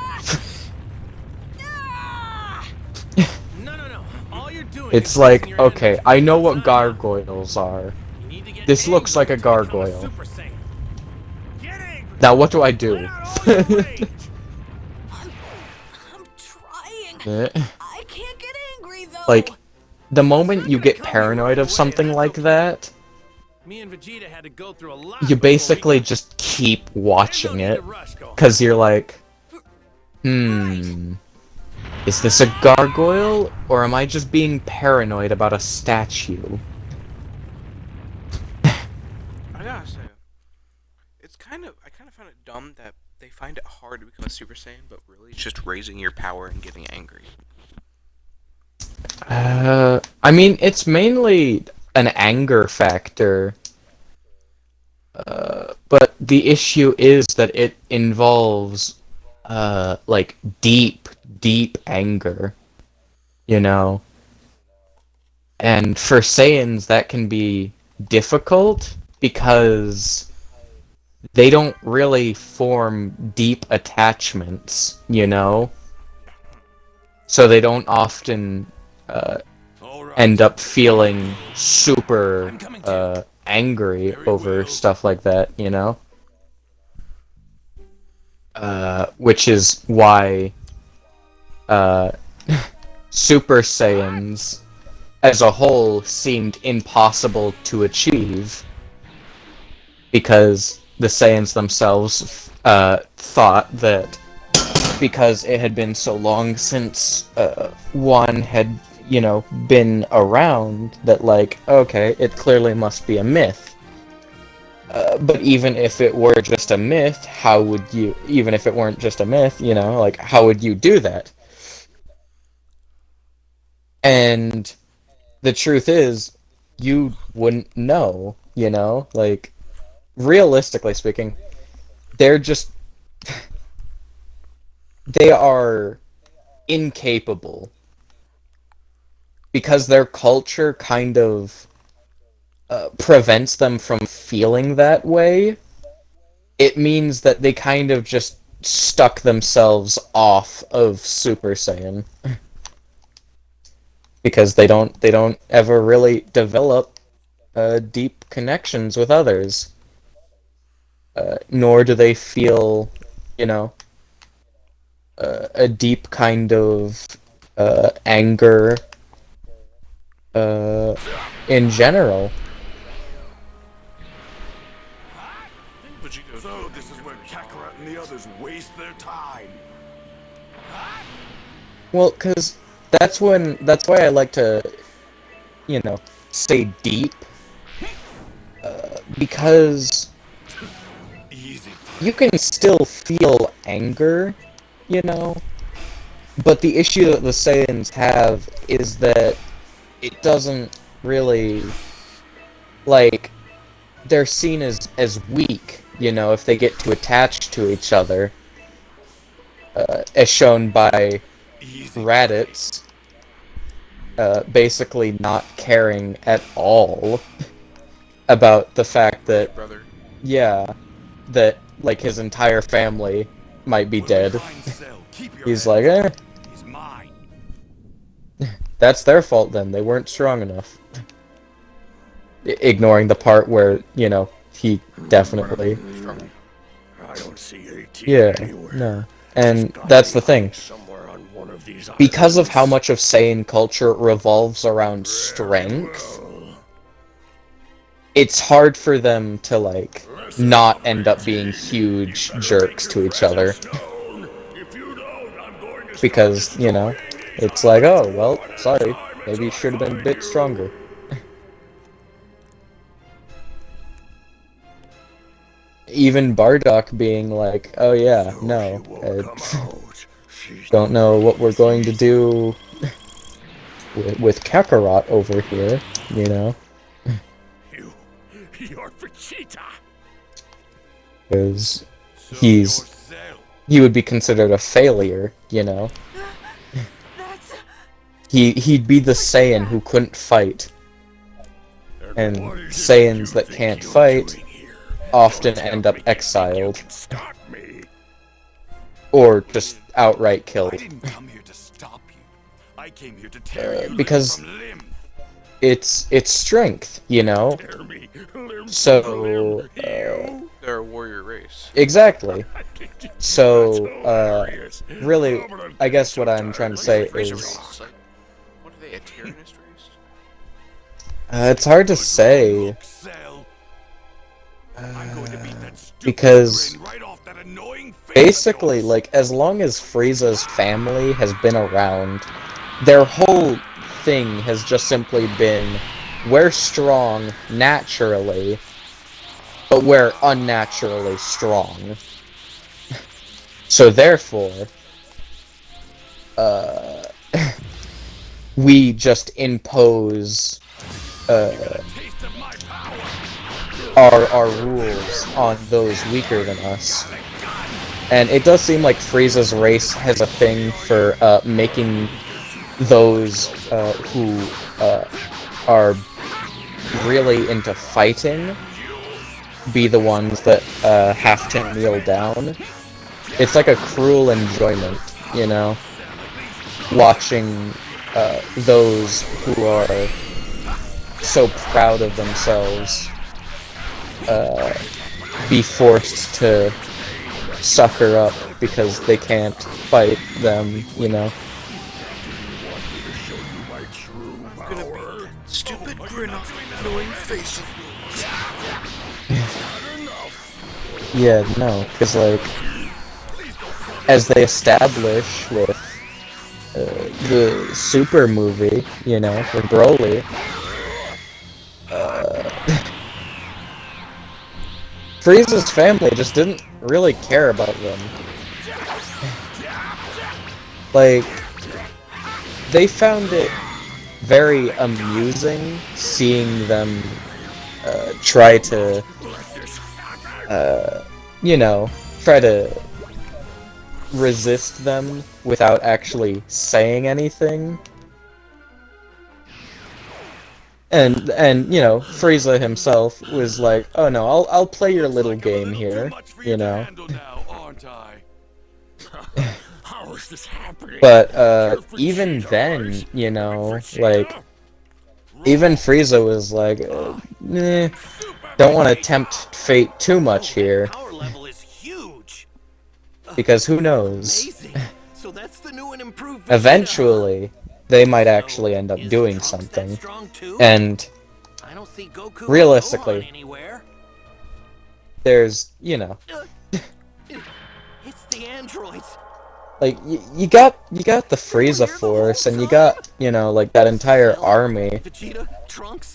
It's like, okay, I know what gargoyles are. This looks like a gargoyle. Now what do I do? I can't get angry though. Like, the moment you get paranoid of something like that, Me and Vegeta had to go through a lot. you basically just keep watching it, because you're like, is this a gargoyle, or am I just being paranoid about a statue? I gotta say, I kind of found it dumb that they find it hard to become a Super Saiyan, but really it's just raising your power and getting angry. I mean, it's mainly an anger factor. But the issue is that it involves, like, deep anger. You know? And for Saiyans, that can be difficult, because they don't really form deep attachments, you know? So they don't often end up feeling super angry over stuff like that, you know? Which is why Super Saiyans as a whole seemed impossible to achieve, because the Saiyans themselves thought that because it had been so long since one had you know, been around that, like, okay, it clearly must be a myth. But even if it were just a myth, how would you, even if it weren't just a myth, you know, like, how would you do that? And the truth is, you wouldn't know, you know? Like, realistically speaking, they're just... they are incapable. Because their culture kind of prevents them from feeling that way, it means that they kind of just stuck themselves off of Super Saiyan. Because they don't ever really develop deep connections with others. Nor do they feel, you know, a deep kind of anger in general. So this is where Kakarot and the others waste their time. Well, because that's why I like to, you know, say deep. Because you can still feel anger, you know? But the issue that the Saiyans have is that it doesn't really, like, they're seen as weak, you know, if they get too attached to each other. As shown by Raditz basically not caring at all about the fact that, yeah, that, like, his entire family might be dead. He's like, eh. That's their fault then, they weren't strong enough. Ignoring the part where, you know, he definitely... Yeah, no. And that's the thing. Because of how much of Saiyan culture revolves around strength, it's hard for them to, like, not end up being huge jerks to each other. Because, you know, it's like, oh, well, sorry, maybe you should have been a bit stronger. Even Bardock being like, oh yeah, no, don't know what we're going to do with Kakarot over here, you know? You're Vegeta. Because he would be considered a failure, you know? He'd be the Saiyan who couldn't fight. And Saiyans that can't fight often end up exiled. Or just outright killed. Because it's strength, you know? So, they're a warrior race. Exactly. So, really, I guess what I'm trying to say is... What are they, a tyrannist race? It's hard to say. Because basically, like, as long as Frieza's family has been around, their whole thing has just simply been, we're strong naturally, but we're unnaturally strong. So therefore, we just impose our rules on those weaker than us. And it does seem like Frieza's race has a thing for making those who are really into fighting be the ones that have to kneel down. It's like a cruel enjoyment, you know? Watching those who are so proud of themselves be forced to sucker up because they can't fight them, you know? I'm gonna beat that stupid grin off the annoying face of yours. Yeah, no, because, like, as they establish with the Super movie, you know, with Broly. Frieza's family just didn't really care about them. Like, they found it very amusing seeing them try to, you know, try to resist them without actually saying anything. And you know, Frieza himself was like, "Oh no, I'll play your little game here," you know. How is this happening? But even then, you know, like, even Frieza was like, don't want to tempt fate too much here, because who knows? So that's the new and improved Eventually, they might actually end up doing something, and realistically, there's, you know, it's the androids. like, you got the Frieza Force, and you got, you know, like, that entire army,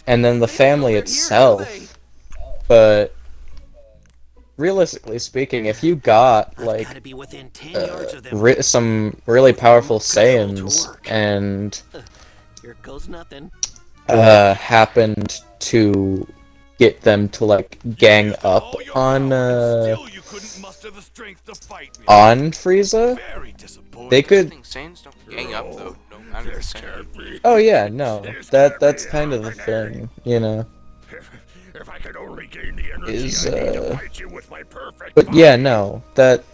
and then the family itself, but realistically speaking, if you got, like, some really powerful Saiyans, and happened to get them to, like, gang up on Frieza, they could... Saiyans don't gang up, though, no matter the Saiyan. Oh yeah, no, that's kind of the thing, you know. If I could only gain the energy Is, I need to fight you with my perfect but yeah, body. no, that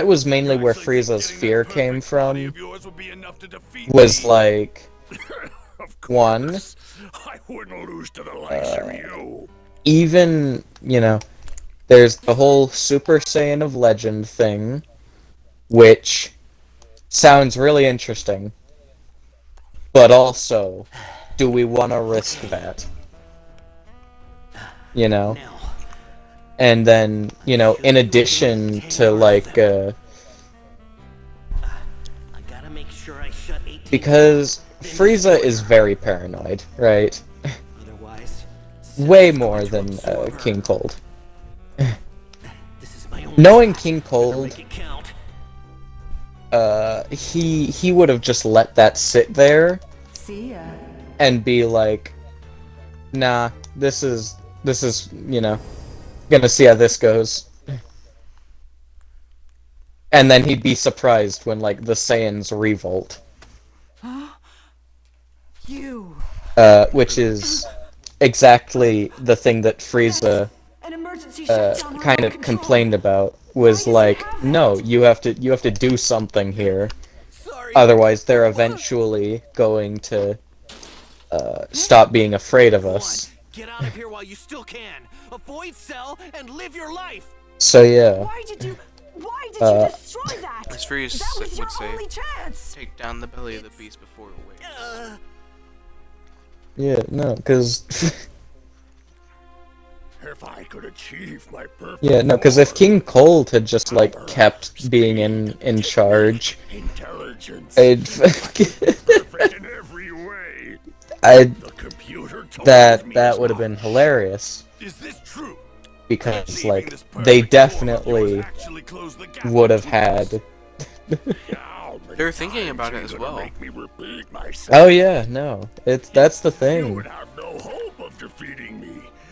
was mainly where Frieza's fear came from, was like, one, I wouldn't lose to the likes of you. even, you know, there's the whole Super Saiyan of Legend thing, which sounds really interesting, but also, do we want to risk that? You know? And then, you know, in addition to, like, because Frieza is very paranoid, right? Way more than King Cold. Knowing King Cold, he would have just let that sit there and be like, nah, this is, you know, gonna see how this goes. And then he'd be surprised when, like, the Saiyans revolt. Which is exactly the thing that Frieza kind of complained about, was like, no, you have to do something here. Otherwise, they're eventually going to stop being afraid of us. Get out of here while you still can. Avoid Cell and live your life. So yeah. Why did you destroy that? As Frieza That was your would say, only chance. take down the belly of the beast before it wakes. Yeah, no, because... If I could achieve my perfect yeah, no, because if King Cold had just, like, kept being in charge, that would have been hilarious. Because, like, they definitely would have had... They're thinking about it as well. Oh yeah, no, that's the thing.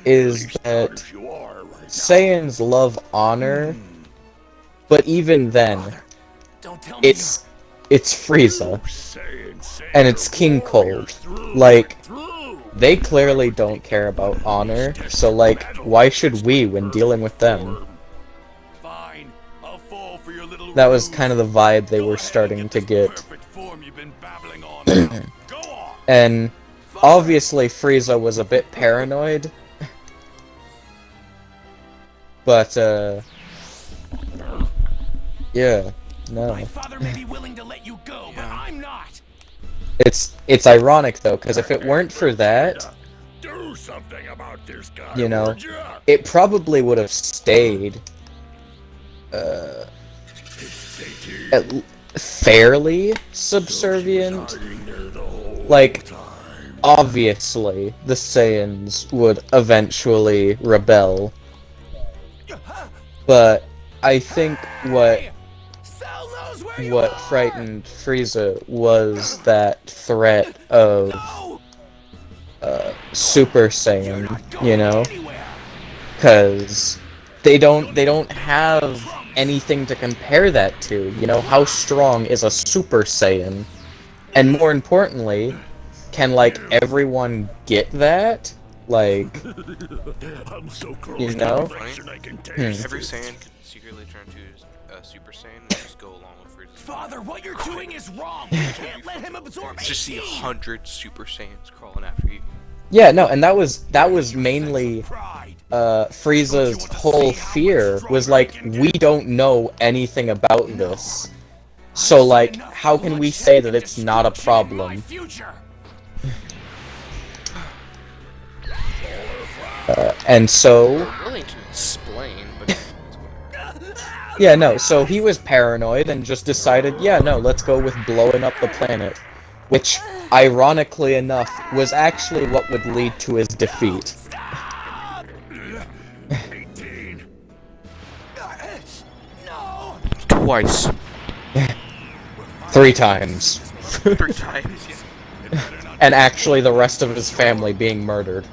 Is that Saiyans love honor, but even then, it's Frieza, and it's King Cold. Like, they clearly don't care about honor, so, like, why should we when dealing with them? That was kind of the vibe they were starting to get. And obviously Frieza was a bit paranoid, but yeah, no. My father may be willing to let you go, but I'm not. It's ironic though, because if it weren't for that, Do something about this guy, you know, would ya? it probably would have stayed fairly subservient. Like, obviously, the Saiyans would eventually rebel. But I think what frightened Frieza was that threat of Super Saiyan, you know? Because they don't have anything to compare that to, you know? How strong is a Super Saiyan? And more importantly, can, like, everyone get that? Like, you know? Every Saiyan could secretly turn to a Super Saiyan and just go along with Frieza's. Father, what you're doing is wrong. You can't let him absorb it. Just see 100 Super Saiyans crawling after you. Yeah, no, and that was mainly Frieza's whole fear was like, we don't know anything about this. So, like, how can we say that it's not a problem? And so... willing to explain, but... yeah, no, so he was paranoid and just decided, yeah, no, let's go with blowing up the planet. Which, ironically enough, was actually what would lead to his defeat. Twice. 3 times. 3 times, yeah. And actually the rest of his family being murdered.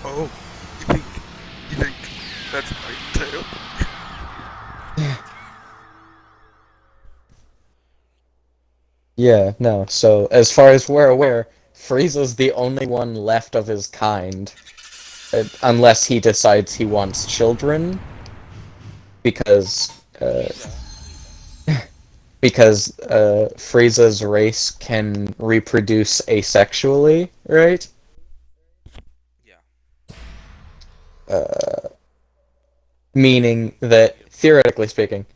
Oh, you think that's right too? Yeah, no, so as far as we're aware, Frieza's the only one left of his kind. Unless he decides he wants children. Because, Frieza's race can reproduce asexually, right? Meaning that, theoretically speaking,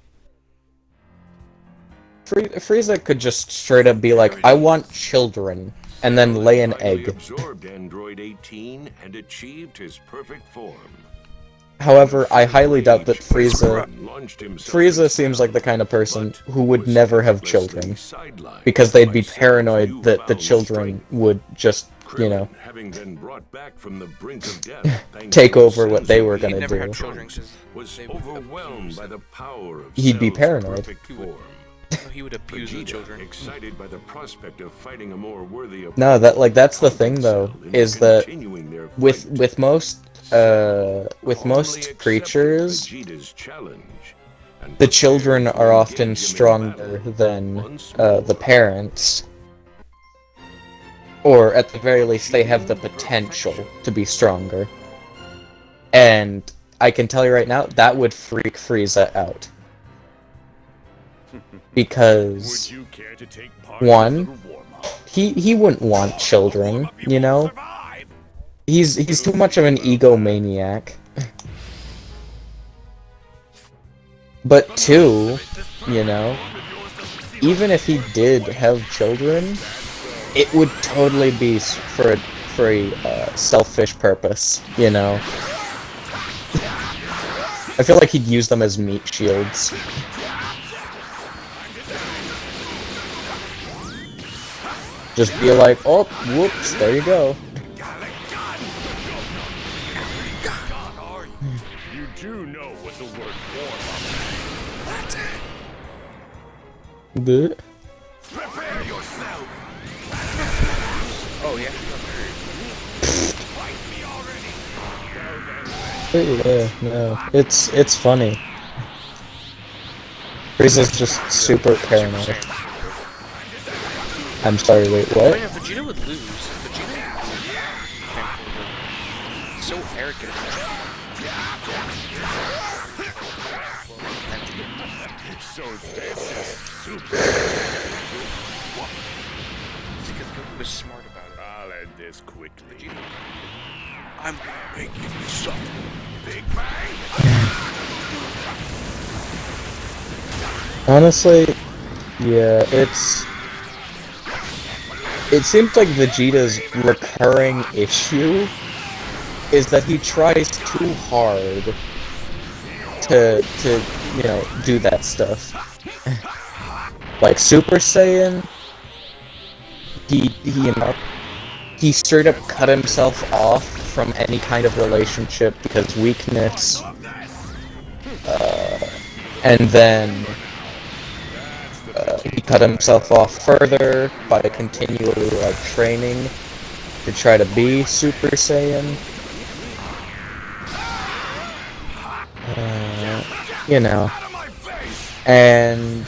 Frieza could just straight up be like, I want children, and then lay an egg. Absorbed Android 18 and achieved his perfect form. However, I highly doubt that Frieza seems like the kind of person who would never have children, because they'd be paranoid that the children would just, you know, take over what they were gonna do. He'd be paranoid. He would abuse the children. Excited by the prospect of fighting a more worthy opponent. No, that's the thing though, is that with most creatures, the children are often stronger than the parents. Or at the very least, they have the potential to be stronger. And I can tell you right now, that would freak Frieza out. Because, one, he wouldn't want children, you know? He's too much of an egomaniac. But two, you know, even if he did have children, it would totally be for a selfish purpose, you know? I feel like he'd use them as meat shields. Just be like, oh, whoops, there you go. You do know what the word war The Prepare yourself. Oh yeah. yeah, no, it's funny. Frieza's just super paranoid. I'm sorry, wait, what? Vegeta would lose. Vegeta would so arrogant. So this is super. Because Goku was smart about it. I'll end this quickly. Vegeta. I'm gonna make you suffer. Big Bang. Honestly, yeah, it seems like Vegeta's recurring issue is that he tries too hard to you know, do that stuff. Like Super Saiyan, he straight up cut himself off from any kind of relationship because weakness, and then he cut himself off further by continually like training to try to be Super Saiyan. You know, and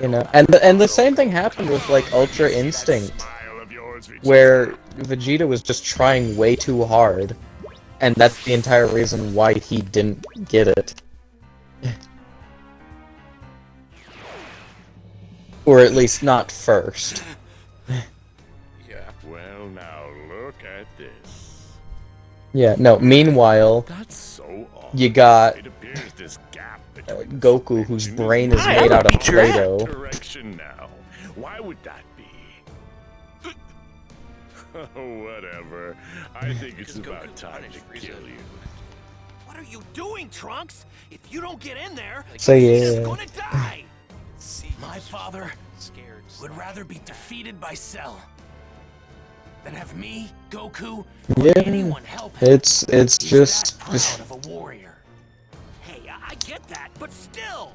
you know, and the same thing happened with like Ultra Instinct, where Vegeta was just trying way too hard, and that's the entire reason why he didn't get it. Or at least not first. Yeah. Well, now look at this. Yeah, no, meanwhile, That's so odd. you got It appears this gap Goku, whose brain is made out of Play-Doh. direction now. Why would that be? Oh, whatever. I think it's about time to kill you. What are you doing, Trunks? If you don't get in there, So he's yeah. gonna die. My father would rather be defeated by Cell than have me, Goku, or Yeah, anyone help him. it's just Proud of a warrior. Hey, I get that, but still.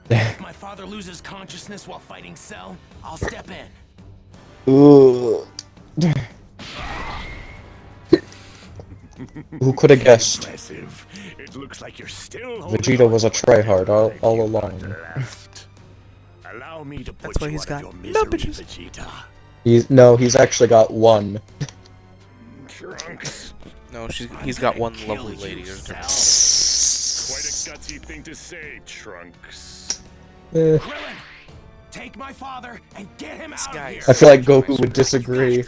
If my father loses consciousness while fighting Cell, I'll step in. Ooh. Who could have guessed? Impressive. It looks like you're still Vegeta was a tryhard all along. Allow me to put That's why you he's out of got your no misery, bitches. Vegeta. He's actually got one. Trunks. No, he's got one lovely lady. Quite a gutsy thing to say, Trunks. Krillin, take my father and get him out of here. I feel like Goku would disagree.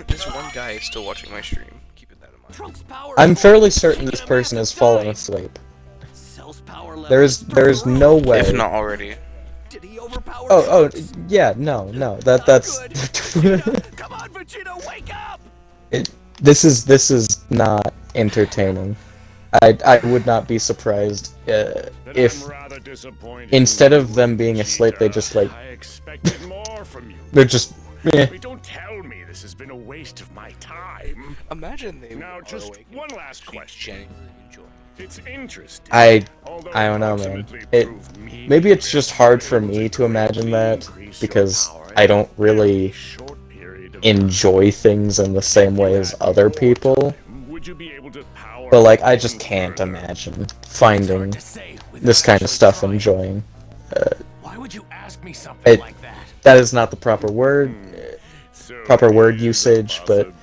This one guy is still watching my stream. Keep that in mind. Trunks' power I'm fairly certain this person has fallen asleep. Cell's power level There's no way. If not already. Did he overpower Oh, yeah, no, that's. Come on, Vegeta, wake up! This is not entertaining. I would not be surprised if instead of them being asleep, they just like I expected more from you. they're just. Wait, don't tell me this has been a waste of my time. Imagine they Now, are just awake one last question. genuinely enjoy. It's interesting. I although don't know, man. ultimately It proved me maybe it's just hard for me to imagine that because I don't really enjoy things in the same way as other people. Would you be able to power But like, I just can't imagine finding this kind of stuff enjoying. Why would you ask me something like that? That is not the proper word usage, but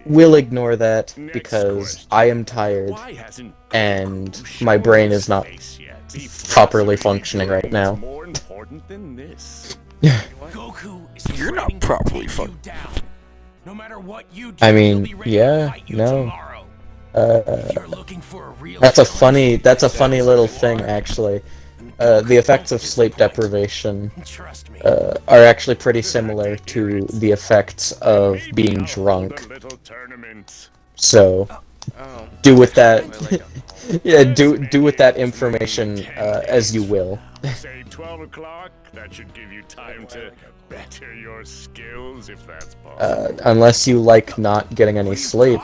we'll ignore that because I am tired and my brain is not properly functioning right now. more important than this? Goku is You're not properly functioning. No matter what you do, I he'll mean, be ready to yeah, fight you no. tomorrow. If you're looking for a real That's a funny little thing, actually. The effects of sleep deprivation are actually pretty similar to the effects of being drunk. So, do with that, yeah, do with that information as you will. Say 12 o'clock. That should give you time to better your skills, if that's possible. Unless you like not getting any sleep,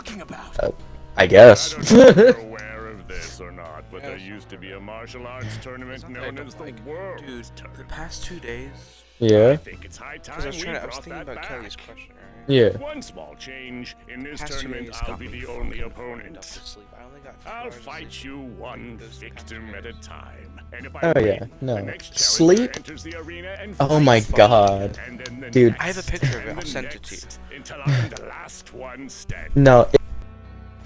I guess. Aware of this or not, but there used to be a martial arts tournament known as the World Tournament. The past 2 days. Yeah. I think it's high time I was brought thinking that about back. Kelly's question, right? Yeah. One small change. In this Past 2 tournament, days I'll got be me the only fucking opponent. up to sleep. I only got 2 I'll hours of fight sleep. you one victim at a time. And if I Oh win, yeah, the no. next challenger Sleep? enters the arena and Oh my fights god. and then the Dude. I have a picture of it. I'll send it to you. Until I'm the last one standing. No,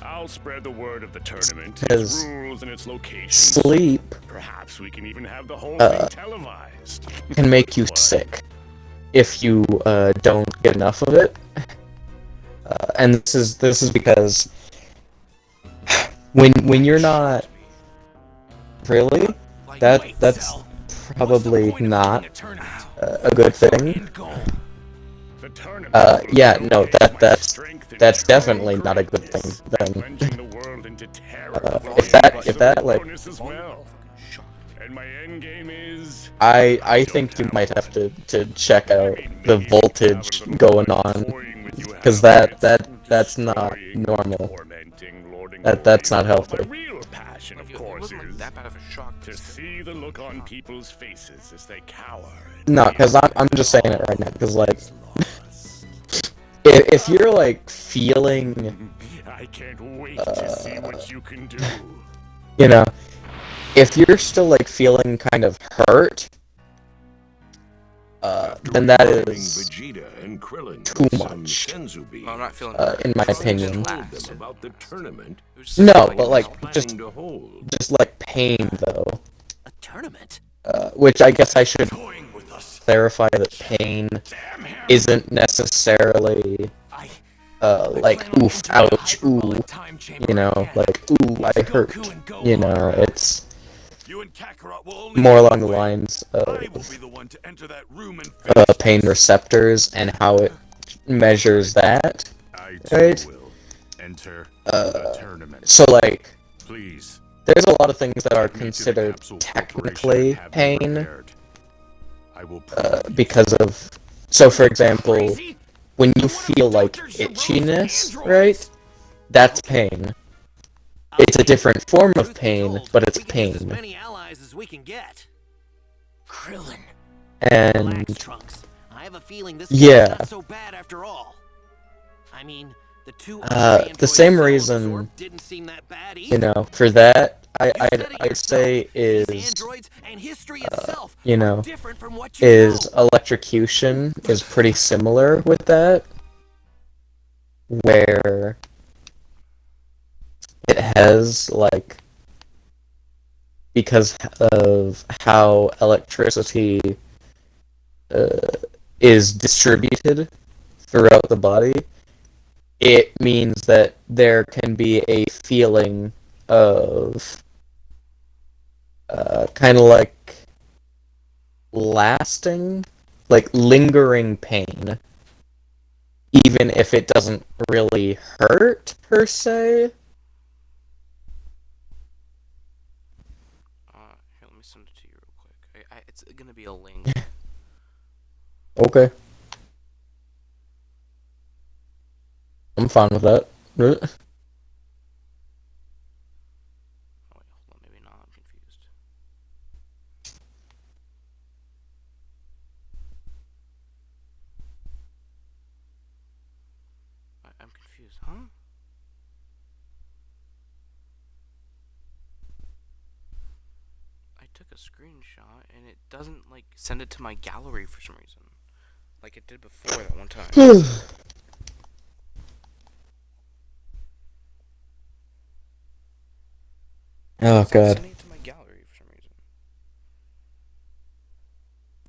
I'll spread the word of the tournament, Because its rules and its location. sleep Perhaps we can even have the whole Uh, thing televised. can make you sick if you don't get enough of it. And this is because when you're not really, that's probably not a good thing. Yeah, no, that's definitely not a good thing. Then, if that like, And my end game is I think you might have to check out the voltage going on, because that's not normal. That's not healthy. real passion, of course, is to see the look on people's faces as they cower. No, because I'm just saying it right now, because like, if you're like feeling, I can't wait to see what you can do. you know, if you're still like feeling kind of hurt, then that is Vegeta and Krillin too some much, Senzu beans. I'm not feeling in my opinion. Told them about the tournament. No, but like planning to hold. just like pain though. A tournament? Which I guess I should clarify that pain isn't necessarily like oof, ouch, ooh, you know, like ooh, I hurt, you know, it's more along the lines of pain receptors and how it measures that, right? So like, there's a lot of things that are considered technically pain, because of, so for example, when you feel like itchiness, right? That's pain. It's a different form of pain, but it's pain. Krillin. And Trunks. I have a feeling this yeah, not so bad after all. I mean, the two the same reason, you know, for that, I'd say is, you know, is electrocution is pretty similar with that, where it has, like, because of how electricity is distributed throughout the body, it means that there can be a feeling of kind of like lasting, like lingering pain, even if it doesn't really hurt per se. Here, let me send it to you real quick. It's gonna be a link. Okay. I'm fine with that. Oh wait, hold on, maybe not. I'm confused. I'm confused, huh? I took a screenshot and it doesn't like send it to my gallery for some reason, like it did before that one time. Oh god. Sending it to my gallery for some reason.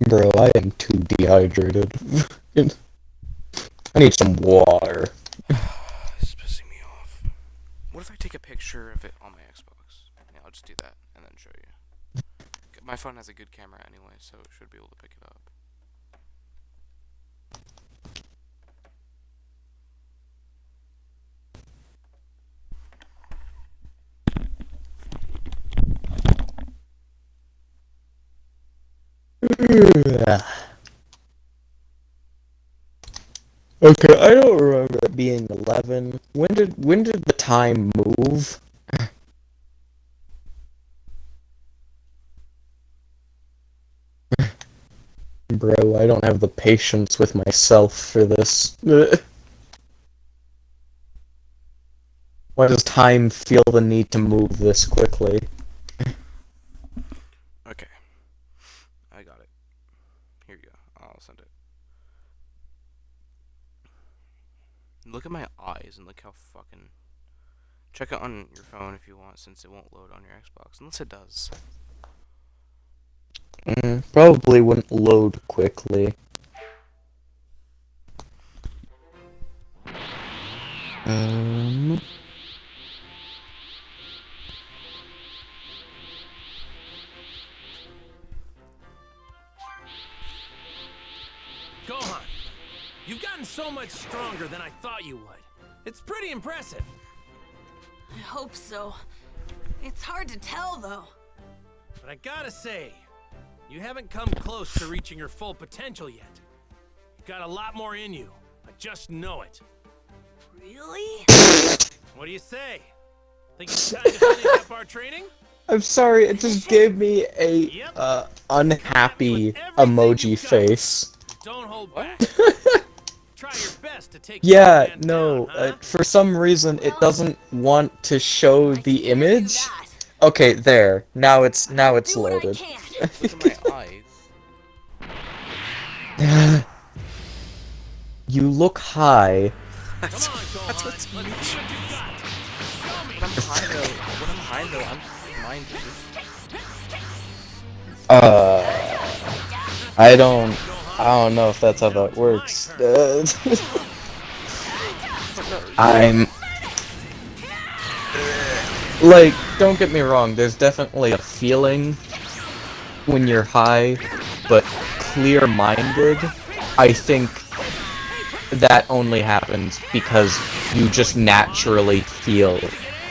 Bro, I am too dehydrated. I need some water. It's pissing me off. What if I take a picture of it on my Xbox? Yeah, I'll just do that and then show you. My phone has a good camera anyway, so it should be able to pick it up. Okay, I don't remember it being 11. When did the time move? Bro, I don't have the patience with myself for this. Why does time feel the need to move this quickly? Okay. I got it. Here you go. I'll send it. Look at my eyes and look how fucking... Check it on your phone if you want, since it won't load on your Xbox. Unless it does. Probably wouldn't load quickly. Gohan, you've gotten much stronger than I thought you would. It's pretty impressive. I hope so. It's hard to tell, though. But I gotta say, you haven't come close to reaching your full potential yet. You've got a lot more in you. I just know it. Really? What do you say? Think it's time to finish up our training? I'm sorry, it just gave me a unhappy emoji face. Don't hold back. Try your best to take Yeah, no, for some reason it doesn't want to show the image. Okay, there. Now it's loaded. Look at my eyes. You look high. That's what's me. When I'm high though, I'm minded. I don't know if that's how that works. I'm like, don't get me wrong, there's definitely a feeling when you're high, but clear-minded, I think that only happens because you just naturally feel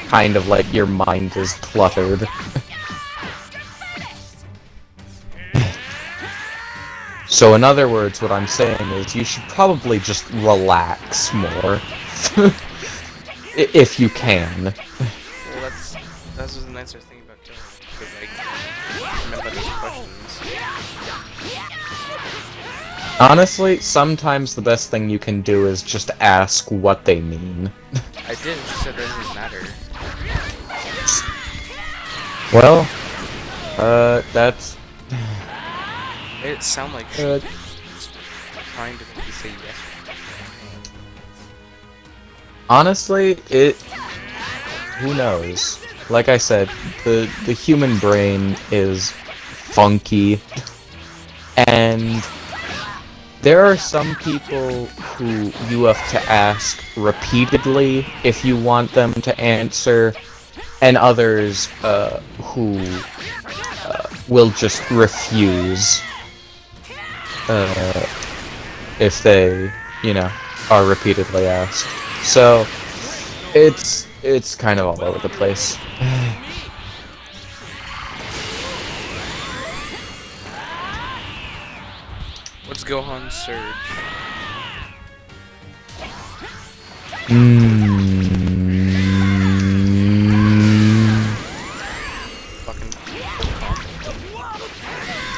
kind of like your mind is cluttered. So in other words, what I'm saying is you should probably just relax more. If you can. Well, that's the nicer thing about killing, because I remember those questions. Honestly, sometimes the best thing you can do is just ask what they mean. I did, she said that doesn't matter. Well, that's... Made it sound like she was trying to make you say yes. Honestly, who knows? Like I said, the human brain is funky, and there are some people who you have to ask repeatedly if you want them to answer, and others who will just refuse if they, you know, are repeatedly asked. So it's kind of all over the place. What's Gohan's surge?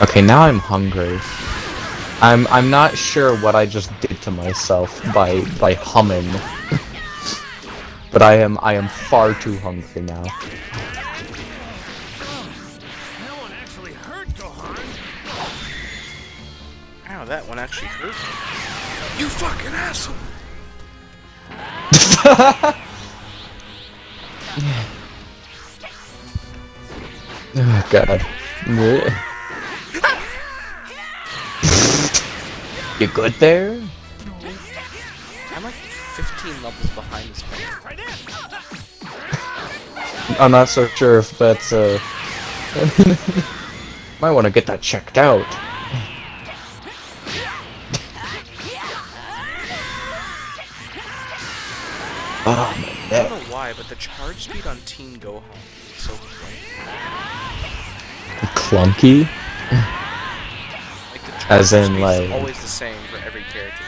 Okay, now I'm hungry. I'm not sure what I just did to myself by humming. But I am far too hungry now. That one actually hurt, Gohan. Ow, that one actually hurt. You fucking asshole! Oh god. You good there? I'm like 15 levels behind this player. I'm not so sure if that's might want to get that checked out. Oh my I neck. don't know why, but the charge speed on Teen Gohan is so Clunky? like the charge As in, speed like... is always the same for every character.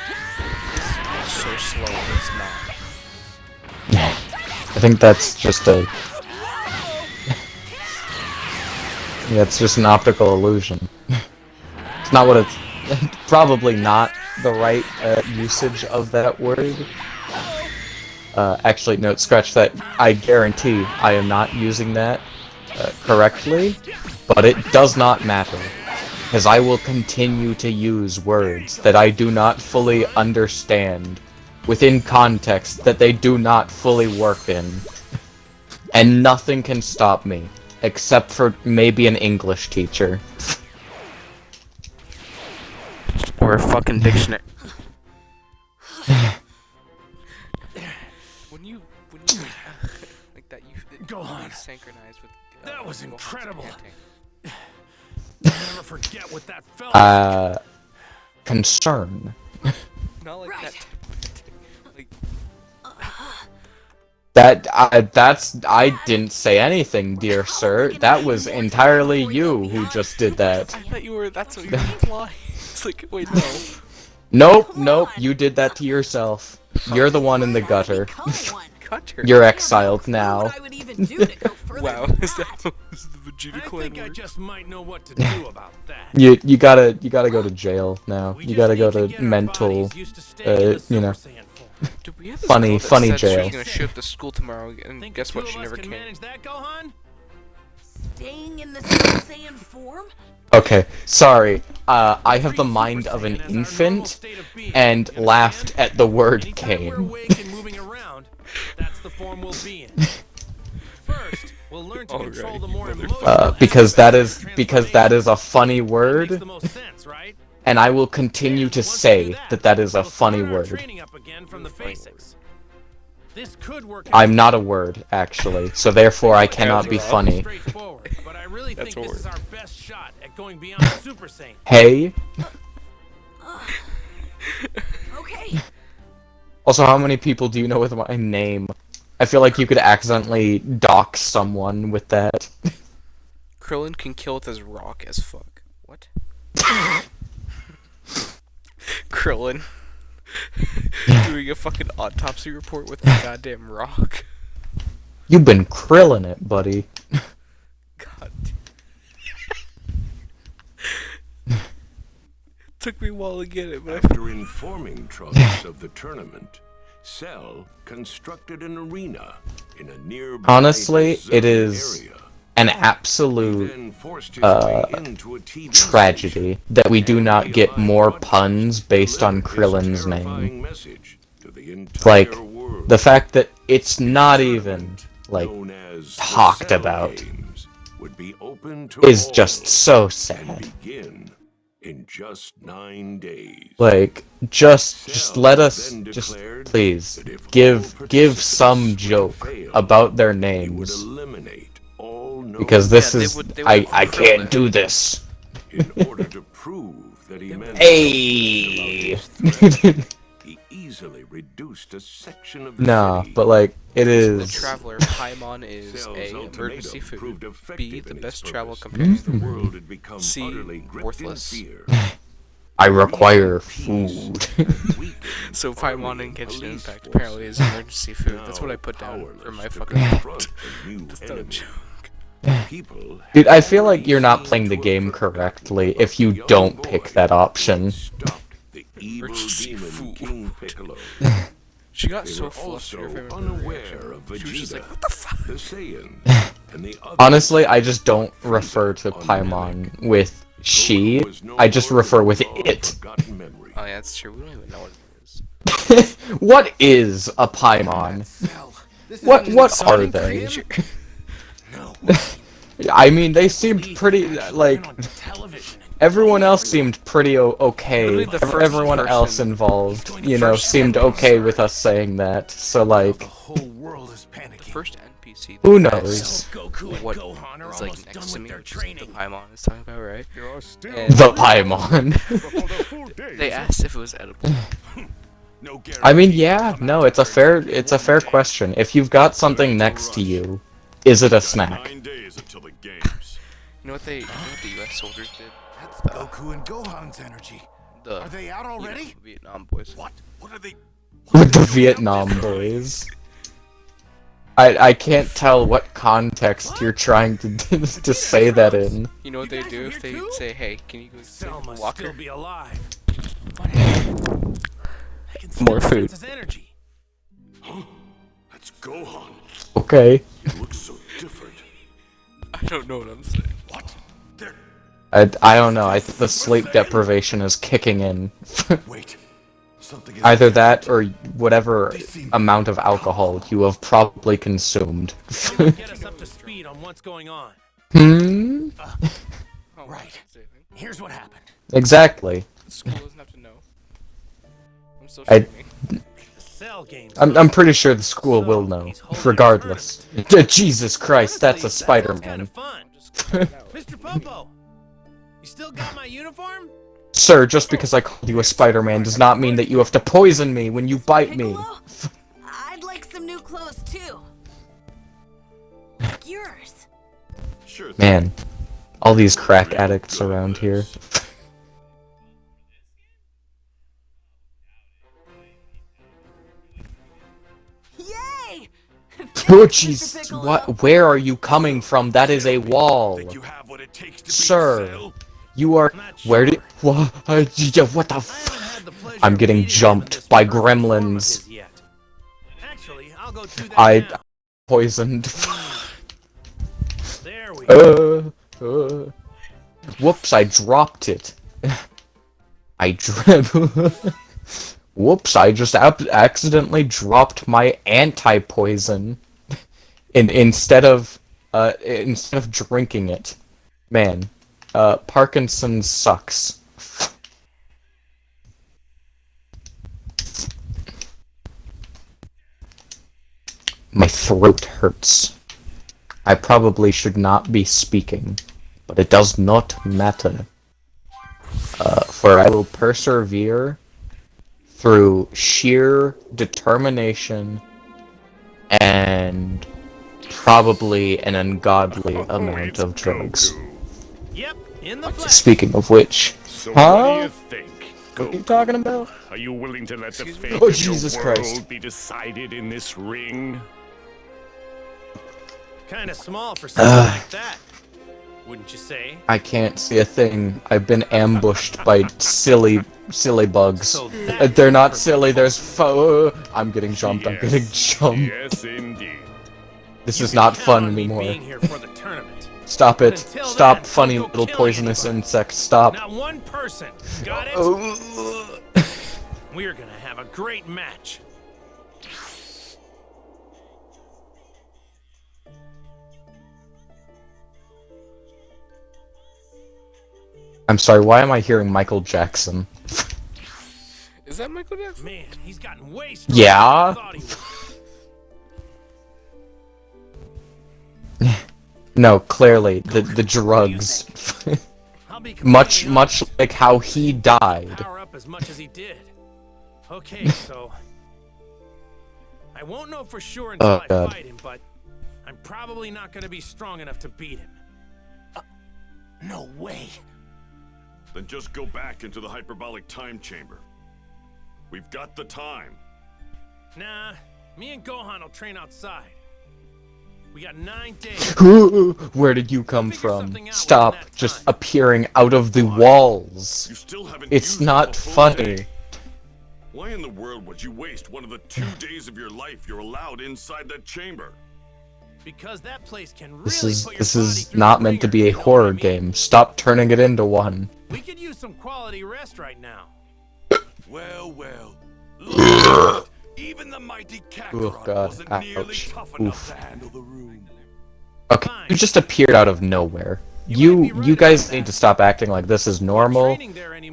It's so slow, but it's not. I think that's just a... yeah, it's just an optical illusion. It's not what it's... probably not the right usage of that word. Actually, no, scratch that. I guarantee I am not using that correctly, but it does not matter, because I will continue to use words that I do not fully understand within context that they do not fully work in, and nothing can stop me, except for maybe an English teacher. Or a fucking dictionary. when you like that, you Gohan, synchronize with. That was Gohan's incredible. chanting. I'll never forget what that felt like. Concern. Not like that. I didn't say anything, dear sir. That was entirely you who just did that. I thought you were. That's what you were implying. It's like, wait, no. Nope, you did that to yourself. You're the one in the gutter. You're exiled now. Wow, is that the Vegeta clan? I think I just might know what to do about that. You gotta go to jail now. You gotta go to mental, you know, Dude, we have this funny girl that said she jail. was gonna show up to school tomorrow, and guess what? She never came. Staying in the Super Saiyan form? Okay, sorry. I have the mind of an infant, and laughed at the word cane. That's the form we'll be in. First, we'll learn to control the more Because that is a funny word, and I will continue to say that is a funny word. I'm not a word, actually, so therefore I cannot be funny. But I really think this is our best shot at going beyond Super Saiyan. Hey. Okay. Also, how many people do you know with my name? I feel like you could accidentally dox someone with that. Krillin can kill with his rock as fuck. What? Krillin doing a fucking autopsy report with the goddamn rock. You've been krilling it, buddy. God. Took me a while to get it, but after informing Trunks of the tournament, Cell constructed an arena in a nearby Honestly, it is an absolute tragedy that we do not get more puns based on Krillin's name. Like, the fact that it's not even, like, talked about is just so sad. In just 9 days. Like, just let us, just please, give some joke about their names. Because this is, I can't do this. In order to prove that he meant Hey! he easily reduced a section of Nah, but like, it is... The Traveler Paimon is A. Emergency food, B. The best travel companion, C. Worthless. I require food. So Paimon and Genshin Impact apparently is emergency food. That's what I put down for my fucking note. That's not a joke. Dude, I feel like you're not playing the game correctly if you don't pick that option. Emergency food. She got so flustered if I remember. She was just like, what the fuck? Honestly, I just don't refer to Paimon with she, I just refer with it. Oh yeah, that's true. We don't even know what it is. What is a Paimon? What are they? I mean, they seemed pretty, like... Everyone else seemed pretty okay. Everyone else involved, you know, seemed okay with us saying that. So, like... The first NPC who knows? What is like next to me, the Paimon is talking about, right? The Paimon. They asked if it was edible. I mean, yeah, no, it's a fair question. If you've got something next to you, is it a snack? 9 days until the games. You know what the US soldiers did? That's Goku and Gohan's energy. Are they out already? Vietnam boys. What are they? With the Vietnam boys. I can't tell what context you're trying to to say that in. You know what they do if they say, "Hey, can you go save Walker?" Be alive. More food. Huh? That's Gohan. Okay. He looks so different. I don't know what I'm saying. What? I don't know. I think the sleep deprivation is kicking in. Wait. Something is Either that or whatever amount of alcohol you have probably consumed. Get us up to speed on what's going on. Right. Here's what happened. Exactly. The school doesn't have to know. I'm still streaming. I'm pretty sure the school will know, regardless. Jesus Christ, that's a Spider-Man. Mr. Popo, you still got my uniform? Sir, just because I called you a Spider-Man does not mean that you have to poison me when you bite me. I'd like some new clothes. clothes too. Like yours. Sure. Man, all these crack addicts around here. Yay! Oh jeez, what? Where are you coming from? That is a wall. Sir, you are. Where did? What the? I'm getting jumped by gremlins. I poisoned. Whoops! I dropped it. Whoops! I just accidentally dropped my anti-poison, instead of drinking it. Man, Parkinson's sucks. My throat hurts. I probably should not be speaking, but it does not matter. For I will persevere through sheer determination and probably an ungodly amount of drugs. Yep, in the flesh. Speaking of which, So huh? what do you think? What are you talking about? Are you willing to let the fate Oh, of Jesus your world Christ. be decided in this ring? Kind of small for something like that, wouldn't you say? I can't see a thing. I've been ambushed by silly bugs. They're not silly, there's I'm getting jumped, I'm getting jumped. Yes, indeed. This is not fun anymore. Stop it. Stop, funny little poisonous insect. Stop. Not one person. Got it? We're gonna have a great match. I'm sorry, why am I hearing Michael Jackson? Is that Michael Jackson? Man, he's gotten way stronger Yeah? than I thought he would. No, clearly, the drugs. much like how he died. Power up as much as he did. Okay, so I won't know for sure until I God. fight him, but I'm probably not gonna be strong enough to beat him. No way. Then just go back into the hyperbolic time chamber. We've got the time. Nah, me and Gohan will train outside. We got 9 days. Where did you come from? Stop just appearing out of the walls. It's not funny. Why in the world would you waste one of the 2 days of your life you're allowed inside that chamber? Because that place can really This is put your this body is through not the meant to ringer, be a you know what I horror mean? game. Stop turning it into one. We could use some quality rest right now. Well, well. Look, even the mighty Oh Kakarot god, wasn't nearly ouch. tough enough Oof. to handle the room. Okay, you just appeared out of nowhere. You guys need to stop acting like this is normal,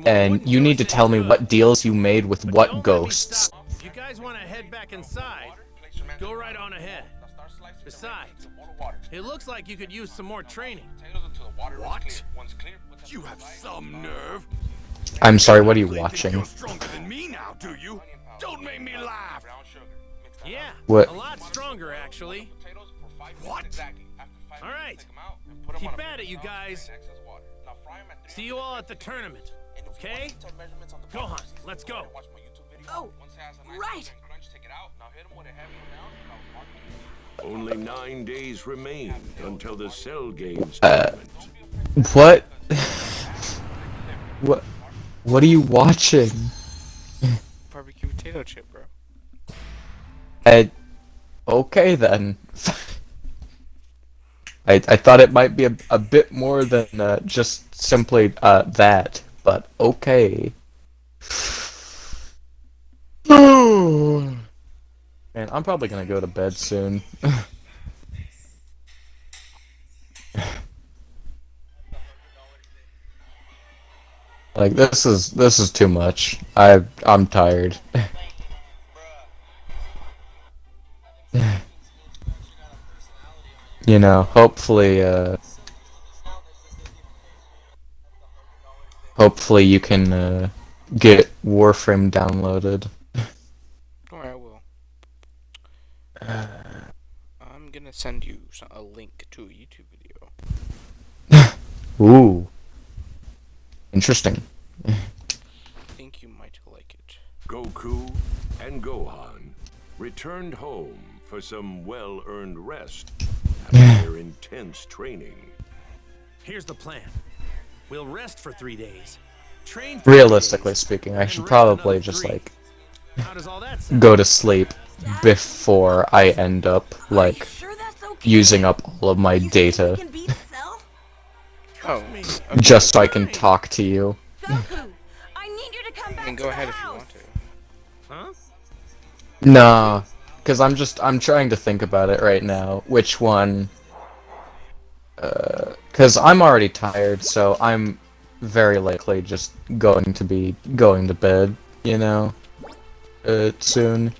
and you need to tell me what deals you made with what ghosts. If you guys want to head back inside, go right on ahead. Besides, it looks like you could use some more training. What? You have some nerve. I'm sorry, what are you You're watching? stronger than me now, do you? Don't make me laugh. Yeah, What? a lot stronger actually. What? All right, keep at it, you guys. See you all at the tournament, okay? Gohan, let's go. Oh, right. Only 9 days remain until the Cell Games What? What are you watching? Barbecue potato chip, bro. Okay then. I thought it might be a bit more than just simply that, but okay. Man, I'm probably gonna go to bed soon. Like this is too much. I'm tired. You know, hopefully you can get Warframe downloaded. Alright, I will. gonna send you a link to a YouTube video. Ooh. Interesting. I think you might like it. Goku and Gohan returned home for some well-earned rest after their intense training. Here's the plan. We'll rest for 3 days. Train for 3 Realistically days, speaking, I and should rest probably another just 3. like How does all that sound? go to sleep before I end up like using up all of my data Oh, just so I can talk to you. Goku, I need you to come back and to go the ahead if you house. want to. Huh? Nah, cause I'm trying to think about it right now. Which one? Cause I'm already tired, so I'm very likely just going to be going to bed, you know, soon.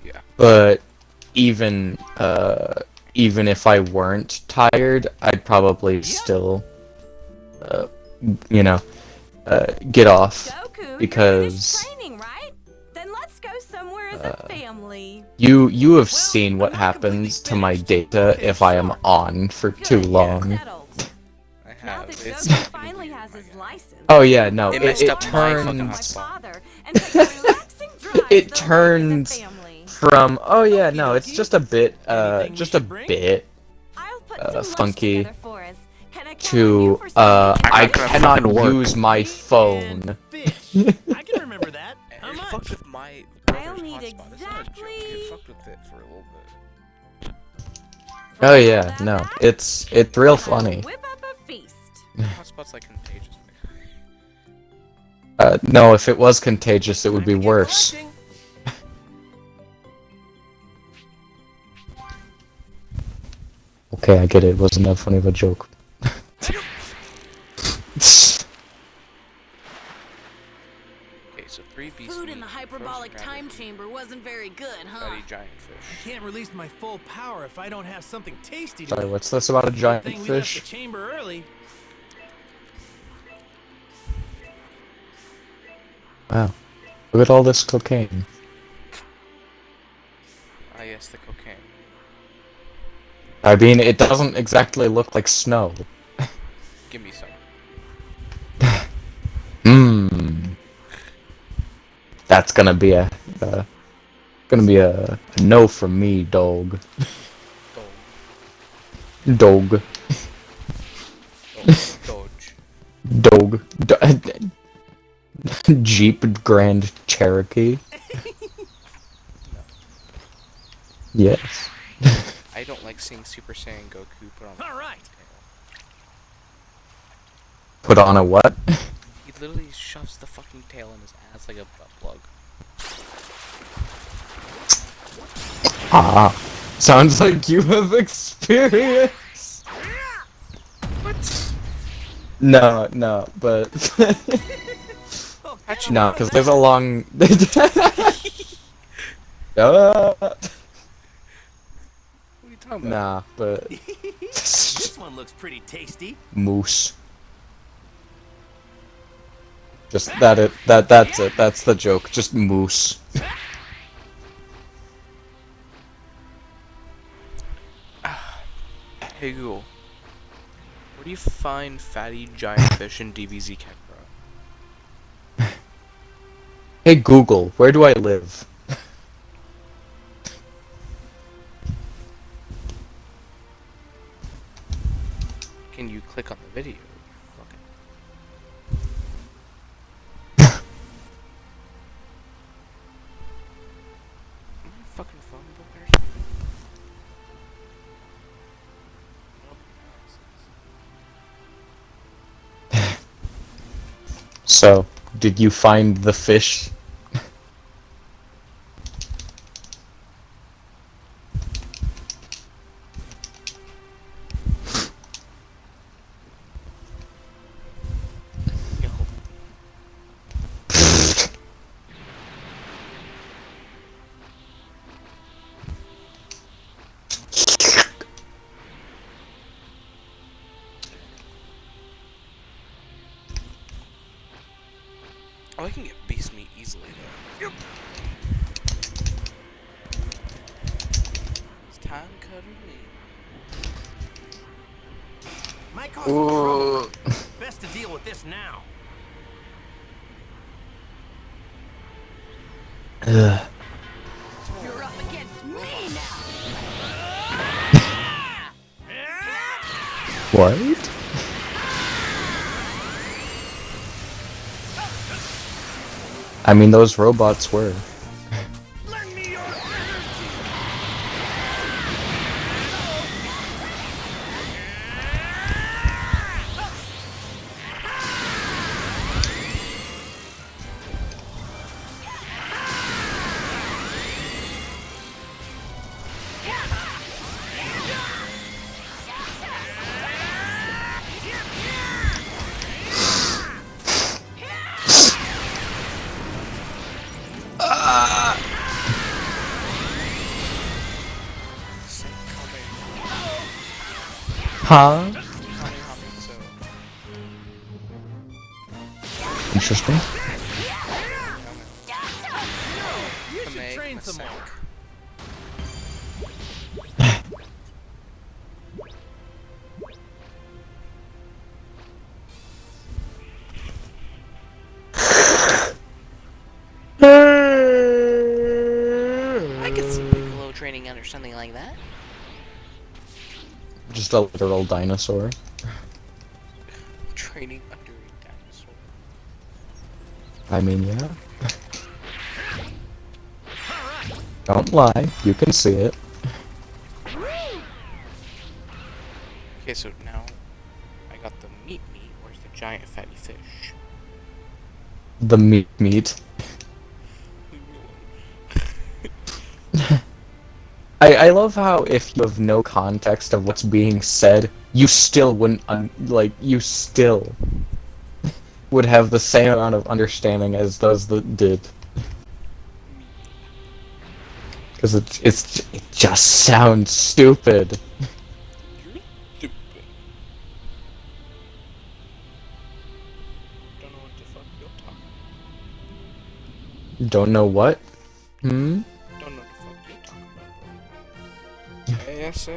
Yeah. But even if I weren't tired, I'd probably still, you know, get off Goku, because you're training, right? Then let's go somewhere as a family. you have seen what happens to my data if I am on for too long. I have. It's Goku finally has his license. Oh yeah, no, It messed up my fucking turns. hotspot. It turns from yeah, no, it's just a bit funky to I cannot use my phone. I can remember that. How It much? fucked with my I'll brother's need hotspot. It's not a joke. It fucked with it for a little bit. Oh yeah, no, it's real funny. Whip up a feast. Hotspot's like contagious. No, if it was contagious, it would be worse. Okay, I get it. It wasn't that funny of a joke. Okay, so 3 beast Food in the meat, hyperbolic frozen time rabbit, chamber wasn't very good, huh? fatty giant fish. I can't release my full power if I don't have something tasty to Sorry, eat. what's this about a Good giant thing we left the fish? chamber early. Wow, look at all this cocaine. Ah, yes, the cocaine. I mean, it doesn't exactly look like snow. Give me some. Mmm. That's gonna be a no from me, dog. Dog. Dodge. Dog. Jeep Grand Cherokee. Yes. I don't like seeing Super Saiyan Goku put on. All right. Put on a what? He literally shoves the fucking tail in his ass like a butt plug. Ah, sounds like you have experience. What? No, but no, because there's a long. Nah, but This one looks pretty tasty. moose. Just that's it. That's the joke. Just moose. Hey Google, where do you find fatty giant fish in DBZ Kakarot? Hey Google, where do I live? Can you click on the video? Fucking phone book or something? So, did you find the fish? Oh, I can get beast meat easily though. Yep. As time Might cause some trouble. Best to deal with this now. Ugh. You're up against me now. What? I mean, those robots were. Huh? Interesting. You should train some more. I could see Piccolo training under something like that. Just a literal dinosaur. Training under a dinosaur. I mean, yeah. Don't lie, you can see it. Okay, so now I got the meat. Where's the giant fatty fish? The meat. I love how if you have no context of what's being said, you still wouldn't, you still would have the same amount of understanding as those that did. Because it just sounds stupid. Don't know what? Hmm? Don't know the fuck you're talking about, bro. Yes,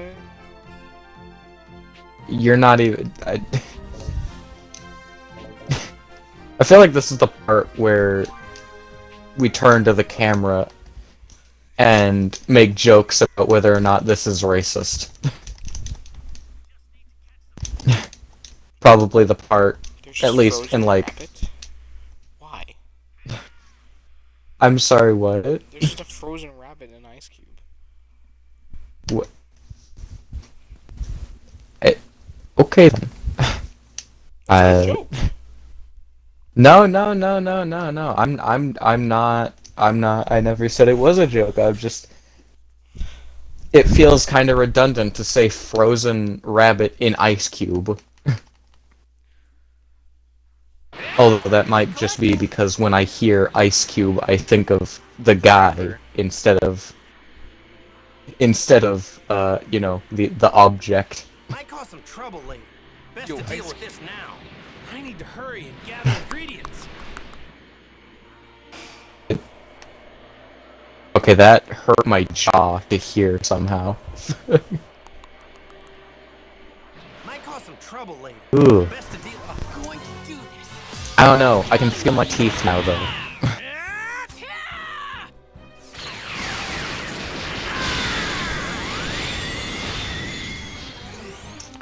You're not even... I feel like this is the part where we turn to the camera and make jokes about whether or not this is racist. Probably the part, at least in like... Rabbit? Why? I'm sorry, what? There's just a frozen rabbit in Ice Cube. What? Okay then. No. I'm not. I never said it was a joke. I've just. It feels kind of redundant to say frozen rabbit in Ice Cube. Although that might just be because when I hear Ice Cube, I think of the guy instead of, you know, the object. Might cause some trouble later. Best to deal with this now. I need to hurry and gather ingredients. Okay, that hurt my jaw to hear somehow. Might cause some trouble later. Ooh. Best to deal. I'm going to do this. I don't know. I can feel my teeth now, though.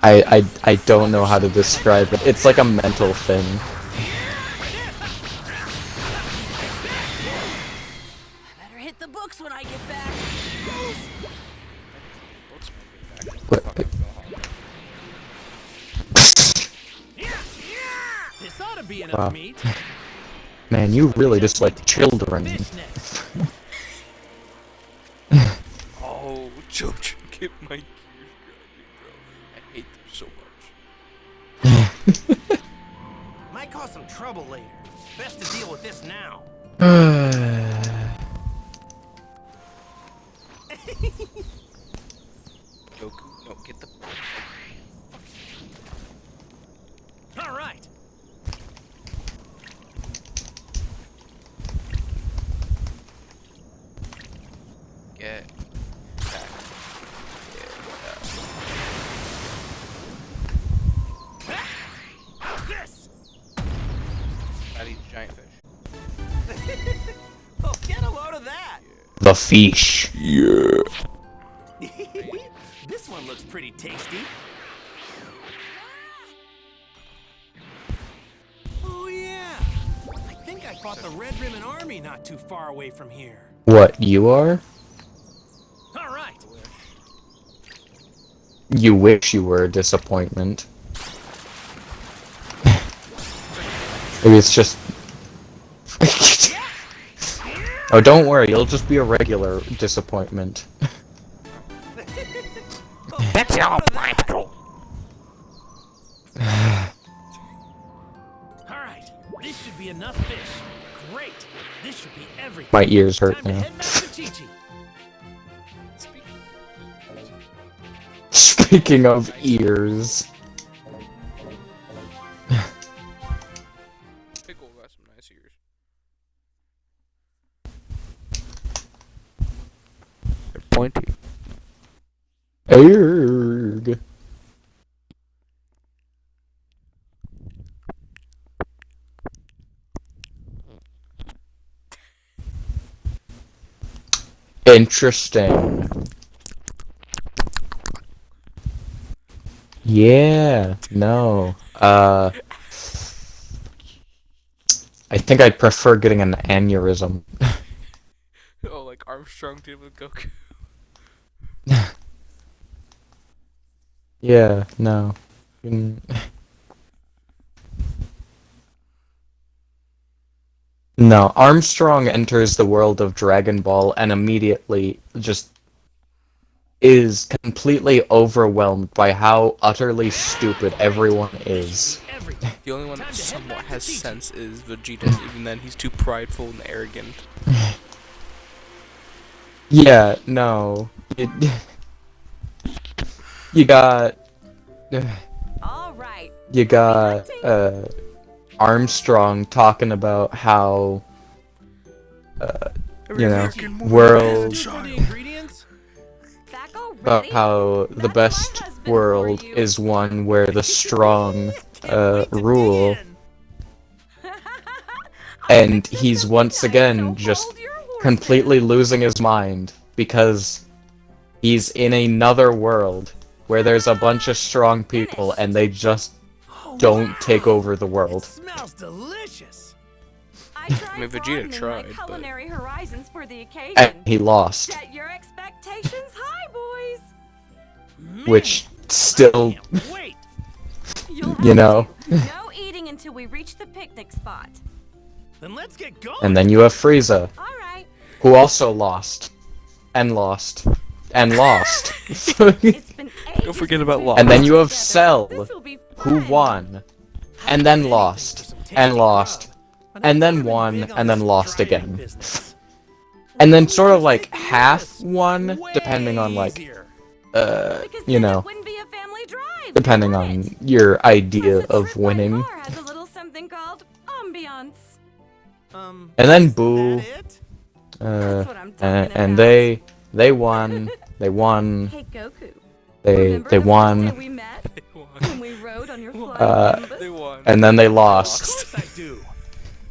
I don't know how to describe it. It's like a mental thing. I better hit the books when I get back. This ought to be enough Wow. meat. Man, you really just like children. Oh, children get my gears grinding, bro. I hate them so much. Might cause some trouble later. Best to deal with this now. Goku, no, get the... All right. Get back. The fish. Yeah. This one looks pretty tasty. Oh yeah! I think I fought the Red Ribbon Army not too far away from here. What, you are? All right. You wish you were a disappointment. Maybe it's just... Oh, don't worry, you'll just be a regular disappointment. That's all, my patrol. Alright, this should be enough fish. Great. This should be everything. My ears hurt Time to now. head back to Chi-Chi. Speaking of ears. Pickle got some nice ears. They're pointy. Erg. Interesting. Yeah, no. I think I'd prefer getting an aneurysm. Oh, like Armstrong did with Goku. Yeah, no. No, Armstrong enters the world of Dragon Ball and immediately just is completely overwhelmed by how utterly stupid everyone is. The only one that somewhat has sense is Vegeta, even then he's too prideful and arrogant. Yeah, no. You got... You got, Armstrong talking about how, you know, world... About how the best world is one where the strong, rule. And he's once again just completely losing his mind because he's in another world where there's a bunch of strong people and they just don't take over the world. Smells delicious. I mean, Vegeta tried, but... culinary horizons for the occasion. And he lost. Set your expectations high, boys. Which still, Wait. you know. No eating until we reach the picnic spot. Then let's get going. And then you have Frieza, who also lost, and lost, and lost. Don't forget about lost. And then you have Cell, who won, and then lost, and lost, and then won, and then lost again. And then sort of like half won, depending on like, you know, depending on your idea of winning. Has a little something called ambiance. And then Boo, and they won, Hey Goku. they won, We met when we rode on your flying Nimbus? and then they lost. I do.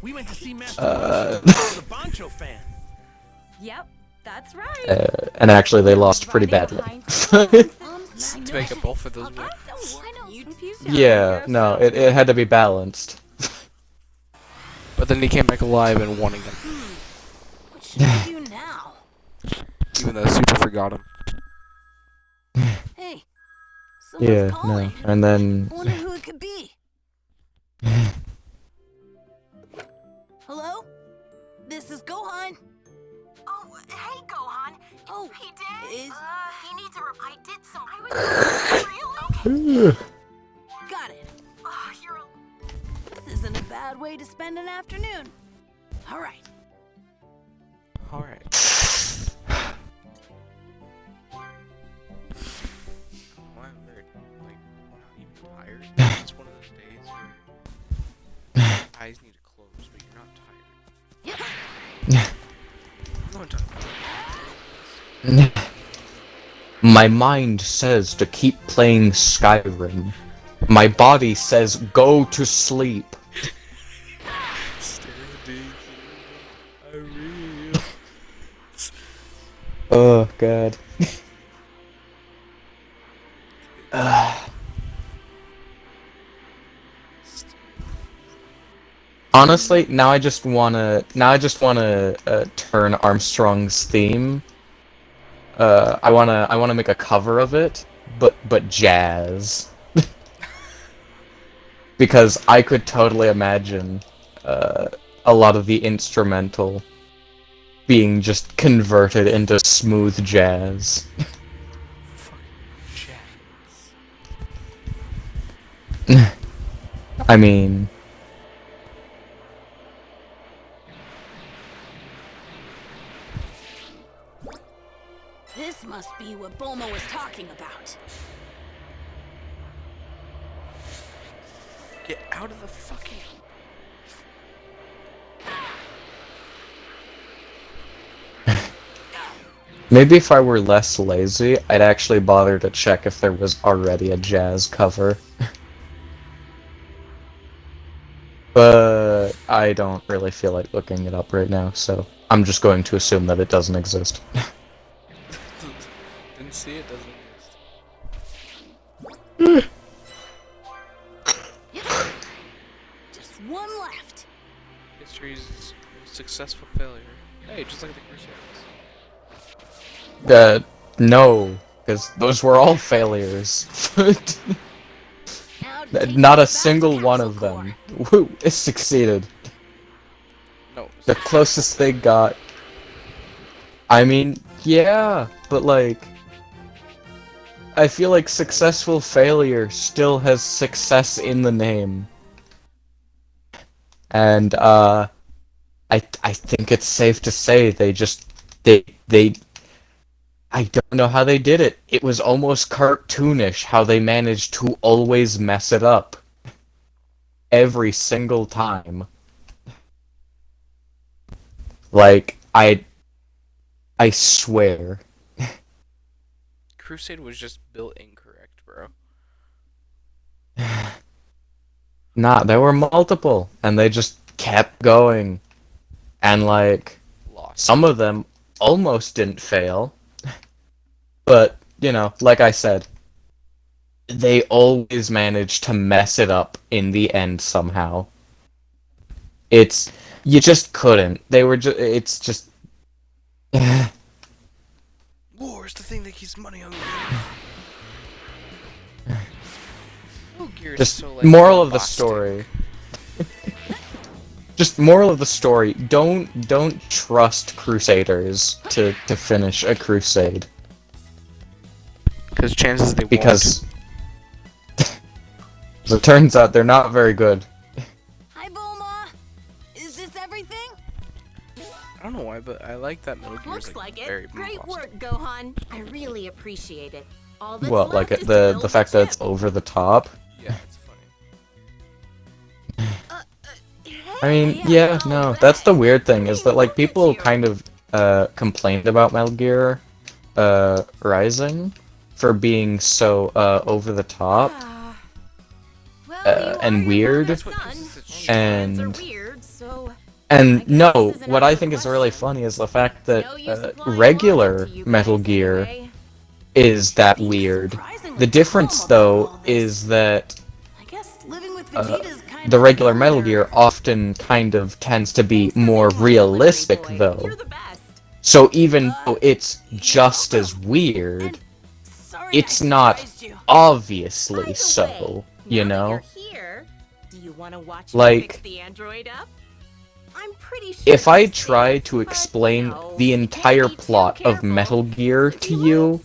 We went to see Master Roshi, the Bancho fan. Yep, that's right. And actually they lost pretty badly. To make up all for those wins. Yeah, no, it had to be balanced. But then he came back alive and won again. What should we do now? Even though Super forgot him. Hey, someone's Yeah, calling. no, and then... I wonder who it could be. Hello? This is Gohan. Oh, hey Gohan. Oh, he did. He needs a I did some. I was Got it. Oh, you're. This isn't a bad way to spend an afternoon. All right. All right. Well, I'm very, like, not even tired. It's one of those days where your eyes need to close, but you're not tired. I'm not talking about My mind says to keep playing Skyrim. My body says go to sleep. Oh god. Honestly, now I just wanna turn Armstrong's theme. I wanna make a cover of it, but jazz. Because I could totally imagine a lot of the instrumental being just converted into smooth jazz. I mean... This must be what Bulma was talking about. Get out of the fucking... Maybe if I were less lazy, I'd actually bother to check if there was already a jazz cover. But I don't really feel like looking it up right now, so I'm just going to assume that it doesn't exist. Didn't see it, doesn't exist. Just one left. History's successful failure. Hey, just like the Crusaders. No, because those were all failures. Not a single one of them succeeded. No. The closest they got... I mean, yeah, but like... I feel like successful failure still has success in the name. And, I think it's safe to say they I don't know how they did it. It was almost cartoonish how they managed to always mess it up. Every single time. Like, I swear. Crusade was just built incorrect, bro. Nah, there were multiple, and they just kept going. And like, some of them almost didn't fail. But, you know, like I said, they always managed to mess it up in the end somehow. You just couldn't. It's just... War is the thing that keeps money on the Just moral of the story. Just moral of the story, don't trust Crusaders to finish a crusade. Because chances they Because as it turns out, they're not very good. Hi, Bulma. Is this everything? I don't know why, but I like that Metal Gear is Looks like very it. Great bombastic. work, Gohan. I really appreciate it. All that's Well, like left is to the build fact that it's over the top. Yeah, it's funny. I mean, yeah, no, that's the weird thing, is that, like, people kind of, complained about Metal Gear, Rising for being so, over the top, and weird, and no, what I think is really funny is the fact that, regular Metal Gear is that weird. The difference, though, is that the regular Metal Gear often kind of tends to be more realistic, though. So even though it's just as weird, it's not obviously so, you know? Like, if I try to explain the entire plot of Metal Gear to you,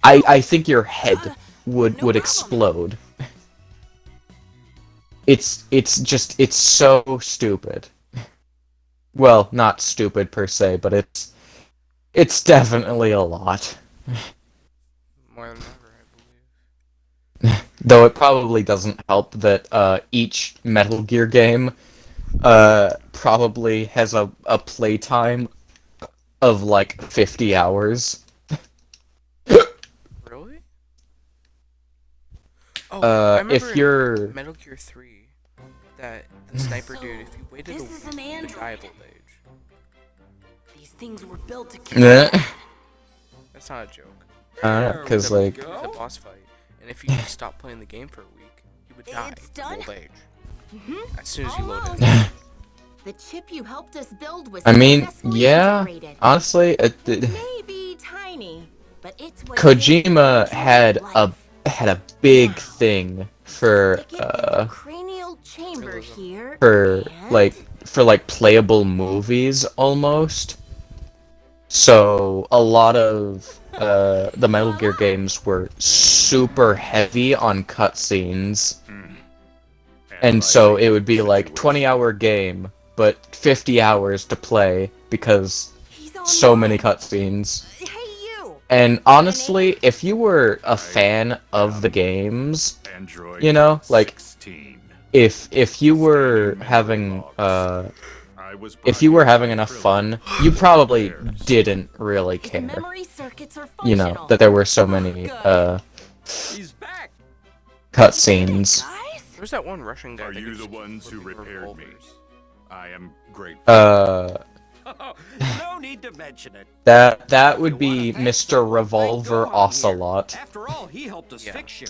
I think your head would explode. It's so stupid. Well, not stupid per se, but it's definitely a lot. More than ever, I believe. Though it probably doesn't help that each Metal Gear game probably has a playtime of like 50 hours. Really? Oh, I remember if you're in Metal Gear 3, that the sniper dude, if you waited a week, the guy will age. These things were built to kill. That's not a joke. Cause like... It's a boss fight, and if you stop playing the game for a week, you would die of old age. As soon as you load it. The chip you helped us build was I mean, successfully yeah, integrated. honestly, Maybe tiny, but it's what Kojima had a big thing for cranial chamber here. for like playable movies almost. So a lot of the Metal Gear games were super heavy on cutscenes. And so it would be like 20-hour game, but 50 hours to play because so many cutscenes. And honestly, if you were a fan of the games, you know, like if you were having enough fun, you probably didn't really care. You know, that there were so many cutscenes. There's that one Russian guy. Are you the ones who repaired me? I am grateful. No need to mention it. That would be Mr. Revolver Ocelot. After all, he helped us fix you.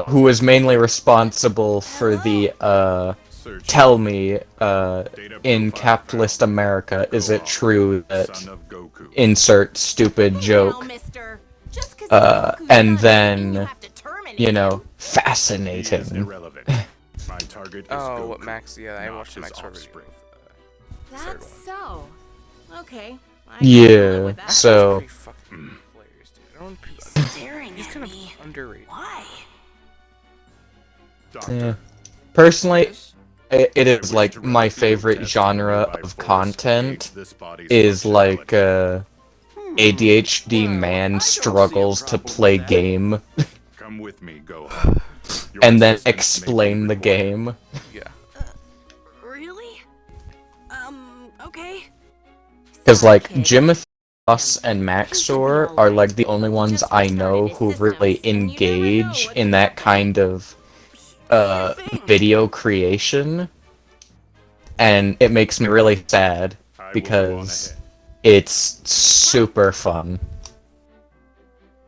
Who was mainly responsible for the tell me in capitalist America, is it true that insert stupid joke, and then, you know, fascinating. My target is oh, what Max? Yeah, I watched Max video. That's so. Okay. Yeah, so. He's kind of underrated. Why? Yeah. Personally, it is like my favorite genre of content is like ADHD man struggles to play game. Come with me, go. And then explain the game. Yeah. Really? Okay. Because like Jimothy Ross and Maxor are like the only ones I know who really engage in that kind of video creation, and it makes me really sad because it's super fun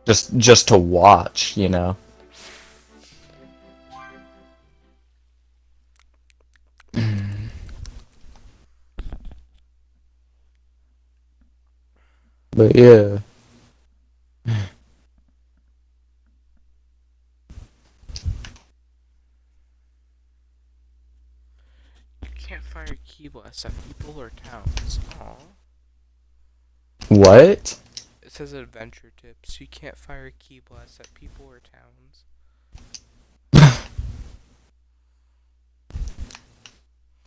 just to watch, you know. But yeah. You can't fire key blasts at people or towns. Aww. What? It says adventure tips. You can't fire key blasts at people or towns.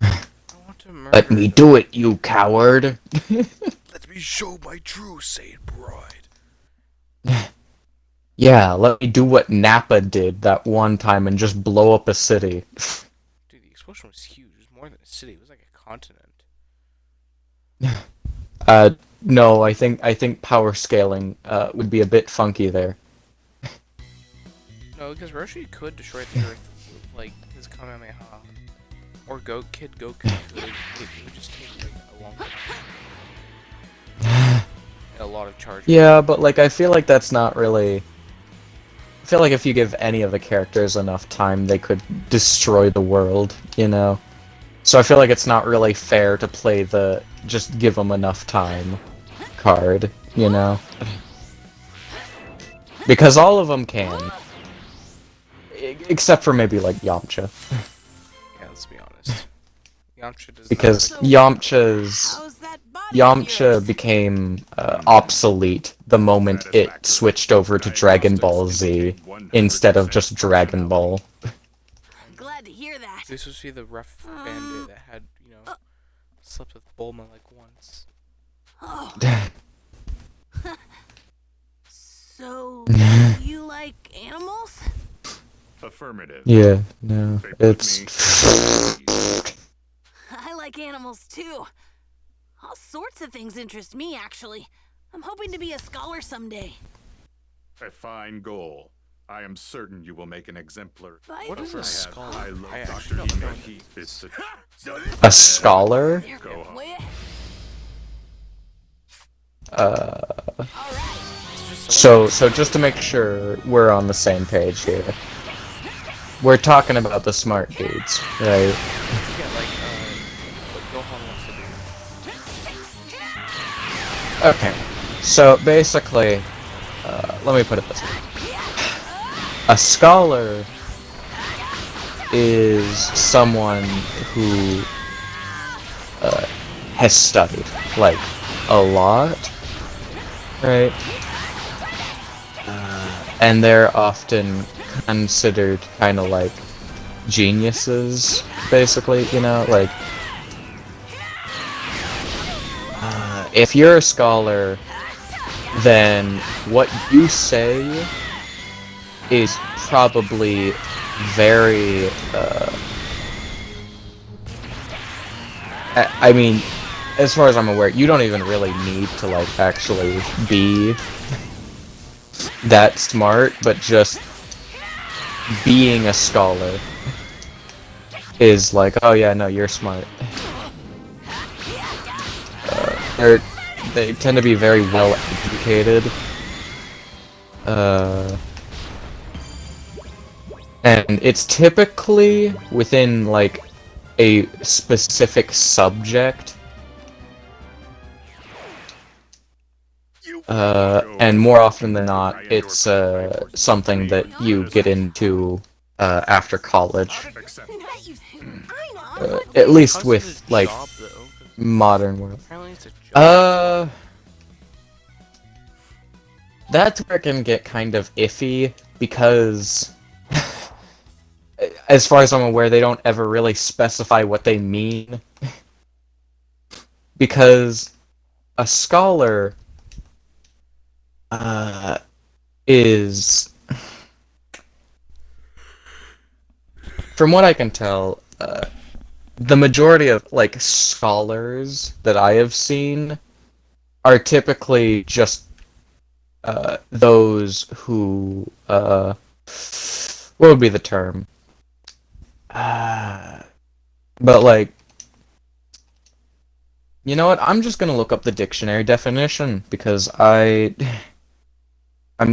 I want to murder. Let me do it, you coward. Let me show my true Saint bride. Yeah, let me do what Nappa did that one time and just blow up a city. Dude, the explosion was huge. It was more than a city. It was like a continent. No, I think power scaling would be a bit funky there. No, because Roshi could destroy the Earth with, like, his Kamehameha. Or Kid Goku could. It would just take, like, a long time. And a lot of charge. Yeah, but, like, I feel like that's not really... I feel like if you give any of the characters enough time, they could destroy the world, you know? So I feel like it's not really fair to play the just give them enough time card, you know? Because all of them can. Except for maybe, like, Yamcha. Yeah, let's be honest. Yamcha does Because Yamcha became obsolete the moment it switched over to Dragon Ball Z instead of just Dragon Ball. Glad to hear that. This was the rough bandit that had, you know, slept with Bulma like once. Oh. So, you like animals? Affirmative. Yeah, no, it's... I like animals too. All sorts of things interest me, actually. I'm hoping to be a scholar someday. A fine goal. I am certain you will make an exemplar. What is a scholar? I love I Dr. actually don't know. Himeki. It's A scholar? Go on. So just to make sure we're on the same page here. We're talking about the smart dudes, right? What Gohan wants to do. Okay, so basically, let me put it this way. A scholar is someone who has studied, like, a lot, right? And they're often considered kind of like geniuses, basically, you know, like, if you're a scholar, then what you say is probably very, I mean, as far as I'm aware, you don't even really need to, like, actually be that smart, but just being a scholar is like, oh yeah, no, you're smart. They tend to be very well educated. And it's typically within, like, a specific subject. And more often than not, it's something that you get into after college. At least with, like, modern world. That's where it can get kind of iffy, because as far as I'm aware, they don't ever really specify what they mean. Because a scholar is, from what I can tell, the majority of, like, scholars that I have seen are typically just those who, what would be the term? But, like, you know what? I'm just gonna look up the dictionary definition, because I'm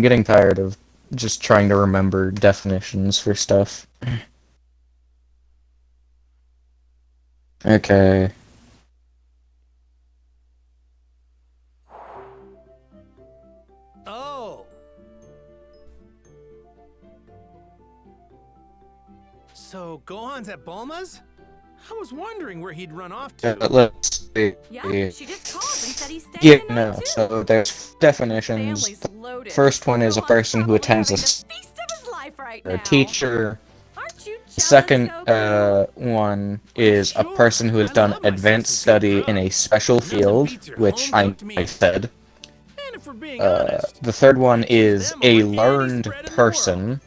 getting tired of just trying to remember definitions for stuff. Okay. Oh. So Gohan's at Bulma's? I was wondering where he'd run off to. Let's see. Yeah, she just called and said he's staying Yeah, no, so there's definitions. The first one is a person who attends a teacher. The second one is a person who has done advanced study in a special field, which I said. The third one is a learned person.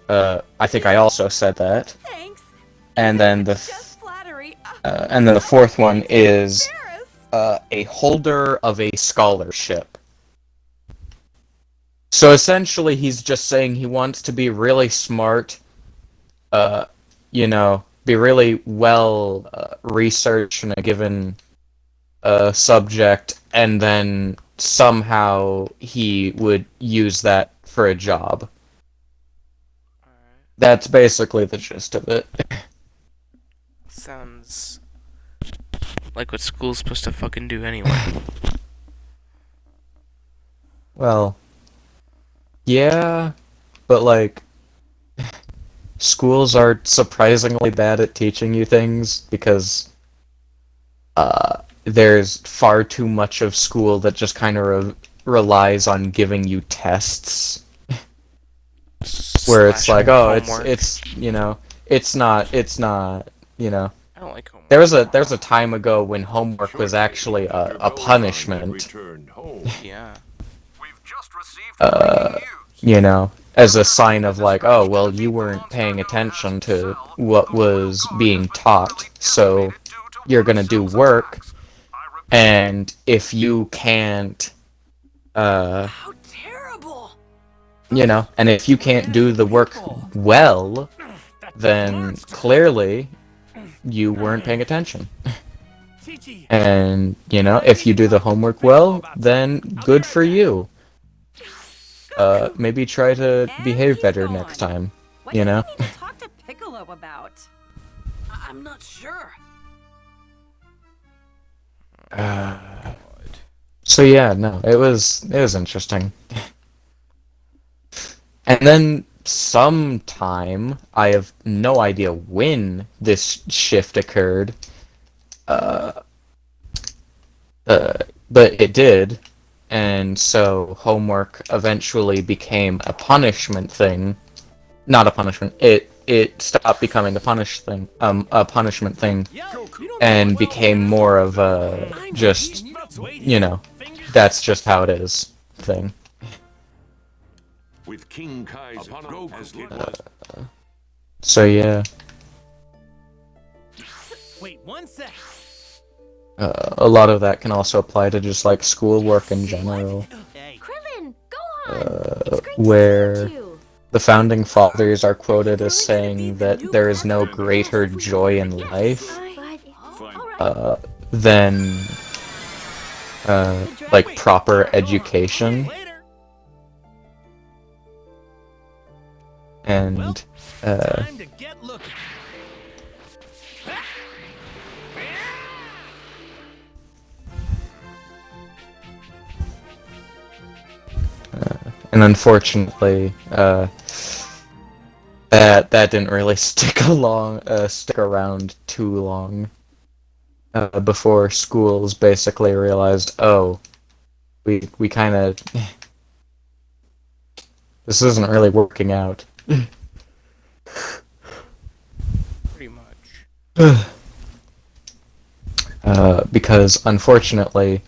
I think I also said that. And then the fourth one is a holder of a scholarship. So essentially, he's just saying he wants to be really smart, you know, be really well researched in a given subject, and then somehow he would use that for a job. That's basically the gist of it. Sounds like what school's supposed to fucking do anyway. Well, yeah, but, like, schools are surprisingly bad at teaching you things, because there's far too much of school that just kind of relies on giving you tests. Where it's like, oh, it's you know, it's not, you know. I don't like homework. There was a time ago when homework was actually a punishment. Yeah. You know, as a sign of, like, oh, well, you weren't paying attention to what was being taught, so you're gonna do work, and if you can't, How terrible! you know, and if you can't do the work well, then clearly you weren't paying attention. And, you know, if you do the homework well, then good for you. Maybe try to behave better next time, you know? What does he need to talk to Piccolo about? I'm not sure. So yeah, no, it was interesting. And then sometime, I have no idea when this shift occurred, but it did, and so homework eventually became a punishment thing. Not a punishment. It stopped becoming a punishment thing, and became more of a just, you know, that's just how it is thing. With King Kai's So yeah. Wait 1 sec. A lot of that can also apply to just like schoolwork in general. Krillin, go on. Where the founding fathers are quoted as saying that there is no greater joy in life than like proper education. And and unfortunately, that didn't really stick around too long. Before schools basically realized, oh, we kind of this isn't really working out. Pretty much. Because unfortunately,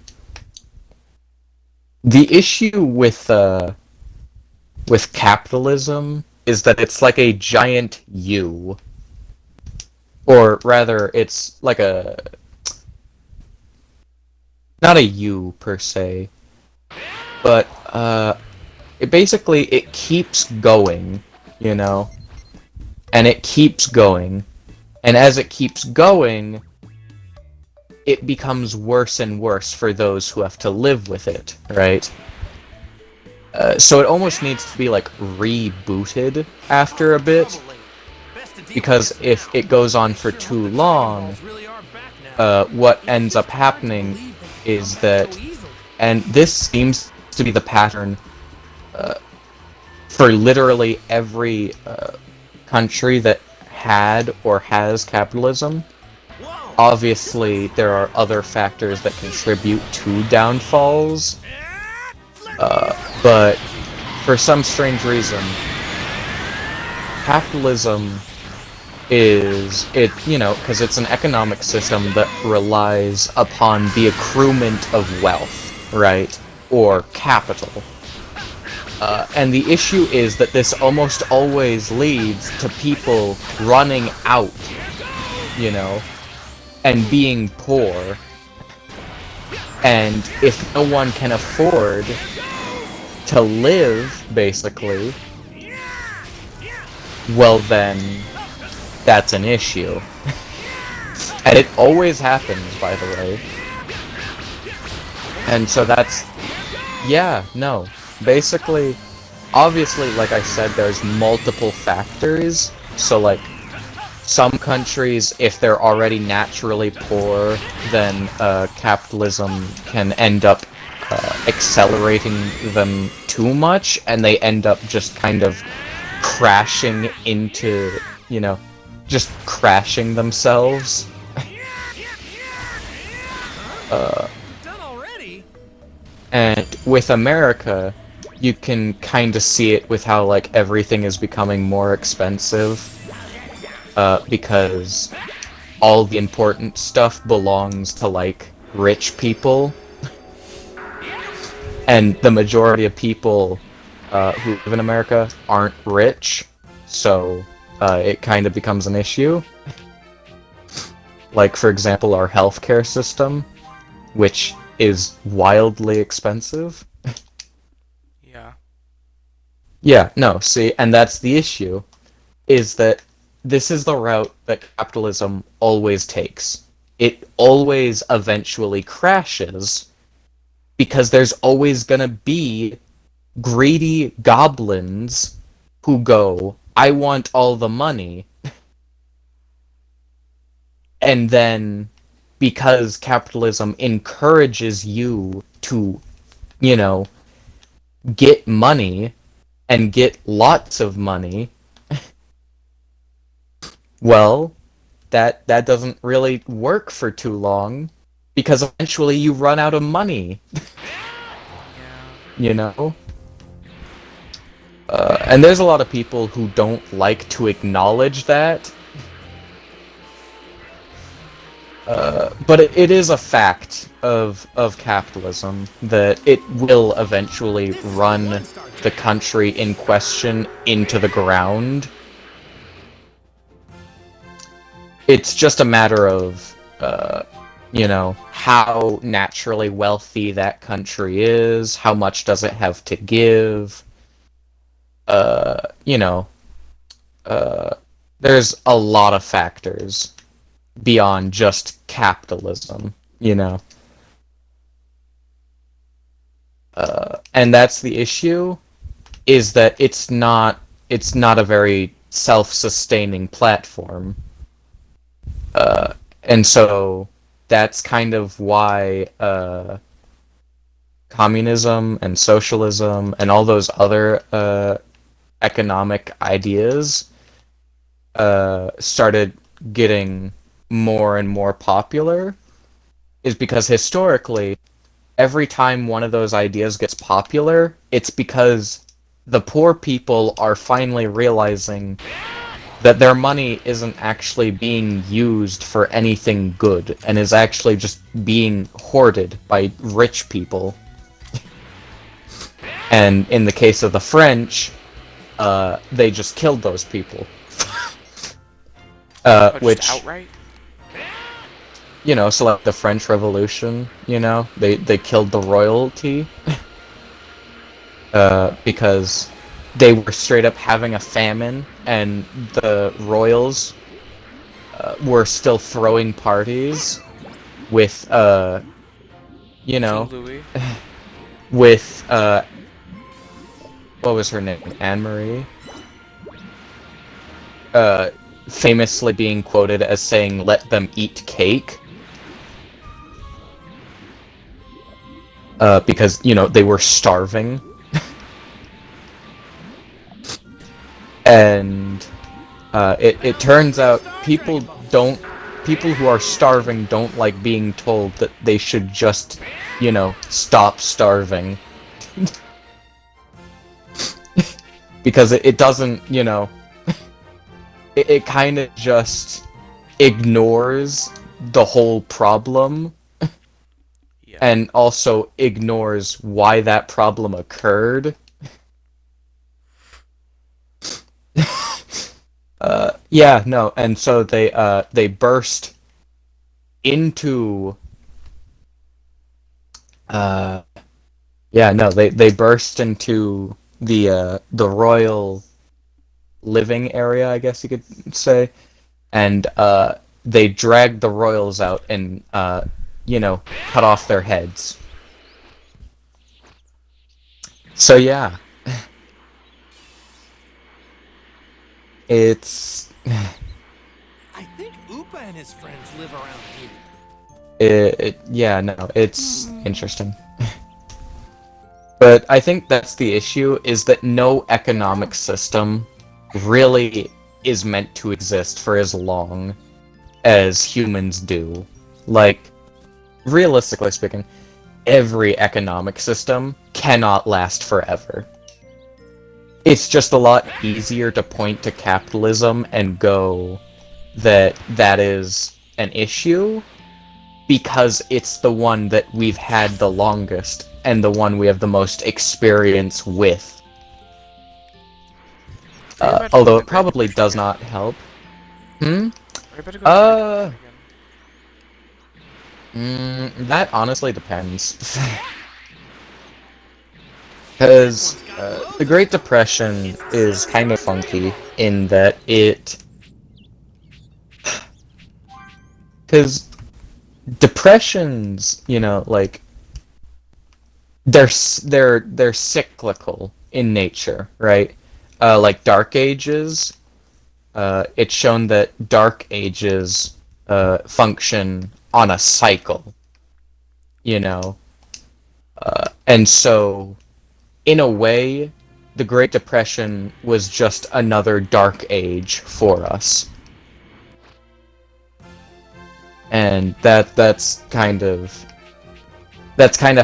the issue with capitalism is that it's like a giant U. Or rather, it's like a... not a U, per se. But, it keeps going, you know? And it keeps going. And as it keeps going, it becomes worse and worse for those who have to live with it, right? So it almost needs to be, like, rebooted after a bit. Because if it goes on for too long, what ends up happening is that... and this seems to be the pattern for literally every country that had or has capitalism. Obviously, there are other factors that contribute to downfalls, but for some strange reason, capitalism is, you know, because it's an economic system that relies upon the accruement of wealth, right? Or capital. And the issue is that this almost always leads to people running out, you know, and being poor. And if no one can afford to live, basically, well then, that's an issue. And it always happens, by the way. And so that's... yeah, no. Basically, obviously, like I said, there's multiple factors. So, like, some countries, if they're already naturally poor, then capitalism can end up accelerating them too much, and they end up just kind of crashing into, you know, just crashing themselves. And with America, you can kind of see it with how, like, everything is becoming more expensive. Because all the important stuff belongs to, like, rich people. And the majority of people who live in America aren't rich, so it kind of becomes an issue. Like, for example, our healthcare system, which is wildly expensive. Yeah. Yeah, no, see, and that's the issue, is that this is the route that capitalism always takes. it always eventually crashes because there's always gonna be greedy goblins who go, I want all the money. And then, because capitalism encourages you to, you know, get money and get lots of money, well, that doesn't really work for too long, because eventually you run out of money. You know? And there's a lot of people who don't like to acknowledge that. But it is a fact of capitalism that it will eventually run the country in question into the ground. It's just a matter of, you know, how naturally wealthy that country is, how much does it have to give, you know, there's a lot of factors beyond just capitalism, you know. And that's the issue, is that it's not a very self-sustaining platform. And so that's kind of why communism and socialism and all those other economic ideas started getting more and more popular, is because historically, every time one of those ideas gets popular, it's because the poor people are finally realizing that their money isn't actually being used for anything good, and is actually just being hoarded by rich people. And in the case of the French, they just killed those people. Which, outright? You know, so like the French Revolution, you know, they killed the royalty. Because they were straight up having a famine, and the royals were still throwing parties with, you know, with, what was her name? Anne-Marie? Famously being quoted as saying, "Let them eat cake." Because, you know, they were starving. And it turns out people who are starving don't like being told that they should just, you know, stop starving. Because it doesn't, you know, it kind of just ignores the whole problem. And also ignores why that problem occurred. Yeah, no, and so they burst into they burst into the royal living area, I guess you could say, and they dragged the royals out and you know, cut off their heads. So yeah. It's... I think Upa and his friends live around here. Yeah, no, it's interesting. But I think that's the issue, is that no economic system really is meant to exist for as long as humans do. Like, realistically speaking, every economic system cannot last forever. It's just a lot easier to point to capitalism and go that that is an issue because it's the one that we've had the longest and the one we have the most experience with. Although it probably does not help. That honestly depends. Because the Great Depression is kind of funky in that it... Because depressions, you know, like they're cyclical in nature, right? Like Dark Ages, it's shown that Dark Ages function on a cycle, you know, and so in a way, the Great Depression was just another Dark Age for us. And that's kind of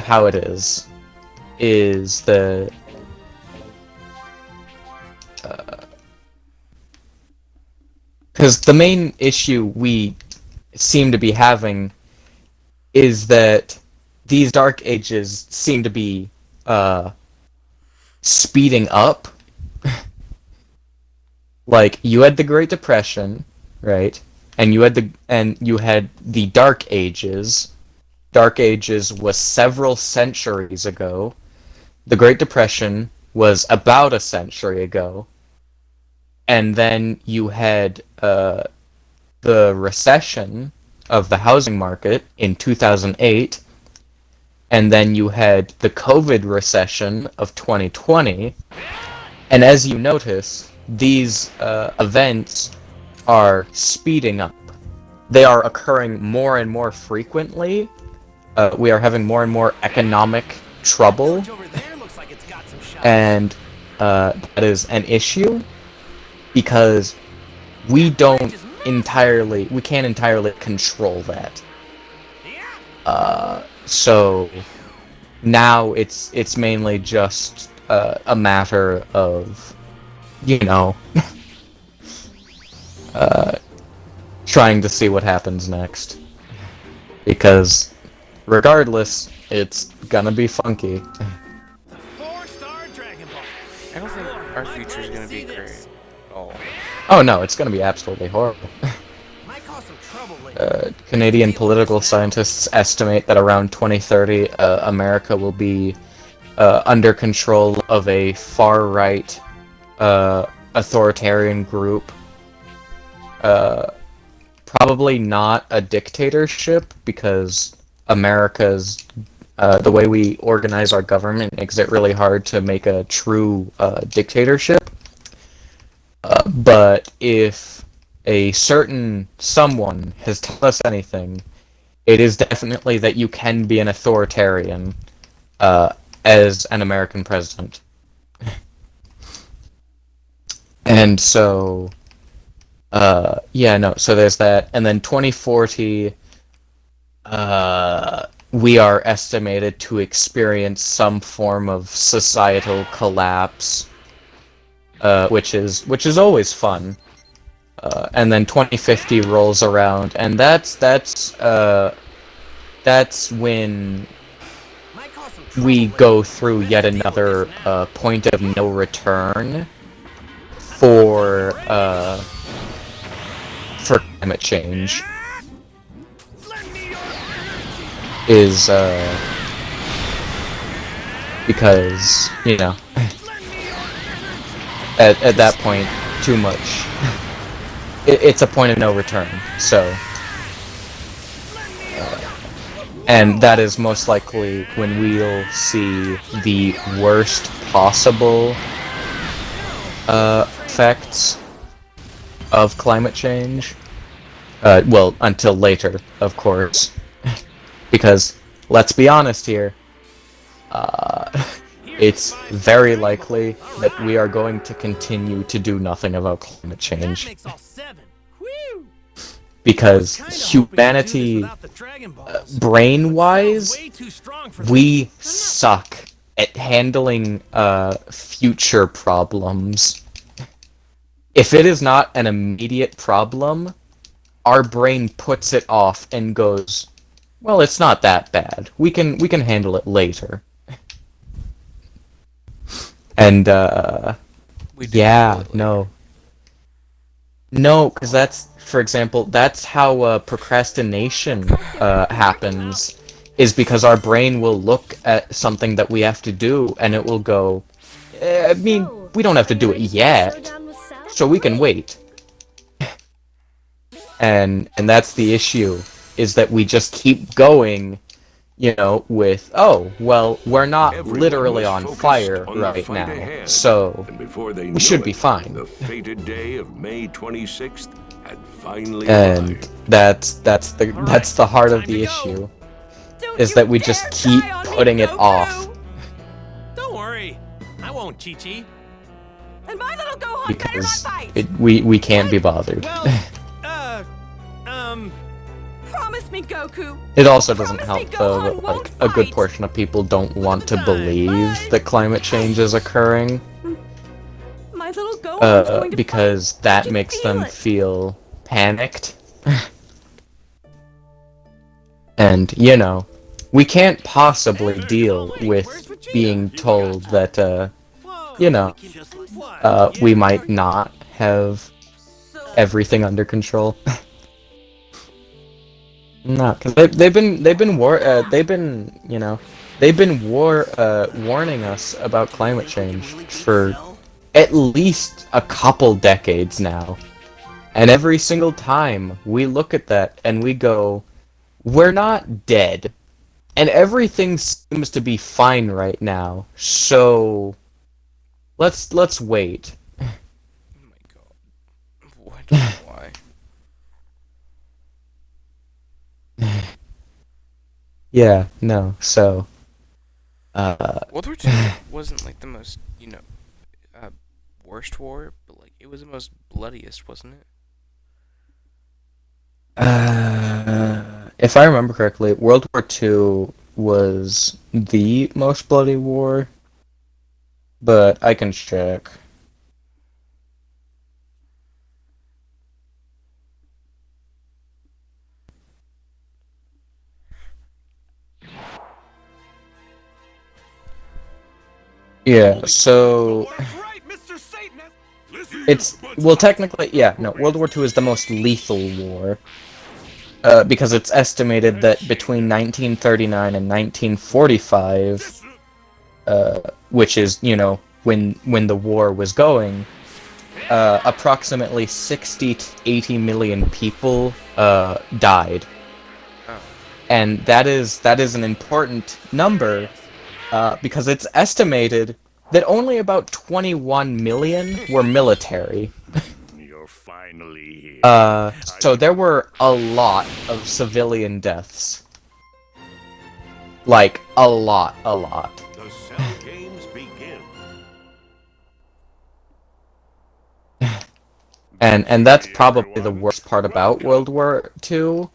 how it is the because the main issue we seem to be having is that these Dark Ages seem to be speeding up. Like, you had the Great Depression, right? And you had the Dark Ages. Dark Ages was several centuries ago. The Great Depression was about a century ago. And then you had the recession of the housing market in 2008. And then you had the COVID recession of 2020. And as you notice, these events are speeding up. They are occurring more and more frequently. We are having more and more economic trouble. And that is an issue because we can't entirely control that. So now it's mainly just a matter of, you know, trying to see what happens next. Because regardless, it's gonna be funky. I don't think our future is gonna be great at all. Oh no, it's gonna be absolutely horrible. Canadian political scientists estimate that around 2030, America will be under control of a far-right authoritarian group. Probably not a dictatorship, because America's the way we organize our government makes it really hard to make a true dictatorship. But if a certain someone has told us anything, it is definitely that you can be an authoritarian as an American president. And so, yeah, no, so there's that. And then 2040, we are estimated to experience some form of societal collapse, which is always fun. And then 2050 rolls around, and that's when we go through yet another point of no return for climate change. Is because, you know, at that point, too much. It's a point of no return, so... and that is most likely when we'll see the worst possible effects of climate change. Well, until later, of course. Because, let's be honest here, it's very likely that we are going to continue to do nothing about climate change. Because humanity, brain-wise, we suck at handling future problems. If it is not an immediate problem, our brain puts it off and goes, well, it's not that bad. We can handle it later. And yeah, no, because that's, for example, that's how procrastination happens, is because our brain will look at something that we have to do, and it will go, I mean, we don't have to do it yet, so we can wait. And that's the issue, is that we just keep going, you know, with, oh, well, we're not literally on fire right now, so we should be fine. The fated day of May 26th had finally And arrived. that's the heart of the issue, is that we just keep putting it off. Don't worry, I won't, Chi-Chi. And my little Gohan better not Because fight! we can't be bothered. Promise me, Goku. It also doesn't help, though, that like, a good portion of people don't want to believe that climate change is occurring. My little Gohan's going to Because that makes them feel panicked. And, you know, we can't possibly deal with being told that, you know, we might not have everything under control. No, because they've been warning us about climate change for at least a couple decades now. And every single time we look at that and we go, we're not dead. And everything seems to be fine right now. So let's wait. Oh my god. What? Why? Yeah, no, so World War II wasn't like the most, you know, worst war, but like it was the most bloodiest, wasn't it? If I remember correctly, World War II was the most bloody war, but I can check. Yeah, so it's, well, technically, yeah, no, World War II is the most lethal war, because it's estimated that between 1939 and 1945, which is, you know, when the war was going, approximately 60 to 80 million people died. And that is an important number, because it's estimated that only about 21 million were military. You're finally here. So there were a lot of civilian deaths. Like, a lot. The Cell Games begin. And that's probably the worst part about World War II,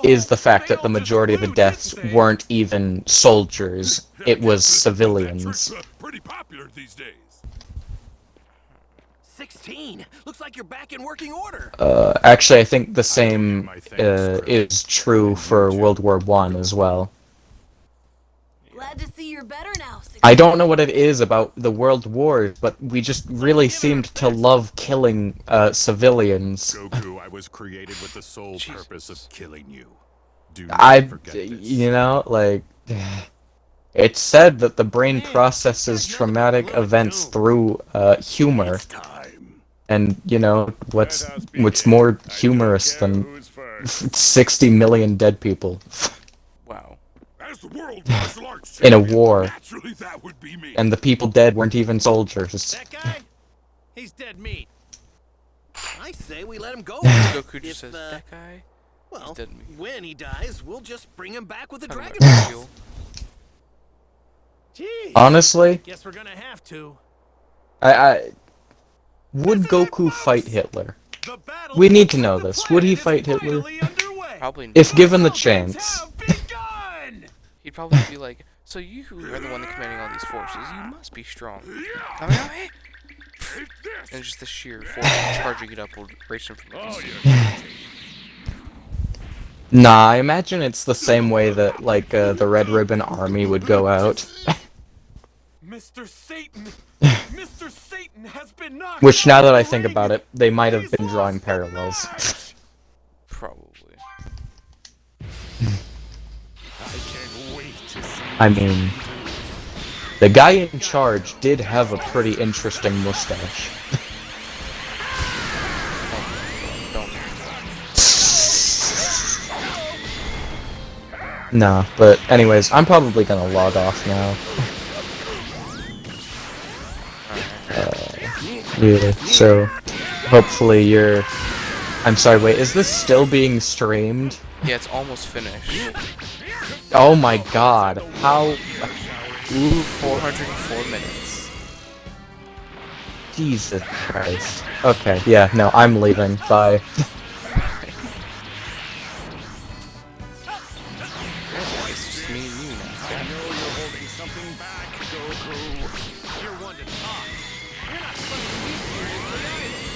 is the fact that the majority of the deaths weren't even soldiers, it was civilians. Pretty popular these days. 16. Looks like you're back in working order. Actually, I think the same is true for World War I as well. Glad to see you're better now. I don't know what it is about the World Wars, but we just really seemed to love killing civilians. Goku, I was created with the sole purpose of killing you. Do not forget this. You know, like, it's said that the brain processes traumatic events through humor. And, you know, what's more humorous than 60 million dead people? Wow. As the world martial arts In a champion, war. naturally that would be me. And the people dead weren't even soldiers. That guy? He's dead meat. I say we let him go. Goku just says, that guy? Well, He's dead meat. when he dies, we'll just bring him back with a Talking Dragon about Ball. Steel. Jeez. Honestly, Guess we're gonna have to. would Goku fight Hitler? We need to know this. Would he fight Hitler? Probably not. If given the chance. He'd probably be like, so you are the one that's commanding all these forces, you must be strong. And just the sheer force of charging it up will erase him from the distance. Nah, I imagine it's the same way that, like, the Red Ribbon Army would go out. Mr. Satan! Mr. Satan has been knocked Which, now that I think about it, they might have been drawing parallels. Probably. I mean, the guy in charge did have a pretty interesting mustache. No, but anyways, I'm probably gonna log off now. Yeah, so hopefully you're... I'm sorry, wait, is this still being streamed? Yeah, it's almost finished. Oh my god, how... Ooh, 404 minutes. Jesus Christ. Okay, yeah, no, I'm leaving. Bye. It's just me and you now. I know you're holding something back, Goku. You're one to talk. You're not playing me seriously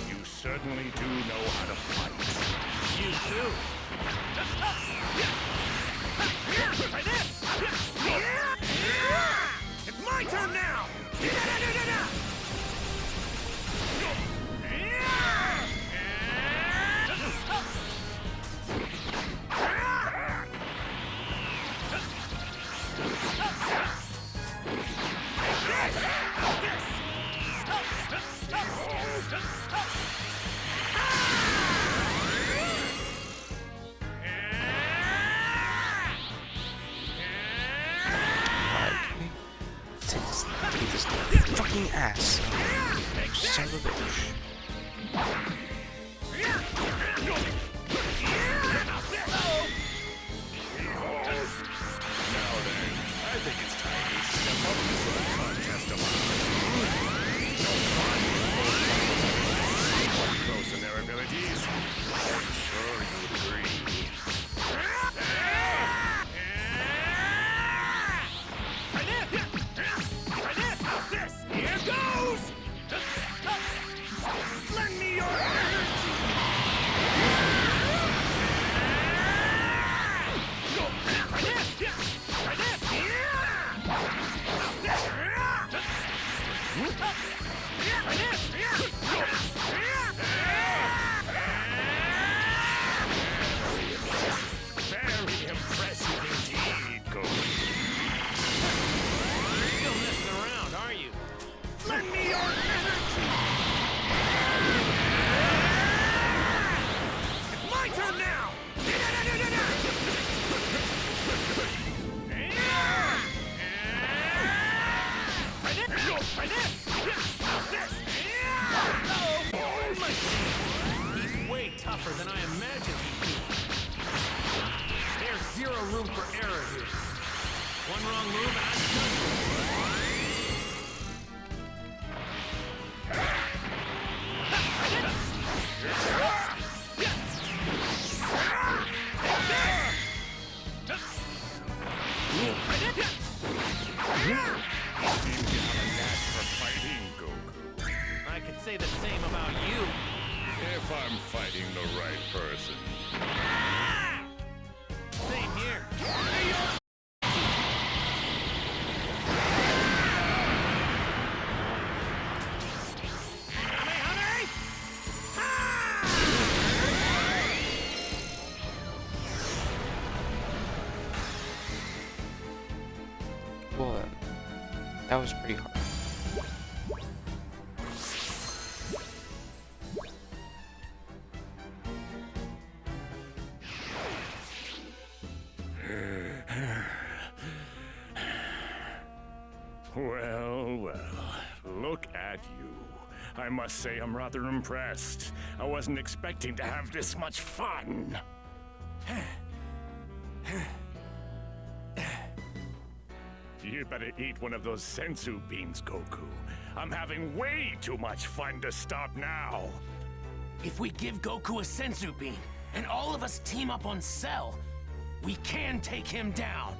You certainly do know how to fight. You do. It's my turn now! Take this fucking ass. Son of a bitch. Now then, I think it's time to step up to some contest of no fun. Up close in their abilities. I'm sure you would agree. Here goes! Lend me your energy! Very impressive indeed, Goku. You're still messing around, are you? Lend me your energy! It's my turn now! He's way tougher than I imagined he'd be. There's zero room for error here. One wrong move and I'm I could say the same about you. If I'm fighting the right person. Same here. Well, that was pretty hard. Well, well, look at you. I must say I'm rather impressed. I wasn't expecting to have this much fun. You better eat one of those sensu beans, Goku. I'm having way too much fun to stop now. If we give Goku a sensu bean, and all of us team up on Cell, we can take him down.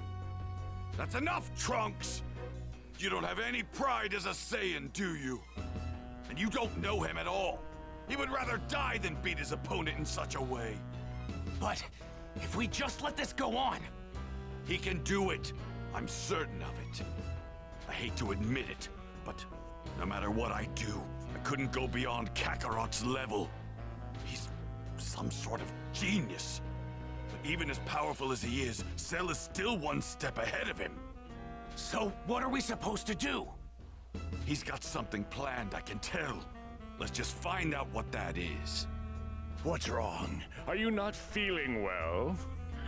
That's enough, Trunks! You don't have any pride as a Saiyan, do you? And you don't know him at all. He would rather die than beat his opponent in such a way. But If we just let this go on. He can do it. I'm certain of it. I hate to admit it, but no matter what I do, I couldn't go beyond Kakarot's level. He's some sort of genius. But even as powerful as he is, Cell is still one step ahead of him. So what are we supposed to do? He's got something planned, I can tell. Let's just find out what that is. What's wrong? Are you not feeling well?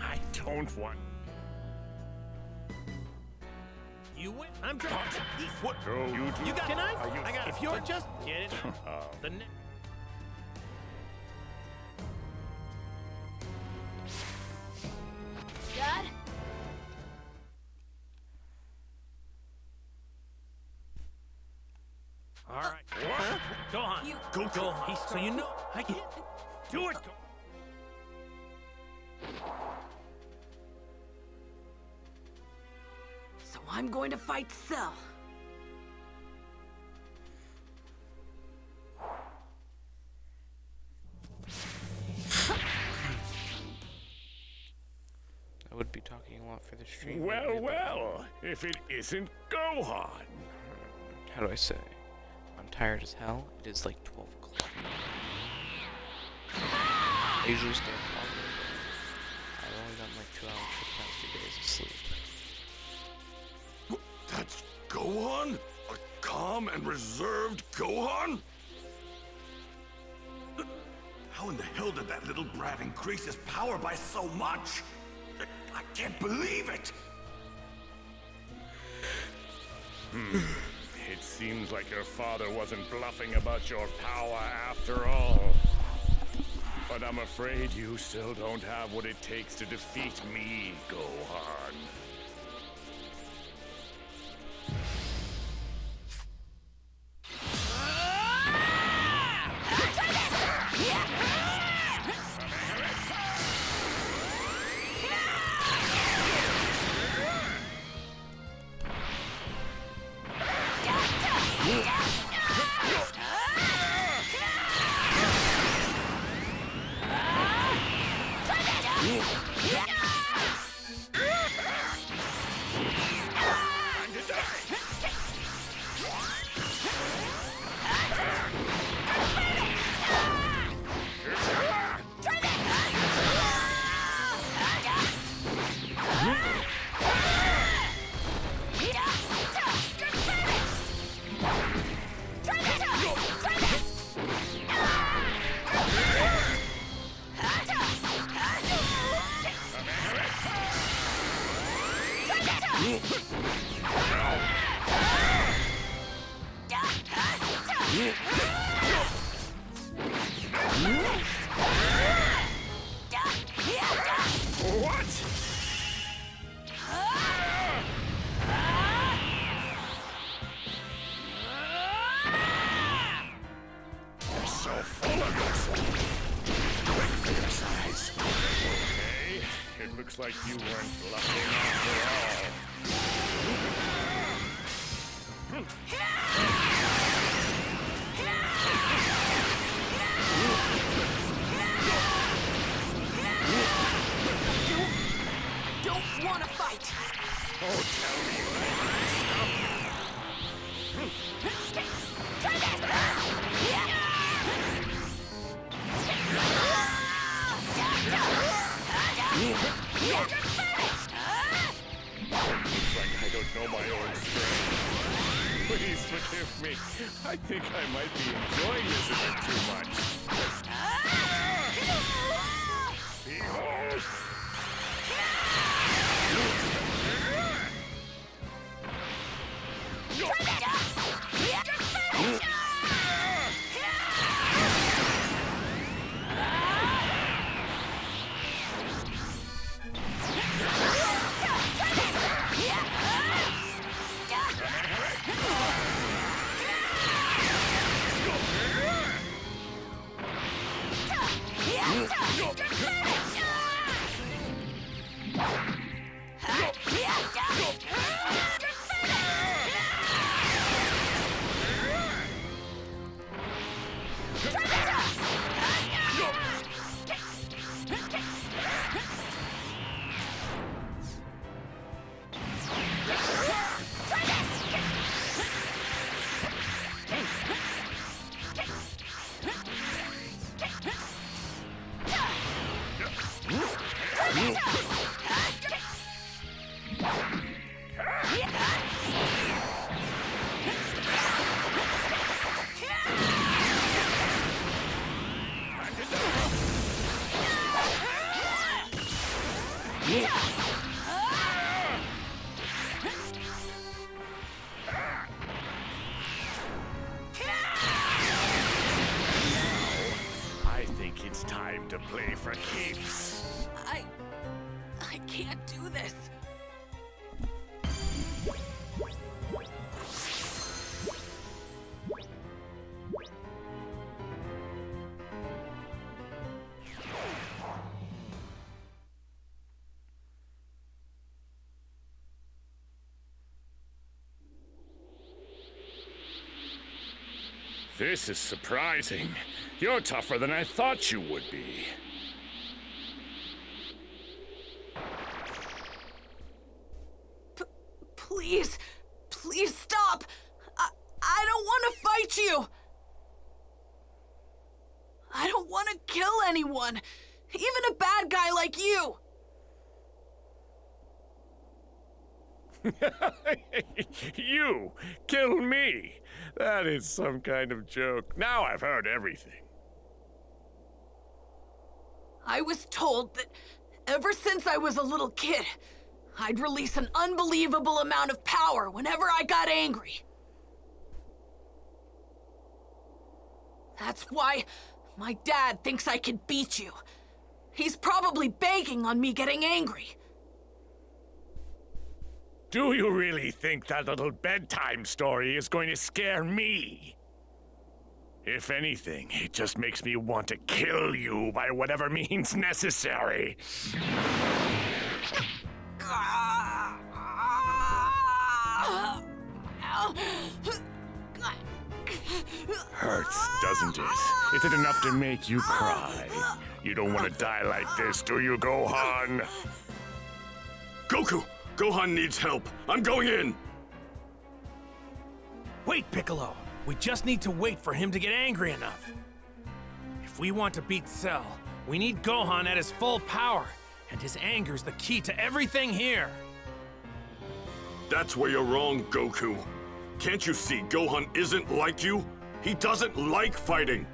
I don't want... You win. I'm drunk. What? Go. You got Can it. I? I got it. If you're just get it. The Dad? All right. What? Go on. Go on. So you know I can't do it. So I'm going to fight Cell. I would be talking a lot for the stream. Well, well, if it isn't Gohan. How do I say? I'm tired as hell. It is like 12 o'clock. I usually stay up all day. I've only gotten like 2 hours for the past 2 days of sleep. That's Gohan? A calm and reserved Gohan? How in the hell did that little brat increase his power by so much? I can't believe it! It seems like your father wasn't bluffing about your power after all. But I'm afraid you still don't have what it takes to defeat me, Gohan. Looks like you weren't bluffing after all. Don't want to fight. Oh, tell me Looks like I don't know my own strength. Please forgive me. I think I might be enjoying this a bit too much. Behold! I think it's time to play for keeps. I can't do this. This is surprising. You're tougher than I thought you would be. Please, please stop. I don't want to fight you. I don't want to kill anyone, even a bad guy like you. You kill me? That is some kind of joke. Now I've heard everything. I was told that ever since I was a little kid, I'd release an unbelievable amount of power whenever I got angry. That's why my dad thinks I can beat you. He's probably banking on me getting angry. Do you really think that little bedtime story is going to scare me? If anything, it just makes me want to kill you by whatever means necessary. Hurts, doesn't it? Is it enough to make you cry? You don't want to die like this, do you, Gohan? Goku! Gohan needs help. I'm going in. Wait, Piccolo. We just need to wait for him to get angry enough. If we want to beat Cell, we need Gohan at his full power, and his anger's the key to everything here. That's where you're wrong, Goku. Can't you see Gohan isn't like you? He doesn't like fighting.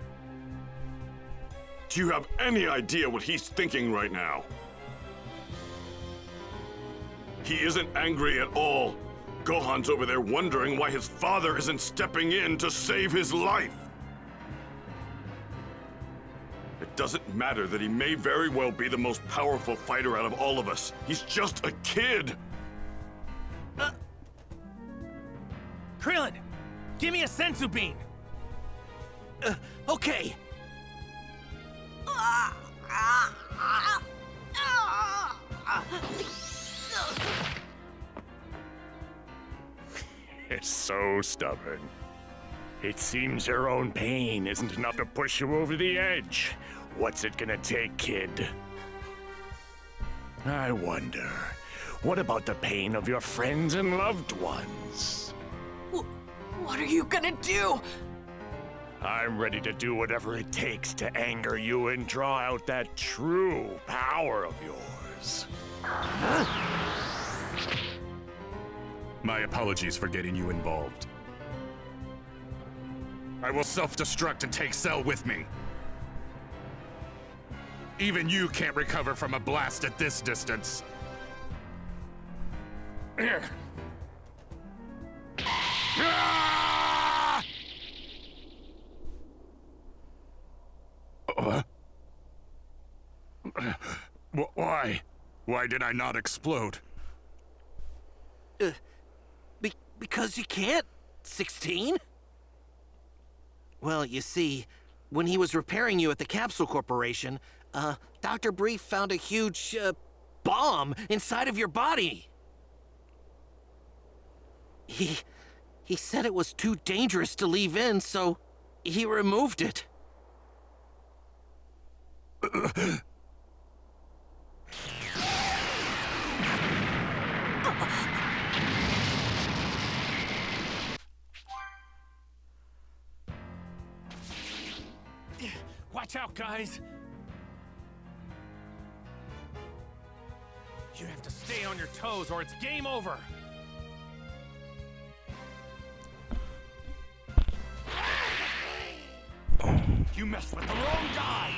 Do you have any idea what he's thinking right now? He isn't angry at all. Gohan's over there wondering why his father isn't stepping in to save his life. It doesn't matter that he may very well be the most powerful fighter out of all of us. He's just a kid. Krillin, give me a sensu bean. Okay. It's so stubborn. It seems your own pain isn't enough to push you over the edge. What's it gonna take, kid? I wonder, what about the pain of your friends and loved ones? What are you gonna do? I'm ready to do whatever it takes to anger you and draw out that true power of yours. My apologies for getting you involved. I will self-destruct and take Cell with me. Even you can't recover from a blast at this distance. Why? Why did I not explode? Because you can't, 16? Well, you see, when he was repairing you at the Capsule Corporation, Dr. Brief found a huge, bomb inside of your body. He said it was too dangerous to leave in, so he removed it. Watch out, guys! You have to stay on your toes or it's game over! You messed with the wrong guy!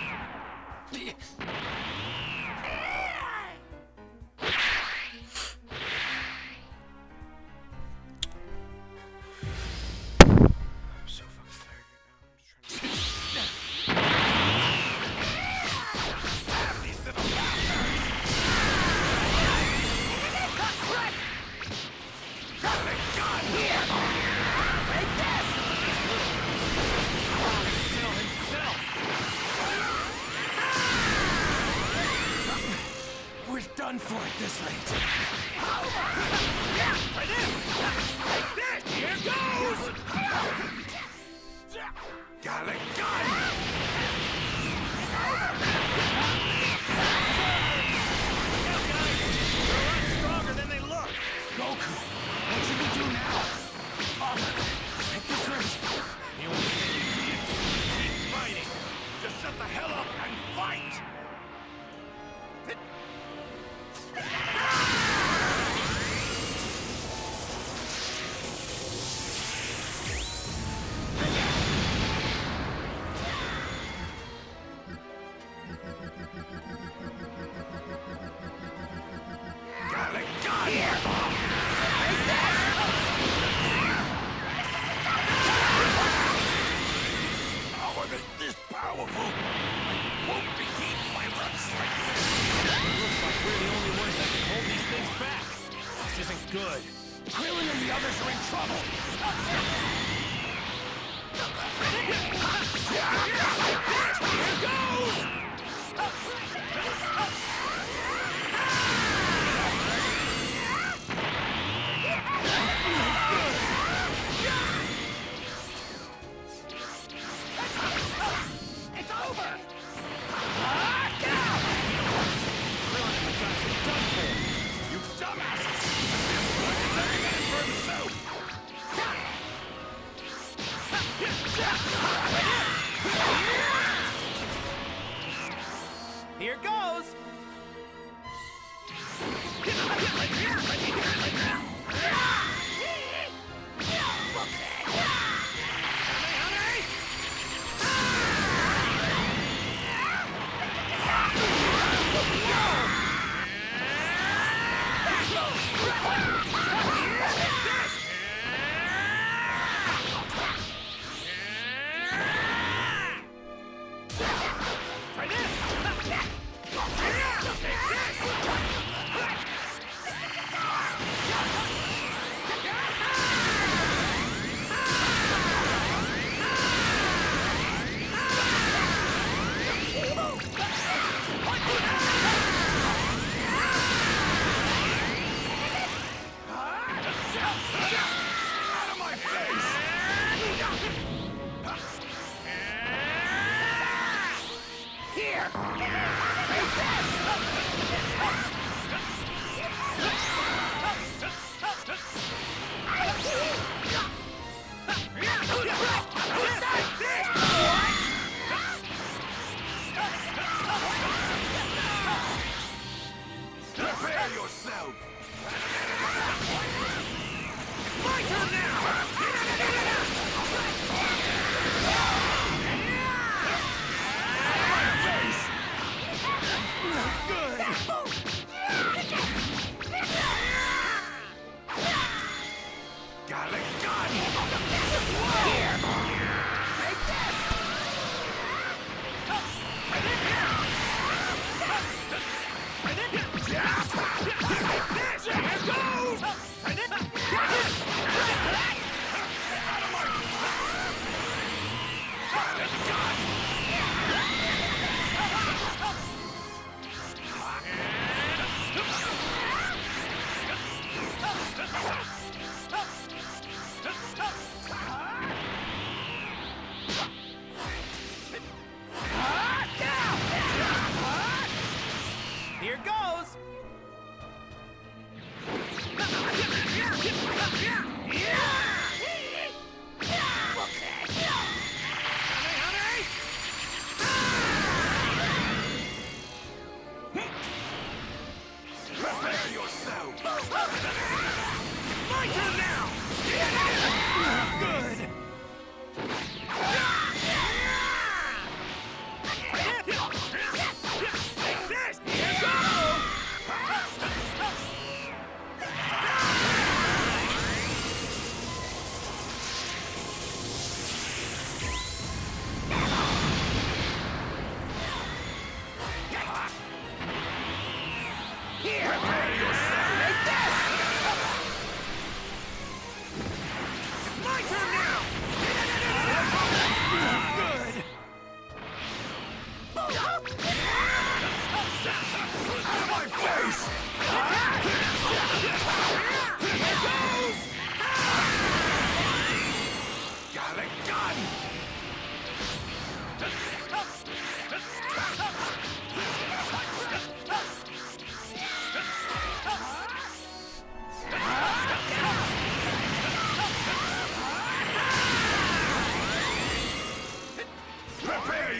run for it this late. For this! Like this! Here goes! Got it, got it! Stronger than they look! Goku, what should we do now? Take this risk. You only thing you can't do is keep fighting. Just shut the hell up and fight! Good. Krillin and the others are in trouble. Here goes! It's over! Krillin and the guys are done for. You dumbasses! Here goes!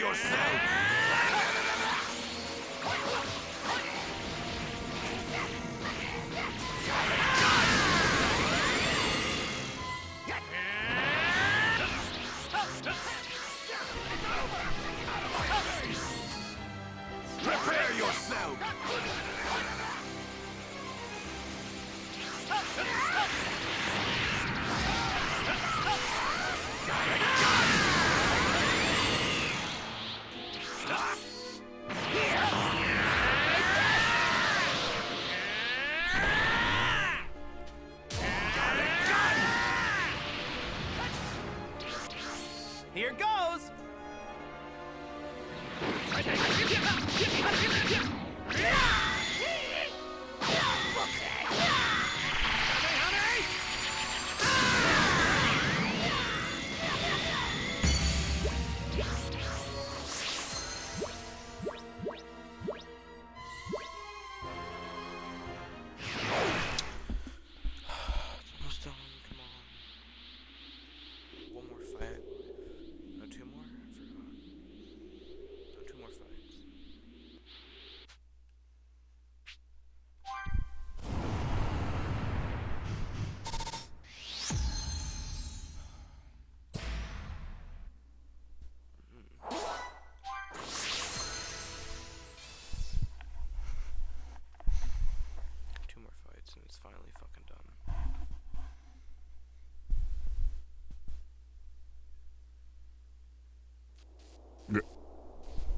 yourself! Prepare yourself! Here goes! Almost done. Come on. One more fight. No, two more? I forgot. No, two more fights. Two more fights and it's finally fucking done.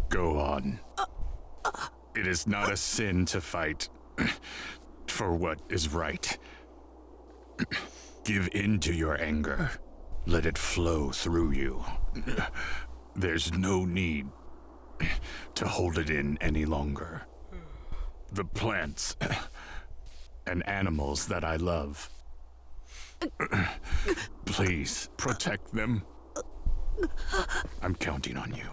Go on. It is not a sin to fight for what is right. Give in to your anger. Let it flow through you. There's no need to hold it in any longer. The plants and animals that I love, please protect them. I'm counting on you.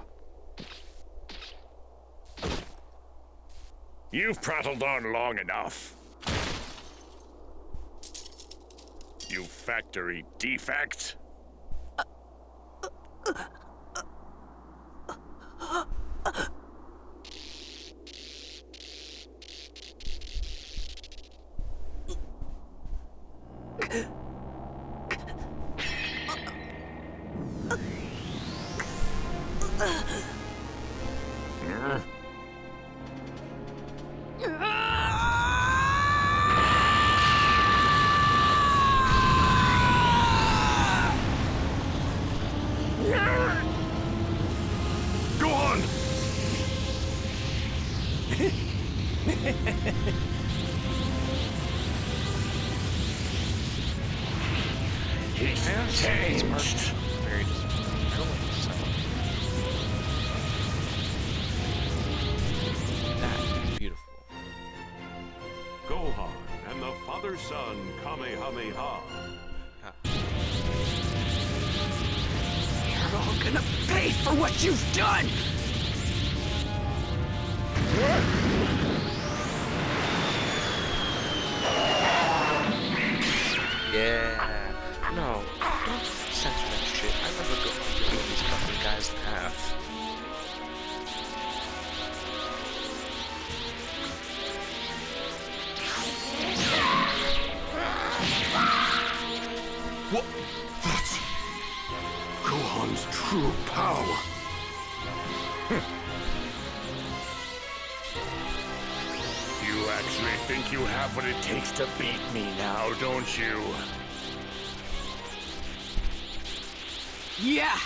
You've prattled on long enough. You factory defect. Go on! He's changed. Very disappointing. That is beautiful. Gohan and the father-son Kamehameha. You're all gonna pay for what you've done! Yeah. No, don't censor that shit. I remember going through these fucking guys' path. What? That's Gohan's true power. You actually think you have what it takes to beat me now, don't you? Yeah!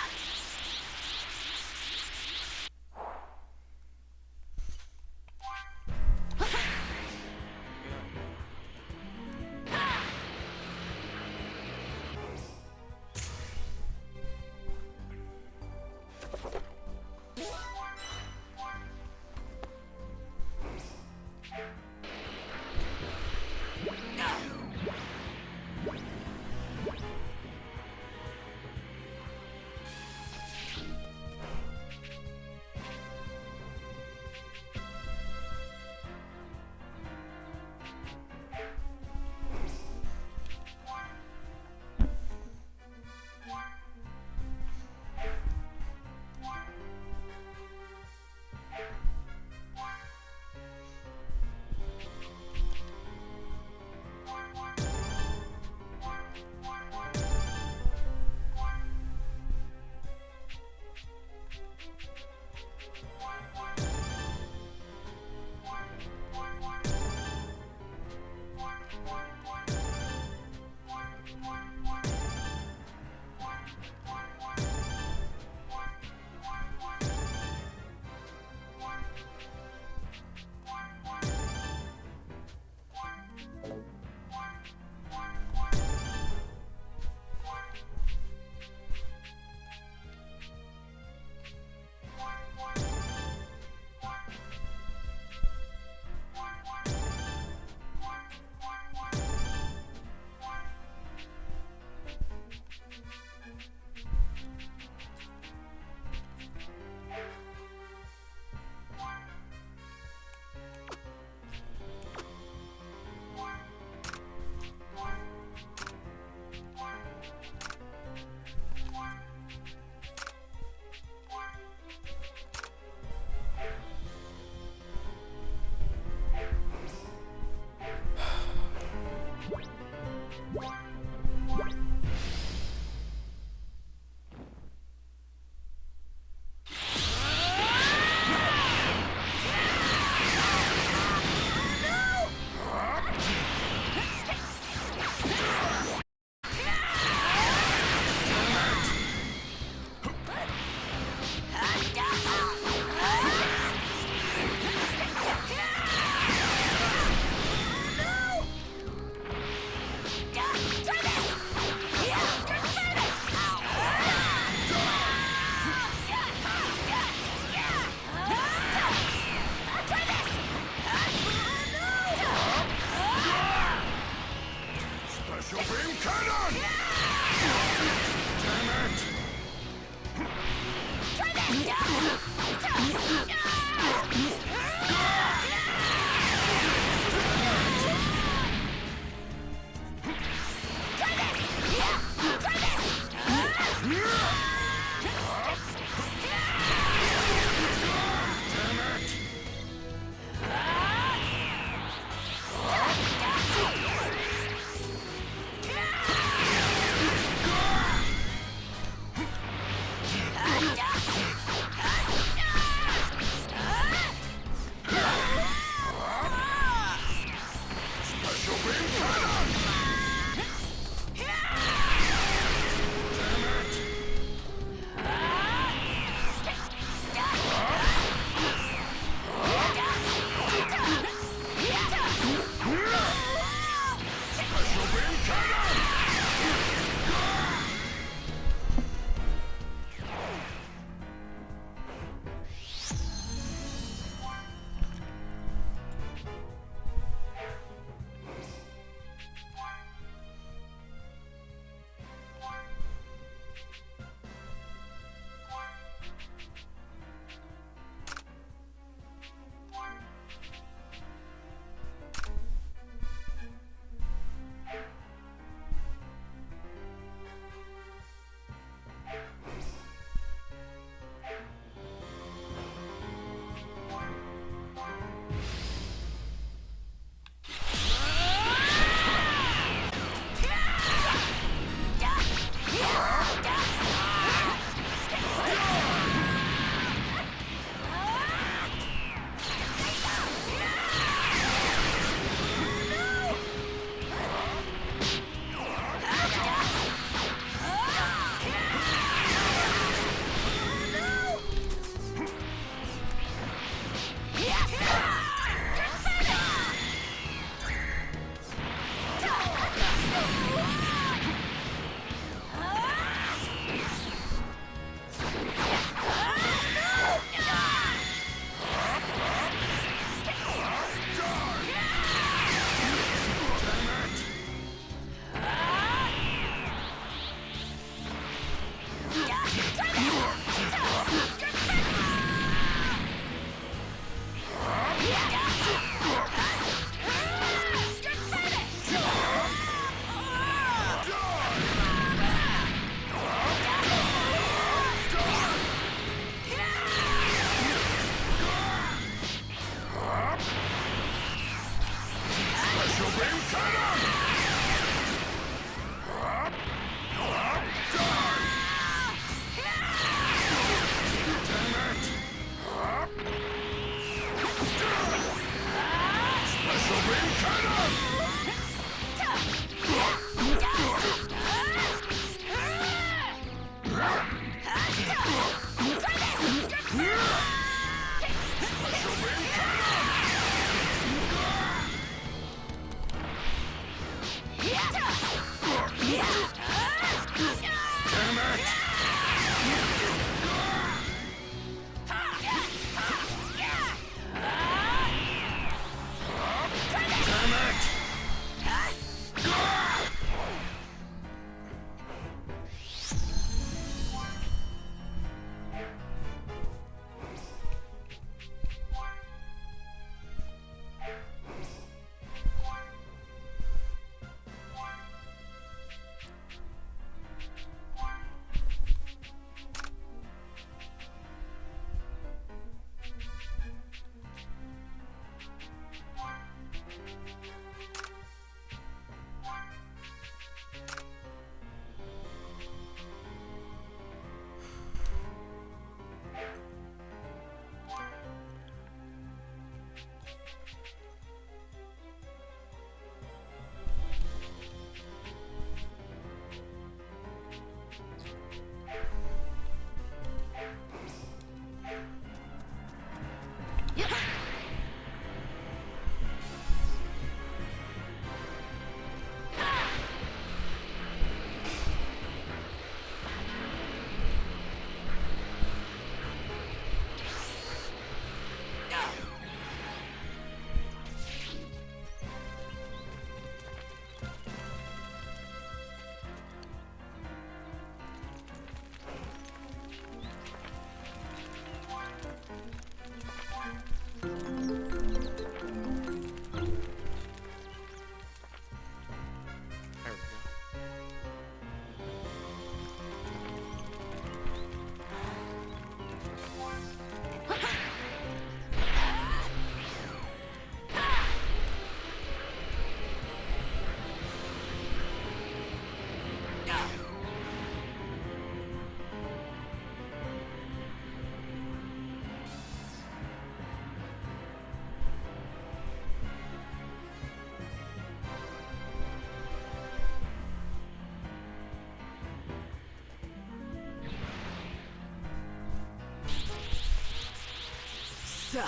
Cell.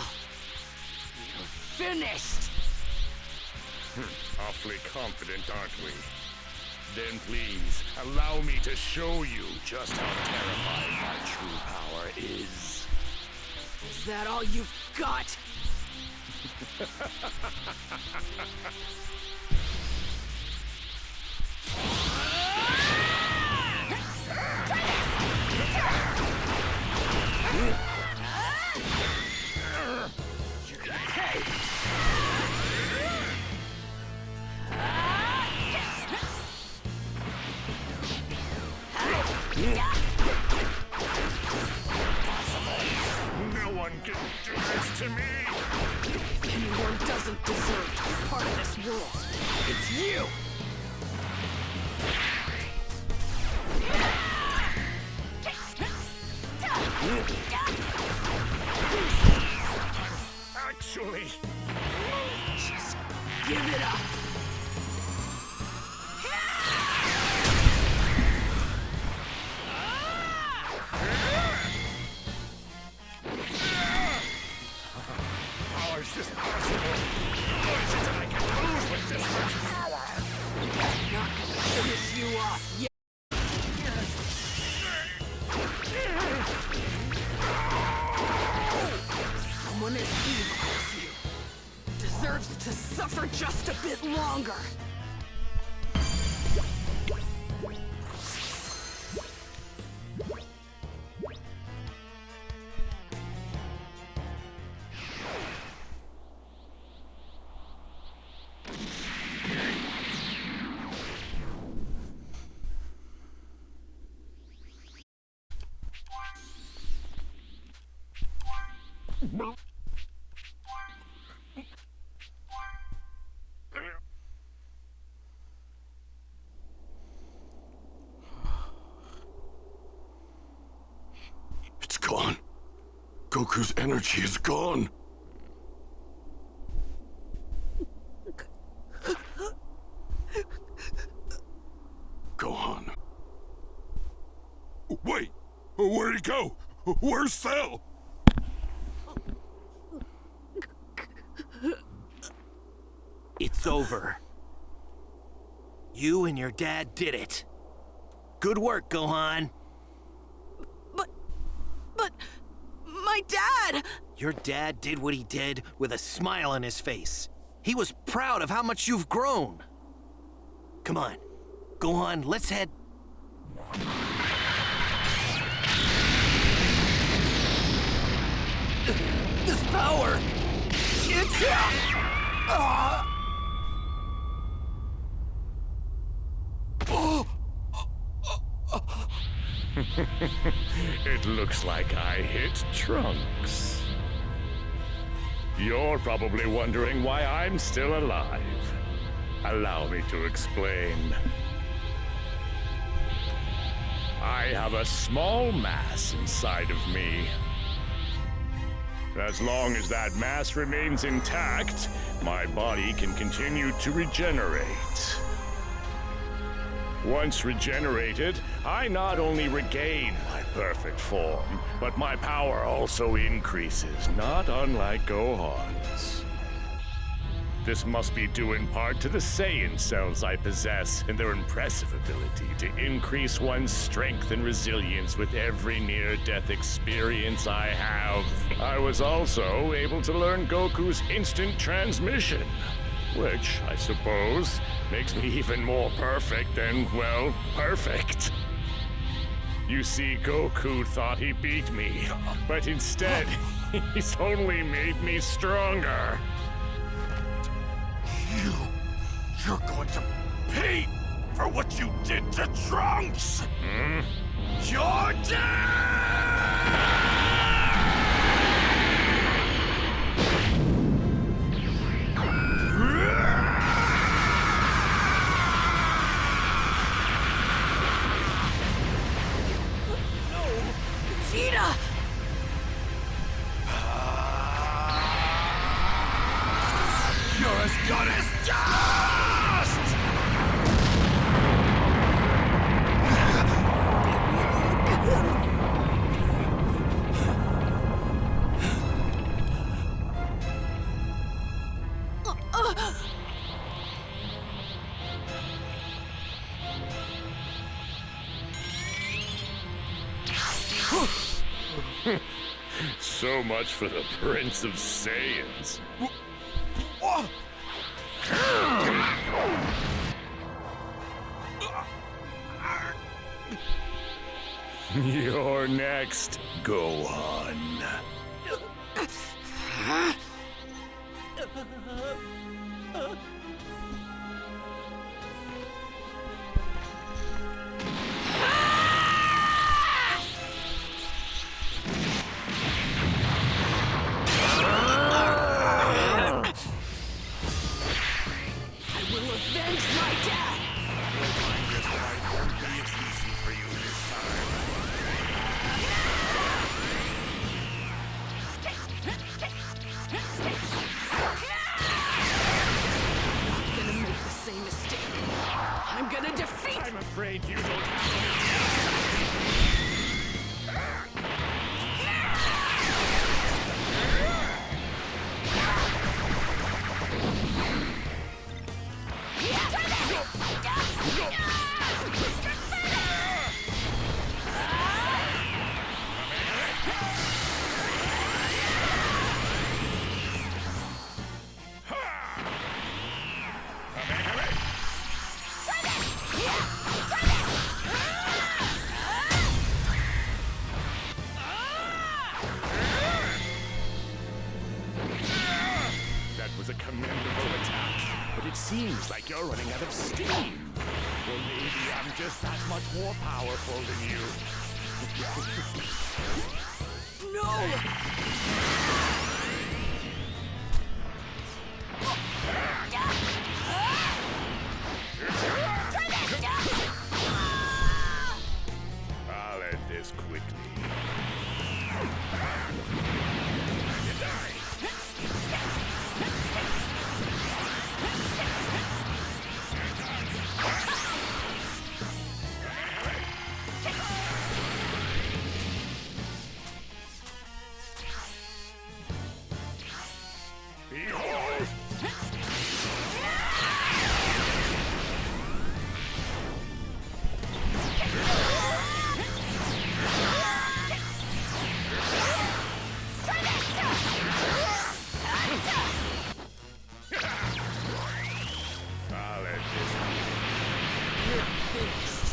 You're finished. Awfully confident, aren't we? Then please, allow me to show you just how terrifying my true power is. Is that all you've got? No one can do this to me! If anyone doesn't deserve to be part of this world, it's you! Actually... Just give it up! How is this possible? What is it that I can lose with this much power? I'm not gonna finish you off yet! Someone as evil as you deserves to suffer just a bit longer! It's gone. Goku's energy is gone. Gohan. Wait! Where'd he go? Where's Cell? It's over. You and your dad did it. Good work, Gohan. But... my dad! Your dad did what he did with a smile on his face. He was proud of how much you've grown. Come on, Gohan, let's head... This power! It's... It looks like I hit Trunks. You're probably wondering why I'm still alive. Allow me to explain. I have a small mass inside of me. As long as that mass remains intact, my body can continue to regenerate. Once regenerated, I not only regain my perfect form, but my power also increases, not unlike Gohan's. This must be due in part to the Saiyan cells I possess and their impressive ability to increase one's strength and resilience with every near-death experience I have. I was also able to learn Goku's instant transmission, which, I suppose, makes me even more perfect than, well, perfect. You see, Goku thought he beat me, but instead, he's only made me stronger. You're going to pay for what you did to Trunks! You're dead! Vegeta! You're as good as dust! So much for the Prince of Saiyans. You're next, Gohan. I will avenge my dad! You'll find this fight won't be as easy for you this time. I'm gonna make the same mistake. I'm gonna defeat. I'm afraid you don't have That was a commendable attack, but it seems like you're running out of steam. Well, maybe I'm just that much more powerful than you. I'll end this quickly. Behold! I'll end this. You're finished.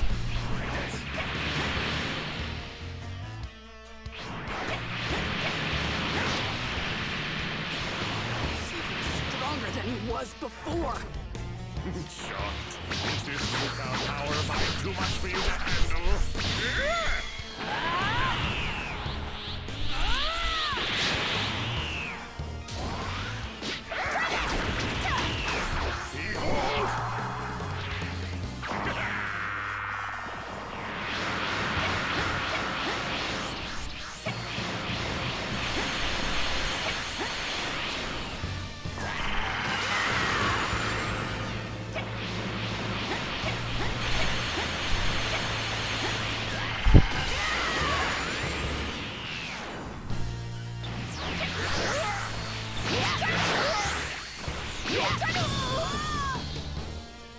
He's even stronger than he was before. Shocked. Is this newfound power of mine too much for you to handle? Behold!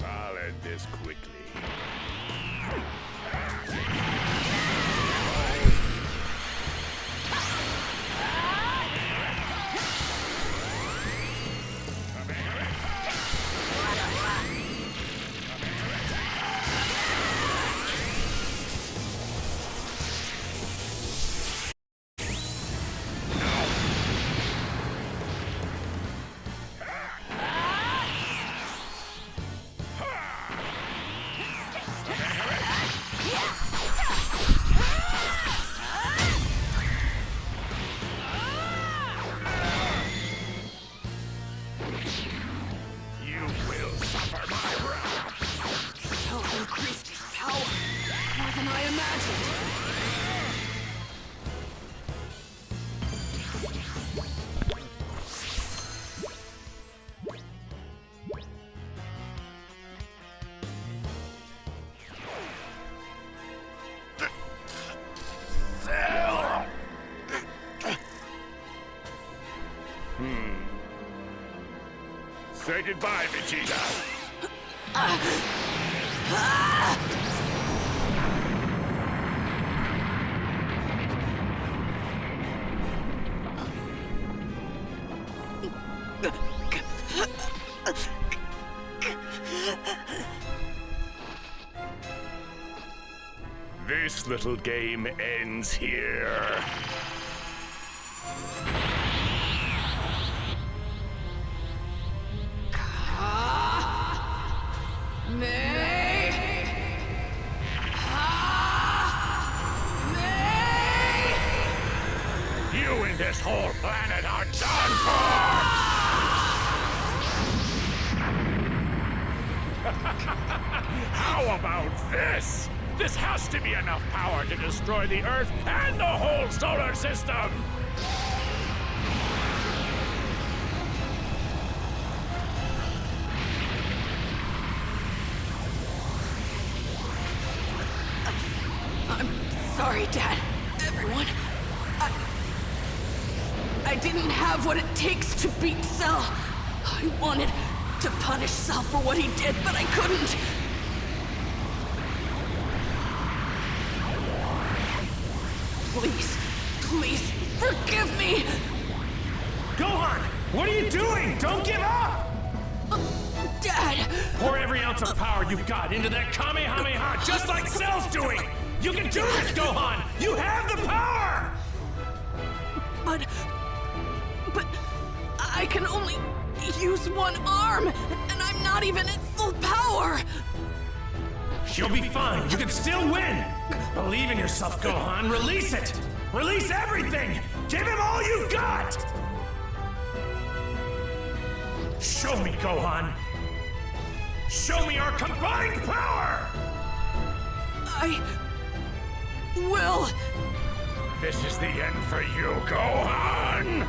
I'll end this quickly. You will suffer my wrath. Cell increased his power more than I imagined. Say goodbye, Vegeta. little game ends here. You and this whole planet are done for! How about this? This has to be enough power to destroy the Earth and the whole solar system! I'm sorry, Dad. Everyone. I didn't have what it takes to beat Cell. I wanted to punish Cell for what he did, but I couldn't. Please, please, forgive me! Gohan! What are you doing? Don't give up! Dad! Pour every ounce of power you've got into that Kamehameha, just like Cell's doing! You can do this, Gohan! You have the power! But I can only use one arm, and I'm not even at full power! You'll be fine. You can still win! Believe in yourself, Gohan. Release it! Release everything! Give him all you've got! Show me, Gohan! Show me our combined power! I will. This is the end for you, Gohan!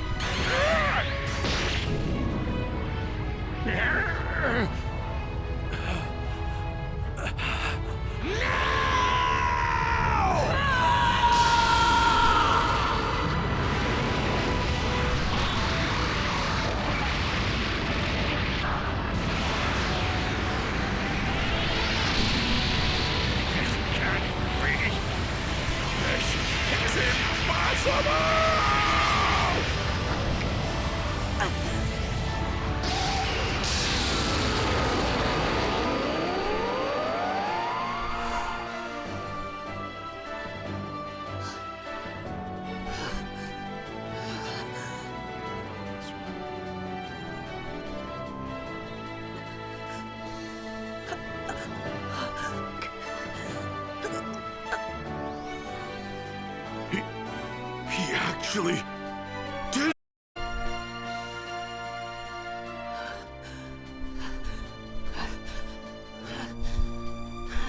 He actually did.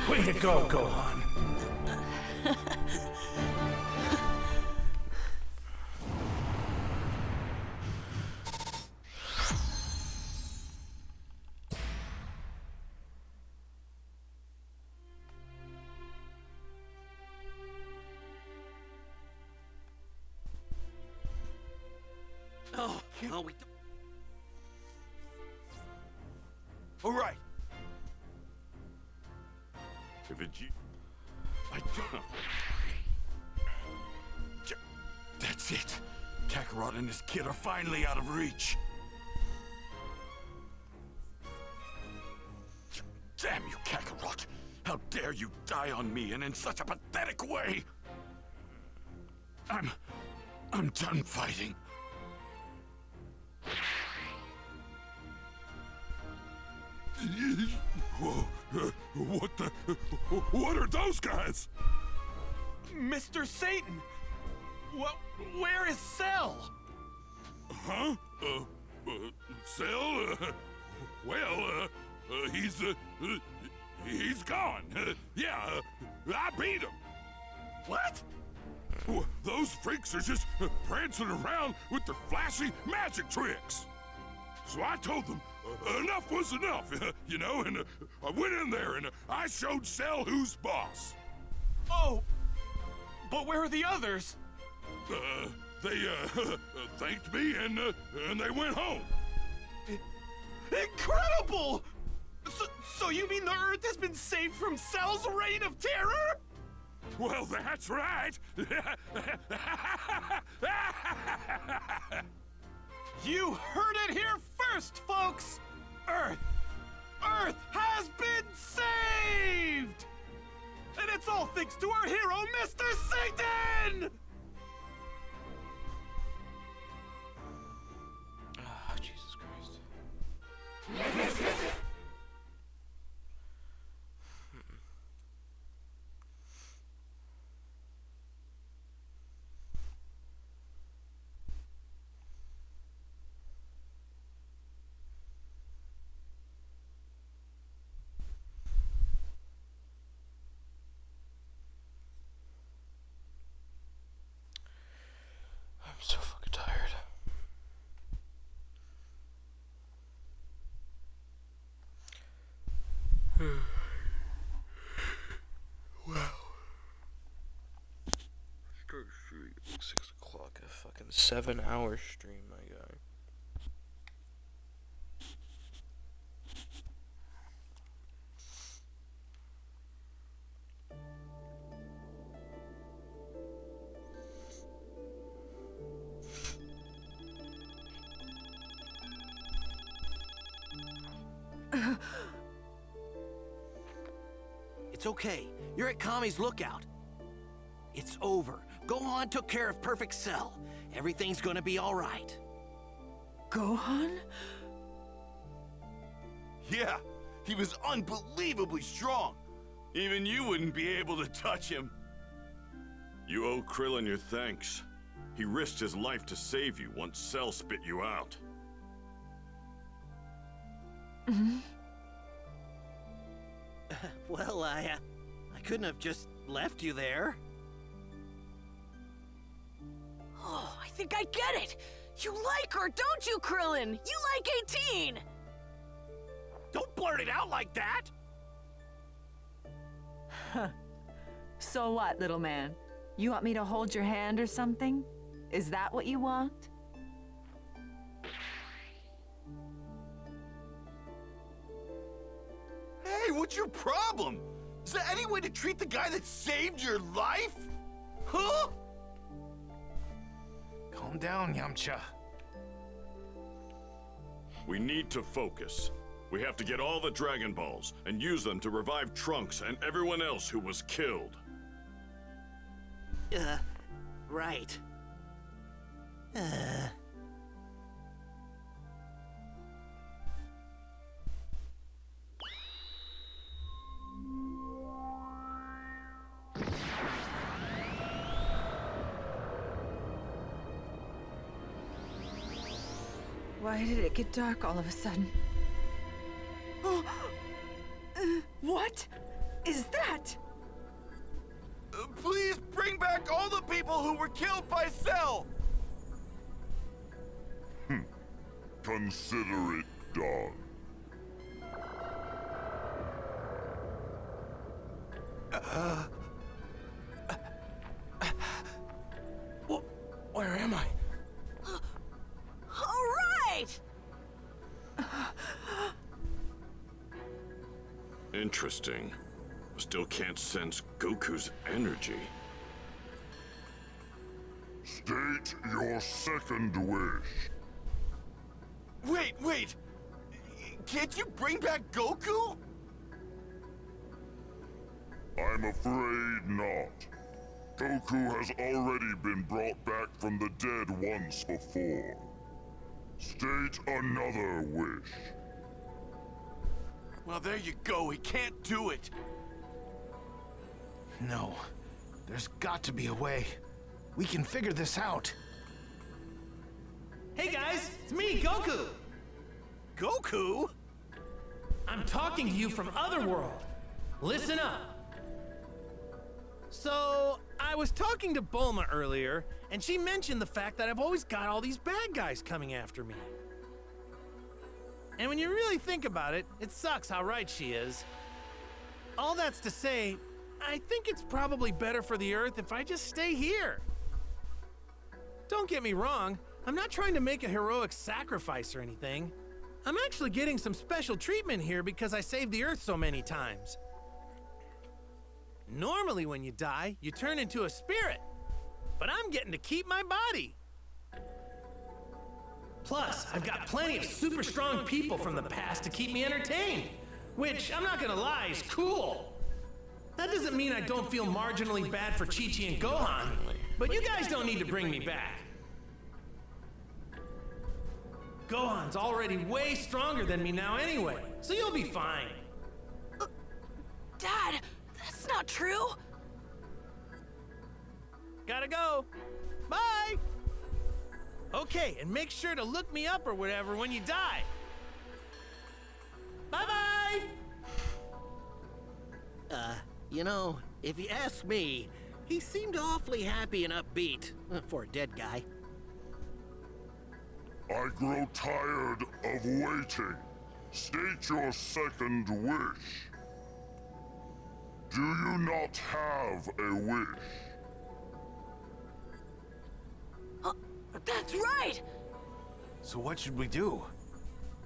Way to go, Gohan. Oh, no, we. All right. If it's you... I don't. That's it. Kakarot and his kid are finally out of reach. Damn you, Kakarot! How dare you die on me and in such a pathetic way! I'm done fighting. Whoa, what are those guys? Mr. Satan! Where is Cell? Huh? Cell? Well, he's gone. Yeah, I beat him. What? Those freaks are just prancing around with their flashy magic tricks. So I told them enough was enough, you know, and I went in there and I showed Cell who's boss. Oh, but where are the others? They thanked me and they went home. Incredible! So you mean the Earth has been saved from Cell's reign of terror? Well, that's right. You heard it here first, folks! Earth has been saved! And it's all thanks to our hero, Mr. Satan! Oh, Jesus Christ. I'm so fucking tired. Wow. Start shooting at like 6 o'clock. A fucking 7-hour stream, my guy. It's okay. You're at Kami's lookout. It's over. Gohan took care of Perfect Cell. Everything's gonna be all right. Gohan? Yeah, he was unbelievably strong. Even you wouldn't be able to touch him. You owe Krillin your thanks. He risked his life to save you once Cell spit you out. Well, I couldn't have just left you there. Oh, I think I get it. You like her, don't you, Krillin? You like 18. Don't blurt it out like that! So what, little man? You want me to hold your hand or something? Is that what you want? Hey, what's your problem? Is there any way to treat the guy that saved your life? Huh? Calm down, Yamcha. We need to focus. We have to get all the Dragon Balls and use them to revive Trunks and everyone else who was killed. Right. Why did it get dark all of a sudden? What is that? Please bring back all the people who were killed by Cell! Consider it done. Where am I? All right! Interesting. Still can't sense Goku's energy. State your second wish. Wait! Can't you bring back Goku? I'm afraid not. Goku has already been brought back from the dead once before. State another wish. Well, there you go. He can't do it. No. There's got to be a way. We can figure this out. Hey guys, it's me, Goku! Goku? I'm talking to you from Otherworld. Listen up. So, I was talking to Bulma earlier, and she mentioned the fact that I've always got all these bad guys coming after me. And when you really think about it, it sucks how right she is. All that's to say, I think it's probably better for the Earth if I just stay here. Don't get me wrong, I'm not trying to make a heroic sacrifice or anything. I'm actually getting some special treatment here because I saved the Earth so many times. Normally when you die, you turn into a spirit. But I'm getting to keep my body. Plus, I've got plenty of super strong people from the past to keep me entertained. Which, I'm not gonna lie, is cool. That doesn't mean I don't feel marginally bad for Chi-Chi and Gohan, but you guys don't need to bring me back. Gohan's already way stronger than me now anyway, so you'll be fine. Dad, that's not true. Gotta go. Bye! Okay, and make sure to look me up or whatever when you die. Bye-bye! You know, if you ask me, he seemed awfully happy and upbeat for a dead guy. I grow tired of waiting. State your second wish. Do you not have a wish? That's right! So what should we do?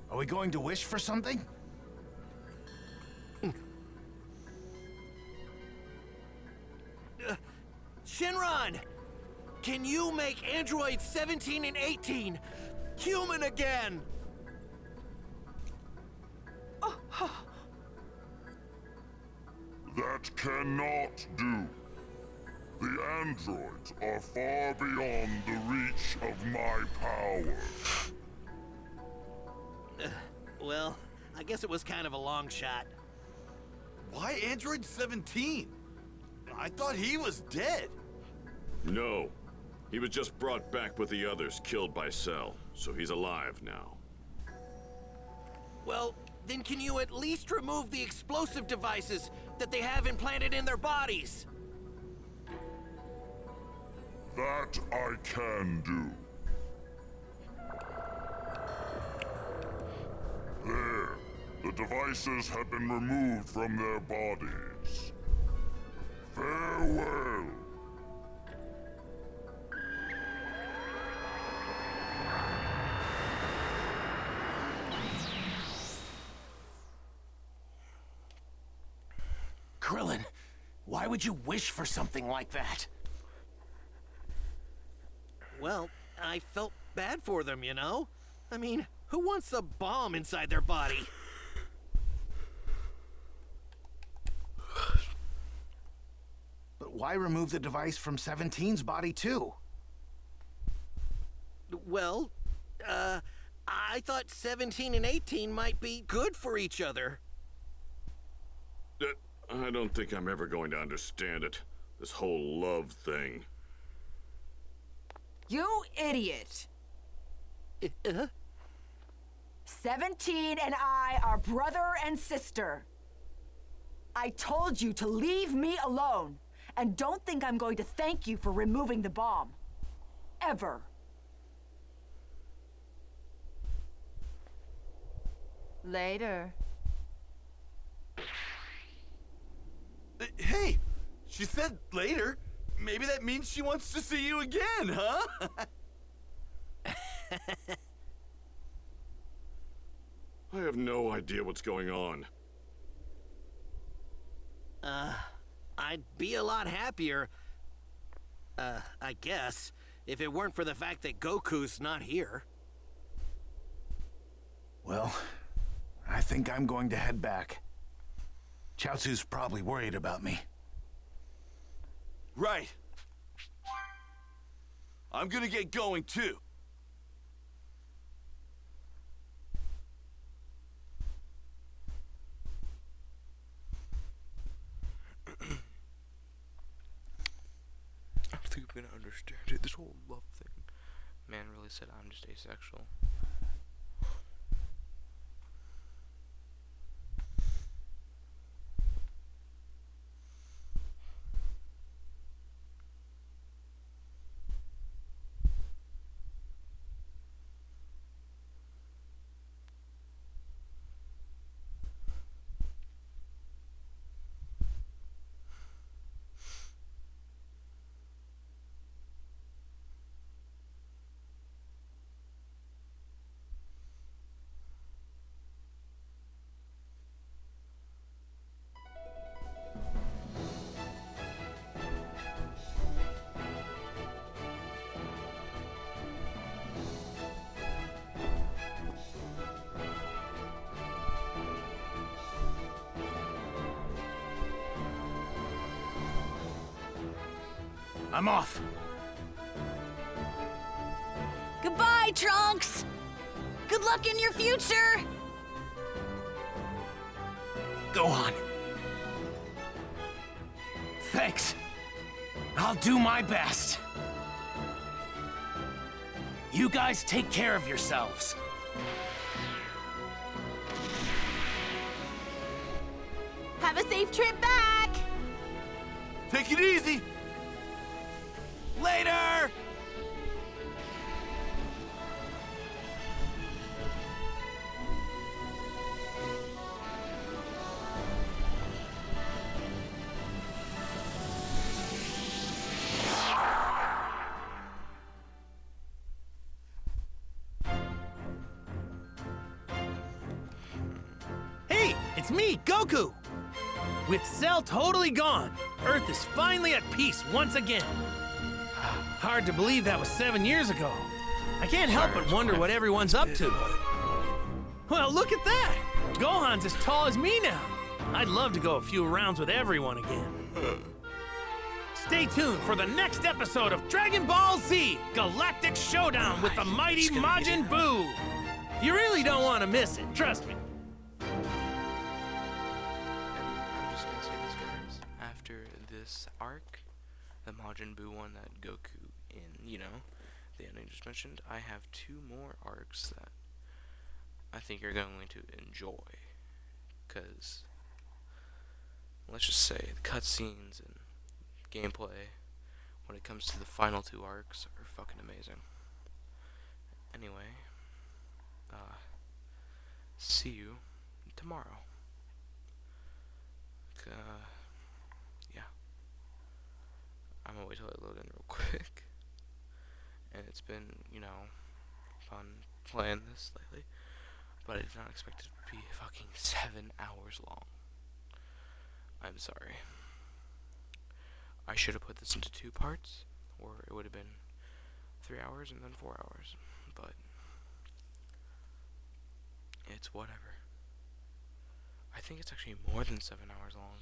Are we going to wish for something? Shinron! Can you make androids 17 and 18 human again? That cannot do. The androids are far beyond the reach of my power. Well, I guess it was kind of a long shot. Why Android 17? I thought he was dead. No. He was just brought back with the others killed by Cell, so he's alive now. Well, then can you at least remove the explosive devices that they have implanted in their bodies? That I can do. There. The devices have been removed from their bodies. Farewell. Krillin, why would you wish for something like that? Well, I felt bad for them, you know? I mean, who wants a bomb inside their body? But why remove the device from 17's body too? Well, I thought 17 and 18 might be good for each other. I don't think I'm ever going to understand it. This whole love thing. You idiot! 17 and I are brother and sister. I told you to leave me alone, and don't think I'm going to thank you for removing the bomb. Ever. Later. Hey, she said later. Maybe that means she wants to see you again, huh? I have no idea what's going on. I'd be a lot happier, I guess, if it weren't for the fact that Goku's not here. Well, I think I'm going to head back. Chaozu's probably worried about me. Right. I'm gonna get going too. I don't think I'm gonna understand it. This whole love thing. Man really said I'm just asexual. I'm off. Goodbye, Trunks! Good luck in your future! Gohan. Thanks. I'll do my best. You guys take care of yourselves. Have a safe trip back! Take it easy. Later! Hey, it's me, Goku! With Cell totally gone, Earth is finally at peace once again. Hard to believe that was 7 years ago. I can't help but wonder what everyone's up to. Well, look at that! Gohan's as tall as me now. I'd love to go a few rounds with everyone again. Stay tuned for the next episode of Dragon Ball Z Galactic Showdown with the mighty Majin Buu. You really don't want to miss it, trust me. This arc, the Majin Buu one that Goku in, you know, the ending just mentioned, I have 2 more arcs that I think you're going to enjoy, because let's just say the cutscenes and gameplay when it comes to the final 2 arcs are fucking amazing. Anyway, see you tomorrow. Yeah. I'm gonna wait till I load in real quick. And it's been, you know, fun playing this lately. But I did not expect it to be fucking 7 hours long. I'm sorry. I should have put this into 2 parts, or it would have been 3 hours and then 4 hours. But it's whatever. I think it's actually more than 7 hours long.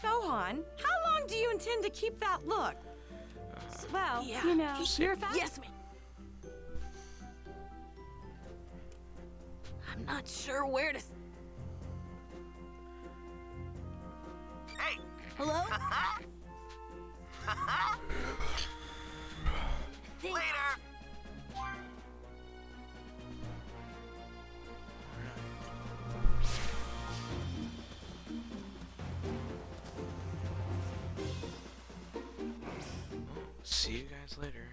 Gohan, how long do you intend to keep that look? Well, yeah. you know, you're fast. Yes, ma'am. I'm not sure where to... Hey! Hello? Later! See you guys later.